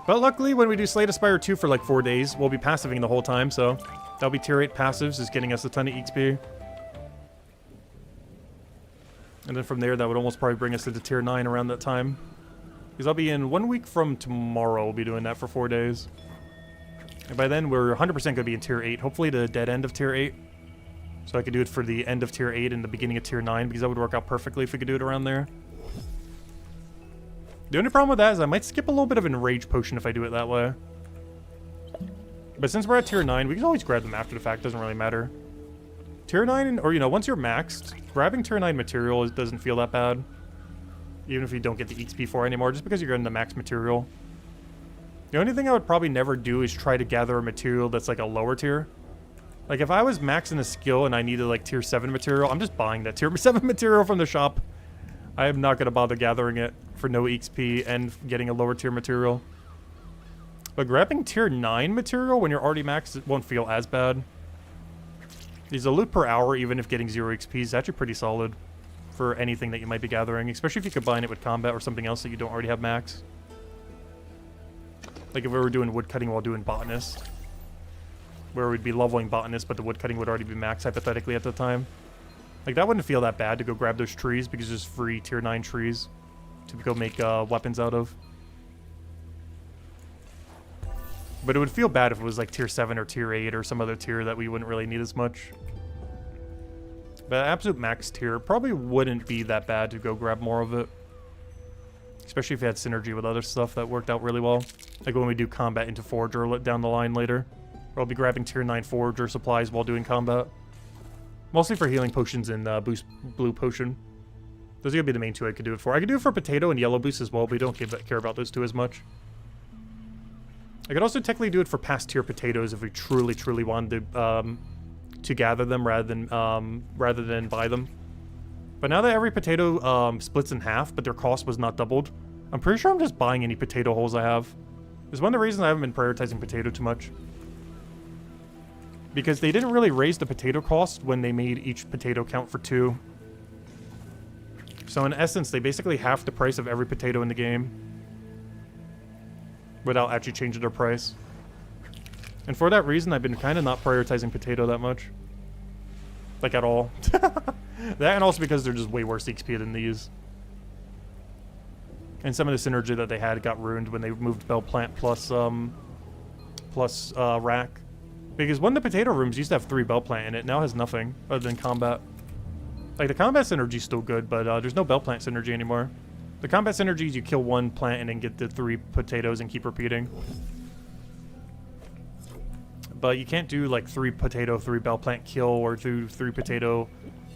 But luckily, when we do Slate Aspire 2 for, like, 4 days, we'll be passiving the whole time, so that'll be tier 8 passives, is getting us a ton of XP. And then from there, that would almost probably bring us into tier 9 around that time. Because I'll be in 1 week from tomorrow, we'll be doing that for 4 days. And by then, we're 100% going to be in tier 8. Hopefully the dead end of tier 8. So I could do it for the end of tier 8 and the beginning of tier 9, because that would work out perfectly if we could do it around there. The only problem with that is I might skip a little bit of an Enrage Potion if I do it that way. But since we're at tier 9, we can always grab them after the fact. Doesn't really matter. Tier 9, or, you know, once you're maxed, grabbing tier 9 material doesn't feel that bad. Even if you don't get the XP for it anymore, just because you're getting the max material. The only thing I would probably never do is try to gather a material that's like a lower tier. Like, if I was maxing a skill and I needed, like, tier 7 material, I'm just buying that tier 7 material from the shop. I am not going to bother gathering it for no XP and getting a lower tier material. But grabbing tier 9 material when you're already maxed, it won't feel as bad. There's a loot per hour, even if getting 0 XP, is actually pretty solid for anything that you might be gathering, especially if you combine it with combat or something else that you don't already have max. Like if we were doing woodcutting while doing botanist, where we'd be leveling botanist, but the woodcutting would already be max hypothetically at the time. Like, that wouldn't feel that bad to go grab those trees, because there's free tier 9 trees to go make weapons out of. But it would feel bad if it was like tier 7 or tier 8 or some other tier that we wouldn't really need as much. But absolute max tier probably wouldn't be that bad to go grab more of it. Especially if you had synergy with other stuff that worked out really well. Like when we do combat into Forager down the line later. Where I'll be grabbing tier 9 Forager supplies while doing combat. Mostly for healing potions and boost blue potion. Those are going to be the main two I could do it for. I could do it for potato and yellow boost as well, but we don't care about those two as much. I could also technically do it for past tier potatoes if we truly wanted to gather them rather than buy them. But now that every potato splits in half, but their cost was not doubled, I'm pretty sure I'm just buying any potato holes I have. It's one of the reasons I haven't been prioritizing potato too much. Because they didn't really raise the potato cost when they made each potato count for 2. So in essence, they basically halved the price of every potato in the game. Without actually changing their price. And for that reason, I've been kind of not prioritizing potato that much. Like, at all. That, and also because they're just way worse XP than these. And some of the synergy that they had got ruined when they moved Bell Plant plus Rack. Because one of the potato rooms used to have 3 Bell Plant in it, now has nothing other than combat. Like, the combat synergy's still good, but there's no Bell Plant synergy anymore. The combat synergy is you kill 1 plant and then get the 3 potatoes and keep repeating. But you can't do like 3 potato, 3 Bell Plant kill, or do 3 potato,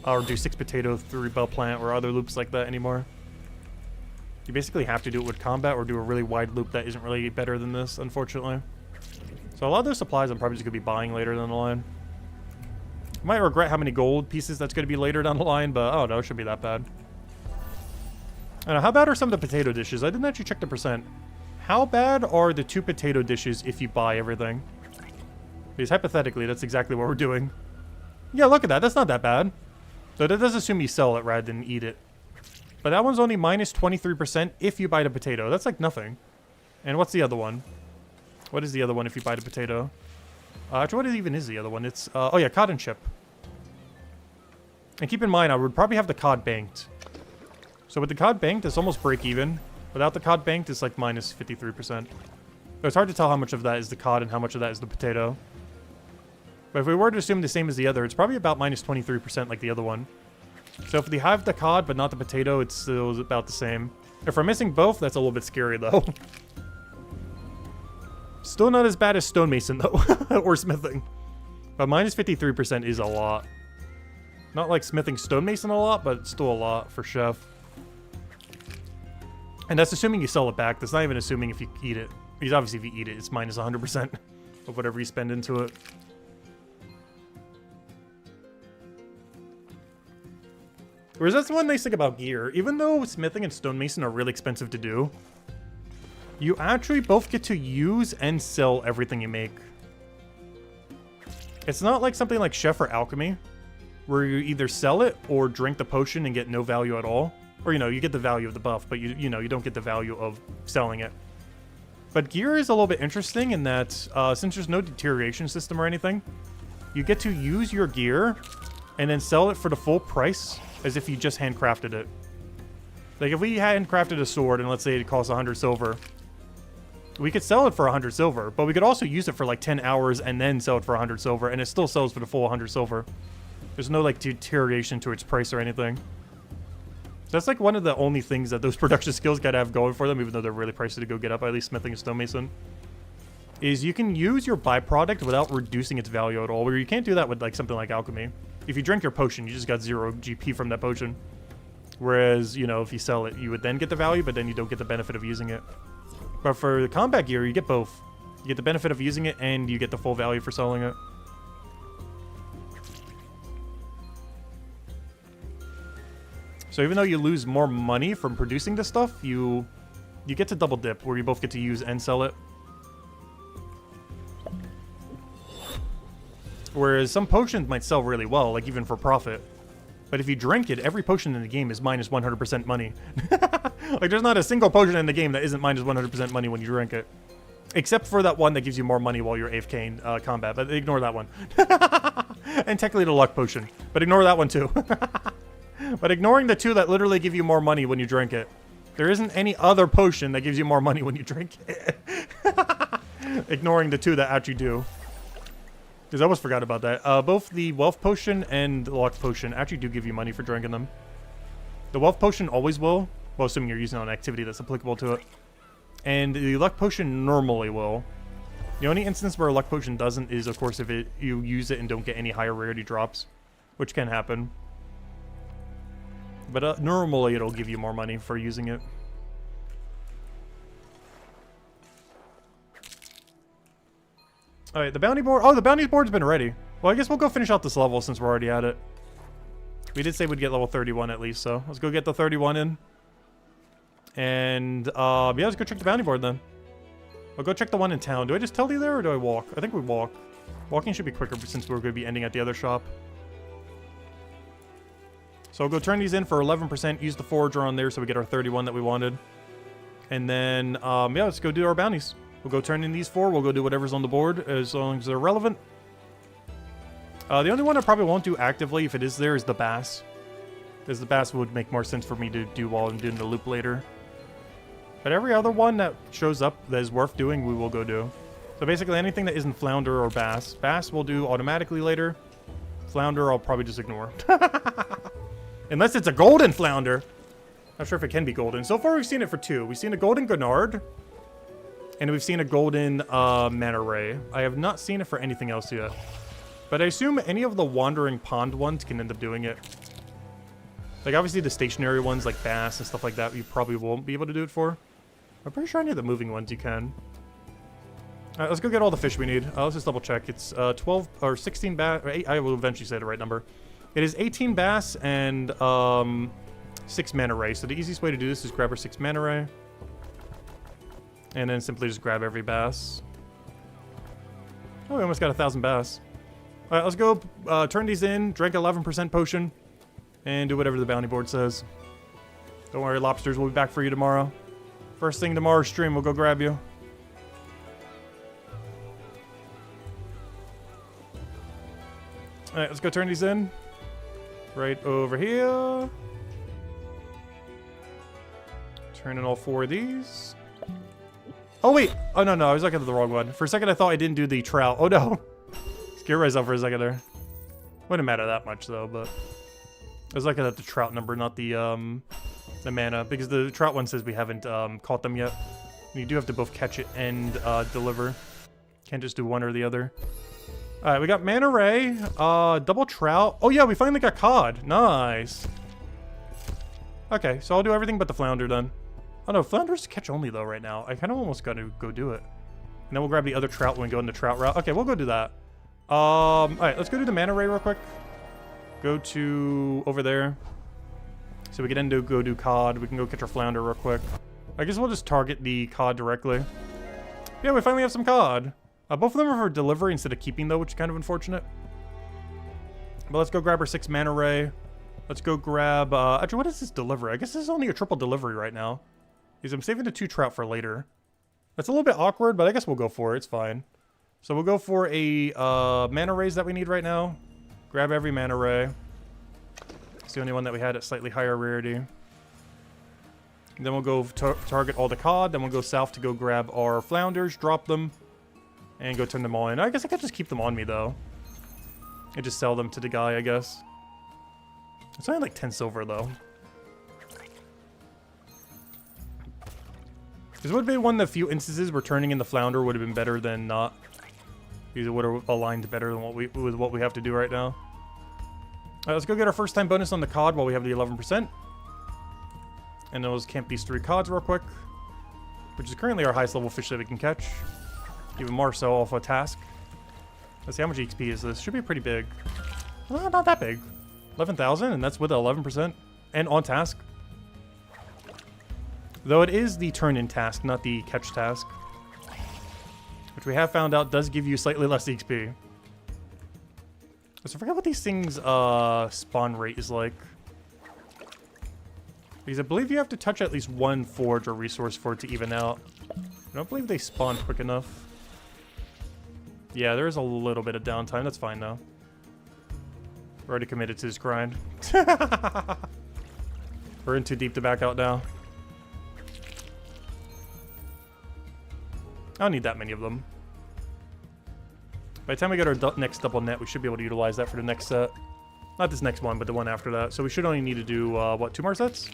or do 6 potato, 3 Bell Plant, or other loops like that anymore. You basically have to do it with combat or do a really wide loop that isn't really better than this, unfortunately. So a lot of those supplies I'm probably just going to be buying later down the line. I might regret how many gold pieces that's going to be later down the line, but oh no, it shouldn't be that bad. I don't know, how bad are some of the potato dishes? I didn't actually check the percent. How bad are the 2 potato dishes if you buy everything? Because hypothetically, that's exactly what we're doing. Yeah, look at that. That's not that bad. So that does assume you sell it rather than eat it. But that one's only minus 23% if you buy the potato. That's like nothing. And what's the other one? What is the other one if you buy the potato? Actually, what even is the other one? It's, oh yeah, cod and chip. And keep in mind, I would probably have the cod banked. So with the cod banked, it's almost break even. Without the cod banked, it's like minus 53%. So it's hard to tell how much of that is the cod and how much of that is the potato. But if we were to assume the same as the other, it's probably about minus 23% like the other one. So if they have the cod but not the potato, it's still about the same. If we're missing both, that's a little bit scary though. Still not as bad as stonemason though, or smithing. But minus 53% is a lot. Not like smithing stonemason a lot, but still a lot for chef. And that's assuming you sell it back. That's not even assuming if you eat it. Because obviously if you eat it, it's minus 100% of whatever you spend into it. Whereas that's the one nice thing about gear. Even though smithing and stonemason are really expensive to do, you actually both get to use and sell everything you make. It's not like something like chef or alchemy, where you either sell it or drink the potion and get no value at all. Or, you know, you get the value of the buff, but you know, you don't get the value of selling it. But gear is a little bit interesting in that since there's no deterioration system or anything, you get to use your gear and then sell it for the full price as if you just handcrafted it. Like if we handcrafted a sword and let's say it costs 100 silver, we could sell it for 100 silver, but we could also use it for like 10 hours and then sell it for 100 silver, and it still sells for the full 100 silver. There's no like deterioration to its price or anything. That's like one of the only things that those production skills gotta have going for them, even though they're really pricey to go get up, at least smithing and stonemason, is you can use your byproduct without reducing its value at all, where you can't do that with like something like alchemy. If you drink your potion, you just got 0 GP from that potion. Whereas, you know, if you sell it, you would then get the value, but then you don't get the benefit of using it. But for the combat gear, you get both. You get the benefit of using it, and you get the full value for selling it. So even though you lose more money from producing this stuff, you get to double dip, where you both get to use and sell it. Whereas some potions might sell really well, like even for profit. But if you drink it, every potion in the game is minus 100% money. Like there's not a single potion in the game that isn't minus 100% money when you drink it. Except for that one that gives you more money while you're AFK in combat, but ignore that one. And technically the luck potion, but ignore that one too. But ignoring the 2 that literally give you more money when you drink it, there isn't any other potion that gives you more money when you drink it. Ignoring the 2 that actually do. Because I almost forgot about that. Both the wealth potion and the luck potion actually do give you money for drinking them. The wealth potion always will, well, assuming you're using it on an activity that's applicable to it. And the luck potion normally will. The only instance where a luck potion doesn't is, of course, if you use it and don't get any higher rarity drops, which can happen. But normally it'll give you more money for using it. Alright, the bounty board. Oh, the bounty board's been ready. Well, I guess we'll go finish out this level since we're already at it. We did say we'd get level 31 at least, so let's go get the 31 in. And, yeah, let's go check the bounty board then. I'll go check the one in town. Do I just tell you there or do I walk? I think we walk. Walking should be quicker since we're going to be ending at the other shop. So I'll go turn these in for 11%, use the forager on there so we get our 31 that we wanted. And then, yeah, let's go do our bounties. We'll go turn in these 4, we'll go do whatever's on the board as long as they're relevant. The only one I probably won't do actively if it is there is the bass. Because the bass would make more sense for me to do while I'm doing the loop later. But every other one that shows up that is worth doing, we will go do. So basically anything that isn't flounder or bass. Bass we'll do automatically later. Flounder I'll probably just ignore. Unless it's a golden flounder. Not sure if it can be golden. So far we've seen it for 2. We've seen a golden Gurnard. And we've seen a golden Manta Ray. I have not seen it for anything else yet. But I assume any of the wandering pond ones can end up doing it. Like, obviously the stationary ones, like bass and stuff like that, you probably won't be able to do it for. I'm pretty sure any of the moving ones you can. Alright, let's go get all the fish we need. Let's just double check. It's 12 or 16 bass. I will eventually say the right number. It is 18 bass and 6 manta ray. So the easiest way to do this is grab our 6 manta ray. And then simply just grab every bass. Oh, we almost got 1,000 bass. Alright, let's go turn these in, drink 11% potion, and do whatever the bounty board says. Don't worry, lobsters, we'll be back for you tomorrow. First thing tomorrow's stream, we'll go grab you. Alright, let's go turn these in. Right over here. Turn in all 4 of these. Oh, wait. Oh, no, I was looking at the wrong one. For a second, I thought I didn't do the trout. Oh, no. Scare myself for a second there. Wouldn't matter that much, though, but... I was looking at the trout number, not the mana. Because the trout one says we haven't caught them yet. And you do have to both catch it and deliver. Can't just do one or the other. Alright, we got manta ray, double trout. Oh yeah, we finally got cod. Nice. Okay, so I'll do everything but the flounder then. Oh no, flounder's catch only though right now. I kind of almost got to go do it. And then we'll grab the other trout when we go in the trout route. Okay, we'll go do that. Alright, let's go do the manta ray real quick. Go to over there. So we can then go do cod. We can go catch our flounder real quick. I guess we'll just target the cod directly. Yeah, we finally have some cod. Both of them are for delivery instead of keeping, though, which is kind of unfortunate. But let's go grab our 6 manta ray. Let's go grab... actually, what is this delivery? I guess this is only a triple delivery right now. Because I'm saving the 2 trout for later. That's a little bit awkward, but I guess we'll go for it. It's fine. So we'll go for a manta rays that we need right now. Grab every manta ray. It's the only one that we had at slightly higher rarity. And then we'll go target all the cod. Then we'll go south to go grab our flounders, drop them. And go turn them all in. I guess I could just keep them on me, though. And just sell them to the guy, I guess. It's only like 10 silver, though. This would have been one of the few instances where turning in the flounder would have been better than not. Because it would have aligned better than what we have to do right now. Alright, let's go get our first time bonus on the cod while we have the 11%. And then let's camp these 3 cods real quick. Which is currently our highest level fish that we can catch. Even more so off a task. Let's see, how much XP is this? Should be pretty big. Not that big. 11,000, and that's with 11%. And on task. Though it is the turn-in task, not the catch task. Which we have found out does give you slightly less XP. So I forget what these things' spawn rate is like. Because I believe you have to touch at least 1 forge or resource for it to even out. I don't believe they spawn quick enough. Yeah, there is a little bit of downtime. That's fine, though. We're already committed to this grind. We're in too deep to back out now. I don't need that many of them. By the time we get our next double net, we should be able to utilize that for the next set. Not this next one, but the one after that. So we should only need to do, what, 2 more sets?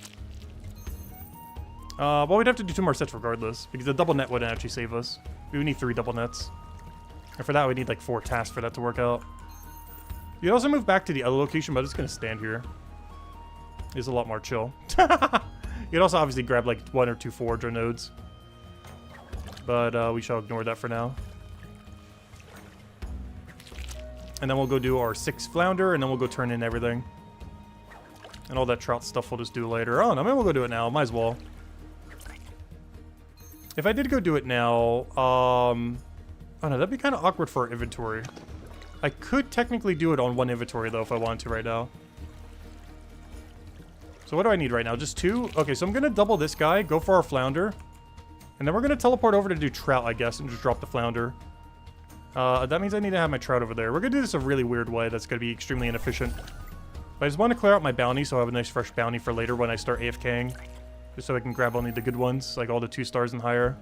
Well, we'd have to do 2 more sets regardless, because the double net wouldn't actually save us. We would need 3 double nets. And for that, we need like 4 tasks for that to work out. You can also move back to the other location, but it's going to stand here. It's a lot more chill. You can also obviously grab like 1 or 2 forge or nodes. But we shall ignore that for now. And then we'll go do our 6 flounder, and then we'll go turn in everything. And all that trout stuff we'll just do later. Oh, no, maybe we'll go do it now. Might as well. If I did go do it now, oh no, that'd be kind of awkward for our inventory. I could technically do it on 1 inventory, though, if I wanted to right now. So what do I need right now? Just 2? Okay, so I'm going to double this guy, go for our flounder. And then we're going to teleport over to do trout, I guess, and just drop the flounder. That means I need to have my trout over there. We're going to do this a really weird way that's going to be extremely inefficient. But I just want to clear out my bounty so I have a nice fresh bounty for later when I start AFKing. Just so I can grab only the good ones, like all the 2 stars and higher.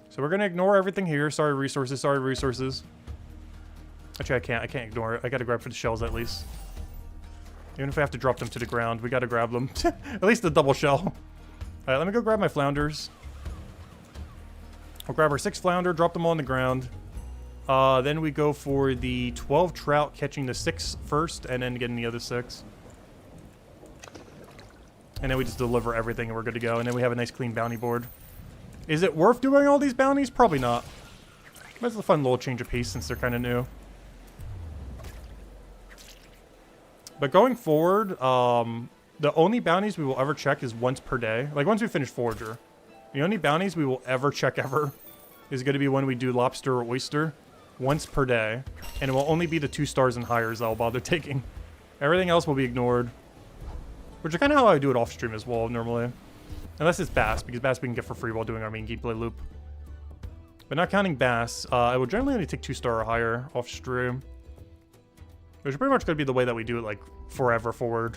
So we're going to ignore everything here. Sorry, resources. Sorry, resources. Actually, I can't ignore it. I got to grab for the shells at least. Even if I have to drop them to the ground, we got to grab them. At least the double shell. All right, let me go grab my flounders. I'll grab our 6 flounder, drop them on the ground. Then we go for the 12 trout, catching the 6 first, and then getting the other 6. And then we just deliver everything and we're good to go. And then we have a nice clean bounty board. Is it worth doing all these bounties? Probably not. But it's a fun little change of pace since they're kind of new. But going forward, the only bounties we will ever check is once per day. Like once we finish Forager. The only bounties we will ever check ever is going to be when we do Lobster or Oyster. Once per day. And it will only be the 2 stars and higher that I'll bother taking. Everything else will be ignored. Which is kind of how I do it off stream as well, normally. Unless it's Bass, because Bass we can get for free while doing our main gameplay loop. But not counting Bass, I will generally only take 2 star or higher off stream. Which is pretty much going to be the way that we do it, like, forever forward.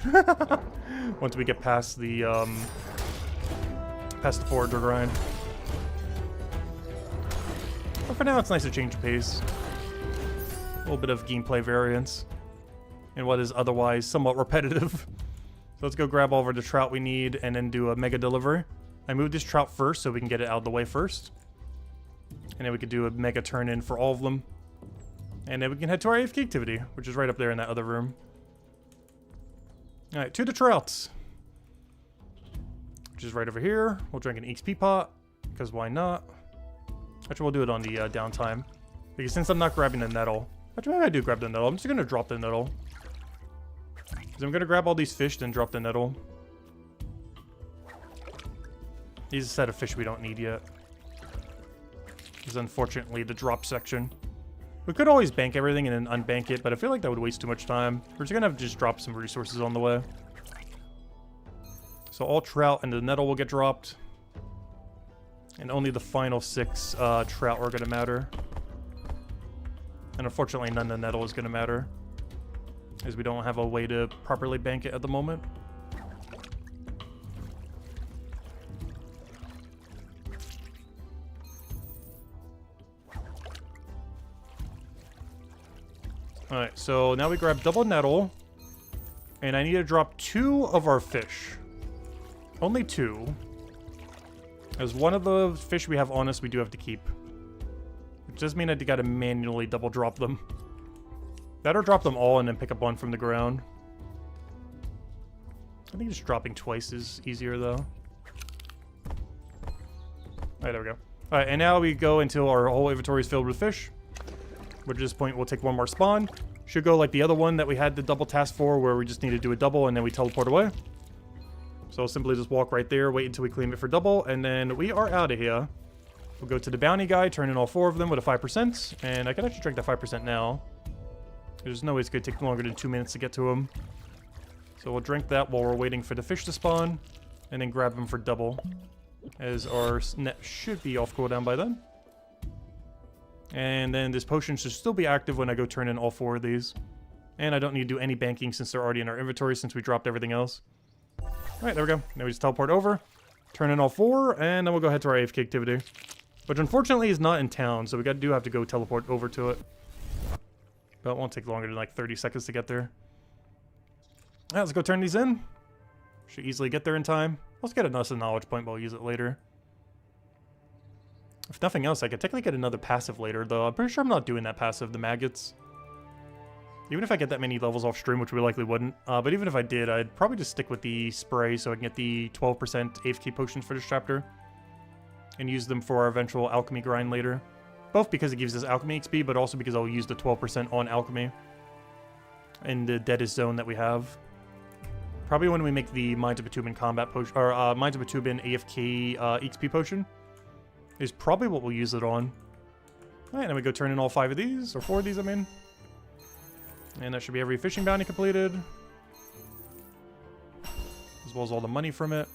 Once we get past the Forager grind. But for now, it's nice to change the pace. A little bit of gameplay variance. In what is otherwise somewhat repetitive. So let's go grab all of the trout we need and then do a mega delivery. I moved this trout first so we can get it out of the way first. And then we could do a mega turn in for all of them. And then we can head to our AFK activity, which is right up there in that other room. Alright, to the trouts. Which is right over here. We'll drink an XP pot, because why not? Actually, we'll do it on the downtime. Because since I'm not grabbing the nettle. Actually, maybe I do grab the nettle. I'm just going to drop the nettle. Because I'm going to grab all these fish, then drop the nettle. These are a set of fish we don't need yet. This is unfortunately the drop section. We could always bank everything and then unbank it, but I feel like that would waste too much time. We're just going to have to just drop some resources on the way. So all trout and the nettle will get dropped. And only the final 6 trout are going to matter. And unfortunately none of the nettle is going to matter. As we don't have a way to properly bank it at the moment. Alright, so now we grab double nettle. And I need to drop 2 of our fish. Only 2. As one of the fish we have on us, we do have to keep. Which does mean I gotta manually double drop them. Better drop them all and then pick up one from the ground. I think just dropping twice is easier though. Alright, there we go. Alright, and now we go until our whole inventory is filled with fish. Which at this point we'll take one more spawn. Should go like the other one that we had the double task for, where we just need to do a double and then we teleport away. So I'll simply just walk right there, wait until we claim it for double, and then we are out of here. We'll go to the bounty guy, turn in all 4 of them with a 5%, and I can actually drink that 5% now. There's no way it's going to take longer than 2 minutes to get to him. So we'll drink that while we're waiting for the fish to spawn, and then grab them for double, as our net should be off cooldown by then. And then this potion should still be active when I go turn in all 4 of these. And I don't need to do any banking since they're already in our inventory since we dropped everything else. Alright, there we go. Now we just teleport over, turn in all 4, and then we'll go head to our AFK activity. Which unfortunately is not in town, so we do have to go teleport over to it. But it won't take longer than like 30 seconds to get there. Alright, let's go turn these in. Should easily get there in time. Let's get another knowledge point, but we'll use it later. If nothing else, I could technically get another passive later, though. I'm pretty sure I'm not doing that passive, the maggots. Even if I get that many levels off stream, which we likely wouldn't. But even if I did, I'd probably just stick with the spray so I can get the 12% AFK potions for this chapter. And use them for our eventual alchemy grind later. Both because it gives us alchemy XP, but also because I'll use the 12% on alchemy. In the deadest zone that we have. Probably when we make the Mines of Bitumen combat potion, or Mines of Bitumen AFK XP potion. Is probably what we'll use it on. Alright, then we go turn in all 5 of these, or 4 of these, I mean. And that should be every fishing bounty completed. As well as all the money from it.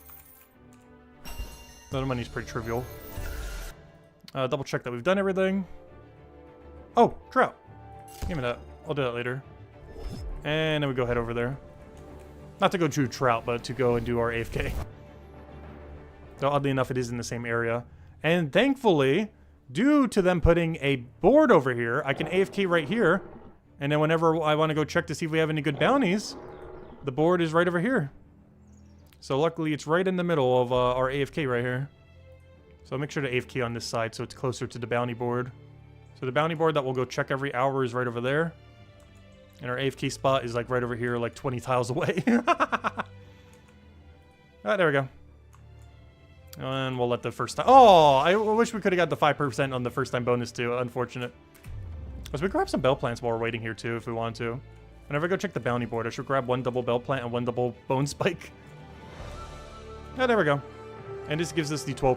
Though the money's pretty trivial. Double check that we've done everything. Oh, trout. Give me that. I'll do that later. And then we go head over there. Not to go to trout, but to go and do our AFK. Though oddly enough, it is in the same area. And thankfully, due to them putting a board over here, I can AFK right here. And then whenever I want to go check to see if we have any good bounties, the board is right over here. So luckily, it's right in the middle of our AFK right here. So I'll make sure to AFK on this side so it's closer to the bounty board. So the bounty board that we'll go check every hour is right over there. And our AFK spot is like right over here, like 20 tiles away. Ah, there we go. And we'll let the first time... Oh, I wish we could have got the 5% on the first time bonus too. Unfortunate. Let's we grab some bell plants while we're waiting here too, if we want to. Whenever I go check the bounty board, I should grab 1 double bell plant and 1 double bone spike. Yeah, there we go. And this gives us the 12%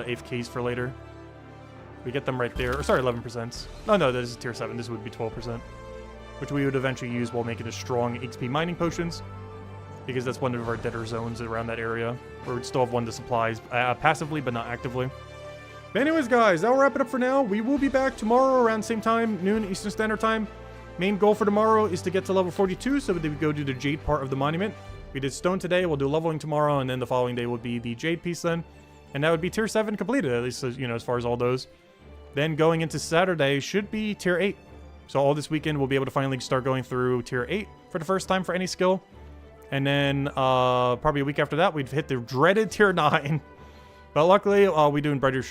AFKs for later. We get them right there. Or sorry, 11%. Oh no, this is tier 7. This would be 12%. Which we would eventually use while making a strong XP mining potions. Because that's one of our deader zones around that area. Where we'd still have 1 to supplies passively, but not actively. But anyways, guys, that'll wrap it up for now. We will be back tomorrow around the same time, noon Eastern Standard Time. Main goal for tomorrow is to get to level 42, so we go do the Jade part of the monument. We did Stone today, we'll do leveling tomorrow, and then the following day would be the Jade piece then. And that would be tier 7 completed, at least, you know, as far as all those. Then going into Saturday should be tier 8. So all this weekend we'll be able to finally start going through tier 8 for the first time for any skill. And then probably a week after that, we'd hit the dreaded tier 9. But luckily, we're doing Brighter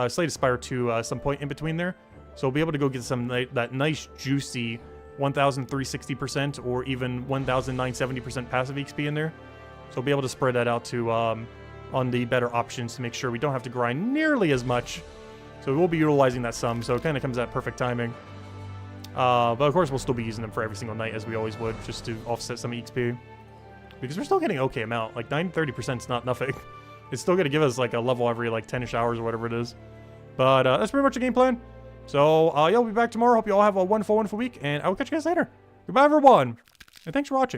Slate Aspire 2 some point in between there. So we'll be able to go get some that nice, juicy 1,360% or even 1,970% passive XP in there. So we'll be able to spread that out to on the better options to make sure we don't have to grind nearly as much. So we'll be utilizing that some, so it kind of comes at perfect timing. But of course, we'll still be using them for every single night as we always would, just to offset some XP. Because we're still getting an okay amount. Like 30% is not nothing. It's still going to give us like a level every like 10-ish hours or whatever it is. But that's pretty much the game plan. So yeah, we'll be back tomorrow. Hope you all have a wonderful week. And I will catch you guys later. Goodbye, everyone. And thanks for watching.